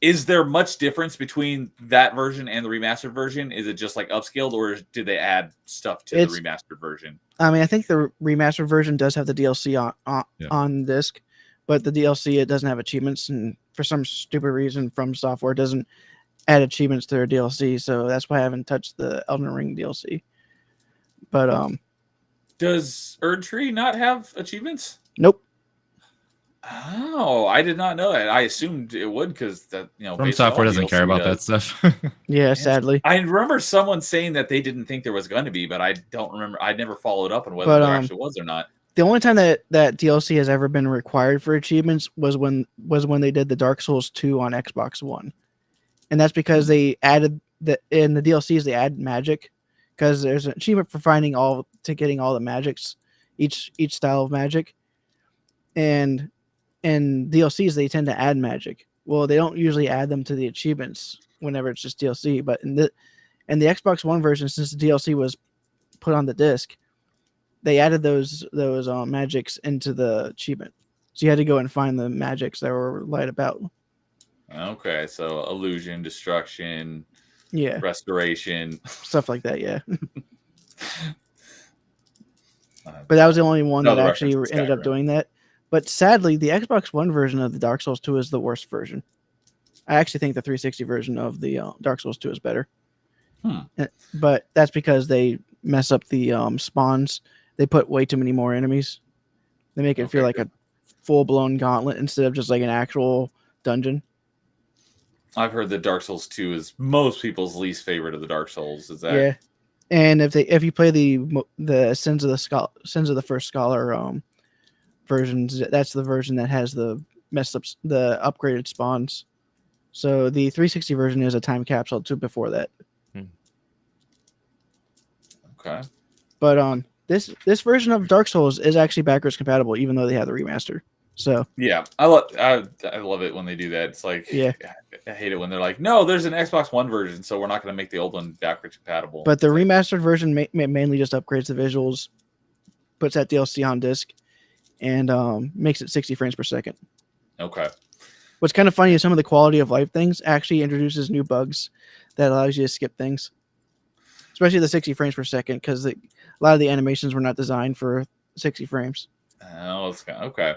Is there much difference between that version and the remastered version? Is it just like upscaled, or did they add stuff to the remastered version? I mean, I think the remastered version does have the DLC on disc, but the DLC, it doesn't have achievements, and for some stupid reason, From Software doesn't add achievements to their DLC, so that's why I haven't touched the Elden Ring DLC. But does Erdtree not have achievements? Nope. Oh, I did not know that. I assumed it would, because that From Software doesn't care about that stuff. Yeah, sadly. I remember someone saying that they didn't think there was going to be, but I don't remember. I never followed up on whether there actually was or not. The only time that DLC has ever been required for achievements was when they did the Dark Souls 2 on Xbox One, and that's because they added in the DLCs they add magic, because there's an achievement for getting all the magics, each style of magic, and in DLCs they tend to add magic. Well, they don't usually add them to the achievements whenever it's just DLC, but in the Xbox One version, since the DLC was put on the disc, they added those magics into the achievement. So you had to go and find the magics that were light about. Okay, so illusion, destruction, yeah, restoration, stuff like that. Yeah. But that was the only one that actually ended up doing that. But sadly, the Xbox One version of the Dark Souls 2 is the worst version. I actually think the 360 version of the Dark Souls 2 is better. But that's because they mess up the spawns. They put way too many more enemies. They make it feel like a full-blown gauntlet instead of just like an actual dungeon. I've heard that Dark Souls 2 is most people's least favorite of the Dark Souls. Is that? Yeah. And if you play the Sins of the First Scholar versions, that's the version that has the upgraded spawns. So the 360 version is a time capsule to before that. Okay. But this version of Dark Souls is actually backwards compatible, even though they have the remaster. So yeah, I love it when they do that. It's like, yeah, I hate it when they're like, no, there's an Xbox One version, so we're not going to make the old one backwards compatible. But the remastered version mainly just upgrades the visuals, puts that DLC on disc, and makes it 60 frames per second. Okay. What's kind of funny is some of the quality of life things actually introduces new bugs that allows you to skip things, especially the 60 frames per second, because a lot of the animations were not designed for 60 frames. Oh, it's okay.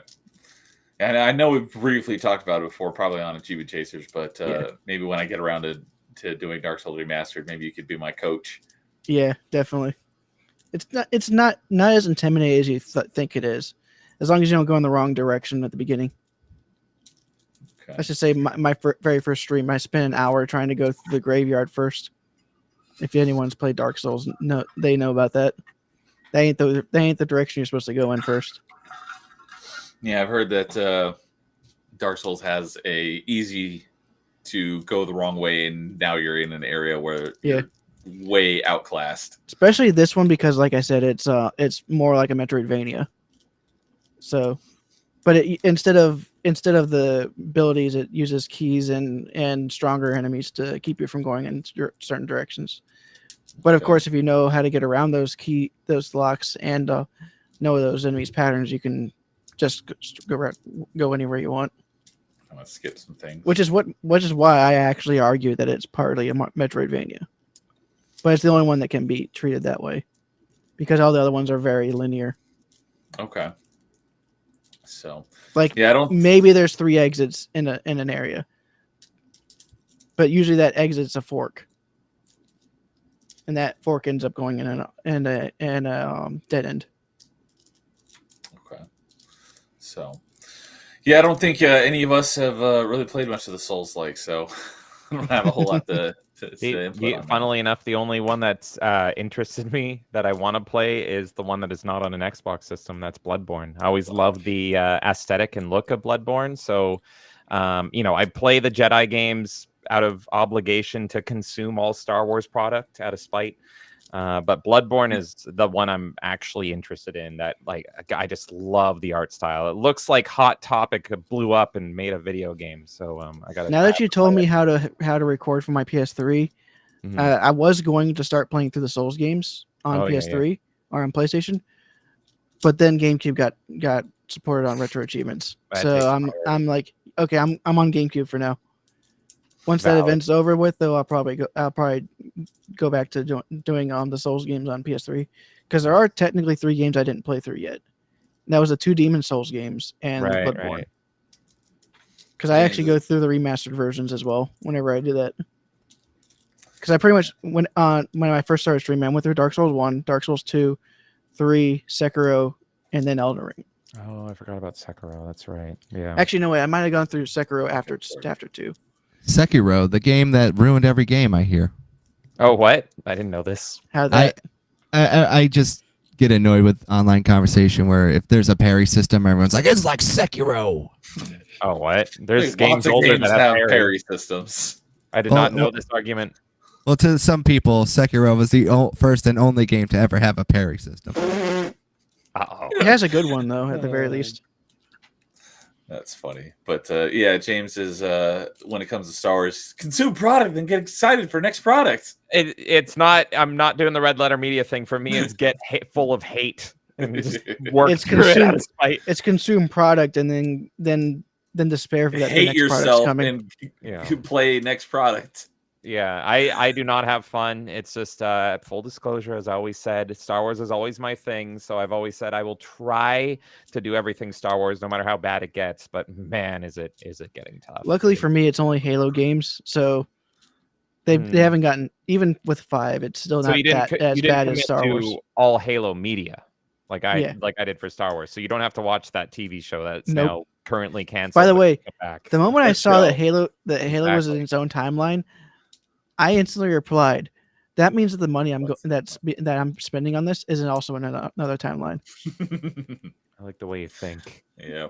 And I know we've briefly talked about it before, probably on Achievement Chasers, but maybe when I get around to doing Dark Souls Remastered, maybe you could be my coach. Yeah, definitely. It's not as intimidating as you think it is, as long as you don't go in the wrong direction at the beginning. Okay. I should say my very first stream, I spent an hour trying to go through the graveyard first. If anyone's played Dark Souls, no, they know about that. They ain't the direction you're supposed to go in first. Yeah, I've heard that Dark Souls has a easy to go the wrong way, and now you're in an area where you're way outclassed. Especially this one, because like I said, it's more like a Metroidvania. So, but instead of the abilities, it uses keys and stronger enemies to keep you from going in certain directions. But of course, if you know how to get around those locks and know those enemies' patterns, you can just go anywhere you want. I'm gonna skip some things. Which is why I actually argue that it's partly a Metroidvania. but it's the only one that can be treated that way because all the other ones are very linear. Okay. So Like yeah, I don't. maybe there's 3 exits in an area, but usually that exit's a fork, and that fork ends up going in a dead end. Okay. So yeah, I don't think any of us have really played much of the Souls like, so I don't have a whole lot to input on that. Funnily enough, the only one that's interested me that I want to play is the one that is not on an Xbox system. That's Bloodborne. I always loved the aesthetic and look of Bloodborne. So, I play the Jedi games out of obligation to consume all Star Wars product out of spite. But Bloodborne is the one I'm actually interested in. That I just love the art style. It looks like Hot Topic blew up and made a video game. So I got. Now that you told me how to record for my PS3, I was going to start playing through the Souls games on PS3 or on PlayStation, but then GameCube got supported on retro achievements. So I'm like, okay, I'm on GameCube for now. Once that event's over with, though, I'll probably go back to doing the Souls games on PS3 because there are technically 3 games I didn't play through yet. And that was the 2 Demon Souls games and Bloodborne. Because I actually go through the remastered versions as well whenever I do that. Because I pretty much when I first started streaming, I went through Dark Souls 1, Dark Souls 2, 3, Sekiro, and then Elden Ring. Oh, I forgot about Sekiro. That's right. Yeah. Actually, no way. I might have gone through Sekiro after 2. Sekiro, the game that ruined every game, I hear. Oh, what? I didn't know this. How that? I just get annoyed with online conversation where if there's a parry system, everyone's like, it's like Sekiro. Oh, what? There's Lots games of older games that have parry systems. I did not know this argument. Well, to some people, Sekiro was the first and only game to ever have a parry system. Uh-oh. It has a good one though, at the very least. That's funny. But yeah, James is when it comes to Star Wars, consume product and get excited for next product. It's not. I'm not doing the red letter media thing. For me, it's get full of hate and just work through it out of spite. It's consume product and then despair for that the hate next yourself product's coming. and play next product. Yeah, I do not have fun. It's just full disclosure, as I always said, Star Wars is always my thing. So I've always said I will try to do everything Star Wars, no matter how bad it gets. But man, is it getting tough. Luckily for me, it's only Halo games, so they haven't gotten, even with 5, it's still not as bad as Star Wars. All Halo media, like I did for Star Wars. So you don't have to watch that TV show that's now currently canceled. By the way, back. the moment I saw that Halo was in its own timeline, I instantly replied, "That means that the money that I'm spending on this isn't also in another timeline." I like the way you think. Yeah.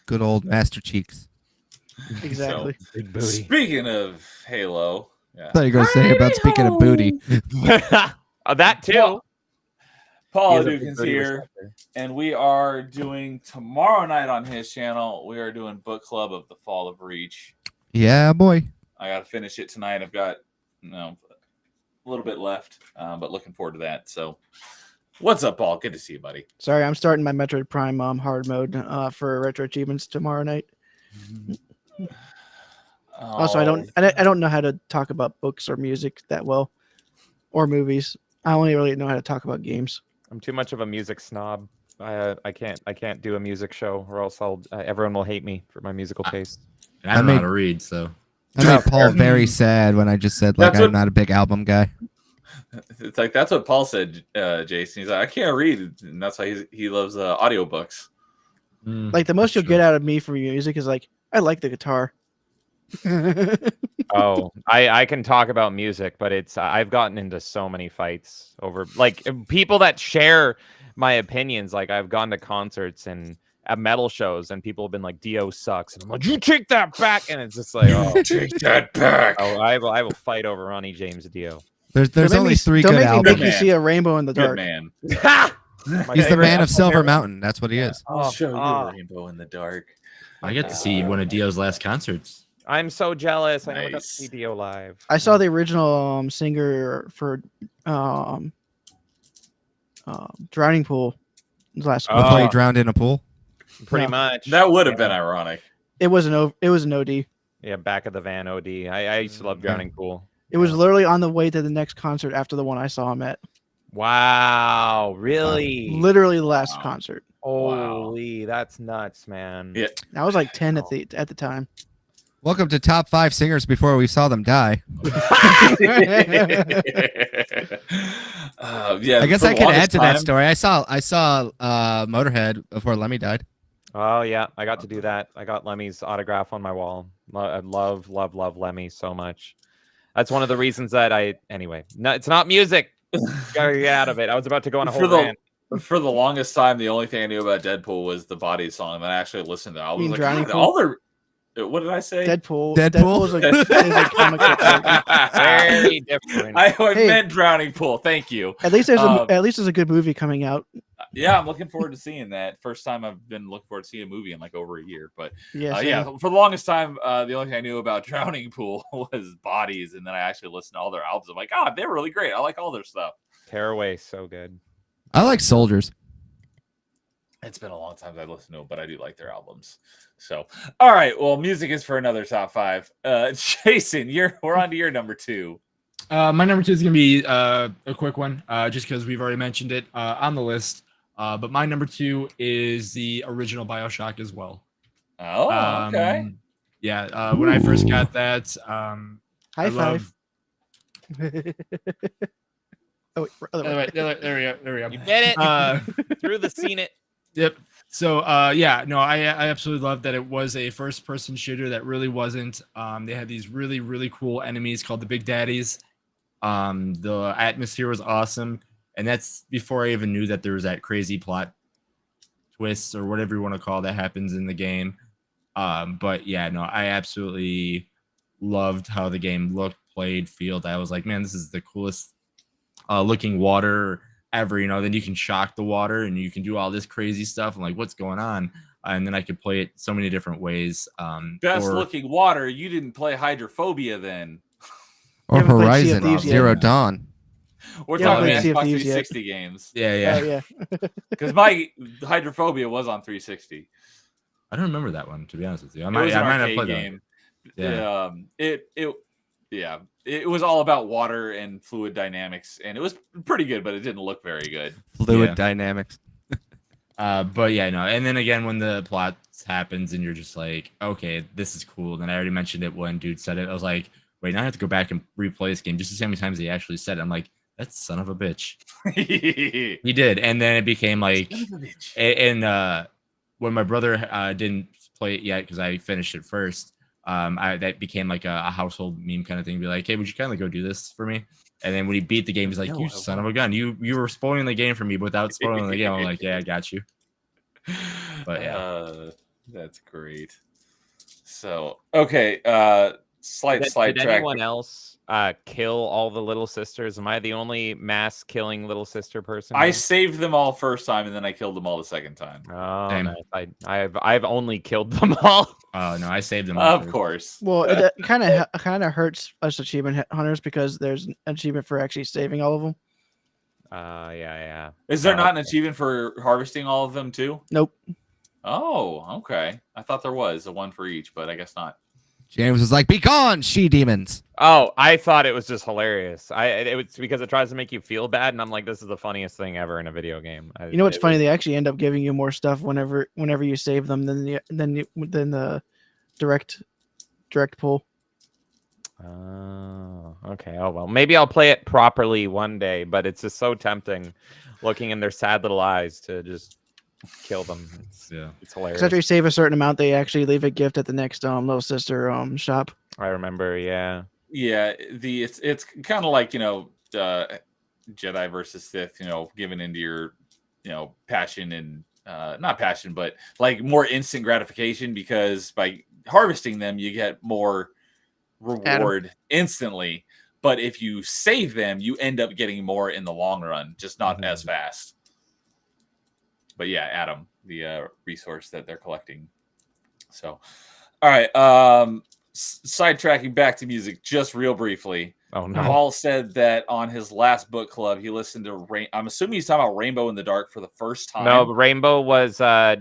Good old Master Cheeks. Exactly. So, big booty. Speaking of Halo, I thought you were going to say about speaking of booty. That too. Paul Dugan's here, and we are doing tomorrow night on his channel. We are doing book club of The Fall of Reach. Yeah, boy. I got to finish it tonight. I've got a little bit left, but looking forward to that. So, what's up, Paul? Good to see you, buddy. Sorry, I'm starting my Metroid Prime hard mode for retro achievements tomorrow night. Also, I don't know how to talk about books or music that well, or movies. I only really know how to talk about games. I'm too much of a music snob. I can't do a music show, or else everyone will hate me for my musical taste. I don't know how to read, so I made Paul very sad when I just said I'm not a big album guy. It's like that's what Paul said, Jason. He's like, I can't read, and that's why he loves audiobooks. Like the most you'll get out of me for music is like, I like the guitar. Oh, I can talk about music, but I've gotten into so many fights over people that share my opinions. Like I've gone to concerts and at metal shows, and people have been like, Dio sucks, and I'm like, you take that back, and it's just like, oh, take that back. Oh, I will fight over Ronnie James Dio. There's only 3 good albums. Don't make me see a rainbow in the dark. Good man. He's the man of Silver Mountain. That's what he is. I'll show you a rainbow in the dark. I get to see one of Dio's last concerts. I'm so jealous. Nice. I never got to see Dio live. I saw the original singer for Drowning Pool last week. Before he drowned in a pool. Pretty much. That would have been ironic. It was an OD. Yeah, back of the van OD. I used to love Drowning Pool. It was literally on the way to the next concert after the one I saw him at. Wow, really? Literally the last Wow. concert. Holy, that's nuts, man. Yeah. I was like 10 at the time. Welcome to top 5 singers before we saw them die. Yeah, I guess for I the could longest add to that time- story. I saw Motorhead before Lemmy died. Oh yeah, I got to do that. I got Lemmy's autograph on my wall. I love Lemmy so much. That's one of the reasons that anyway. No, it's not music. Gotta get out of it. I was about to go on a whole rant. For the longest time, the only thing I knew about Deadpool was the Body song, and I actually listened to it. I was mean like, Drowning God, Pool? all their what did I say? Deadpool. Deadpool? is a comic book character. Very different. I Hey. meant Drowning Pool. Thank you. At least there's a good movie coming out. Yeah, I'm looking forward to seeing that. First time I've been looking forward to seeing a movie in like over a year. But Yeah. yeah, for the longest time, the only thing I knew about Drowning Pool was Bodies, and then I actually listened to all their albums. I'm like, God, they're really great. I like all their stuff. Tearaway, so good. I like Soldiers. It's been a long time since I listened to them, but I do like their albums. So, all right. Well, music is for another top 5. Jason, we're on to your number 2. My number 2 is going to be a quick one, just because we've already mentioned it on the list. But my number 2 is the original BioShock as well. Oh, okay. Yeah, when I first got that, High I five. love- Oh, wait, other way. there we go. You did it. Uh, Through the scene it. Yep. So yeah, no, I absolutely love that it was a first person shooter that really wasn't. They had these really, really cool enemies called the Big Daddies. The atmosphere was awesome. And that's before I even knew that there was that crazy plot twist or whatever you want to call that happens in the game. But yeah, no, I absolutely loved how the game looked, played, felt. I was like, man, this is the coolest looking water ever. You know, then you can shock the water and you can do all this crazy stuff. I'm like, what's going on? And then I could play it so many different ways. Best looking water. You didn't play Hydrophobia then. Or You haven't played Sea of Horizon Thieves yet? Zero Dawn. We're You haven't talking played Sea of Xbox Thieves yet? 360 games. Yeah, yeah. Oh, yeah. Because my Hydrophobia was on 360. I don't remember that one, to be honest with you. I It might, was I an might have arcade played game. Yeah. It was all about water and fluid dynamics, and it was pretty good, but it didn't look very good. Fluid Yeah. dynamics. But yeah, no. And then again, when the plot happens and you're just like, okay, this is cool. Then I already mentioned it when dude said it. I was like, wait, now I have to go back and replay this game just to see how many times he actually said it. I'm like, that son of a bitch. He did. And then it became like, and when my brother didn't play it yet because I finished it first, that became like a household meme kind of thing. Be like, hey, would you kindly go do this for me? And then when he beat the game, he's like, No, you I son of a gun. You were spoiling the game for me without spoiling the game. I'm like, yeah, I got you. But yeah. That's great. So okay, slight Did track. anyone else kill all the little sisters? Am I the only mass killing little sister person? I here? saved them all first time, and then I killed them all the second time. Oh, Same. nice. I've only killed them all. Oh no, I saved them. all Of first. course. Well, it kind of hurts us achievement hunters because there's an achievement for actually saving all of them. Yeah. Is there Oh, not an okay. achievement for harvesting all of them too? Nope. Oh, okay. I thought there was a one for each, but I guess not. James was like, "Be gone, she demons." Oh, I thought it was just hilarious. It was because it tries to make you feel bad, and I'm like, this is the funniest thing ever in a video game. You know what's funny? They actually end up giving you more stuff whenever you save them than the direct pull. Oh, okay. Oh well, maybe I'll play it properly one day. But it's just so tempting, looking in their sad little eyes to just kill them. It's hilarious. Because after you save a certain amount, they actually leave a gift at the next little sister shop. I remember. Yeah. Yeah, it's kind of like Jedi versus Sith. Giving into your passion and not passion, but like more instant gratification because by harvesting them you get more reward instantly. But if you save them, you end up getting more in the long run, just not as fast. But yeah, Adam, the resource that they're collecting. So, all right. Sidetracking back to music just real briefly. Oh no. Paul said that on his last book club, he listened to I'm assuming he's talking about Rainbow in the Dark for the first time. No, Rainbow was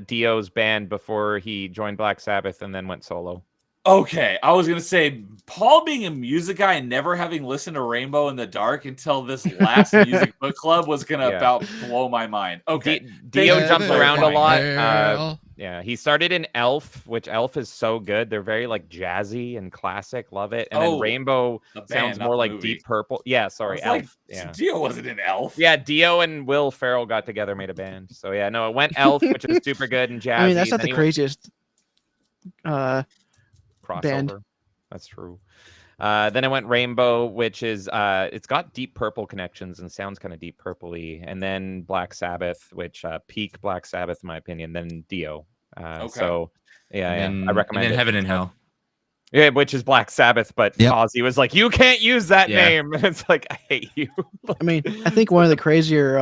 Dio's band before he joined Black Sabbath and then went solo. Okay, I was gonna say Paul being a music guy and never having listened to Rainbow in the Dark until this last music book club was gonna Yeah. about blow my mind. Okay, Dio Thank you jumped for around a clarifying. lot. Yeah, he started in Elf, which Elf is so good. They're very like jazzy and classic. Love it. And then Oh, Rainbow the band, sounds not more the like movie. Deep Purple. Yeah, I sorry, was Elf. like, Yeah. Dio wasn't an elf. Yeah, Dio and Will Ferrell got together, made a band. So yeah, no, it went Elf, which is super good and jazzy. I mean, that's not Then the he went craziest. crossover. band. That's true. Then it went Rainbow, which is it's got Deep Purple connections and sounds kind of Deep Purple-y. And then Black Sabbath, which peak Black Sabbath in my opinion. Then Dio. Okay. So yeah, And I then, recommend and then it. Heaven and Hell. Yeah, which is Black Sabbath, but Yep. Ozzy was like, "You can't use that Yeah. name." And it's like, I hate you. I mean, I think one of the crazier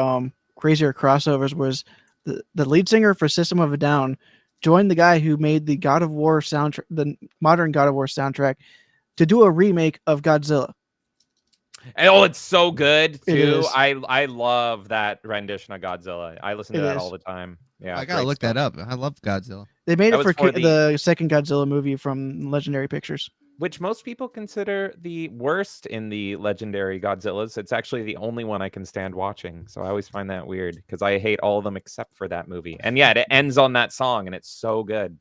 crossovers was the lead singer for System of a Down joined the guy who made the God of War soundtrack, the modern God of War soundtrack, to do a remake of Godzilla. And, oh, it's so good It too. is. I love that rendition of Godzilla. I listen to It that is. all the time. Yeah, I gotta great look stuff. that up. I love Godzilla. They made That it was for for the second Godzilla movie from Legendary Pictures. Which most people consider the worst in the legendary Godzillas. It's actually the only one I can stand watching. So I always find that weird because I hate all of them except for that movie. And yeah, it ends on that song and it's so good.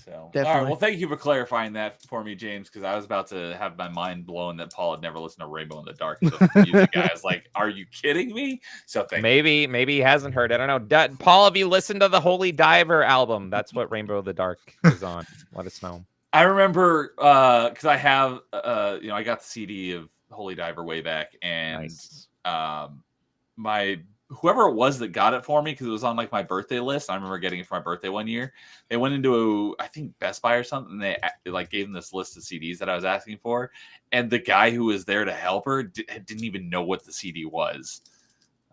So, all right. Definitely. Well, thank you for clarifying that for me, James, because I was about to have my mind blown that Paul had never listened to Rainbow in the Dark. So the music guy is like, "Are you kidding me?" So thank you. Maybe he hasn't heard. I don't know. Paul, have you listened to the Holy Diver album? That's what Rainbow of the Dark is on. Let us know. I remember because I have, I got the CD of Holy Diver way back, and Nice. my whoever it was that got it for me, because it was on like my birthday list. I remember getting it for my birthday one year. They went into I think Best Buy or something. And they like gave them this list of CDs that I was asking for, and the guy who was there to help her didn't even know what the CD was.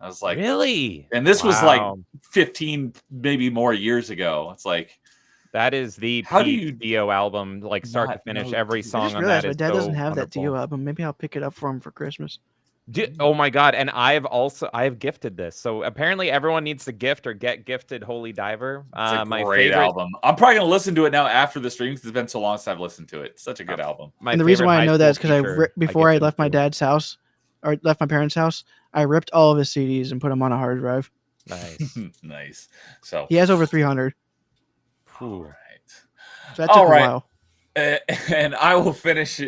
I was like, Really? and this was like Wow. 15, maybe more years ago. It's like, That is the How do peak you Dio album, like start to not finish. know Every Dio? I song just on realized that my is dad so doesn't have that wonderful. Dio album. Maybe I'll pick it up for him for Christmas. Oh my god! And I have gifted this. So apparently everyone needs to gift or get gifted Holy Diver. it's a My great favorite album. I'm probably gonna listen to it now after the stream because it's been so long since I've listened to it. Such a good album. My And the reason favorite why I high know that is school because teacher before I gifted left my to. dad's house, or left my parents' house, I ripped all of his CDs and put them on a hard drive. Nice. Nice. So He has over 300. all right. So that All took right. a while. And I will finish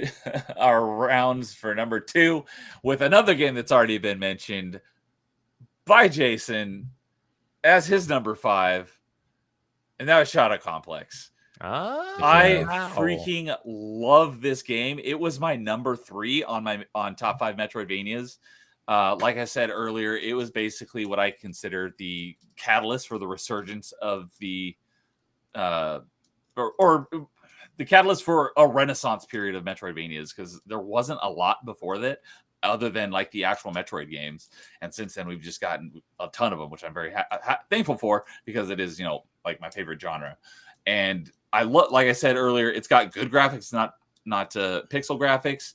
our rounds for number 2 with another game that's already been mentioned by Jason as his number 5, and that was Shadow Complex. I Wow. freaking love this game. It was my number 3 on top 5 Metroidvanias. Like I said earlier, it was basically what I consider the catalyst for the resurgence of the or the catalyst for a renaissance period of Metroidvanias, because there wasn't a lot before that other than like the actual Metroid games. And since then, we've just gotten a ton of them, which I'm very thankful for, because it is, like my favorite genre. And I look, like I said earlier, it's got good graphics, not pixel graphics.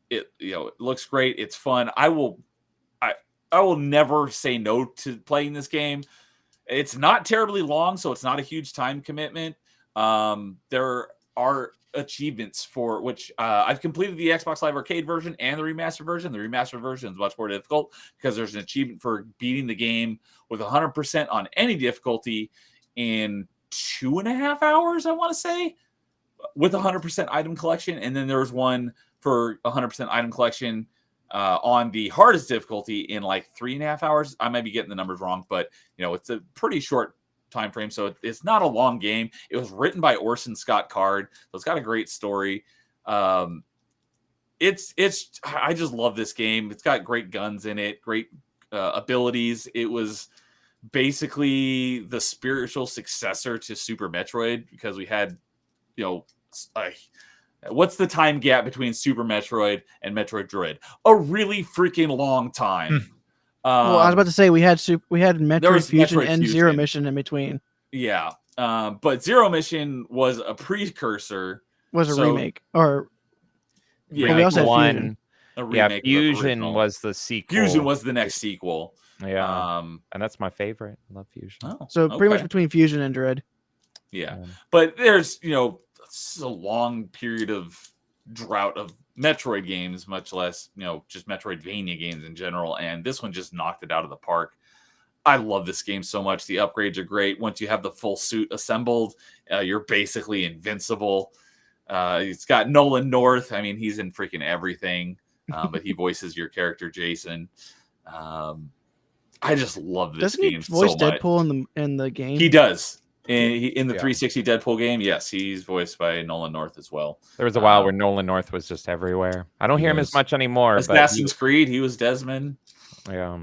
It looks great. It's fun. I will never say no to playing this game. It's not terribly long, so it's not a huge time commitment. There are achievements for which I've completed the Xbox Live Arcade version and the remastered version. The remastered version is much more difficult because there's an achievement for beating the game with 100% on any difficulty in 2.5 hours, I want to say, with 100% item collection. And then there's one for 100% item collection on the hardest difficulty in like 3.5 hours. I might be getting the numbers wrong, but it's a pretty short time frame, so it's not a long game. It was written by Orson Scott Card, so it's got a great story. I just love this game. It's got great guns in it, great abilities. It was basically the spiritual successor to Super Metroid, because we had, what's the time gap between Super Metroid and Metroid Dread? A really freaking long time. Well, I was about to say we had Metroid was Fusion Metroid and Zero Fusion. Mission in between. Yeah. But Zero Mission was a precursor. Was a So- remake, or Yeah, But we also had one. Fusion. a Yeah, remake of the Fusion original. was the sequel. Fusion was the next sequel. Yeah, and that's my favorite. I love Fusion. Oh, so pretty much okay. between Fusion and Dread. Yeah. Yeah. But there's, it's a long period of drought of Metroid games, much less, just Metroidvania games in general. And this one just knocked it out of the park. I love this game so much. The upgrades are great. Once you have the full suit assembled, you're basically invincible. It's got Nolan North. I mean, he's in freaking everything, but he voices your character, Jason. I just love this Doesn't he game voice so much. Deadpool in the game? He does. In the Yeah. 360 Deadpool game, yes, he's voiced by Nolan North as well. There was a while where Nolan North was just everywhere. I don't He hear him as was. much anymore. Assassin's Creed, he was Desmond. But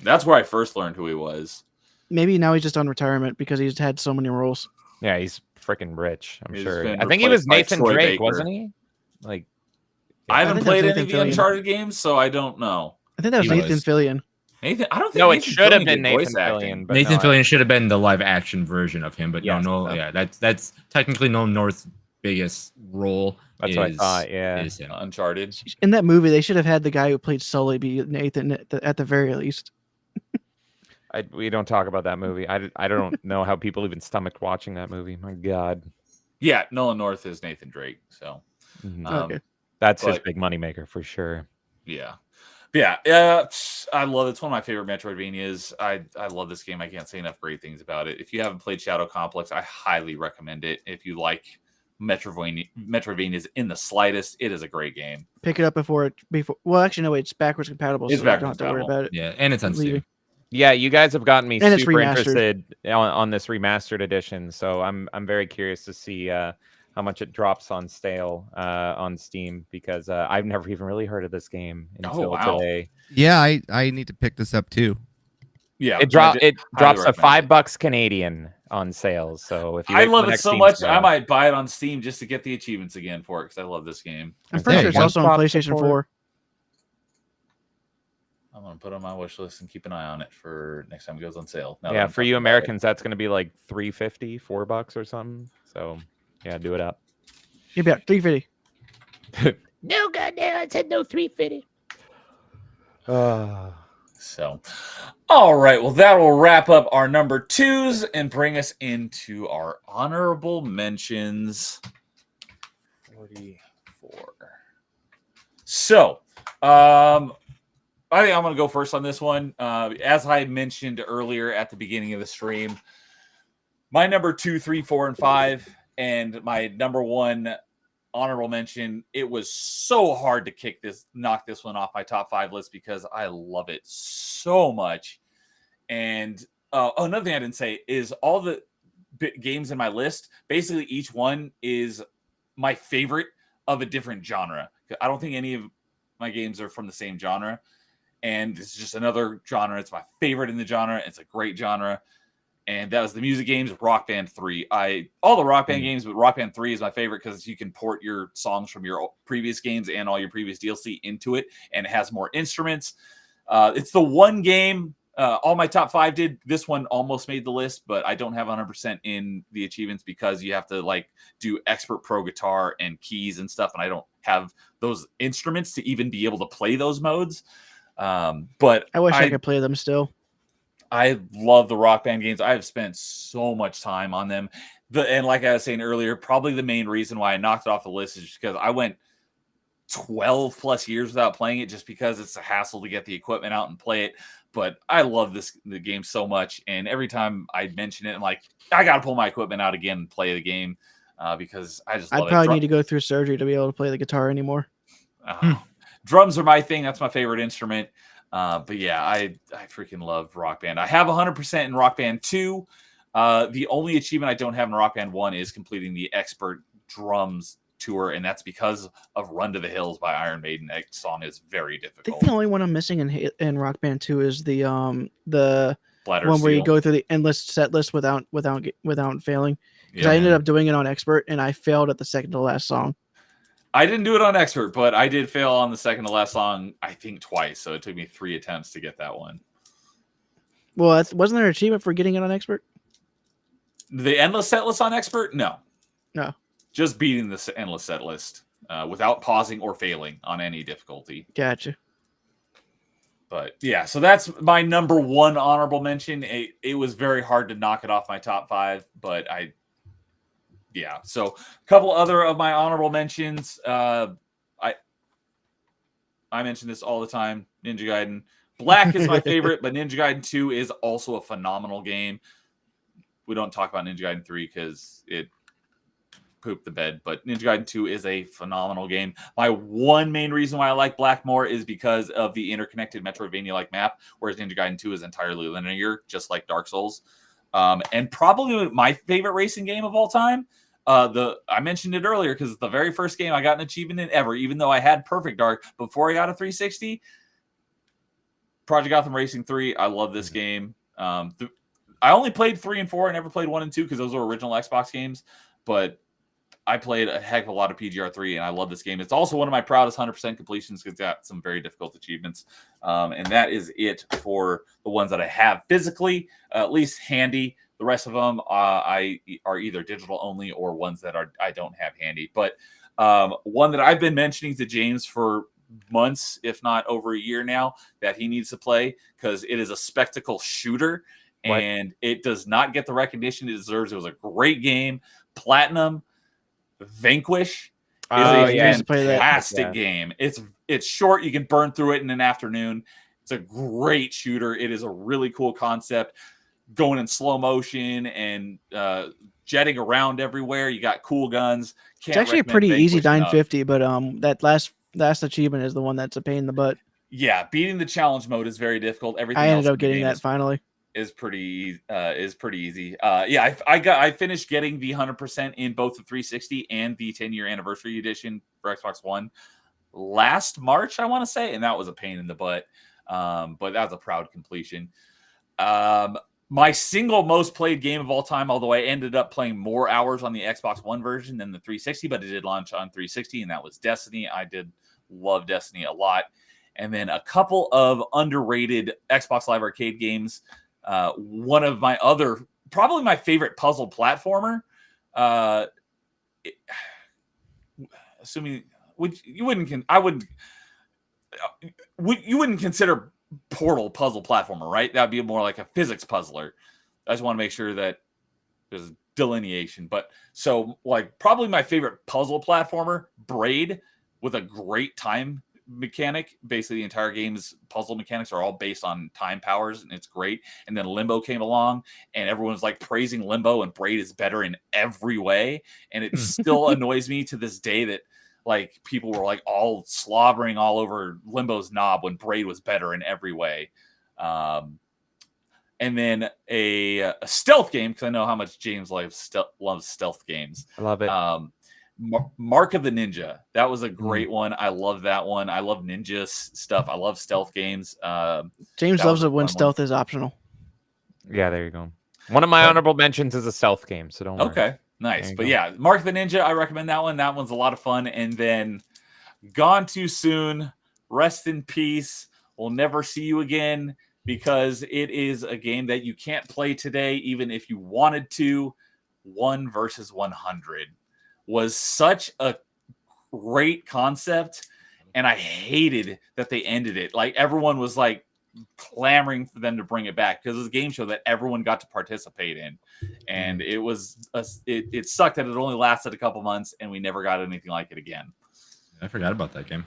That's where I first learned who he was. Maybe now he's just on retirement because he's had so many roles. yeah, he's freaking rich. I'm He's sure. been I think he was replaced by Nathan Troy Drake, Baker. wasn't he? Like, I I haven't think played that's any of the Nathan Fillion. Uncharted games, so I don't know. I think that was He Nathan was. Fillion. Nathan, I don't think no, it Nathan should have Fillion been did Nathan voice acting. Fillion. But Nathan no, Fillion should have been the live action version of him, but Yes. yeah, that's technically Nolan North's biggest role. That's what I thought. Yeah. is him. Uncharted. In that movie, they should have had the guy who played Sully be Nathan at the very least. We don't talk about that movie. I don't know how people even stomached watching that movie. My God. Yeah, Nolan North is Nathan Drake. So Mhm. Okay. That's his but- big moneymaker for sure. yeah. I love it. It's one of my favorite Metroidvanias. I love this game. I can't say enough great things about it. If you haven't played Shadow Complex, I highly recommend it. If you like Metroidvanias in the slightest, it is a great game. Pick it up before. Well, actually, no, wait, it's backwards compatible, It's so you don't backwards have to worry compatible. about it. Yeah, and it's on Leaving. Steam. Yeah, you guys have gotten me And it's super remastered. interested on this remastered edition. So I'm very curious to see how much it drops on stale on Steam because I've never even really heard of this game until wow. today. Yeah, I need to pick this up too. Yeah, It drops highly to recommend it. $5 Canadian on sales. So if you I wait for love the it next so Steam much. sale- I might buy it on Steam just to get the achievements again for it because I love this game. I'm pretty Yeah, sure it's one also on stop PlayStation support. 4. I'm gonna put it on my wish list and keep an eye on it for next time it goes on sale. Now that Yeah, I'm for you talking about it. Americans, that's going to be like $3.50, $4 or something. So yeah, do it up. You'll be at $3.50. No, goddamn, I said no $3.50. So, all right. Well, that will wrap up our number twos and bring us into our honorable mentions. 44. So, I think I'm going to go first on this one. As I mentioned earlier at the beginning of the stream, my number 2, 3, 4, and 5, and my number one honorable mention. It was so hard to knock this one off my top 5 list because I love it so much. And another thing I didn't say is all the games in my list, basically each one is my favorite of a different genre. I don't think any of my games are from the same genre. And it's just another genre. It's my favorite in the genre. It's a great genre. And that was the music games, Rock Band 3. All the Rock Band games, but Rock Band 3 is my favorite because you can port your songs from your previous games and all your previous DLC into it, and it has more instruments. It's the one game, all my top 5 did. This one almost made the list, but I don't have 100% in the achievements because you have to do expert pro guitar and keys and stuff, and I don't have those instruments to even be able to play those modes. But I wish I could play them still. I love the Rock Band games. I have spent so much time on them. And like I was saying earlier, probably the main reason why I knocked it off the list is because I went 12 plus years without playing it just because it's a hassle to get the equipment out and play it. But I love the game so much. And every time I mention it, I'm like, I got to pull my equipment out again and play the game because I just love I'd probably it. need to go through surgery to be able to play the guitar anymore. Drums are my thing. That's my favorite instrument. But yeah, I freaking love Rock Band. I have 100% in Rock Band 2. The only achievement I don't have in Rock Band 1 is completing the expert drums tour, and that's because of Run to the Hills by Iron Maiden. That song is very I think difficult. the only one I'm missing in Rock Band 2 is the Bladder one where you Seal. go through the endless set list without failing. Because Yeah. I ended up doing it on expert and I failed at the second to last song. I didn't do it on expert, but I did fail on the second to last song, I think twice. So it took me 3 attempts to get that one. Well, wasn't there an achievement for getting it on expert? The endless set list on expert? No. No. Just beating the endless set list without pausing or failing on any difficulty. Gotcha. But yeah, so that's my number one honorable mention. It was very hard to knock it off my top 5, but yeah. So a couple other of my honorable mentions. I mention this all the time. Ninja Gaiden. Black is my favorite, but Ninja Gaiden 2 is also a phenomenal game. We don't talk about Ninja Gaiden 3 because it pooped the bed, but Ninja Gaiden 2 is a phenomenal game. My one main reason why I like Black more is because of the interconnected Metroidvania-like map, whereas Ninja Gaiden 2 is entirely linear, just like Dark Souls. And probably my favorite racing game of all time. I mentioned it earlier because it's the very first game I got an achievement in ever, even though I had Perfect Dark before I got a 360. Project Gotham Racing 3. I love this game. I only played 3 and 4. I never played 1 and 2 because those were original Xbox games. But I played a heck of a lot of PGR3, and I love this game. It's also one of my proudest 100% completions because it's got some very difficult achievements. And that is it for the ones that I have physically, at least handy. The rest of them are either digital only or ones that I don't have handy. But one that I've been mentioning to James for months, if not over a year now, that he needs to play because it is a spectacle shooter and it does not get the recognition it deserves. It was a great game. Platinum Vanquish is a fantastic game. It's short. You can burn through it in an afternoon. It's a great shooter. It is a really cool concept. Going in slow motion and jetting around everywhere. You got cool guns. It's actually a pretty easy 950, but that last achievement is the one that's a pain in the butt. Yeah, beating the challenge mode is very difficult. Everything I ended else up getting that finally. Is pretty easy. I finished getting the 100% in both the 360 and the 10-year anniversary edition for Xbox One last March, I want to say, and that was a pain in the butt. But that was a proud completion. My single most played game of all time, although I ended up playing more hours on the Xbox One version than the 360, but it did launch on 360, and that was Destiny. I did love Destiny a lot. And then a couple of underrated Xbox Live Arcade games. One of my other, probably my favorite puzzle platformer, assuming you wouldn't consider Portal puzzle platformer, right? That'd be more like a physics puzzler. I just want to make sure that there's delineation. But so, like, probably my favorite puzzle platformer, Braid, with a great time mechanic. Basically, the entire game's puzzle mechanics are all based on time powers, and it's great. And then Limbo came along, and everyone's like praising Limbo, and Braid is better in every way. And it still annoys me to this day that like people were like all slobbering all over Limbo's knob when Braid was better in every way. And then a stealth game, because I know how much James loves stealth games. I love it. Mark of the Ninja. That was a great one. I love that one. I love ninja stuff. I love stealth games. James loves it when stealth is optional. Yeah, there you go. One of my honorable mentions is a stealth game, so don't worry. Okay, nice. But yeah, Mark of the Ninja, I recommend that one. That one's a lot of fun. And then Gone Too Soon, rest in peace. We'll never see you again, because it is a game that you can't play today, even if you wanted to. 1 versus 100 was such a great concept, and I hated that they ended it. Like, everyone was like clamoring for them to bring it back because it was a game show that everyone got to participate in, and it was it sucked that it only lasted a couple months and we never got anything like it again. I forgot about that game.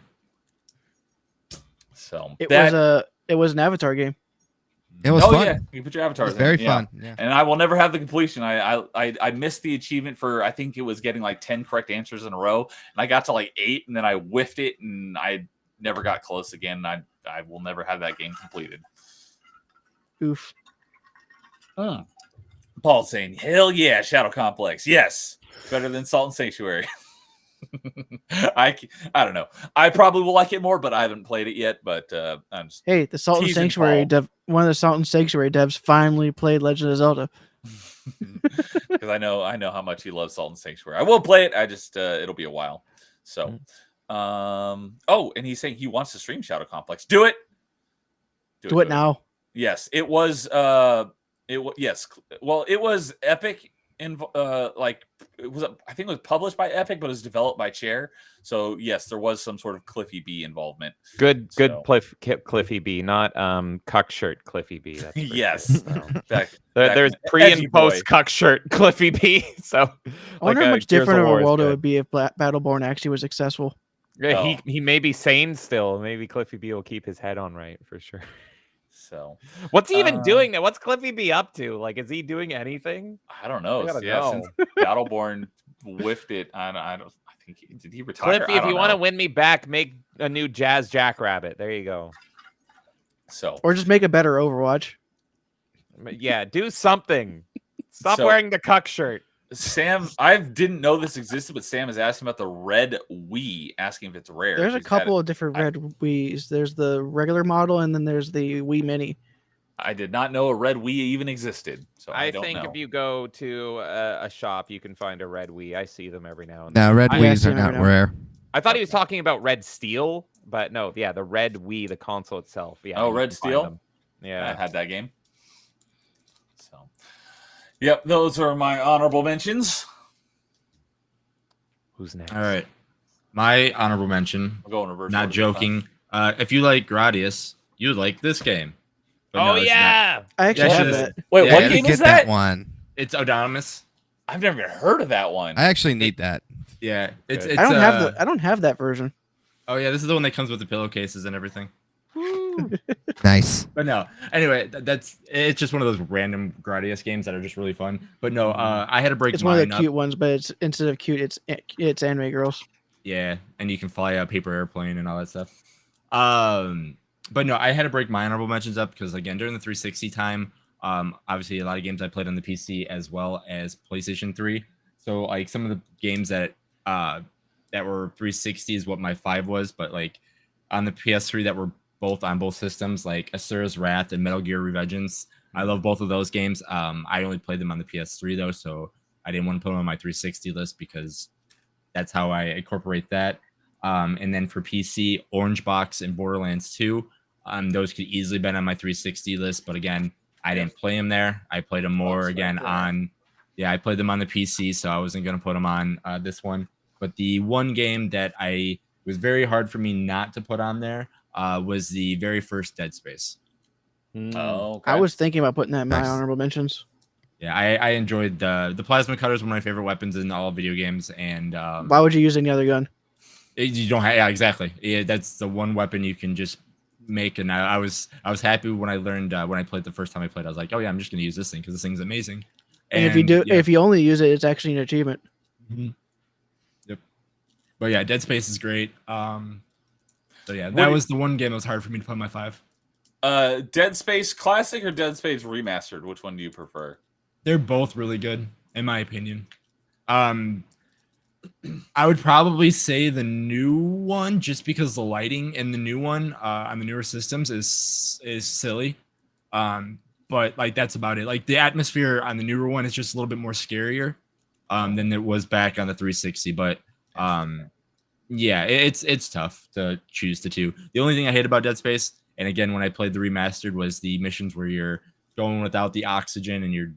So it was an Avatar game. It was fun. Yeah, you put your avatars in. Very fun. Yeah. And I will never have the completion. I missed the achievement for, I think it was getting like 10 correct answers in a row, and I got to like 8, and then I whiffed it, and I never got close again. I will never have that game completed. Oof. Paul's saying, "Hell yeah, Shadow Complex, yes, better than Salt and Sanctuary." I don't know. I probably will like it more, but I haven't played it yet. But I'm just the Salt and Sanctuary one of the Salt and Sanctuary devs finally played Legend of Zelda. Because I know how much he loves Salt and Sanctuary. I will play it. I just it'll be a while. So, and he's saying he wants to stream Shadow Complex. Do it. Do it now. Yes, it was. Yes. Well, it was Epic like it was I think it was published by Epic, but it was developed by Chair. So yes, there was some sort of Cliffy B involvement. Good So- Cliffy B, not cuck shirt Cliffy B. That's for Yes. sure. So, Back- there's back pre edgy and post boy. cuck shirt Cliffy B. So I wonder how much Gears different of a War is world it good. would be if Battleborn actually was successful. Yeah, Oh. he may be sane still. Maybe Cliffy B will keep his head on right for sure. So What's he even Uh, doing now? What's Cliffy B up to? Like, is he doing anything? I don't know. I gotta Yeah, know. since Battleborn whiffed it, I think did he retire? Cliffy, I if don't you want to know. win me back, make a new Jazz Jackrabbit. There you go. So Or just make a better Overwatch. Yeah, do something. Stop So- wearing the cuck shirt. Sam, I didn't know this existed, but Sam is asking about the red Wii, asking if it's rare. There's a She's had it. couple of different red Wiis. There's the regular model, and then there's the Wii Mini. I did not know a red Wii even existed. So I, I don't think know. if you go to a shop, you can find a red Wii. I see them every now and Now, then. red I, Wii's see are him every not now. rare. I thought he was talking about Red Steel, but no, yeah, the red Wii, the console itself. Yeah. Oh, you Red can find Steel? them. I Yeah. had that game. So, yep, those are my honorable mentions. Who's next? All right. My honorable mention, I'll go in reverse. not order this time. joking. If you like Gradius, you would like this game. But Oh no, it's not. yeah. I actually Yeah, have it's- that. Wait, Yeah, what I game Get is that? one. It's Odonomus. I've never even heard of that one. I actually need that. Yeah, it's. Good. it's I don't have the. I don't have that version. Oh yeah, this is the one that comes with the pillowcases and everything. Nice. But no, anyway, that's it's just one of those random Gradius games that are just really fun. But no, I had to break It's one of mine the up. cute ones, but it's instead of cute, it's anime girls. Yeah, and you can fly a paper airplane and all that stuff. But no, I had to break my honorable mentions up because again, during the 360 time, obviously a lot of games I played on the PC as well as PlayStation 3. So like some of the games that were 360 is what my 5 was, but like on the PS3 that were both on both systems, like Asura's Wrath and Metal Gear Revengeance. I love both of those games. I only played them on the PS3 though, so I didn't want to put them on my 360 list because that's how I incorporate that. And then for PC, Orange Box and Borderlands 2, those could easily been on my 360 list, but again, I didn't play them there. I played them more Box again right there. on, I played them on the PC, so I wasn't gonna put them on this one. But the one game that I was very hard for me not to put on there was the very first Dead Space. Oh, okay. I was thinking about putting that in my Nice. honorable mentions. Yeah, I enjoyed the plasma cutter is one of my favorite weapons in all video games, and Why would you use any other gun? you don't have, yeah, exactly. Yeah, that's the one weapon you can just make. And I was happy when I learned when I played the first time I played. I was like, oh yeah, I'm just gonna use this thing because this thing's amazing. And if you do, yeah. if you only use it, it's actually an achievement. Yep. But yeah, Dead Space is great. So yeah, What that do- was the one game that was hard for me to put on my 5. Dead Space Classic or Dead Space Remastered? Which one do you prefer? They're both really good, in my opinion. I would probably say the new one, just because the lighting in the new one on the newer systems is silly. But like that's about it. Like the atmosphere on the newer one is just a little bit more scarier than it was back on the 360. But yeah, it's tough to choose the two. The only thing I hate about Dead Space, and again when I played the remastered, was the missions where you're going without the oxygen and you're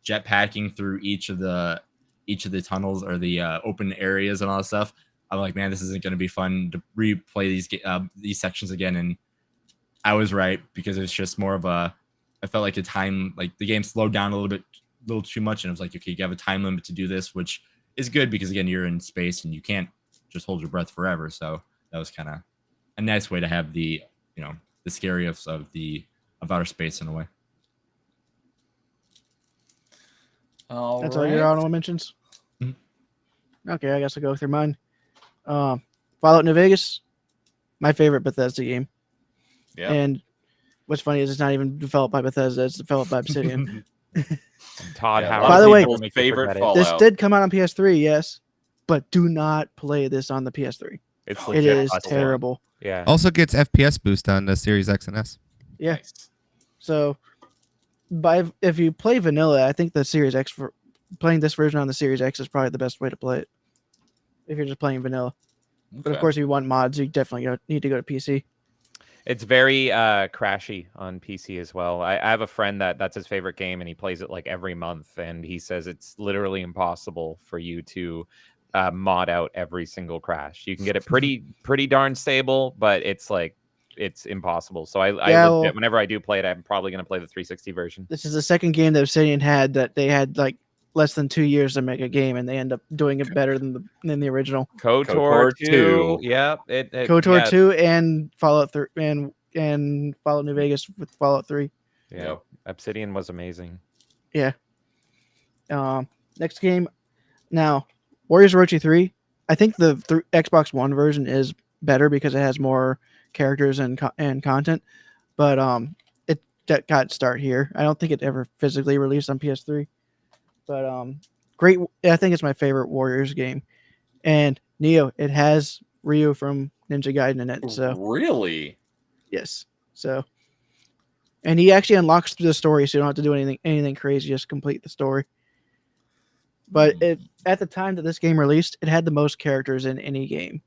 jetpacking through each of the tunnels or the open areas and all that stuff. I'm like, man, this isn't going to be fun to replay these sections again. And I was right, because it's just more of I felt like the game slowed down a little too much, and it was like, okay, you have a time limit to do this, which is good because again, you're in space and you can't just hold your breath forever. So that was kind of a nice way to have the scariest of outer space in a way. That's all your honorable mentions. Mhm. Okay, I guess I'll go through mine. Fallout New Vegas, my favorite Bethesda game. Yeah. And what's funny is it's not even developed by Bethesda; it's developed by Obsidian. Todd Yeah, a Howard. lot By of the way- people's Make you favorite forget it. Fallout. This did come out on PS3, yes, but do not play this on the PS3. It's It legit is busted. terrible. Yeah. Also gets FPS boost on the Series X and S. Yeah. Nice. So, if you play vanilla, I think the Series X playing this version on the Series X is probably the best way to play it. If you're just playing vanilla, but of Okay. course, if you want mods, you definitely need to go to PC. It's very crashy on PC as well. I have a friend that's his favorite game, and he plays it like every month, and he says it's literally impossible for you to mod out every single crash. You can get it pretty darn stable, but it's like it's impossible. So I legit, whenever I do play it, I'm probably going to play the 360 version. This is the second game that Obsidian had that they had like less than 2 years to make a game, and they end up doing it better than the original. KOTOR 2. Yep. KOTOR 2 and Fallout 3 and Fallout New Vegas with Fallout 3. Yeah. Obsidian was amazing. Yeah. Next game. Now, Warriors Orochi 3. I think the Xbox One version is better because it has more characters and content, but it got its start here. I don't think it ever physically released on PS3. But great. I think it's my favorite Warriors game. And Neo, it has Ryu from Ninja Gaiden in it. So really, yes. So, and he actually unlocks the story, so you don't have to do anything crazy. Just complete the story. But at the time that this game released, it had the most characters in any game,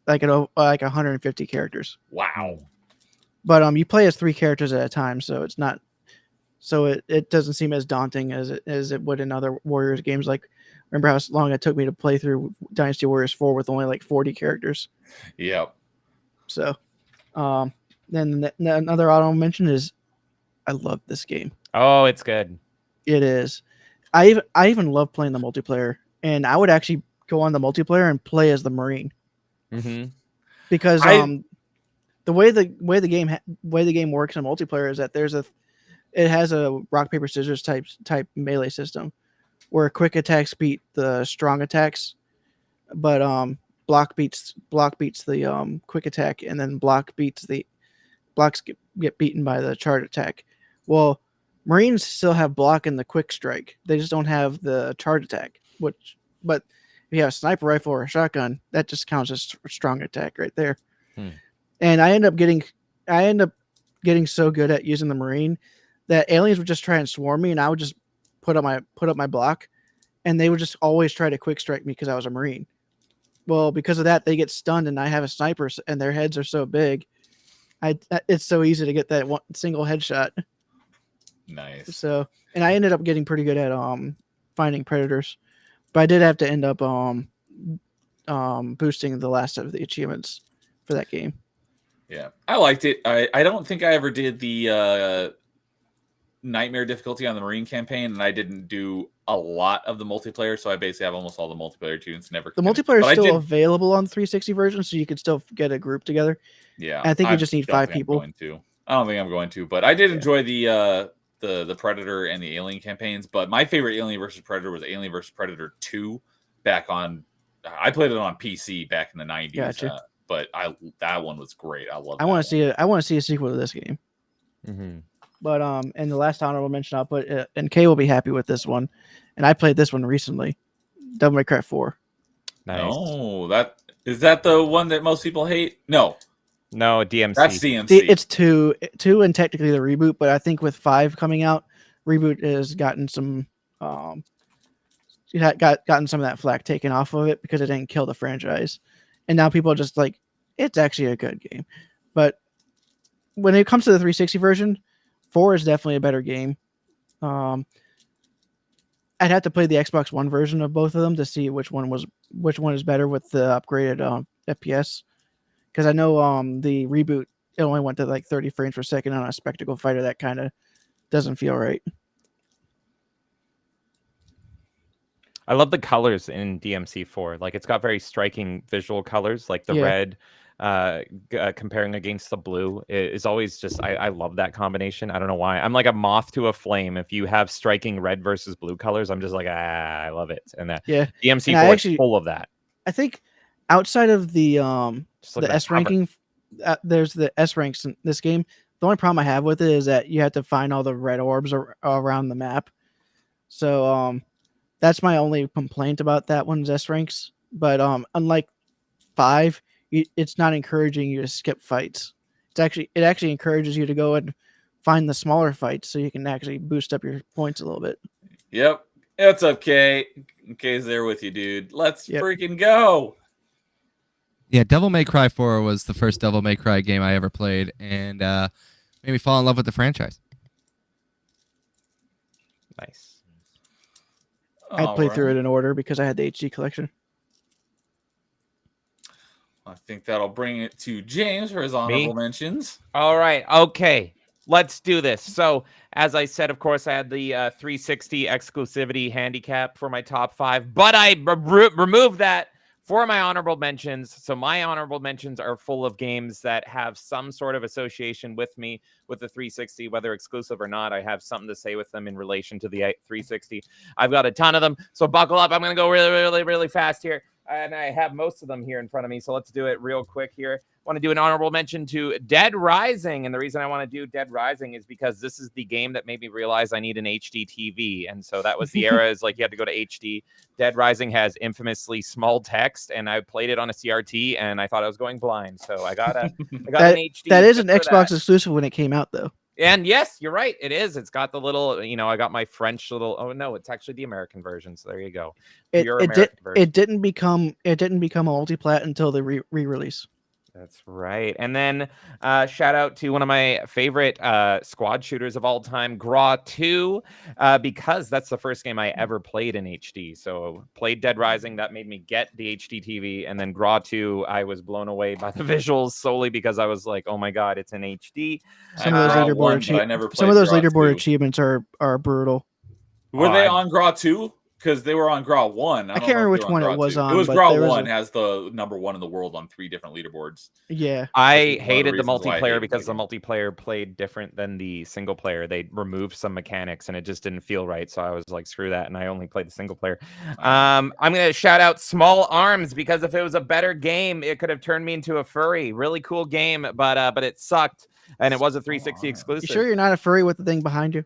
like 150 characters. Wow. But you play as 3 characters at a time, so it's not. So it doesn't seem as daunting as it would in other Warriors games. Like, remember how long it took me to play through Dynasty Warriors 4 with only like 40 characters. Yep. So, then another honorable mention is, I love this game. Oh, it's good. It is. I even love playing the multiplayer, and I would actually go on the multiplayer and play as the Marine. Mm-hmm. Because the way the game works in multiplayer is that it has a rock paper scissors type melee system, where quick attacks beat the strong attacks, but block beats the quick attack, and then blocks get beaten by the charge attack. Well, Marines still have block and the quick strike. They just don't have the charge attack. But if you have a sniper rifle or a shotgun, that just counts as strong attack right there. And I end up getting so good at using the Marine that aliens would just try and swarm me, and I would just put up my block, and they would just always try to quick strike me because I was a Marine. Well, because of that, they get stunned, and I have a sniper, and their heads are so big. It's so easy to get that one single headshot. Nice. So, and I ended up getting pretty good at finding predators, but I did have to end up boosting the last of the achievements for that game. Yeah, I liked it. I don't think I ever did the nightmare difficulty on the Marine campaign, and I didn't do a lot of the multiplayer, so I basically have almost all the multiplayer tunes. The multiplayer is still available on the 360 version, so you could still get a group together. Yeah, and I think you just need 5 people. I don't think I'm going to, but I did enjoy the Predator and the Alien campaigns. But my favorite Alien versus Predator was Alien versus Predator 2 back on. I played it on PC back in the 90s. Gotcha. But that one was great. I love. I want to see a sequel to this game. Mm-hmm. But and the last honorable mention I'll put, and Kay will be happy with this one, and I played this one recently, Devil May Cry 4. Nice. Oh, is that the one that most people hate? No, DMC. That's DMC. It's 2 and technically the reboot, but I think with 5 coming out, reboot has gotten some gotten some of that flack taken off of it because it didn't kill the franchise, and now people are just like, it's actually a good game. But when it comes to the 360 version, 4 is definitely a better game. I'd have to play the Xbox One version of both of them to see which one is better with the upgraded FPS. Because I know the reboot, it only went to like 30 frames per second on a spectacle fighter. That kind of doesn't feel right. I love the colors in DMC4. Like, it's got very striking visual colors, like the red comparing against the blue is always just, I love that combination. I don't know why. I'm like a moth to a flame. If you have striking red versus blue colors, I'm just like, I love it. And that DMC4 is full of that. I think outside of the S ranking, there's the S ranks in this game. The only problem I have with it is that you have to find all the red orbs around the map. So that's my only complaint about that one's S ranks. But unlike 5, it's not encouraging you to skip fights. It actually encourages you to go and find the smaller fights so you can actually boost up your points a little bit. Yep. What's up, Kay? Kay's there with you, dude. Let's freaking go. Yeah, Devil May Cry 4 was the first Devil May Cry game I ever played, and made me fall in love with the franchise. Nice. I played through it in order because I had the HD collection. I think that'll bring it to James for his honorable mentions. All right. Okay. Let's do this. So, as I said, of course, I had the 360 exclusivity handicap for my top 5, but I removed that for my honorable mentions. So my honorable mentions are full of games that have some sort of association with me with the 360, whether exclusive or not. I have something to say with them in relation to the 360. I've got a ton of them. So buckle up. I'm going to go really fast here. And I have most of them here in front of me. So let's do it real quick here. I want to do an honorable mention to Dead Rising. And the reason I want to do Dead Rising is because this is the game that made me realize I need an HD TV. And so that was the era, is like you had to go to HD. Dead Rising has infamously small text, and I played it on a CRT, and I thought I was going blind. So I got an HD. That is an Xbox exclusive when it came out, though. And yes, you're right. It is. It's got the little, I got my French little. Oh no, it's actually the American version. So there you go. It didn't become a multi-plat until the re-release. That's right. And then shout out to one of my favorite squad shooters of all time, Graw 2, because that's the first game I ever played in HD. So played Dead Rising, that made me get the HD TV, and then Graw 2, I was blown away by the visuals solely because I was like, oh my god, it's in HD. Some of those leaderboard achievements are brutal. Were they on Graw 2? Because they were on Graw 1. I can't remember which one it was on. It was Graw 1 has the number 1 in the world on 3 different leaderboards. Yeah. I hated the multiplayer because the multiplayer played different than the single player. They removed some mechanics and it just didn't feel right. So I was like, screw that. And I only played the single player. I'm going to shout out Small Arms because if it was a better game, it could have turned me into a furry. Really cool game, but it sucked. And it was a 360 exclusive. You sure you're not a furry with the thing behind you?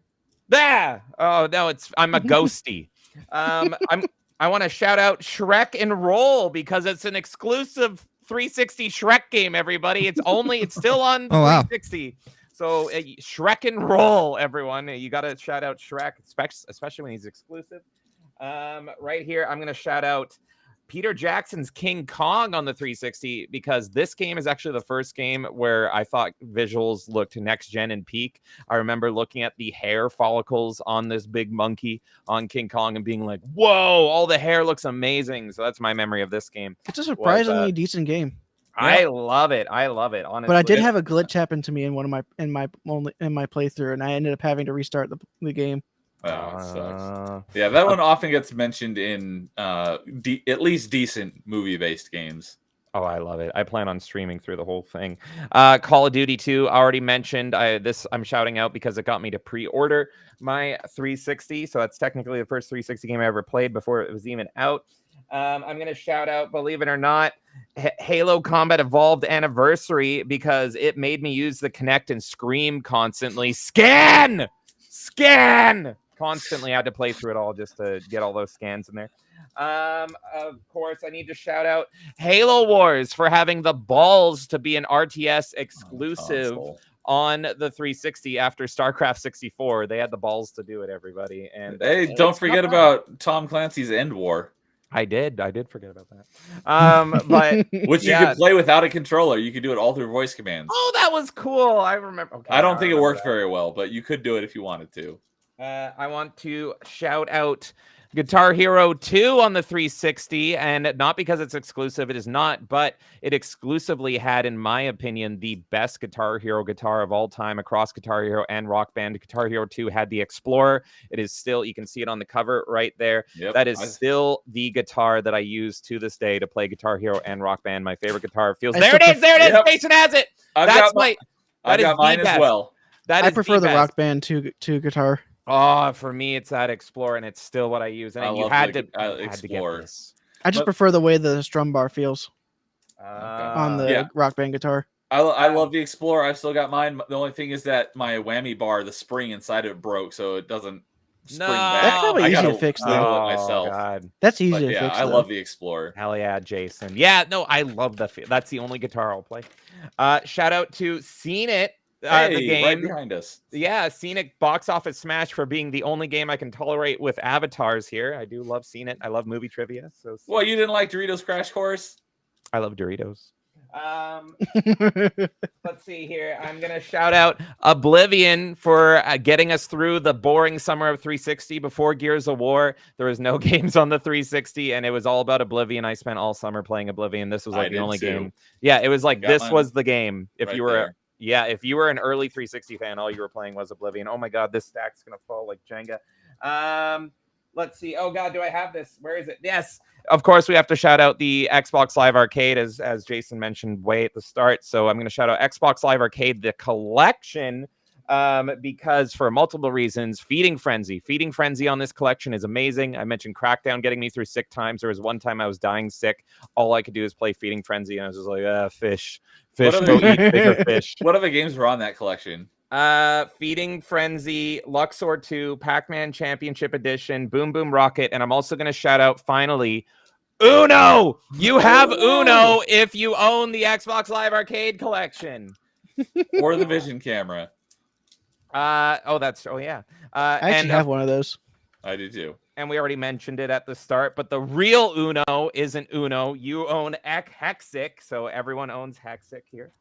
Yeah. Oh, no, I'm a ghosty. I want to shout out Shrek and Roll because it's an exclusive 360 Shrek game, everybody. It's still on 360. So Shrek and Roll, everyone. You got to shout out Shrek, especially when he's exclusive. Right here, I'm going to shout out Peter Jackson's King Kong on the 360 because this game is actually the first game where I thought visuals looked next gen and peak. I remember looking at the hair follicles on this big monkey on King Kong and being like, whoa, all the hair looks amazing. So that's my memory of this game. It's a surprisingly decent game. I love it. Honestly. But I did have a glitch happen to me in my playthrough, and I ended up having to restart the game. Oh, it sucks. Yeah, that one often gets mentioned in at least decent movie-based games. Oh, I love it. I plan on streaming through the whole thing. Call of Duty 2, already mentioned. I'm shouting out because it got me to pre-order my 360. So that's technically the first 360 game I ever played before it was even out. I'm going to shout out, believe it or not, Halo Combat Evolved Anniversary because it made me use the Kinect and scream constantly. Scan! Constantly had to play through it all just to get all those scans in there. Of course, I need to shout out Halo Wars for having the balls to be an RTS exclusive on the 360 after StarCraft 64. They had the balls to do it, everybody. And hey, don't forget about Tom Clancy's End War. I did forget about that. But which you could play without a controller. You could do it all through voice commands. Oh, that was cool. I remember. Okay, I don't think it worked very well, but you could do it if you wanted to. I want to shout out Guitar Hero 2 on the 360, and not because it's exclusive, it is not, but it exclusively had, in my opinion, the best Guitar Hero guitar of all time across Guitar Hero and Rock Band. Guitar Hero 2 had the Explorer. It is still, you can see it on the cover right there. Yep, that is still the guitar that I use to this day to play Guitar Hero and Rock Band. My favorite guitar feels. There it is. Yep. Jason has it. I've got mine as well. I prefer the Rock Band to guitar. Oh, for me, it's that Explorer, and it's still what I use. And you had to get this. I just prefer the way the strum bar feels on the Rock Band guitar. I love the Explorer. I've still got mine. The only thing is that my whammy bar, the spring inside of it broke, so it doesn't spring back. That's probably easy to fix, though. Myself. God. That's easy to fix. I love the Explorer. Hell yeah, Jason. Yeah, no, I love that's the only guitar I'll play. Shout out to Seen It. The game right behind us. Yeah, Scenic box office smash for being the only game I can tolerate with avatars here. I do love Scenic. I love movie trivia. So well, you didn't like Doritos Crash Course? I love Doritos. Let's see here. I'm going to shout out Oblivion for getting us through the boring summer of 360. Before Gears of War, there was no games on the 360, and it was all about Oblivion. I spent all summer playing Oblivion. This was I like the did only too. game. Yeah, it was like Got this mine was the game. If right you were, there. if you were an early 360 fan, all you were playing was Oblivion. Oh my God, this stack's going to fall like Jenga. Let's see. Oh God, do I have this? Where is it? Yes. Of course, we have to shout out the Xbox Live Arcade, as Jason mentioned way at the start. So I'm going to shout out Xbox Live Arcade, the collection, because for multiple reasons, Feeding Frenzy on this collection is amazing. I mentioned Crackdown getting me through sick times. There was one time I was dying sick. All I could do is play Feeding Frenzy, and I was just like, fish, What go other- eat bigger fish. What other games were on that collection? Feeding Frenzy, Luxor 2, Pac-Man Championship Edition, Boom Boom Rocket, and I'm also going to shout out finally Uno. You have Uno if you own the Xbox Live Arcade collection. Or the Vision camera? I I actually have one of those. I do too. And we already mentioned it at the start, but the real Uno isn't Uno. You own Hexic, so everyone owns Hexic here.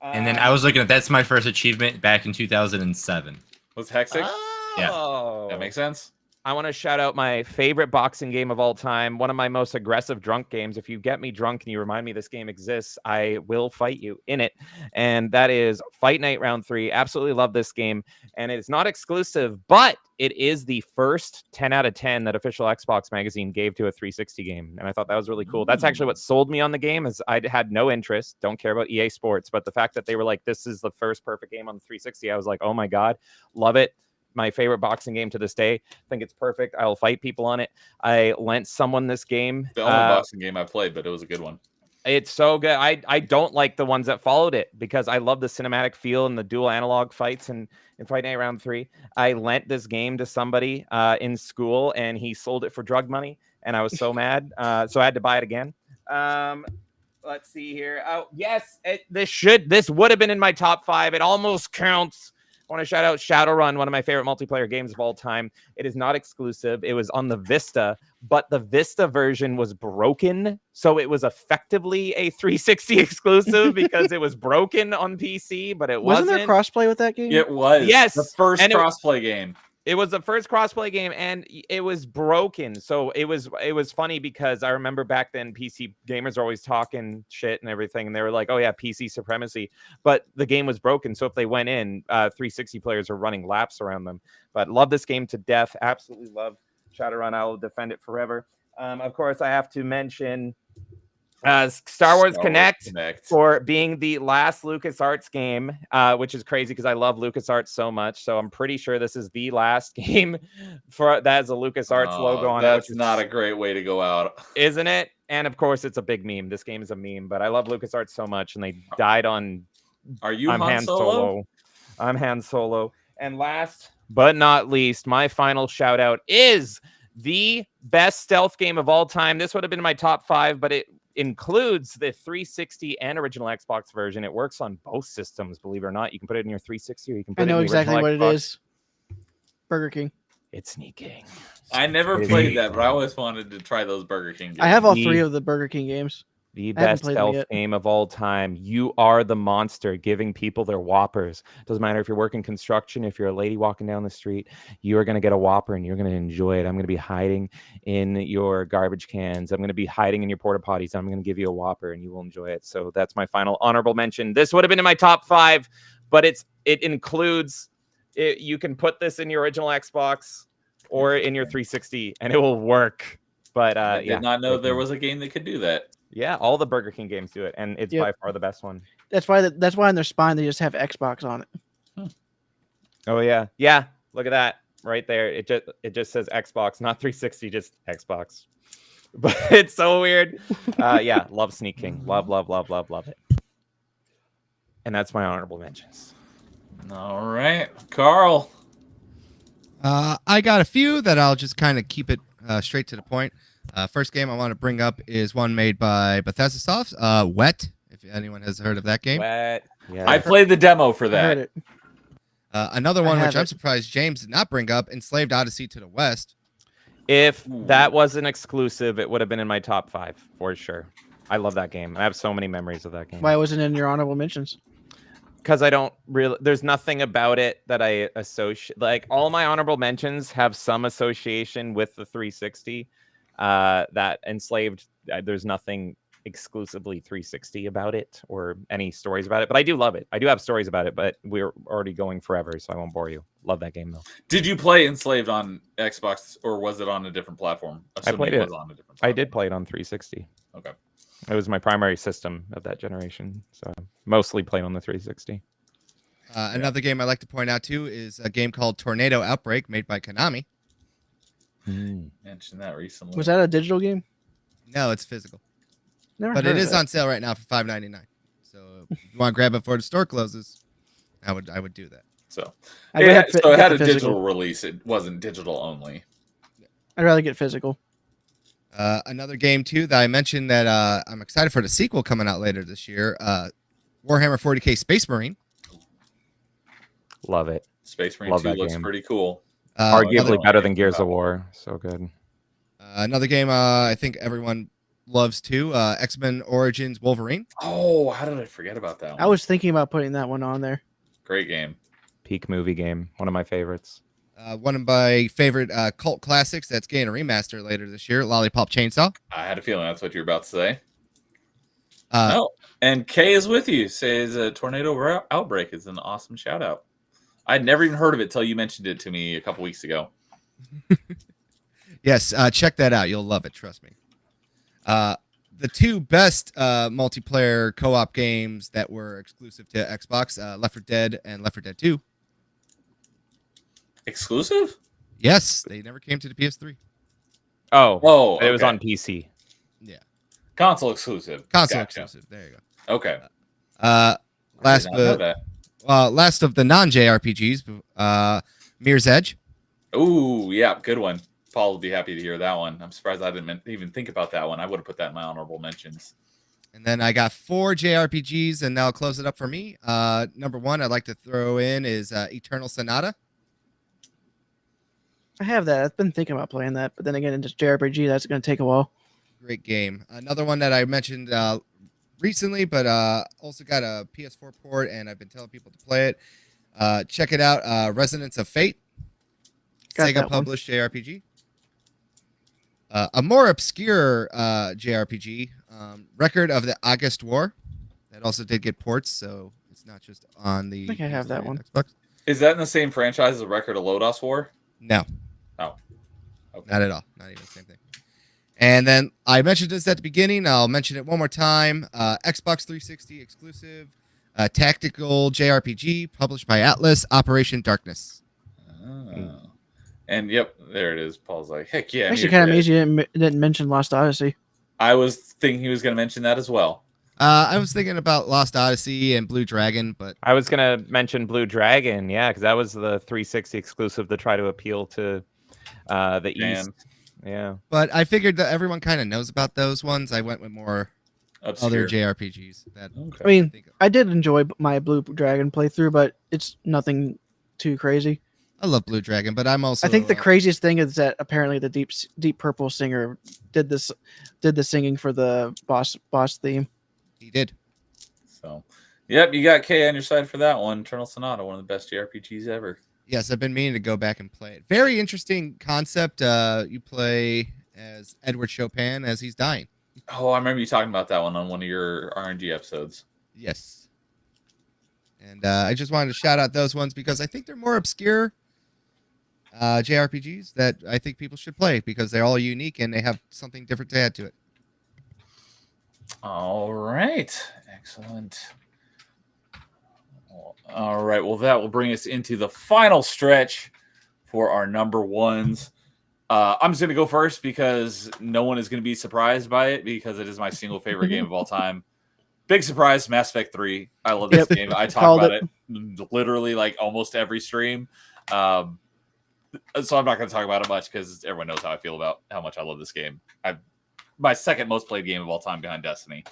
And then I was looking at that's my first achievement back in 2007. Was Hexic? Oh, That makes sense. I want to shout out my favorite boxing game of all time, one of my most aggressive drunk games. If you get me drunk and you remind me this game exists, I will fight you in it. And that is Fight Night Round 3. Absolutely love this game. And it's not exclusive, but it is the first 10 out of 10 that Official Xbox Magazine gave to a 360 game. And I thought that was really cool. That's actually what sold me on the game, is I had no interest, don't care about EA Sports. But the fact that they were like, this is the first perfect game on the 360, I was like, oh my God, love it. My favorite boxing game to this day. I think it's perfect. I'll fight people on it. I lent someone this game. The only boxing game I played, but it was a good one. It's so good. I don't like the ones that followed it because I love the cinematic feel and the dual analog fights and Fight Night Round 3. I lent this game to somebody in school and he sold it for drug money. And I was so mad. So I had to buy it again. Let's see here. Oh, yes. This would have been in my top 5. It almost counts. I want to shout out Shadowrun, one of my favorite multiplayer games of all time. It is not exclusive. It was on the Vista, but the Vista version was broken. So it was effectively a 360 exclusive because it was broken on PC, but it Wasn't wasn't. there crossplay with that game? It was. Yes, The first and crossplay game. It was the first crossplay game, and it was broken. So it was funny because I remember back then PC gamers were always talking shit and everything, and they were like, "Oh yeah, PC supremacy," but the game was broken. So if they went in, 360 players are running laps around them. But love this game to death. Absolutely love Shadowrun. I will defend it forever. Of course, I have to mention Star Wars Connect for being the last LucasArts game, which is crazy because I love LucasArts so much. So I'm pretty sure this is the last game for that has a LucasArts logo on it. That's not a great way to go out, isn't it? And of course, it's a big meme. This game is a meme, but I love LucasArts so much, and they died on. Are you I'm Han Solo? I'm Han Solo. And last but not least, my final shout out is the best stealth game of all time. This would have been my top 5, but it includes the 360 and original Xbox version. It works on both systems, believe it or not. You can put it in your 360 or you can put I know it in the exactly original what Xbox. it is. Burger King. It's sneaking. I never Crazy. played that, but I always wanted to try those Burger King games. I have all The- 3 of the Burger King games. The I haven't best played them stealth yet. game of all time. You are the monster giving people their Whoppers. Doesn't matter if you're working construction, if you're a lady walking down the street, you are going to get a Whopper and you're going to enjoy it. I'm going to be hiding in your garbage cans. I'm going to be hiding in your porta potties. I'm going to give you a Whopper and you will enjoy it. So that's my final honorable mention. This would have been in my top 5, but it includes it. You can put this in your original Xbox or in your 360 and it will work. But I did not know great there game. was a game that could do that. Yeah, all the Burger King games do it, and it's Yep. by far the best one. That's why on their spine they just have Xbox on it. Oh yeah, yeah. Look at that right there. It just says Xbox, not 360, just Xbox. But it's so weird. Yeah, love Sneak King. Love it. And that's my honorable mentions. All right, Carl. I got a few that I'll just kind of keep it straight to the point. First game I want to bring up is one made by Bethesda Soft, Wet, if anyone has heard of that game. Wet. Yeah. I played the demo for I that. heard it. Another one have which I'm it. surprised James did not bring up, Enslaved Odyssey to the West. If that was an exclusive, it would have been in my top 5 for sure. I love that game. I have so many memories of that game. Why wasn't it in your honorable mentions? Because I don't really, there's nothing about it that I associate. Like all my honorable mentions have some association with the 360. That Enslaved, there's nothing exclusively 360 about it or any stories about it, but I do love it. I do have stories about it, but we're already going forever, so I won't bore you. Love that game though. Did you play Enslaved on Xbox or was it on a different platform? I played it. Was on a different I platform. did play it on 360. Okay. It was my primary system of that generation, so I mostly played on the 360. Another game I like to point out too is a game called Tornado Outbreak, made by Konami. Mentioned that recently. Was that a digital game? No, it's physical, Never but heard it of is on sale right now for $5.99. So if you want to grab it before the store closes, I would do that. So I'd it rather had, so it get had the a physical. digital release. It wasn't digital only. I'd rather get physical. Another game too that I mentioned that I'm excited for the sequel coming out later this year. Warhammer 40K Space Marine. Love it. Space Marine Love 2 that looks game. pretty cool. Arguably another- better than Gears of War. So good. Another game I think everyone loves too. X-Men Origins Wolverine. Oh, how did I forget about that one? I was thinking about putting that one on there. Great game. Peak movie game. One of my favorites. One of my favorite cult classics that's getting a remaster later this year. Lollipop Chainsaw. I had a feeling that's what you were about to say. Uh, Oh, and Kay is with you. Says Tornado Outbreak is an awesome shout out. I'd never even heard of it till you mentioned it to me a couple weeks ago. Yes, check that out. You'll love it. Trust me. The two best multiplayer co-op games that were exclusive to Xbox, Left 4 Dead and Left 4 Dead 2. Exclusive? Yes, they never came to the PS3. Oh, Oh, it was okay. on PC. Yeah, console exclusive. console Gotcha. exclusive. There you go. Okay. Last I did not know but that. last of the non-JRPGs, Mirror's Edge. Ooh, yeah, good one. Paul would be happy to hear that one. I'm surprised I didn't even think about that one. I would have put that in my honorable mentions. And then I got 4 JRPGs, and now I'll close it up for me. Number 1 I'd like to throw in is Eternal Sonata. I have that. I've been thinking about playing that, but then again, it's JRPG. That's going to take a while. Great game. Another one that I mentioned recently, but also got a PS4 port, and I've been telling people to play it. Check it out. Resonance of Fate. Got that Sega one. published JRPG. A more obscure JRPG, Record of the August War. That also did get ports, so it's not just on the. I think I have that PS3 one. and Xbox. Is that in the same franchise as a Record of Lodos War? No. Oh. Okay. Not at all. Not even the same thing. And then I mentioned this at the beginning. I'll mention it one more time. Xbox 360 exclusive, tactical JRPG published by Atlas, Operation Darkness. Oh. And yep, there it is. Paul's like, heck yeah. Actually, Mirror's kind of Edge. amazing you didn't mention Lost Odyssey. I was thinking he was going to mention that as well. I was thinking about Lost Odyssey and Blue Dragon, but I was gonna mention Blue Dragon, yeah, because that was the 360 exclusive to try to appeal to the Man. East. Yeah. I figured that everyone kind of knows about those ones. I went with more other Obscure. JRPGs. That Okay. I mean, think of. I did enjoy my Blue Dragon playthrough, but it's nothing too crazy. I love Blue Dragon, but I'm also. I think the craziest thing is that apparently the Deep Purple singer did the singing for the boss theme. He did. So, yep, you got Kay on your side for that one. Eternal Sonata, one of the best JRPGs ever. Yes, I've been meaning to go back and play it. Very interesting concept. You play as Edward Chopin as he's dying. Oh, I remember you talking about that one on one of your RNG episodes. Yes. And I just wanted to shout out those ones because I think they're more obscure JRPGs that I think people should play because they're all unique and they have something different to add to it. All right. Excellent. All right. Well, that will bring us into the final stretch for our number ones. I'm just going to go first because no one is going to be surprised by it because it is my single favorite game of all time. Big surprise, Mass Effect 3. I love this game. I talk Called about it literally like almost every stream. So I'm not going to talk about it much because everyone knows how I feel about how much I love this game. My second most played game of all time behind Destiny.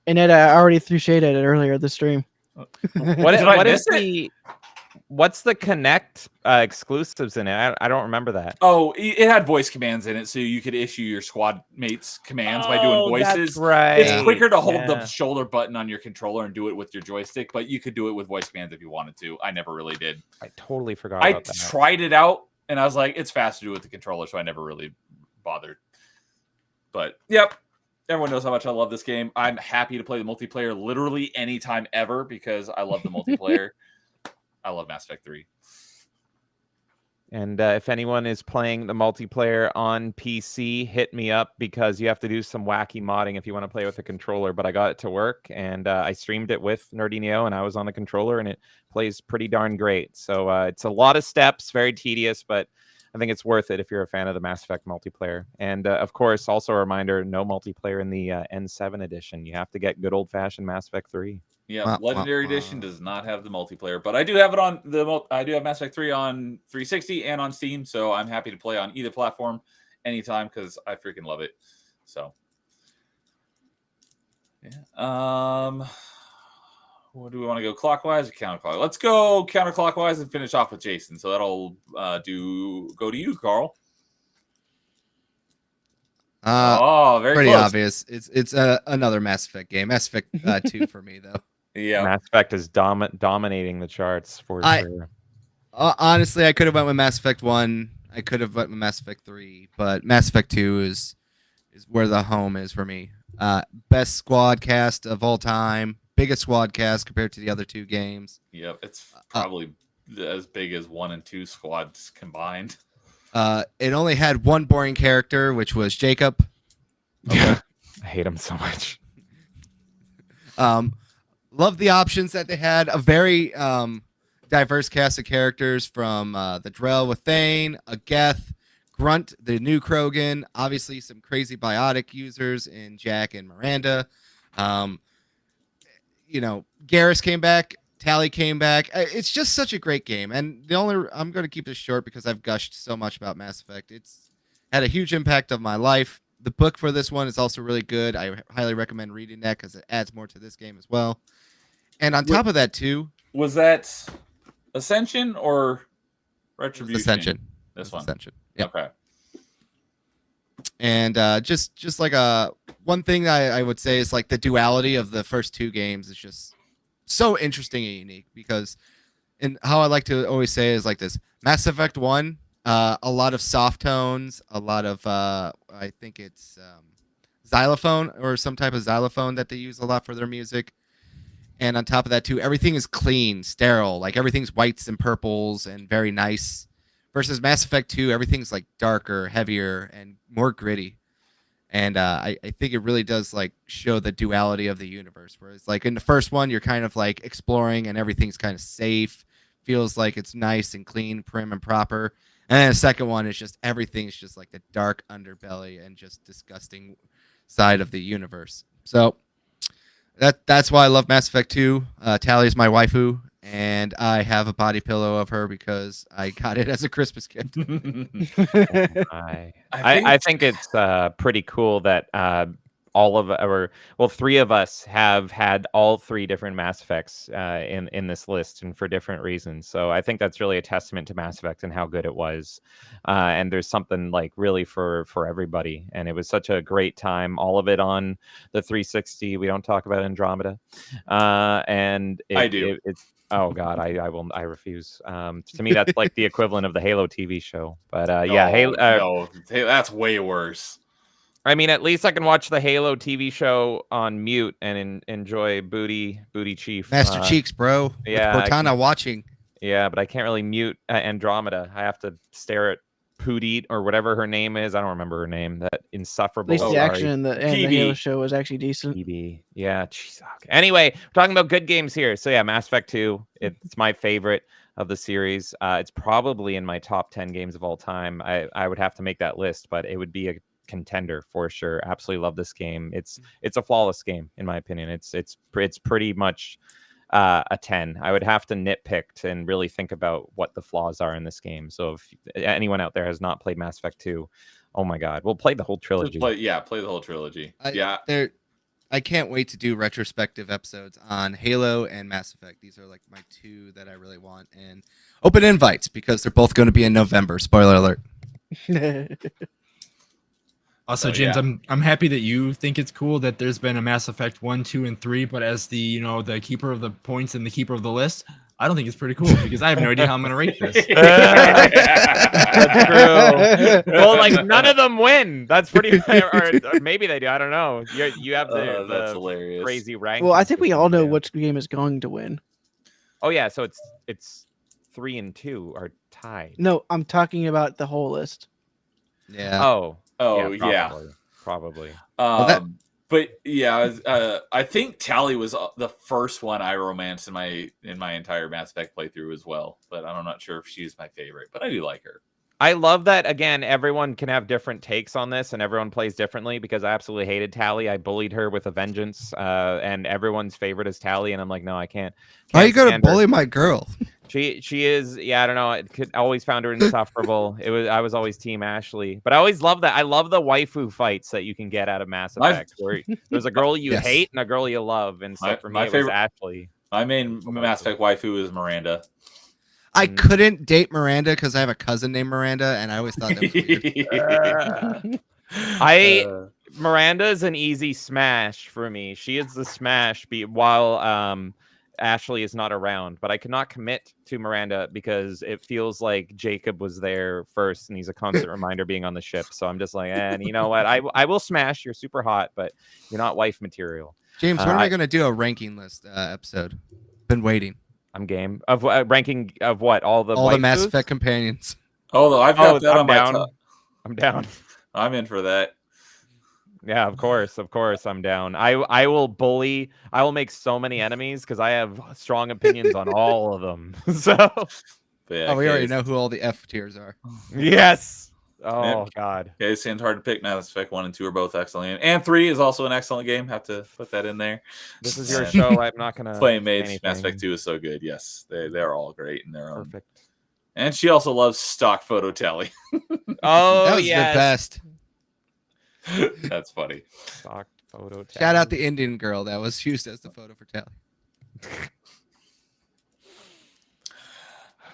And Ed, I already threw shade at it earlier this stream. What, Did I what miss is it? the What's the Connect exclusives in it? I don't remember that. Oh, it had voice commands in it, so you could issue your squad mates commands by doing That's voices. right. It's quicker to hold the Yeah. shoulder button on your controller and do it with your joystick, but you could do it with voice commands if you wanted to. I never really did. I totally forgot I about that. tried it out, and I was like, it's fast to do with the controller, so I never really bothered. But, yep. Everyone knows how much I love this game. I'm happy to play the multiplayer literally anytime ever because I love the multiplayer. I love Mass Effect 3. And if anyone is playing the multiplayer on PC, hit me up because you have to do some wacky modding if you want to play with a controller. But I got it to work, and I streamed it with Nerdy Neo, and I was on the controller, and it plays pretty darn great. So it's a lot of steps, very tedious, but I think it's worth it if you're a fan of the Mass Effect multiplayer. And of course, also a reminder, no multiplayer in the N7 edition. You have to get good old-fashioned Mass Effect 3. Yeah, Legendary Edition does not have the multiplayer, but I do have it on I do have Mass Effect 3 on 360 and on Steam, so I'm happy to play on either platform anytime because I freaking love it. So, yeah. What do we want to go, clockwise or counterclockwise? Let's go counterclockwise and finish off with Jason. So that'll go to you, Carl. Very pretty close. obvious. It's another Mass Effect game. Mass Effect 2 for me though. Yeah, Mass Effect is dominating the charts for sure. Honestly, I could have went with Mass Effect 1. I could have went with Mass Effect 3, but Mass Effect 2 is where the home is for me. Best squad cast of all time. Biggest squad cast compared to the other two games. Yep, it's probably as big as 1 and 2 squads combined. It only had one boring character, which was Jacob. I hate him so much. Love the options that they had. A very diverse cast of characters from the Drell with Thane, a Geth, Grunt, the new Krogan, obviously some crazy biotic users in Jack and Miranda. Garrus came back. Tally came back. It's just such a great game. And I'm going to keep this short because I've gushed so much about Mass Effect. It's had a huge impact on my life. The book for this one is also really good. I highly recommend reading that because it adds more to this game as well. And on top of that, too. Was that Ascension or Retribution? Ascension. This one. Ascension. Yep. Okay. And just like one thing I would say is like the duality of the first two games is just so interesting and unique because, and how I like to always say is like this: Mass Effect 1, a lot of soft tones, a lot of I think it's xylophone or some type of xylophone that they use a lot for their music. And on top of that too, everything is clean, sterile, like everything's whites and purples and very nice. Versus Mass Effect 2, everything's like darker, heavier, and more gritty. And I think it really does like show the duality of the universe. Whereas like in the first one, you're kind of like exploring and everything's kind of safe, feels like it's nice and clean, prim and proper. And then the second one is just everything's just like the dark underbelly and just disgusting side of the universe. So that's why I love Mass Effect 2. Tally is my waifu, and I have a body pillow of her because I got it as a Christmas gift. I think it's pretty cool that three of us have had all three different Mass Effects in this list and for different reasons. So I think that's really a testament to Mass Effect and how good it was. And there's something like really for everybody. And it was such a great time. All of it on the 360. We don't talk about Andromeda. I do. Oh God, I refuse. To me, that's like the equivalent of the Halo TV show. But Halo. No, that's way worse. I mean, at least I can watch the Halo TV show on mute and enjoy Booty Chief. Master Cheeks, bro. Yeah, with Cortana watching. Yeah, but I can't really mute Andromeda. I have to stare at Pootie or whatever her name is. I don't remember her name. That insufferable. At least the action in the Halo show was actually decent. Yeah. Geez, okay. Anyway, we're talking about good games here. So yeah, Mass Effect 2. It's my favorite of the series. It's probably in my top 10 games of all time. I would have to make that list, but it would be a contender for sure. Absolutely love this game. It's a flawless game in my opinion. It's pretty much a 10. I would have to nitpick and really think about what the flaws are in this game. So if anyone out there has not played Mass Effect 2, oh my God, we'll play the whole trilogy. Play the whole trilogy. I can't wait to do retrospective episodes on Halo and Mass Effect. These are like my two that I really want, and open invites because they're both going to be in November. Spoiler alert. Also, Oh, James, yeah. I'm happy that you think it's cool that there's been a Mass Effect 1, 2, and 3, but as the the keeper of the points and the keeper of the list, I don't think it's pretty cool because I have no idea how I'm gonna rate this. That's true. Well, like none of them win. That's pretty. Or maybe they do. I don't know. You have That's the hilarious. crazy rank. Well, I think we all know which game is going to win. Oh yeah, so it's 3 and 2 are tied. No, I'm talking about the whole list. Yeah. Oh. Oh yeah. yeah. Probably. that- But yeah, I think Tally was the first one I romanced in my entire Mass Effect playthrough as well. But I'm not sure if she's my favorite, but I do like her. I love that, again, everyone can have different takes on this and everyone plays differently because I absolutely hated Tally. I bullied her with a vengeance, and everyone's favorite is Tally, and I'm like, no, I can't. Why are you going to stand her. bully my girl? She is, yeah, I don't know. Always found her insufferable. I was always Team Ashley, but I always love that. I love the waifu fights that you can get out of Mass Effect, where there's a girl you Yes. hate and a girl you love, and so for me, my it was favorite- Ashley. My main Mass Effect waifu is Miranda. I couldn't date Miranda because I have a cousin named Miranda, and I always thought that was weird. Miranda is an easy smash for me. She is the smash while Ashley is not around, but I could not commit to Miranda because it feels like Jacob was there first and he's a constant reminder being on the ship. So I'm just like, and you know what? I will smash. You're super hot, but you're not wife material. James, when am I going to do a ranking list episode? Been waiting. I'm game of ranking of what? All the Mass waifus? Effect companions. Oh, I've got that I'm on my down. top. I'm down. I'm in for that. Yeah, of course, I'm down. I will bully. I will make so many enemies because I have strong opinions on all of them. So But yeah, Oh, we already Case- know who all the F tiers are. yes. Oh Yep. God. Case seems hard to pick. Mass Effect 1 and 2 are both excellent, and 3 is also an excellent game. Have to put that in there. This is your And show. I'm not gonna Playing say Mates, Mass Effect anything. 2 is so good. Yes, they're all great in their own. Perfect. And she also loves stock photo tally. Oh That was yes. the best. That's funny. Stock photo. Shout out tag. the Indian girl that was used as the photo for Tally.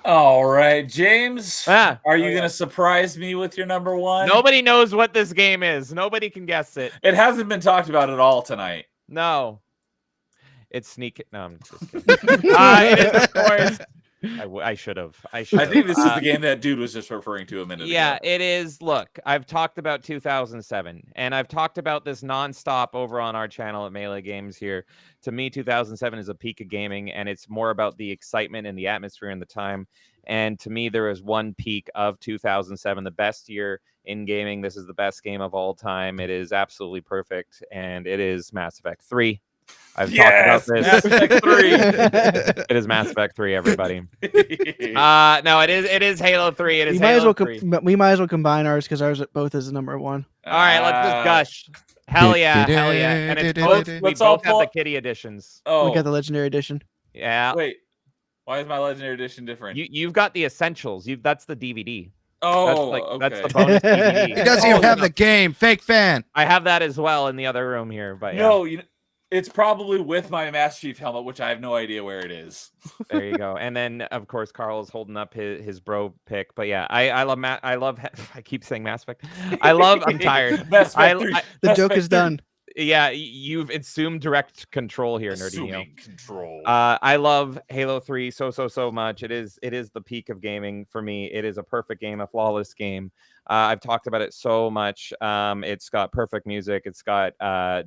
All right, James. Ah, Are you oh, yeah. going to surprise me with your number one? Nobody knows what this game is. Nobody can guess it. It hasn't been talked about at all tonight. No. It's sneak. No, I'm just kidding. It is, of course. I should have. I think this is the game that dude was just referring to a minute Yeah, ago. it is. Look, I've talked about 2007, and I've talked about this nonstop over on our channel at Melee Games here. To me, 2007 is a peak of gaming, and it's more about the excitement and the atmosphere and the time. And to me, there is one peak of 2007, the best year in gaming. This is the best game of all time. It is absolutely perfect, and it is Mass Effect 3. I've Yes, talked about Mass this. Effect 3. It is Mass Effect 3, everybody. No, it is Halo 3. It is We might as Halo well 3. we might as well combine ours because ours both is number one. All right, let's just gush. Hell yeah, hell yeah. And it's both, we Let's all both have the pull- kitty editions. Oh, We got the legendary edition. Yeah. wait. Why is my Legendary Edition different? You've got the essentials. That's the DVD. oh, That's okay. the bonus He DVD. doesn't Oh, even have no. the game. Fake fan. I have that as well in the other room here, but yeah, No, it's probably with my Master Chief helmet, which I have no idea where it is. there you go. And then of course Carl is holding up his bro pick. But yeah, I love I keep saying Mass Effect. I'm tired. Mass Effect 3. The Mass joke Effect is 3. done. Yeah, you've assumed direct control here, Nerdy Neo. Assuming control. I love Halo 3 so much. It is the peak of gaming for me. It is a perfect game, a flawless game. I've talked about it so much. It's got perfect music. It's got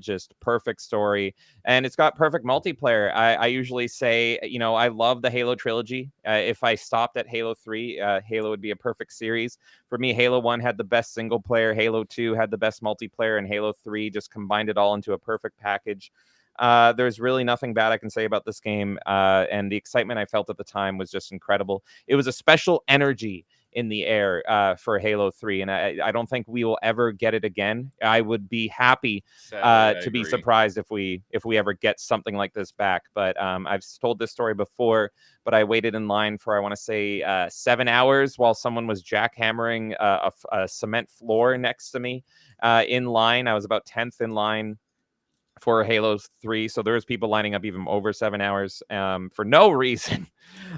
just perfect story, and it's got perfect multiplayer. I usually say, I love the Halo trilogy. If I stopped at Halo 3, Halo would be a perfect series. For me, Halo 1 had the best single player, Halo 2 had the best multiplayer, and Halo 3 just combined it all into a perfect package. There's really nothing bad I can say about this game, and the excitement I felt at the time was just incredible. It was a special energy in the air for Halo 3, and I don't think we will ever get it again. I would be happy Sadly, I to be agree. surprised if we ever get something like this back. But I've told this story before, but I waited in line for, I want to say 7 hours while someone was jackhammering a cement floor next to me in line. I was about 10th in line. for Halo 3. So there was people lining up even over 7 hours for no reason.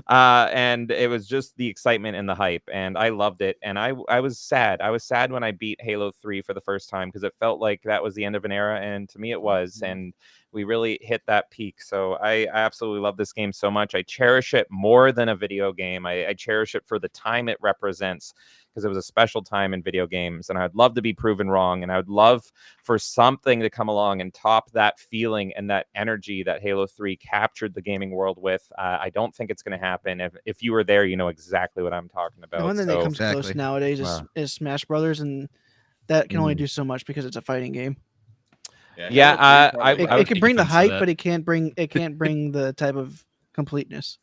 And it was just the excitement and the hype. And I loved it. And I was sad. I was sad when I beat Halo 3 for the first time because it felt like that was the end of an era. And to me, it was. And we really hit that peak. So I absolutely love this game so much. I cherish it more than a video game. I cherish it for the time it represents, because it was a special time in video games, and I'd love to be proven wrong, and I would love for something to come along and top that feeling and that energy that Halo 3 captured the gaming world with. I don't think it's going to happen. If you were there, you know exactly what I'm talking about. The one thing that comes close Exactly. nowadays is Smash Brothers, and that can only Mm. do so much because it's a fighting game. Yeah, Halo 3 probably- It, I would it can take bring the offense to hype, that. but it can't bring the type of completeness.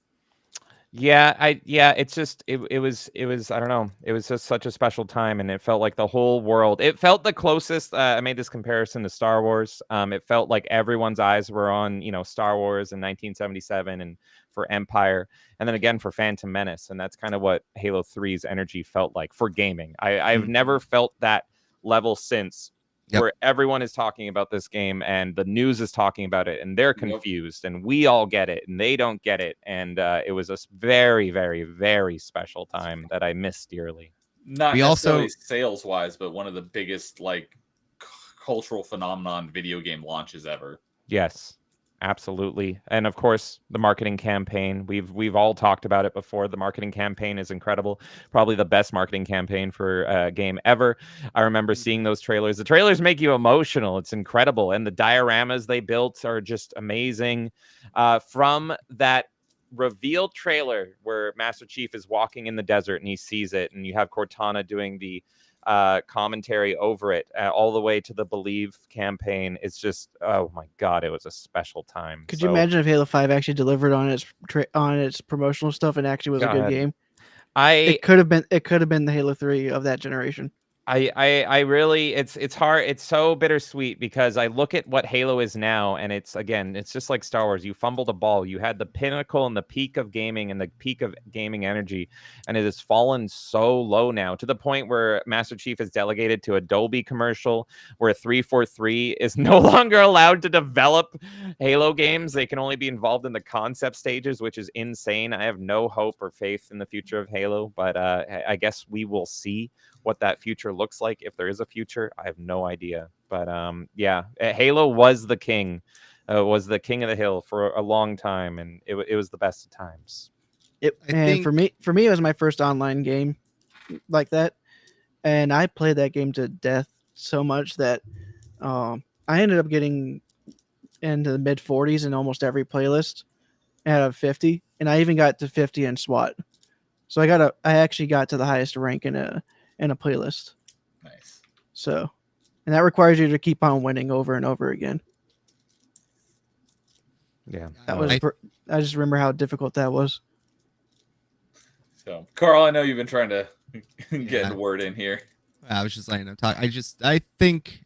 Yeah, it's just it was I don't know. It was just such a special time, and it felt like the whole world. It felt the closest. I made this comparison to Star Wars. It felt like everyone's eyes were on, Star Wars in 1977 and for Empire, and then again for Phantom Menace, and that's kind of what Halo 3's energy felt like for gaming. I've never felt that level since. Yep. Where everyone is talking about this game and the news is talking about it and they're confused and we all get it and they don't get it. And it was a very, very, very special time that I miss dearly. Not We also- necessarily sales wise, but one of the biggest cultural phenomenon video game launches ever. Yes, absolutely. And of course, the marketing campaign. We've all talked about it before. The marketing campaign is incredible. Probably the best marketing campaign for a game ever. I remember seeing those trailers. The trailers make you emotional. It's incredible. And the dioramas they built are just amazing. From that reveal trailer where Master Chief is walking in the desert and he sees it, and you have Cortana doing the commentary over it, all the way to the Believe campaign. It's just, oh my god, it was a special time. Could you imagine if Halo 5 actually delivered on its promotional stuff and actually was a good God. game? I It could have been the Halo 3 of that generation. I really, it's hard. It's so bittersweet because I look at what Halo is now, and it's just like Star Wars. You fumbled a ball. You had the pinnacle and the peak of gaming and the peak of gaming energy, and it has fallen so low now to the point where Master Chief is delegated to a Dolby commercial, where 343 is no longer allowed to develop Halo games. They can only be involved in the concept stages, which is insane. I have no hope or faith in the future of Halo, but I guess we will see what that future looks like, if there is a future. I have no idea, but yeah, Halo was the king of the hill for a long time, and it was the best of times. For me, it was my first online game like that, and I played that game to death so much that I ended up getting into the mid 40s in almost every playlist out of 50, and I even got to 50 in SWAT. So I actually got to the highest rank in a playlist. Nice. So, and that requires you to keep on winning over and over again. Yeah, That was I just remember how difficult that was. So, Carl, I know you've been trying to get Yeah. the word in here. I was just letting them talk. I think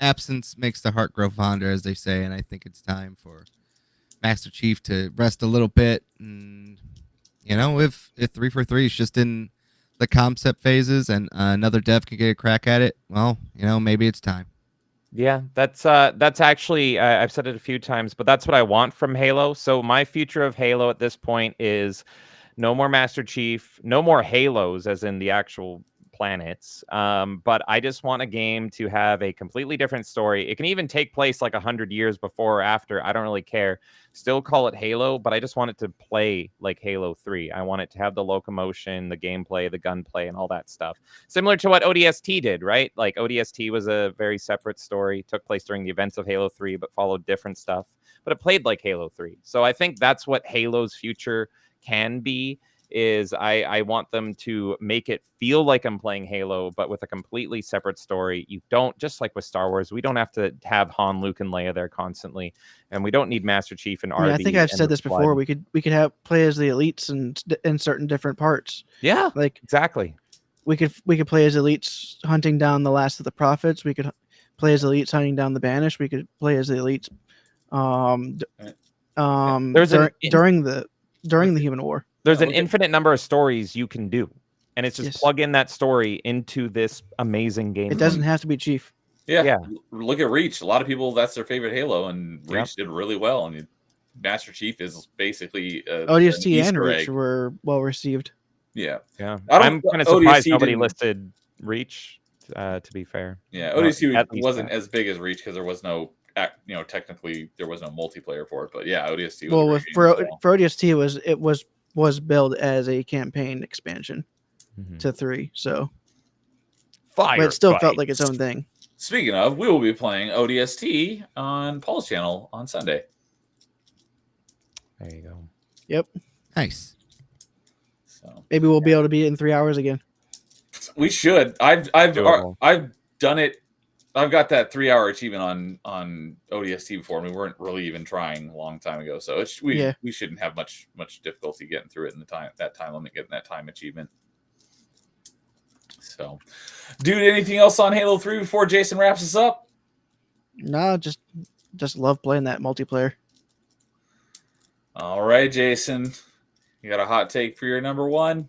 absence makes the heart grow fonder, as they say, and I think it's time for Master Chief to rest a little bit. And if 343 is just in the concept phases and another dev can get a crack at it, well, maybe it's time. Yeah, that's actually, I've said it a few times, but that's what I want from Halo. So my future of Halo at this point is no more Master Chief, no more Halos as in the actual planets. But I just want a game to have a completely different story. It can even take place like 100 years before or after. I don't really care. Still call it Halo, but I just want it to play like Halo 3. I want it to have the locomotion, the gameplay, the gunplay, and all that stuff. Similar to what ODST did, right? Like ODST was a very separate story, took place during the events of Halo 3, but followed different stuff. But it played like Halo 3. So I think that's what Halo's future can be. Is I want them to make it feel like I'm playing Halo, but with a completely separate story. You don't, just like with Star Wars, we don't have to have Han, Luke, and Leia there constantly, and we don't need Master Chief and RV. I think I've and said the this before. Flood. We could have play as the elites in certain different parts. Yeah, Like exactly. we could play as elites hunting down the last of the prophets. We could play as elites hunting down the banished. We could play as the elites during the Human War. There's Yeah, an infinite number of stories you can do, and it's just Yes. plug in that story into this amazing game. It doesn't have to be Chief. Yeah. Yeah. Look at Reach. A lot of people, that's their favorite Halo, and Yep. Reach did really well. And Master Chief is basically an ODST and Easter Reach egg. were well received. Yeah. Yeah. I don't- I'm kind of surprised ODST nobody didn't- listed Reach. To be fair. Yeah, Well, ODST at least wasn't that. as big as Reach because there was no, technically there was no multiplayer for it. But yeah, ODST was Well, a with, great for game as well. for ODST it was billed as a campaign expansion Mhm. to 3, so Fire. but it still felt fight. like its own thing. Speaking of, we will be playing ODST on Paul's channel on Sunday. There you go. Nice. So Maybe we'll be able to beat it in 3 hours again. we should. I've Doable. done it. I've got that 3-hour achievement on ODST before, and we weren't really even trying a long time ago. So we shouldn't have much difficulty getting through it in that time limit, getting that time achievement. So, dude, anything else on Halo 3 before Jason wraps us up? Nah, just love playing that multiplayer. All right, Jason, you got a hot take for your number one?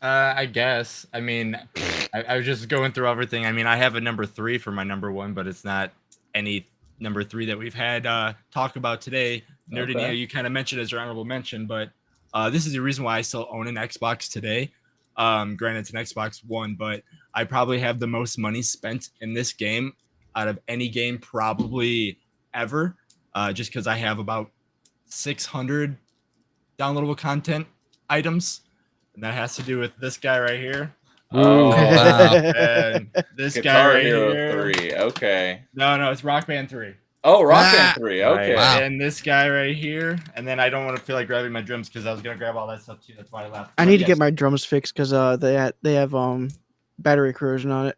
I guess. I mean, I was just going through everything. I mean, I have a number 3 for my number 1, but it's not any number 3 that we've had talk about today. Nerdy Okay. Neo, you kind of mentioned as your honorable mention, but this is the reason why I still own an Xbox today. Granted, it's an Xbox One, but I probably have the most money spent in this game out of any game probably ever, just because I have about 600 downloadable content items. And that has to do with this guy right here. Oh, wow. And this guy Guitar right Hero here. 3. Okay. No, it's Rock Band 3. Oh, Rock Ah, Band 3. Okay. Wow. And this guy right here. And then I don't want to feel like grabbing my drums because I was going to grab all that stuff too. That's why I left. I But need to yes. get my drums fixed because they have battery corrosion on it.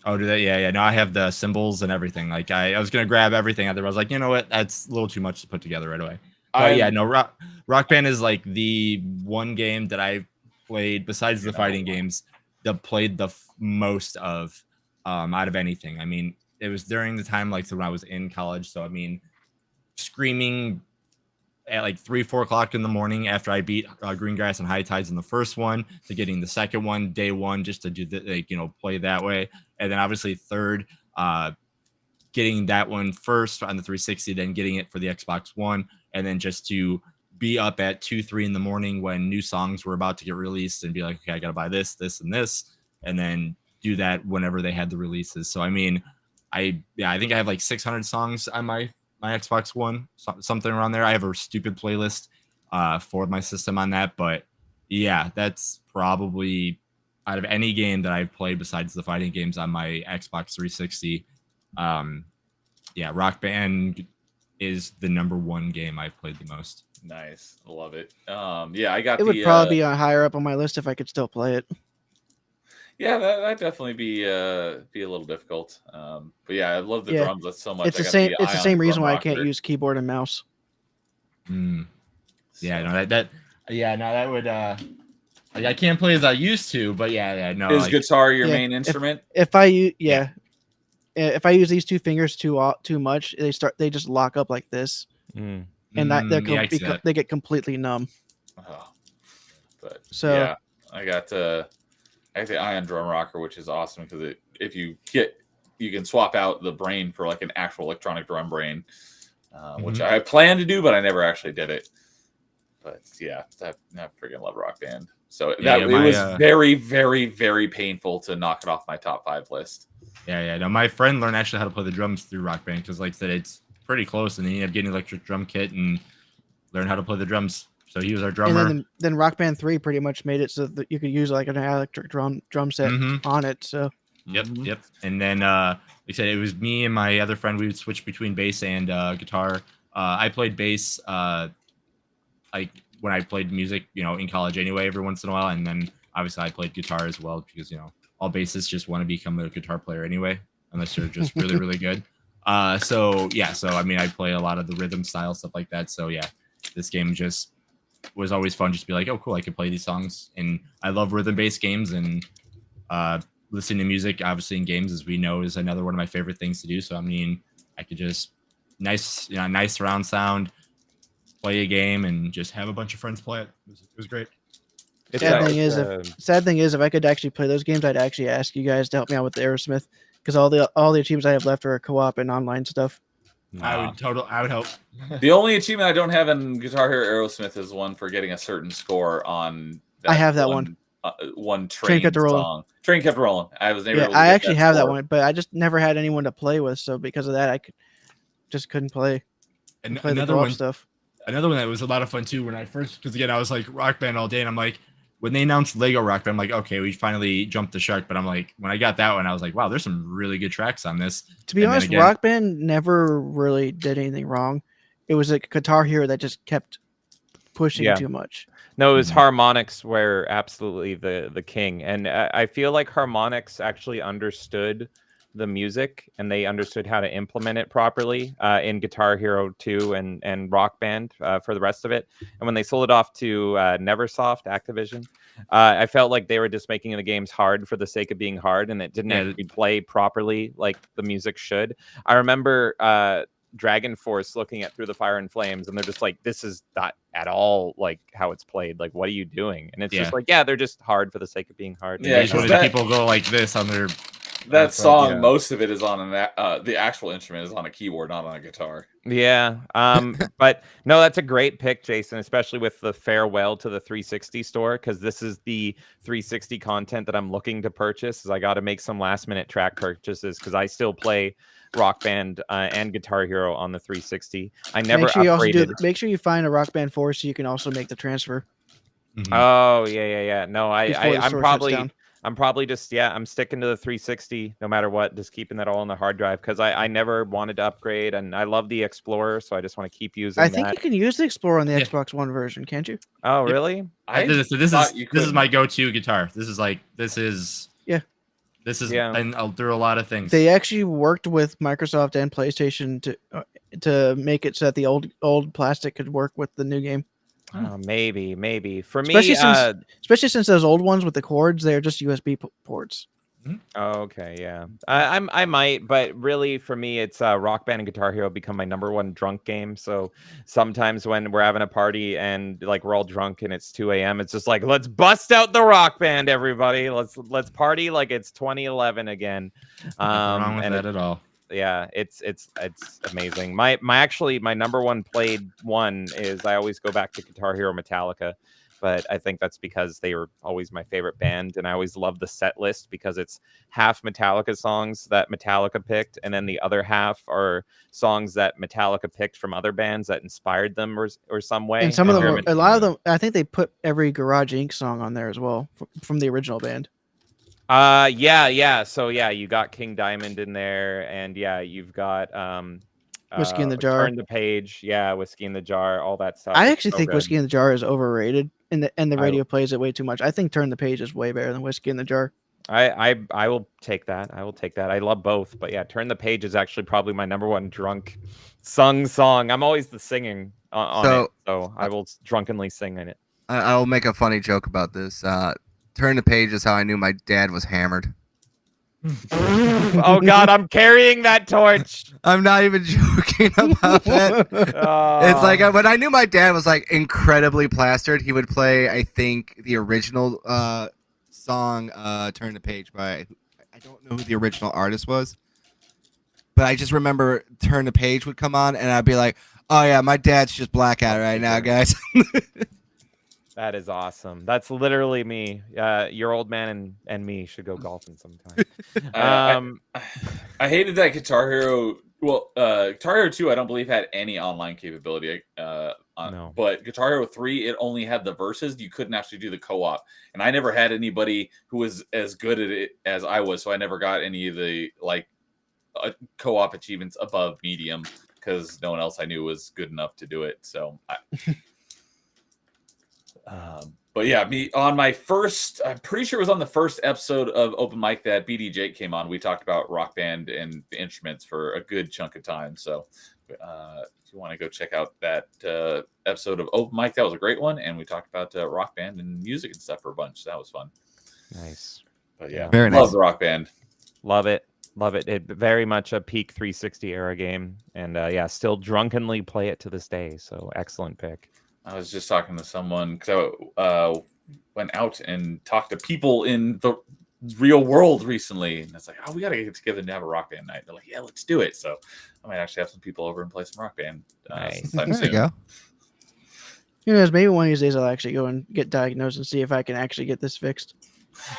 Oh, do they? Yeah. No, I have the cymbals and everything. Like I was going to grab everything out there. I was like, you know what? That's a little too much to put together right away. But yeah, no, Rock Band is like the one game that I've played besides the fighting games that played the most of out of anything. I mean, it was during the time like when I was in college. So I mean, screaming at like 3-4 o'clock in the morning after I beat Greengrass and High Tides in the first one to getting the second one day one just to do play that way, and then obviously third getting that one first on the 360, then getting it for the Xbox One, and then just to be up at 2-3 in the morning when new songs were about to get released and be like, okay, I gotta buy this and this, and then do that whenever they had the releases. So I mean, I think I have like 600 songs on my Xbox One, something around there. I have a stupid playlist for my system on that, but yeah, that's probably out of any game that I've played besides the fighting games on my Xbox 360. Yeah, Rock Band is the number 1 game I've played the most. Nice. I love it. Yeah, I got It would probably be higher up on my list if I could still play it. Yeah, that'd definitely be a little difficult. But yeah, I love the Yeah. drums. That's so much. It's I the got same. It's the Ion same reason drum why I rocker. can't use keyboard and mouse. Yeah, So- no, that would I can't play as I used to, but yeah, no. Is like, guitar your Yeah, main instrument? If I use these 2 fingers too much, they just lock up like this, and that yeah, I see that. they get completely numb. Oh. But So- yeah, I got the Ion drum rocker, which is awesome because you can swap out the brain for like an actual electronic drum brain, which I planned to do, but I never actually did it. But yeah, I freaking love Rock Band. So it was very, very, very painful to knock it off my top 5 list. Yeah. No, my friend learned actually how to play the drums through Rock Band because, like I said, it's pretty close, and then he ended up getting an electric drum kit and learned how to play the drums. So he was our drummer. And then Rock Band 3 pretty much made it so that you could use like an electric drum set on it. So Yep. And then, like I said, it was me and my other friend. We would switch between bass and guitar. I played bass, like when I played music, in college anyway, every once in a while. And then obviously I played guitar as well because, all bassists just want to become a guitar player anyway, unless you're just really, really good. So I mean, I play a lot of the rhythm style stuff like that. So yeah, this game just was always fun. Just be like, oh, cool, I can play these songs. And I love rhythm-based games, and listening to music, obviously, in games, as we know, is another one of my favorite things to do. So I mean, I could just nice surround sound, play a game, and just have a bunch of friends play it. It was great. sad thing is, if I could actually play those games, I'd actually ask you guys to help me out with the Aerosmith because all the achievements I have left are co-op and online stuff. I would hope. The only achievement I don't have in Guitar Hero Aerosmith is one for getting a certain score on. I have that one. One Train train Kept Rolling. song. Train Kept Rolling. I was never. Yeah, able to I get actually have that score. one, but I just never had anyone to play with, so because of that, I just couldn't play the Another co-op one, stuff. another one that was a lot of fun too. When I first, because again, I was like Rock Band all day, and I'm like, when they announced Lego Rock Band, I'm like, okay, we finally jumped the shark. But I'm like, when I got that one, I was like, wow, there's some really good tracks on this. To be And then honest, again- Rock Band never really did anything wrong. It was a Guitar Hero that just kept pushing Yeah. too much. No, it was Mhm. Harmonix were absolutely the king, and I feel like Harmonix actually understood the music and they understood how to implement it properly in Guitar Hero 2 and Rock Band for the rest of it. And when they sold it off to Neversoft, Activision, I felt like they were just making the games hard for the sake of being hard, and it didn't Yeah. actually play properly like the music should. I remember Dragon Force looking at Through the Fire and Flames, and they're just like, this is not at all like how it's played. Like, what are you doing? And it's Yeah. just like, yeah, they're just hard for the sake of being hard. Yeah, They just 'cause wanted that- people go like this on their. That song, yeah. most of it is on the actual instrument is on a keyboard, not on a guitar. Yeah. But no, that's a great pick, Jason, especially with the farewell to the 360 store, because this is the 360 content that I'm looking to purchase. Is I got to make some last minute track purchases because I still play Rock Band and Guitar Hero on the 360. I never Make sure you also upgraded. make sure you find a Rock Band 4 so you can also make the transfer. Mhm. Oh yeah. No, before the I'm store shuts probably. down. I'm probably just I'm sticking to the 360 no matter what, just keeping that all on the hard drive because I never wanted to upgrade and I love the Explorer, so I just want to keep using I think that. you can use the Explorer on the Yeah. Xbox One version, can't you? Oh, Yep. really? This is thought you this is could. my go-to guitar. This is Yeah. This is Yeah. and I'll do a lot of things. They actually worked with Microsoft and PlayStation to make it so that the old plastic could work with the new game. Maybe. For Especially me, Especially since those old ones with the cords, they're just USB ports. okay, yeah. I might, but really for me it's Rock Band and Guitar Hero become my number one drunk game. So sometimes when we're having a party and like we're all drunk and it's 2 a.m., it's just like let's bust out the Rock Band, everybody. Let's party like it's 2011 again. Nothing wrong with and that at all. yeah, it's amazing. My number one played one is I always go back to Guitar Hero Metallica, but I think that's because they were always my favorite band, and I always love the set list because it's half Metallica songs that Metallica picked, and then the other half are songs that Metallica picked from other bands that inspired them or some way. And some of them, Experiment- a lot of them, I think they put every Garage Inc. song on there as well from the original band. Yeah. So yeah, you got King Diamond in there, and yeah, you've got Whiskey in the Jar. Turn the Page, yeah, Whiskey in the Jar, all that stuff. I is actually so think good. Whiskey in the Jar is overrated, and the I- radio plays it way too much. I think Turn the Page is way better than Whiskey in the Jar. I will take that. I will take that. I love both, but yeah, Turn the Page is actually probably my number one drunk sung song. I'm always the singing on it, so I will drunkenly sing in it. I will make a funny joke about this. Turn the Page is how I knew my dad was hammered. Oh God, I'm carrying that torch. I'm not even joking about that. It's like when I knew my dad was like incredibly plastered, he would play, I think, the original song Turn the Page by, I don't know who the original artist was, but I just remember Turn the Page would come on and I'd be like, oh yeah, my dad's just blackout right now, guys. That is awesome. That's literally me. Your old man and me should go golfing sometime. I hated that Guitar Hero. Well, Guitar Hero 2, I don't believe had any online capability. No. But Guitar Hero 3, it only had the verses. You couldn't actually do the co-op, and I never had anybody who was as good at it as I was, so I never got any of the co-op achievements above medium because no one else I knew was good enough to do it. So. But yeah, on my first, I'm pretty sure it was on the first episode of Open Mic that BD Jake came on. We talked about Rock Band and the instruments for a good chunk of time. So if you want to go check out that episode of Open Mic, that was a great one. And we talked about Rock Band and music and stuff for a bunch. That was fun. Nice. But yeah, Very love nice. the Rock Band. Love it. It very much a peak 360 era game. And yeah, still drunkenly play it to this day. So excellent pick. I was just talking to someone because I went out and talked to people in the real world recently, and it's like, oh, we got to get together and have a Rock Band night. They're like, yeah, let's do it. So I might actually have some people over and play some Rock Band Nice. sometime There you soon. go. Who knows? Maybe one of these days I'll actually go and get diagnosed and see if I can actually get this fixed.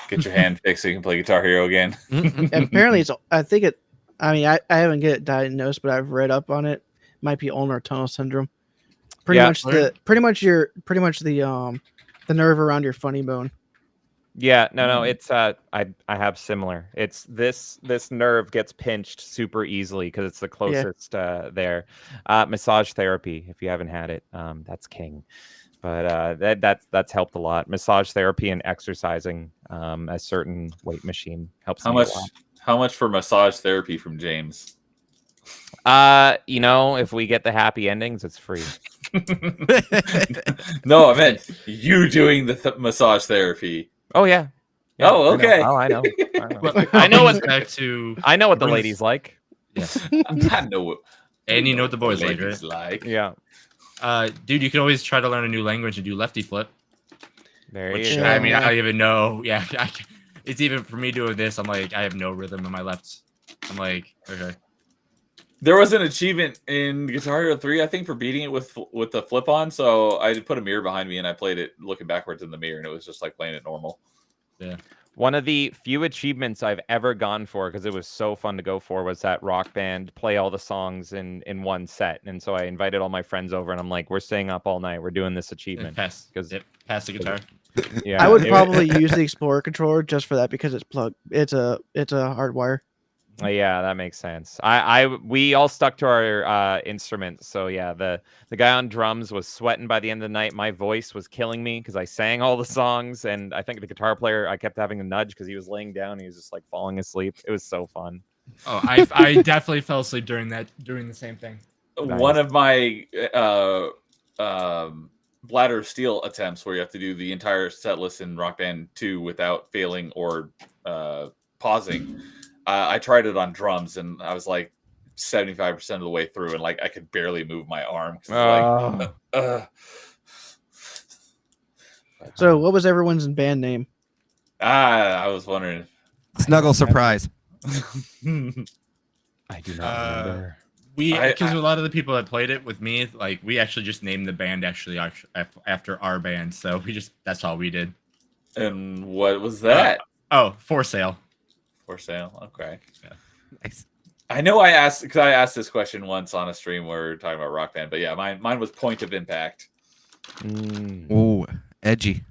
Get your hand fixed so you can play Guitar Hero again. And apparently, I think it. I mean, I haven't get it diagnosed, but I've read up on it. Might be ulnar tunnel syndrome. Pretty Yeah. much the nerve around your funny bone. Yeah, no, it's I have similar. It's this nerve gets pinched super easily because it's the closest there. Massage therapy, if you haven't had it, that's king. But that's helped a lot. Massage therapy and exercising, a certain weight machine helps. How me much? A lot. How much for massage therapy from James? If we get the happy endings, it's free. No, I meant you doing the massage therapy. Oh yeah. Oh, okay. I know. Well, I know what back to I know what the brings- ladies like. yes. I know what. And you know what the boys like, ladies right? like. Yeah. Dude, you can always try to learn a new language and do lefty flip. There Which you go. I mean, Yeah. I don't even know. Yeah, it's even for me doing this. I'm like, I have no rhythm in my left. I'm like, okay. There was an achievement in Guitar Hero 3, I think, for beating it with the flip on. So I put a mirror behind me and I played it looking backwards in the mirror, and it was just like playing it normal. One of the few achievements I've ever gone for, because it was so fun to go for, was that Rock Band play all the songs in one set. And so I invited all my friends over, and I'm like, we're staying up all night. We're doing this achievement. Pass. Because Pass the guitar. yeah, I would it- probably use the Explorer controller just for that because it's plugged. It's a hardwire. Yeah, that makes sense. We all stuck to our instruments. So yeah, the guy on drums was sweating by the end of the night. My voice was killing me because I sang all the songs, and I think the guitar player, I kept having to nudge because he was laying down. He was just like falling asleep. It was so fun. Oh, I definitely fell asleep doing the same thing. Nice. One of my Bladder of Steel attempts, where you have to do the entire set list in Rock Band 2 without failing or pausing. I tried it on drums, and I was like 75% of the way through, and like I could barely move my arm. 'Cause it's So, what was everyone's band name? I was wondering. Snuggle surprise. I do not remember. Because a lot of the people that played it with me, like we actually just named the band actually after our band, so that's all we did. And what was that? Oh, For Sale. For Sale. Okay. Nice. I know I asked this question once on a stream where we were talking about Rock Band, but yeah, mine was Point of Impact. Ooh, edgy.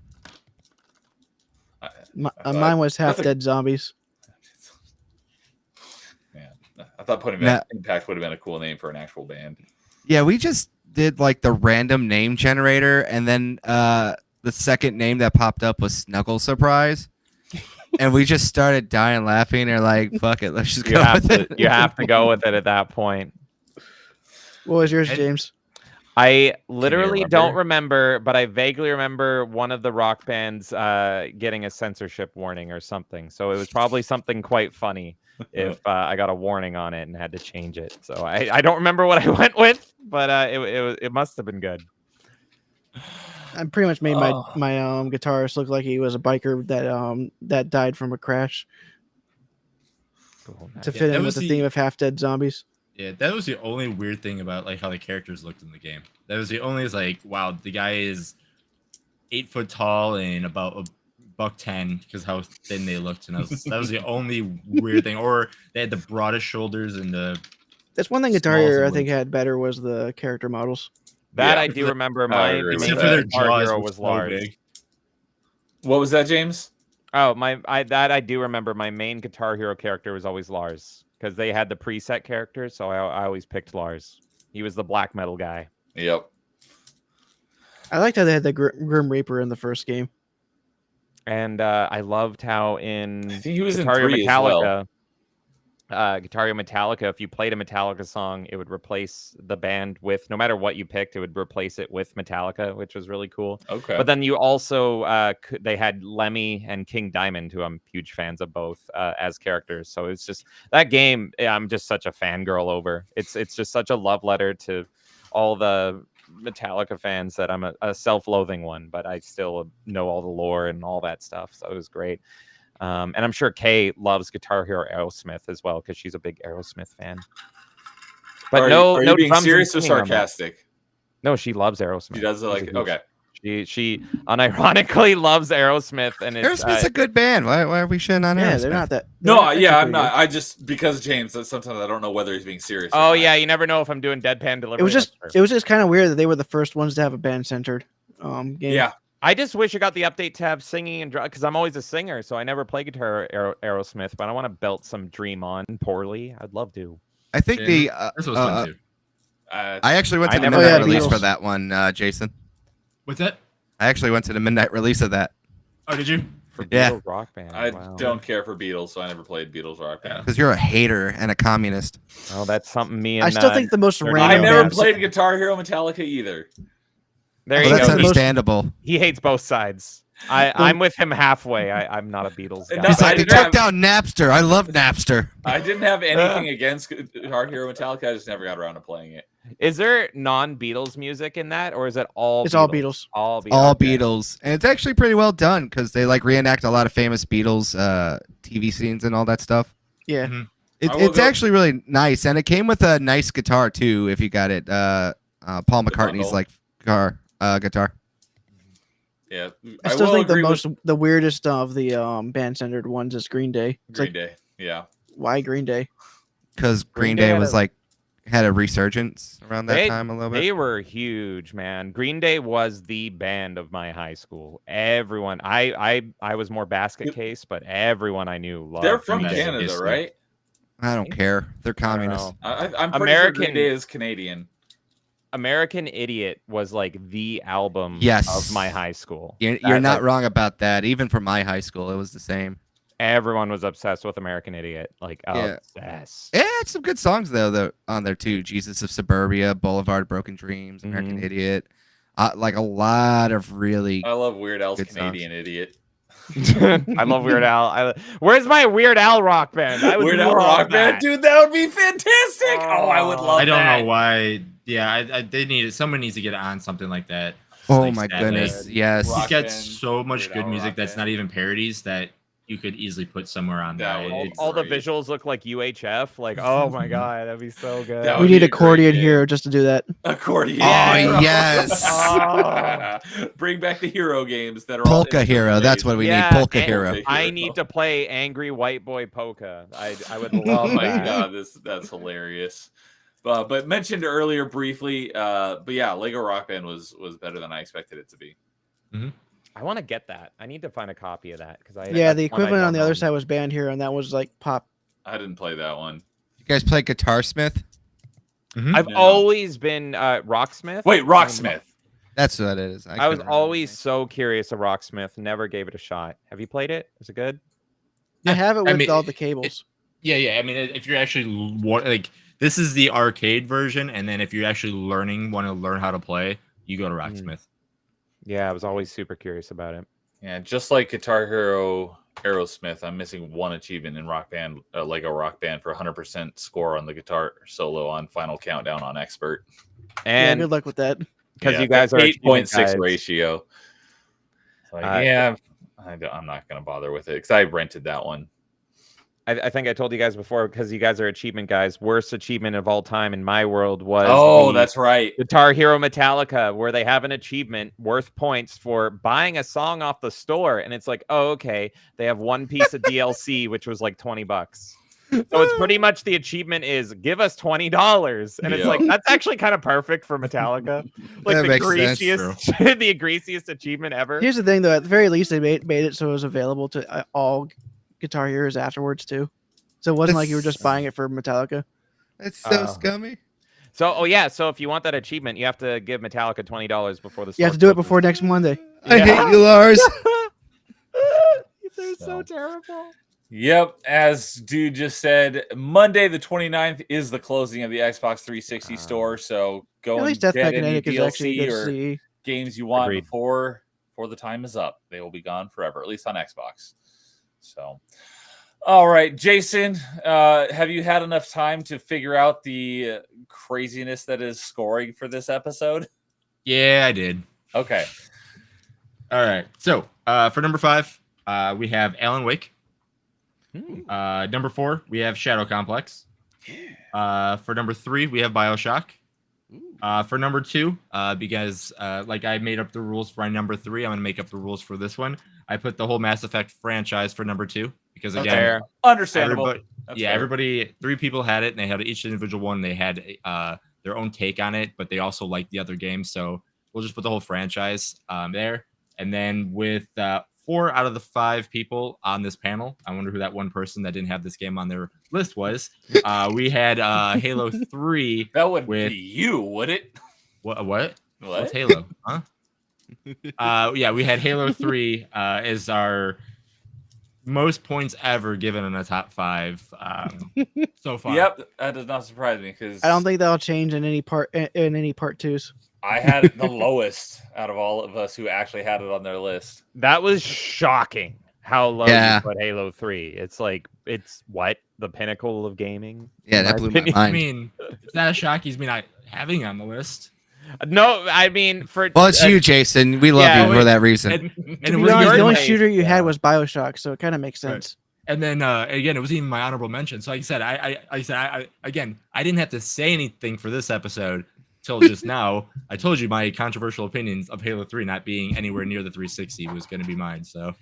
I thought- Mine was Half that's a- Dead Zombies. Yeah, I thought Point of Now- Impact would have been a cool name for an actual band. Yeah, we just did like the random name generator, and then the second name that popped up was Snuggle Surprise. And we just started dying laughing. Or like, fuck it, let's just You go have with to it. you have to go with it at that point. What was yours, And- James? I literally don't remember? remember, but I vaguely remember one of the rock bands getting a censorship warning or something. So it was probably something quite funny if I got a warning on it and had to change it. So I don't remember what I went with, but it must have been good. I pretty much made Oh. my guitarist look like he was a biker that died from a crash Cool. to Yeah, fit that in was with the the- theme of Half Dead Zombies. Yeah, that was the only weird thing about like how the characters looked in the game. That was the only like, wow, the guy is 8 foot tall and about $110 because how thin they looked, and that was the only weird thing. Or they had the broadest shoulders and the That's one thing Guitar Smalls Hero I and think limbs. had better was the character models. That Yeah. I do remember. I My agree with except that. for their Guitar jaws Hero were was so large. big. What was that, James? Oh, I do remember. My main Guitar Hero character was always Lars because they had the preset characters, so I always picked Lars. He was the black metal guy. Yep. I liked how they had the Grim Reaper in the first game. And I loved how in I think he was in Guitar Hero 3 as well. Metallica, Guitar Hero Metallica, if you played a Metallica song, it would replace the band with, no matter what you picked, it would replace it with Metallica, which was really cool. Okay. But then you also, they had Lemmy and King Diamond, who I'm huge fans of both as characters. So it's just that game. I'm just such a fangirl over. It's just such a love letter to all the Metallica fans that I'm a self-loathing one, but I still know all the lore and all that stuff. So it was great. And I'm sure Kay loves Guitar Hero Aerosmith as well because she's a big Aerosmith fan. But are no, you no being drums and serious or singing on that. sarcastic? No, she loves Aerosmith. She does it She's a like huge- okay. She unironically loves Aerosmith, and it's Aerosmith's a good band. Why are we shitting on Yeah, Aerosmith? they're not that. No, they're actually I'm pretty not. good. I just because James. Sometimes I don't know whether he's being serious. or oh not. yeah, you never know if I'm doing deadpan delivery. It was just That's true. it was just kind of weird that they were the first ones to have a band centered game. Yeah. I just wish I got the update to have singing and drum because I'm always a singer, so I never play guitar Aerosmith, but I want to belt some Dream On poorly. I'd love to. I think Yeah, the This was fun too. I actually went to I the never- midnight Oh, yeah, release Beatles. for that one, Jason. What's that? I actually went to the midnight release of that Oh, did you? For Yeah. Beatles Rock Band. I wow. don't care for Beatles, so I never played Beatles Rock Band. because you're a hater and a communist. Oh, that's something me and I still think the most I random. I never band- played Guitar Hero Metallica either. there Well, you that's go. understandable. He hates both sides. I'm with him halfway. I'm not a Beatles guy. No, He's I like, they didn't took have- down Napster. I love Napster. I didn't have anything against Guitar Hero Metallica. I just never got around to playing it. Is there non-Beatles music in that, or is it all? It's all Beatles. All Beatles. All Okay. Beatles, and it's actually pretty well done because they like reenact a lot of famous Beatles TV scenes and all that stuff. Yeah. I will It's go- actually really nice, and it came with a nice guitar too. If you got it, Paul McCartney's bundle. like guitar. Yeah, I still will think the agree with the weirdest of the band centered ones is Green Day. It's Green like, Day. Yeah, why Green Day? Because Green Green Day Day had was a- like had a resurgence around that They- time a little bit. They were huge, man. Green Day was the band of my high school. Everyone, I was more basket case, but everyone I knew loved. they're from Green Day. Canada, Yes, right? I don't care. They're I don't communists. know. I'm pretty sure Green American- Day is Canadian. American Idiot was like the album Yes. of my high school. You're That, not like, wrong about that. Even for my high school, it was the same. Everyone was obsessed with American Idiot. Like Yeah. obsessed. Yeah, it's some good songs though on there too. Jesus of Suburbia, Boulevard of Broken Dreams, American Mhm. Idiot. Like a lot of really. I love Weird Al's Good songs. Canadian Idiot. I love Weird Al. Where's my Weird Al rock band? I would Weird Al love Rock that. Band, dude, that would be fantastic. Oh, I would love I don't that. know why. Yeah, they need Someone needs to get on something like that. Oh Like my Sad goodness! Day. Yes. Rock He's got band, so much Weird good Al music rock that's band. not even parodies that you could easily put somewhere on That there. would All, be all the great. visuals look like UHF. Like, oh my god, that'd be so good. That We would need be a great accordion game. hero just to do that. Accordion. Oh, Hero. yes. Bring back the hero games that are Polka all Hero. That's what we Yeah, need. Polka and- Hero. I need to play Angry White Boy Polka. I would Oh love my that. god, that's hilarious. But mentioned earlier briefly, but yeah, Lego Rock Band was better than I expected it to be. I want to get that. I need to find a copy of that because I Yeah, that's the one I equivalent on don't the other own. side was Band Hero, and that was like pop. I didn't play that one. You guys play Guitar Smith? I've No. always been Rocksmith. Wait, Rocksmith. That's what it is. I was couldn't always so curious of Rocksmith. Never gave it a shot. Have you played it? Is it good? I have it I with mean, all the cables. Yeah. I mean, if you're actually like, this is the arcade version, and then if you're actually want to learn how to play, you go to Rocksmith. Yeah, I was always super curious about it. Yeah, just like Guitar Hero Aerosmith, I'm missing one achievement in Rock Band, Lego Rock Band for 100% score on the guitar solo on Final Countdown on Expert. Yeah, And good luck with that. because Yeah, you guys are 8.6 guys. ratio. So, Uh, yeah, I'm not gonna bother with it because I rented that one. I think I told you guys before because you guys are achievement guys. Worst achievement of all time in my world was Oh, the that's right. Guitar Hero Metallica, where they have an achievement worth points for buying a song off the store, and it's like, oh, okay, they have one piece of DLC, which was like $20. So it's pretty much the achievement is give us $20, and it's Yeah. like that's actually kind of perfect for Metallica, like That the makes sense, greasiest, the greasiest achievement ever. Here's the thing, though. At the very least, they made it so it was available to all Guitar Heroes afterwards too. So it wasn't like you were just That's- buying it for Metallica. It's so Oh. scummy. So yeah, so if you want that achievement, you have to give Metallica $20 before the. You have store to do it closes. before next Monday. I Yeah. hate you, Lars. They're So. so terrible. Yep, as dude just said, Monday the 29th is the closing of the Xbox 360 store. So go At and least Death get any Magnetic is actually DLC good to or see. games you want Agreed. before the time is up. They will be gone forever, at least on Xbox. So, all right, Jason, have you had enough time to figure out the craziness that is scoring for this episode? Yeah, I did. Okay. All right. So for number 5, we have Alan Wake. Number 4, we have Shadow Complex. For number 3, we have BioShock. For number 2, because like I made up the rules for my number 3, I'm gonna make up the rules for this one. I put the whole Mass Effect franchise for number 2 because again, Fair. Understandable. That's fair. everybody, 3 people had it, and they had each individual one. They had their own take on it, but they also liked the other games. So we'll just put the whole franchise there. And then with 4 out of the 5 people on this panel, I wonder who that one person that didn't have this game on their list was. We had Halo 3. That would with be you, would it? what? What? What's Halo? Huh? Yeah, we had Halo 3 as our most points ever given in a top 5 so far. Yep, that does not surprise me because I don't think that'll change in any part twos. I had it the lowest out of all of us who actually had it on their list. That was shocking how low Yeah. you put Halo 3. It's like, it's what? The pinnacle of gaming? Yeah, in that my blew my opinion. I mind. mean, it's not a shock he's me not having on the list. No, I mean, for. Well, it's you, Jason. We love yeah, you for that reason. And To it be was honest, your the only taste, shooter you yeah. had was Bioshock, so it kind of makes Right. sense. And then again, it was even my honorable mention. So like I said, I didn't have to say anything for this episode till just now. I told you my controversial opinions of Halo 3 not being anywhere near the 360 was going to be mine. So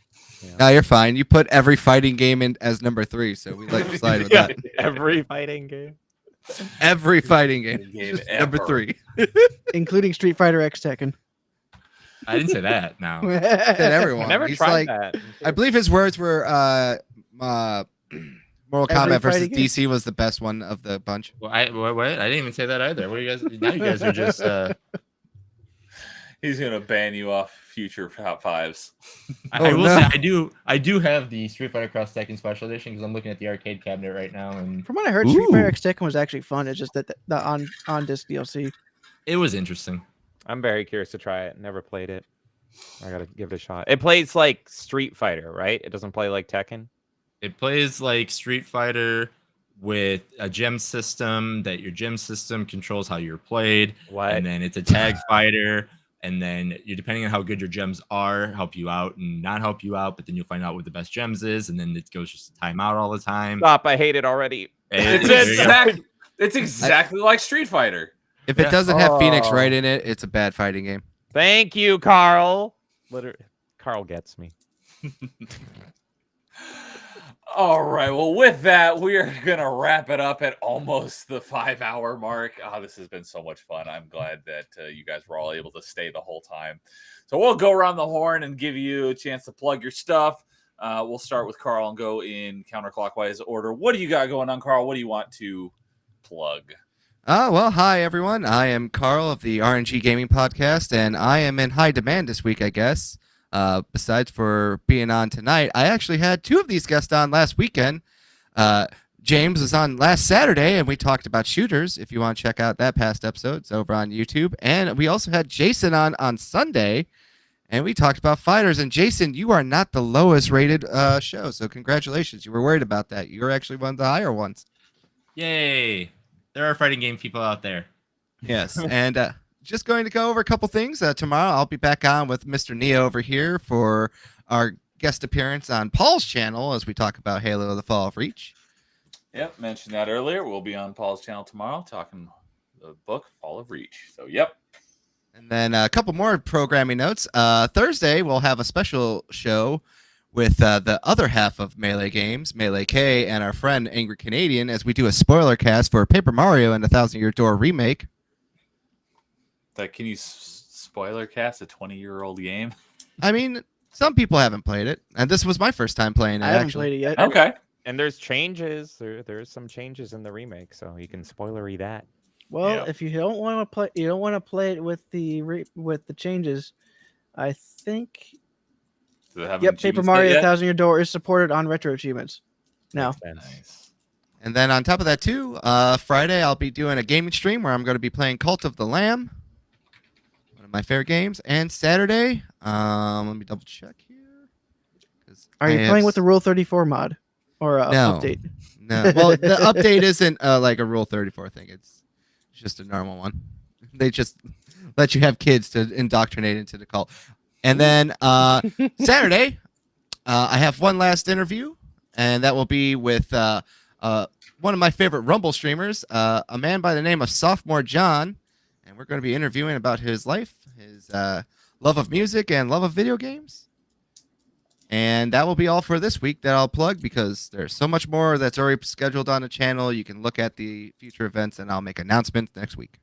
No, you're fine. You put every fighting game in as number 3, so we let you slide with Yeah, that. every fighting game. Every fighting game. Game Number ever. 3. Including Street Fighter X Tekken. I didn't say that. No, Said everyone. I never He's tried like, that. I believe his words were Mortal Every Kombat versus fighting game. DC was the best one of the bunch. well, what? I didn't even say that either. What are you guys? Now you guys are just. He's gonna ban you off future top 5s. I Oh, will no. say I do have the Street Fighter Cross Tekken Special Edition because I'm looking at the arcade cabinet right now, and From what I heard, Street Fighter Ooh. X Tekken was actually fun. It's just that the on disc DLC. it was interesting. I'm very curious to try it. Never played it. I gotta give it a shot. It plays like Street Fighter, right? It doesn't play like Tekken. It plays like Street Fighter with a gem system that your gem system controls how you're played, What? and then it's a tag fighter, and then you depending on how good your gems are, help you out and not help you out, but then you'll find out what the best gems is, and then it goes just to time out all the time. Stop! I hate it already. And It's there you go. exactly like Street Fighter. If Yeah. it doesn't have Phoenix Oh. right in it, it's a bad fighting game. Thank you, Carl. Literally, Carl gets me. All right. Well, with that, we are gonna wrap it up at almost the 5-hour mark. Oh, this has been so much fun. I'm glad that you guys were all able to stay the whole time. So we'll go around the horn and give you a chance to plug your stuff. We'll start with Carl and go in counterclockwise order. What do you got going on, Carl? What do you want to plug? Well, hi everyone. I am Carl of the RNG Gaming Podcast, and I am in high demand this week, I guess. Besides for being on tonight, I actually had 2 of these guests on last weekend. James was on last Saturday, and we talked about shooters. If you want to check out that past episode, it's over on YouTube. And we also had Jason on Sunday, and we talked about fighters. And Jason, you are not the lowest rated show, so congratulations. You were worried about that. You're actually one of the higher ones. Yay! There are fighting game people out there. Yes, and just going to go over a couple things. Tomorrow I'll be back on with Mr. Neo over here for our guest appearance on Paul's channel as we talk about Halo: The Fall of Reach. Yep, mentioned that earlier. We'll be on Paul's channel tomorrow talking the book Fall of Reach. So, yep. And then a couple more programming notes. Thursday we'll have a special show with the other half of Melee Games, Melee K, and our friend Angry Canadian as we do a spoiler cast for Paper Mario and the Thousand Year Door remake. Like, can you spoiler cast a 20-year-old game? I mean, some people haven't played it, and this was my first time playing it. I haven't actually. played it yet. Okay. And there's changes. There's some changes in the remake, so you can spoilery that. Well, Yeah. if you don't want to play, you don't want to play it with the changes. I think. Do they have Yep, Paper achievements Mario: yet? Thousand Year Door is supported on retro achievements. No. Makes sense. Nice. And then on top of that too, Friday I'll be doing a gaming stream where I'm going to be playing Cult of the Lamb, one of my favorite games. And Saturday, let me double check here. 'Cause Are I you have playing with the Rule 34 mod or No. update? No, well, the update isn't like a Rule 34 thing. It's just a normal one. They just let you have kids to indoctrinate into the cult. And then Saturday, I have one last interview and that will be with one of my favorite Rumble streamers, a man by the name of Sophomore John, and we're going to be interviewing about his life, his love of music, and love of video games. And that will be all for this week that I'll plug, because there's so much more that's already scheduled on the channel. You can look at the future events, and I'll make announcements next week.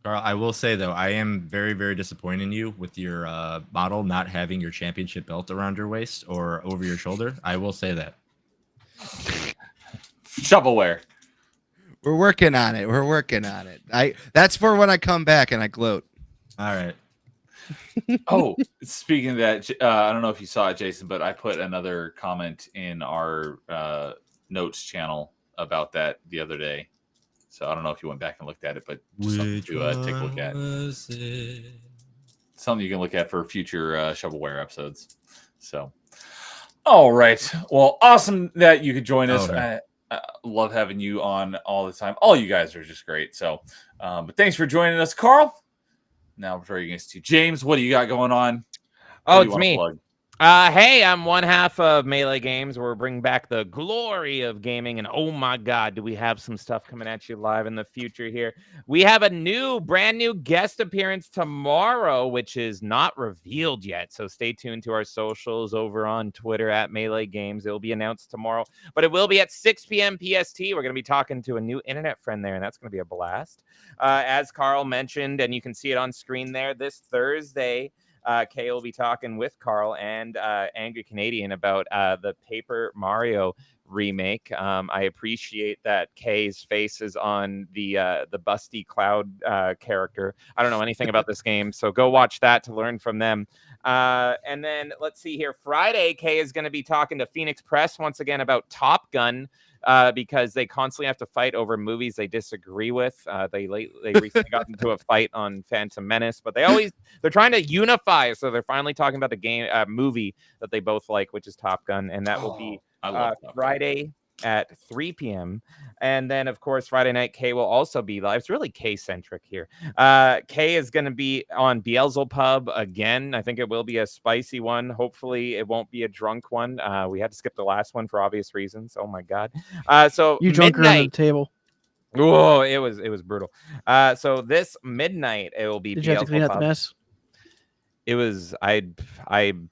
Carl, I will say though, I am very, very disappointed in you with your model not having your championship belt around your waist or over your shoulder. I will say that. Shovelware. We're working on it. We're working on it. That's for when I come back and I gloat. All right. Oh, speaking of that, I don't know if you saw it, Jason, but I put another comment in our notes channel about that the other day. So I don't know if you went back and looked at it, but just something to take a look at. Something you can look at for future shovelware episodes. So, all right. Well, awesome that you could join us. Okay. I love having you on all the time. All you guys are just great. So, but thanks for joining us, Carl. Now we're very against you. James, what do you got going on? Oh, What do you it's wanna me. plug? Hey, I'm one half of Melee Games. We're bringing back the glory of gaming, and oh my God, do we have some stuff coming at you live in the future here? We have a brand new guest appearance tomorrow, which is not revealed yet. So stay tuned to our socials over on Twitter at Melee Games. It will be announced tomorrow, but it will be at 6 p.m. PST. We're going to be talking to a new internet friend there, and that's going to be a blast. As Carl mentioned, and you can see it on screen there, this Thursday, Kay will be talking with Carl and Angry Canadian about the Paper Mario remake. I appreciate that Kay's face is on the Busty Cloud character. I don't know anything about this game, so go watch that to learn from them. And then let's see here. Friday, Kay is going to be talking to Phoenix Press once again about Top Gun. Because they constantly have to fight over movies they disagree with. They recently got into a fight on Phantom Menace, but they're trying to unify. So they're finally talking about the movie that they both like, which is Top Gun, and that will be I love Top Gun. Friday at 3 p.m. And then, of course, Friday night, Kay will also be live. It's really Kay-centric here. Kay is going to be on Beelzebub again. I think it will be a spicy one. Hopefully, it won't be a drunk one. We had to skip the last one for obvious reasons. Oh, my God. So You drunk her under the midnight. table. Oh, it was brutal. So this midnight, it will be Did you have to clean out the Beelzebub. mess? It was I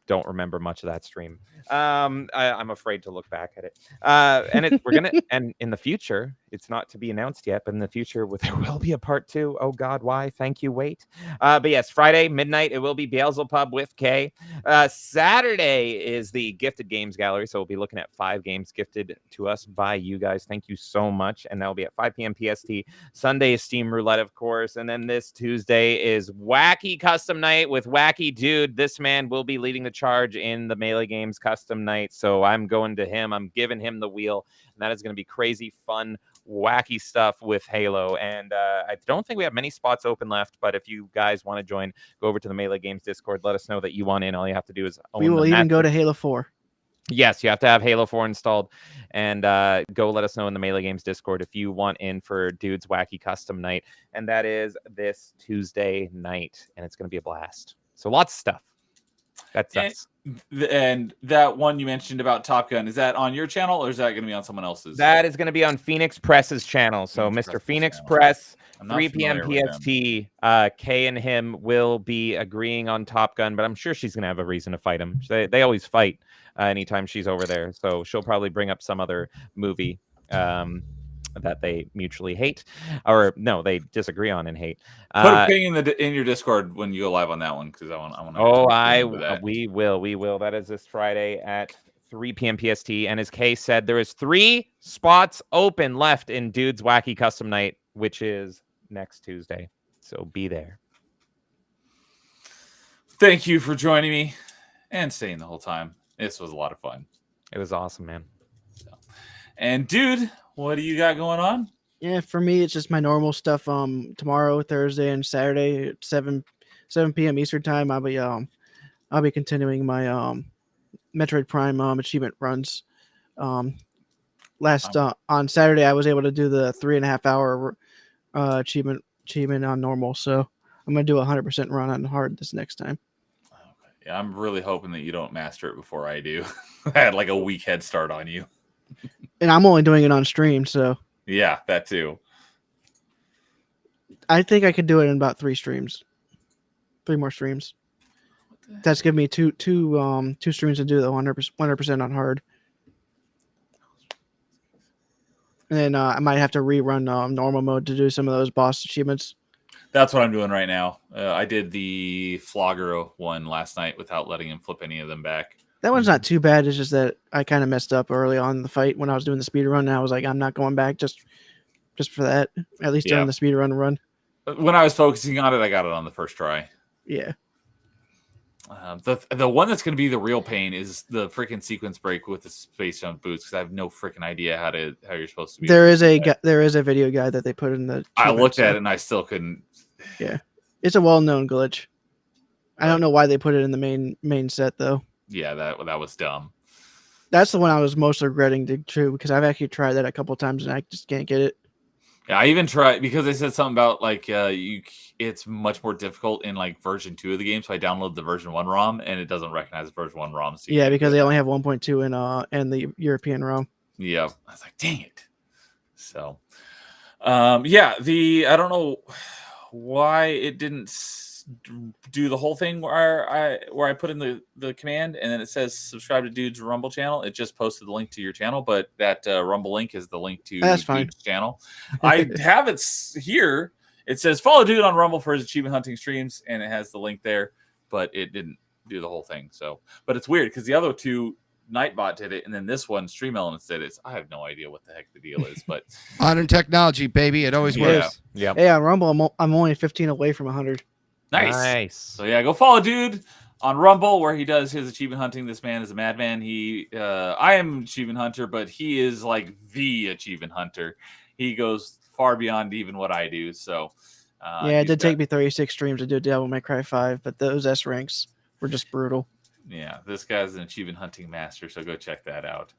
don't remember much of that stream. I'm afraid to look back at it. And in the future, it's not to be announced yet, but in the future, there will be a part 2. Oh God, why? Thank you. Wait. But yes, Friday midnight, it will be Beelzebub with Kay. Saturday is the Gifted Games Gallery, so we'll be looking at 5 games gifted to us by you guys. Thank you so much, and that will be at 5 p.m. PST. Sunday is Steam Roulette, of course, and then this Tuesday is Wacky Custom Night with Wacky Dude. This man will be leading the charge in the Melee Games Custom Night, so I'm going to him. I'm giving him the wheel, and that is going to be crazy fun, wacky stuff with Halo. And I don't think we have many spots open left, but if you guys want to join, go over to the Melee Games Discord. Let us know that you want in. All you have to do is own We will the even go Master- to Halo 4. Yes, you have to have Halo 4 installed, and go let us know in the Melee Games Discord if you want in for Dude's Wacky Custom Night, and that is this Tuesday night, and it's going to be a blast. So lots of stuff. That's us. And that one you mentioned about Top Gun, is that on your channel or is that going to be on someone else's? That is going to be on Phoenix Press's channel. So Phoenix Mr. Press's Phoenix channel. Press, I'm not 3 p.m. familiar with PST. Kay and him will be agreeing on Top Gun, but I'm sure she's going to have a reason to fight him. They always fight anytime she's over there. So she'll probably bring up some other movie that they mutually hate, or no, they disagree on and hate. Put a ping in your Discord when you go live on that one, because I want. We will. That is this Friday at 3 p.m. PST. And as Kay said, there is 3 spots open left in Dude's Wacky Custom Night, which is next Tuesday. So be there. Thank you for joining me and staying the whole time. This was a lot of fun. It was awesome, man. And dude, what do you got going on? Yeah, for me, it's just my normal stuff. Tomorrow, Thursday, and Saturday at 7 p.m. Eastern time, I'll be continuing my Metroid Prime achievement runs. On Saturday, I was able to do the 3.5 hour achievement on normal. So I'm gonna do a 100% run on hard this next time. Yeah, I'm really hoping that you don't master it before I do. I had like a week head start on you. And I'm only doing it on stream, so Yeah, that too. I think I could do it in about 3 more streams. That's giving me two streams to do the 100% on hard. And then I might have to rerun normal mode to do some of those boss achievements. That's what I'm doing right now. I did the Flogger one last night without letting him flip any of them back. That one's not too bad. It's just that I kind of messed up early on in the fight when I was doing the speed run, and I was like, I'm not going back just for that. At least during the speed run. When I was focusing on it, I got it on the first try. Yeah. The one that's going to be the real pain is the freaking sequence break with the space jump boots, because I have no freaking idea how you're supposed to be. There is a video guide that they put in the. I looked at it and I still couldn't. Yeah, it's a well-known glitch. I don't know why they put it in the main set though. Yeah, that was dumb. That's the one I was most regretting to do, because I've actually tried that a couple times and I just can't get it. Yeah, I even tried, because they said something about like it's much more difficult in like version 2 of the game. So I downloaded the version 1 ROM and it doesn't recognize version 1 ROM. So yeah, because they only have 1.2 in the European ROM. Yeah, I was like, dang it. So, yeah, I don't know why it didn't do the whole thing where I put in the command and then it says subscribe to Dude's Rumble channel. It just posted the link to your channel, but that Rumble link is the link to Dude's channel. I have it here. It says follow Dude on Rumble for his achievement hunting streams, and it has the link there, but it didn't do the whole thing. So, but it's weird because the other two, Nightbot did it, and then this one, Stream Elements did it. I have no idea what the heck the deal is, but modern technology, baby, it always works. Yeah. Hey, on Rumble, I'm only 15 away from 100. Nice. So yeah, go follow Dude on Rumble where he does his achievement hunting. This man is a madman. I am an achievement hunter, but he is like the achievement hunter. He goes far beyond even what I do. So yeah, it did take me 36 streams to do Devil May Cry 5, but those S ranks were just brutal. Yeah, this guy's an achievement hunting master, so go check that out.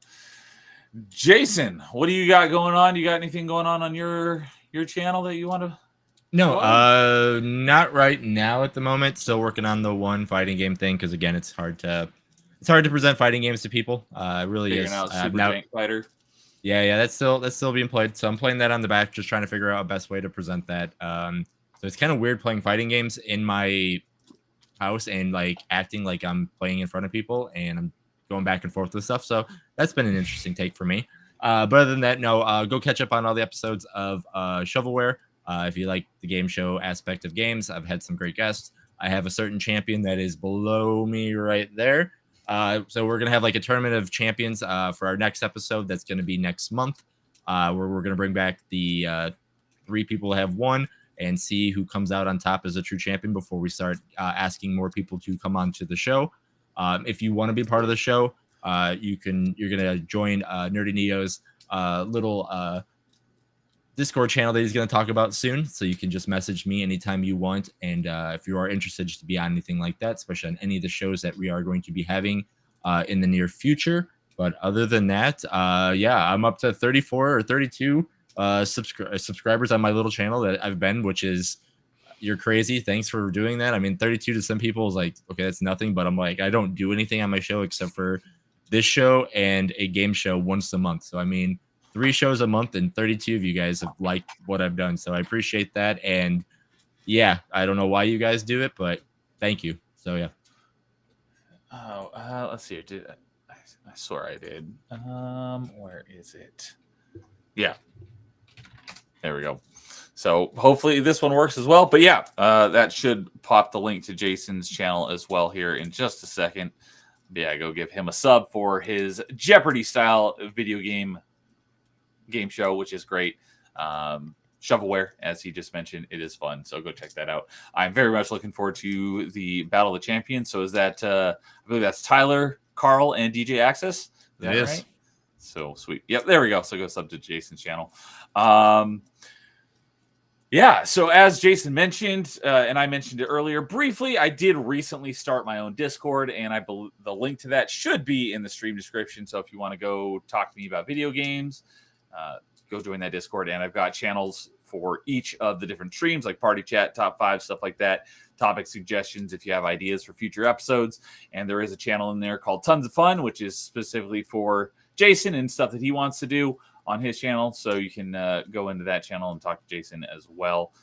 Jason, what do you got going on? You got anything going on your channel that you want to? No, not right now at the moment. Still working on the one fighting game thing, because again, it's hard to present fighting games to people. It really Figuring is. out Super Tank Fighter. Yeah, that's still being played. So I'm playing that on the back, just trying to figure out a best way to present that. So it's kind of weird playing fighting games in my house and like acting like I'm playing in front of people, and I'm going back and forth with stuff. So that's been an interesting take for me. But other than that, no, go catch up on all the episodes of Shovelware. If you like the game show aspect of games, I've had some great guests. I have a certain champion that is below me right there. So we're going to have like a tournament of champions for our next episode. That's going to be next month, where we're going to bring back the 3 people who have won and see who comes out on top as a true champion before we start asking more people to come on to the show. If you want to be part of the show, you're going to join Nerdy Neo's little Discord channel that he's going to talk about soon. So you can just message me anytime you want. And if you are interested just to be on anything like that, especially on any of the shows that we are going to be having in the near future. But other than that, yeah, I'm up to 34 or 32 subscribers on my little channel that I've been, which is, you're crazy. Thanks for doing that. I mean, 32 to some people is like, okay, that's nothing. But I'm like, I don't do anything on my show except for this show and a game show once a month. So, I mean, 3 shows a month and 32 of you guys have liked what I've done. So I appreciate that. And yeah, I don't know why you guys do it, but thank you. So yeah. Oh, let's see. I swear I did. Where is it? Yeah. There we go. So hopefully this one works as well. But yeah, that should pop the link to Jason's channel as well here in just a second. But yeah, go give him a sub for his Jeopardy style video game show, which is great. Shovelware, as he just mentioned, it is fun, so go check that out. I'm very much looking forward to the Battle of the Champions. So is that I believe that's Tyler, Carl, and DJ Access? Is that right? So sweet. Yep, there we go. So go sub to Jason's channel. Yeah, so as Jason mentioned, and I mentioned it earlier briefly, I did recently start my own Discord, and I believe the link to that should be in the stream description. So if you want to go talk to me about video games, go join that Discord. And I've got channels for each of the different streams, like party chat, top 5, stuff like that, topic suggestions if you have ideas for future episodes. And there is a channel in there called Tons of Fun, which is specifically for Jason and stuff that he wants to do on his channel. So you can go into that channel and talk to Jason as well.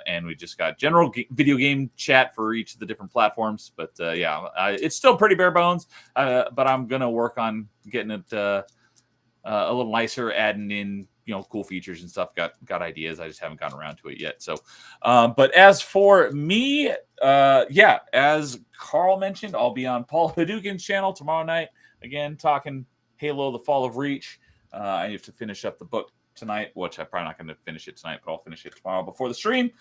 And we just got general video game chat for each of the different platforms. But it's still pretty bare bones. But I'm going to work on getting it a little nicer, adding in, cool features and stuff. Got ideas. I just haven't gotten around to it yet. So, but as for me, as Carl mentioned, I'll be on Paul Hadouken's channel tomorrow night. Again, talking Halo, The Fall of Reach. I have to finish up the book tonight, which I'm probably not going to finish it tonight, but I'll finish it tomorrow before the stream.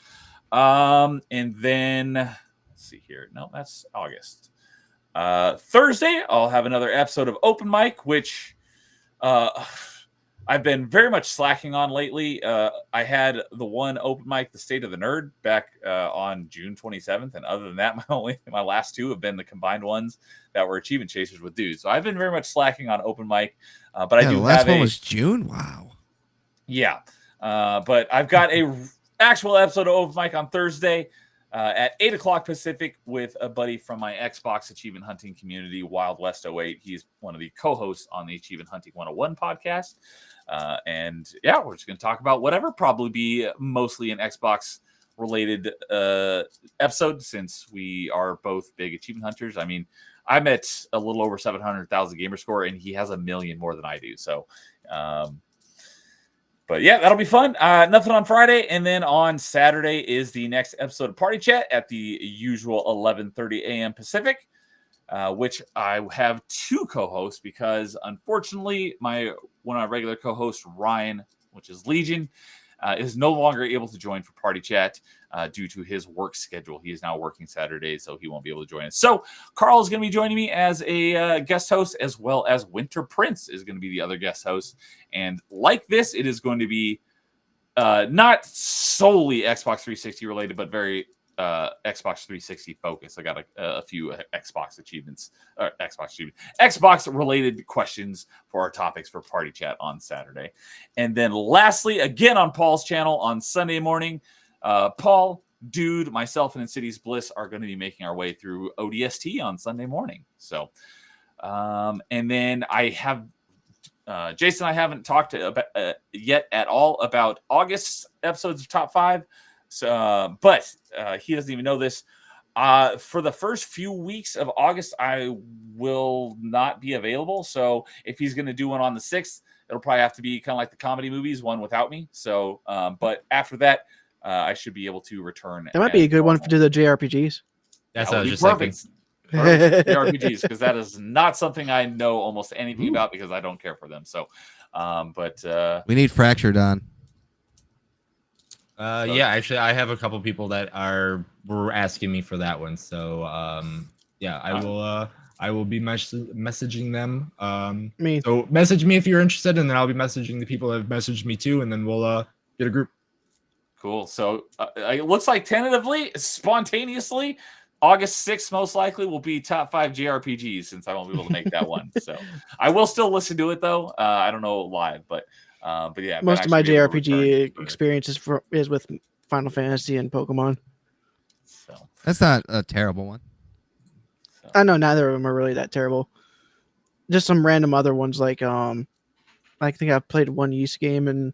And then let's see here. No, that's August. Thursday, I'll have another episode of Open Mic, which I've been very much slacking on lately. I had the one Open Mic, The State of the Nerd, back on June 27th. And other than that, my last two have been the combined ones that were Achievement Chasers with dudes. So I've been very much slacking on Open Mic. But I do the last have one was June. Wow. Yeah. But I've got a actual episode of Open Mic on Thursday at 8 o'clock Pacific with a buddy from my Xbox Achievement Hunting community, Wild West 08. He's one of the co-hosts on the Achievement Hunting 101 podcast. And yeah, we're just going to talk about whatever, probably be mostly an Xbox related episode, since we are both big achievement hunters. I mean, I'm at a little over 700,000 gamer score, and he has 1 million more than I do. So, but yeah, that'll be fun. Nothing on Friday. And then on Saturday is the next episode of Party Chat at the usual 11:30 a.m. Pacific, which I have two co-hosts because unfortunately one of my regular co-hosts, Ryan, which is Legion, is no longer able to join for Party Chat due to his work schedule. He is now working Saturdays, so he won't be able to join us. So Carl is going to be joining me as a guest host, as well as Winter Prince is going to be the other guest host. And like this, it is going to be not solely Xbox 360 related, but very Xbox 360 focused. I got a few Xbox related questions for our topics for Party Chat on Saturday. And then lastly, again on Paul's channel on Sunday morning, Paul, Dude, myself, and Insidious Bliss are going to be making our way through ODST on Sunday morning. So, and then I have Jason, I haven't talked about yet at all about August's episodes of Top 5. So, but he doesn't even know this. For the first few weeks of August, I will not be available. So if he's going to do one on the 6th, it'll probably have to be kind of like the comedy movies, one without me. So, but after that, I should be able to return. That might be a good one to do the JRPGs. That's That what I would was be just perfect. thinking. JRPGs, because that is not something I know almost anything about because I don't care for them. So, but We need Fractured on. Yeah, actually, I have a couple people that were asking me for that one. So, yeah, I will be messaging them. So message me if you're interested, and then I'll be messaging the people that have messaged me too, and then we'll get a group. Cool. So it looks like tentatively, spontaneously, August 6th most likely will be Top 5 JRPGs, since I won't be able to make that one. So I will still listen to it though. I don't know live, but yeah. Most of my JRPG experience is with Final Fantasy and Pokemon. So That's not a terrible one. I know neither of them are really that terrible. Just some random other ones like I think I've played one Ys game, and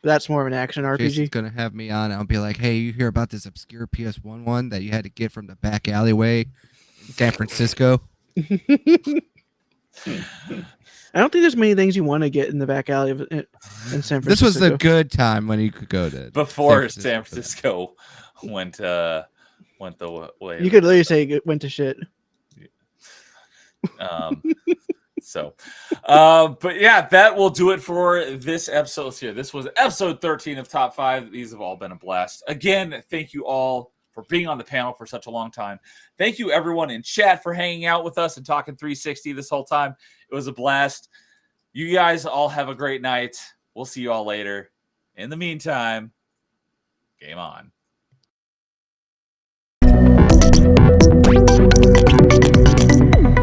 that's more of an action RPG. Jason's gonna have me on. I'll be like, "Hey, you hear about this obscure PS1 one that you had to get from the back alleyway in San Francisco?" I don't think there's many things you want to get in the back alley in San Francisco. This was the good time when you could go to before San Francisco went the way. You could literally say it went to shit. So, but yeah, that will do it for this episode here. This was episode 13 of Top 5. These have all been a blast. Again, thank you all for being on the panel for such a long time. Thank you everyone in chat for hanging out with us and talking 360 this whole time. It was a blast. You guys all have a great night. We'll see you all later. In the meantime, game on.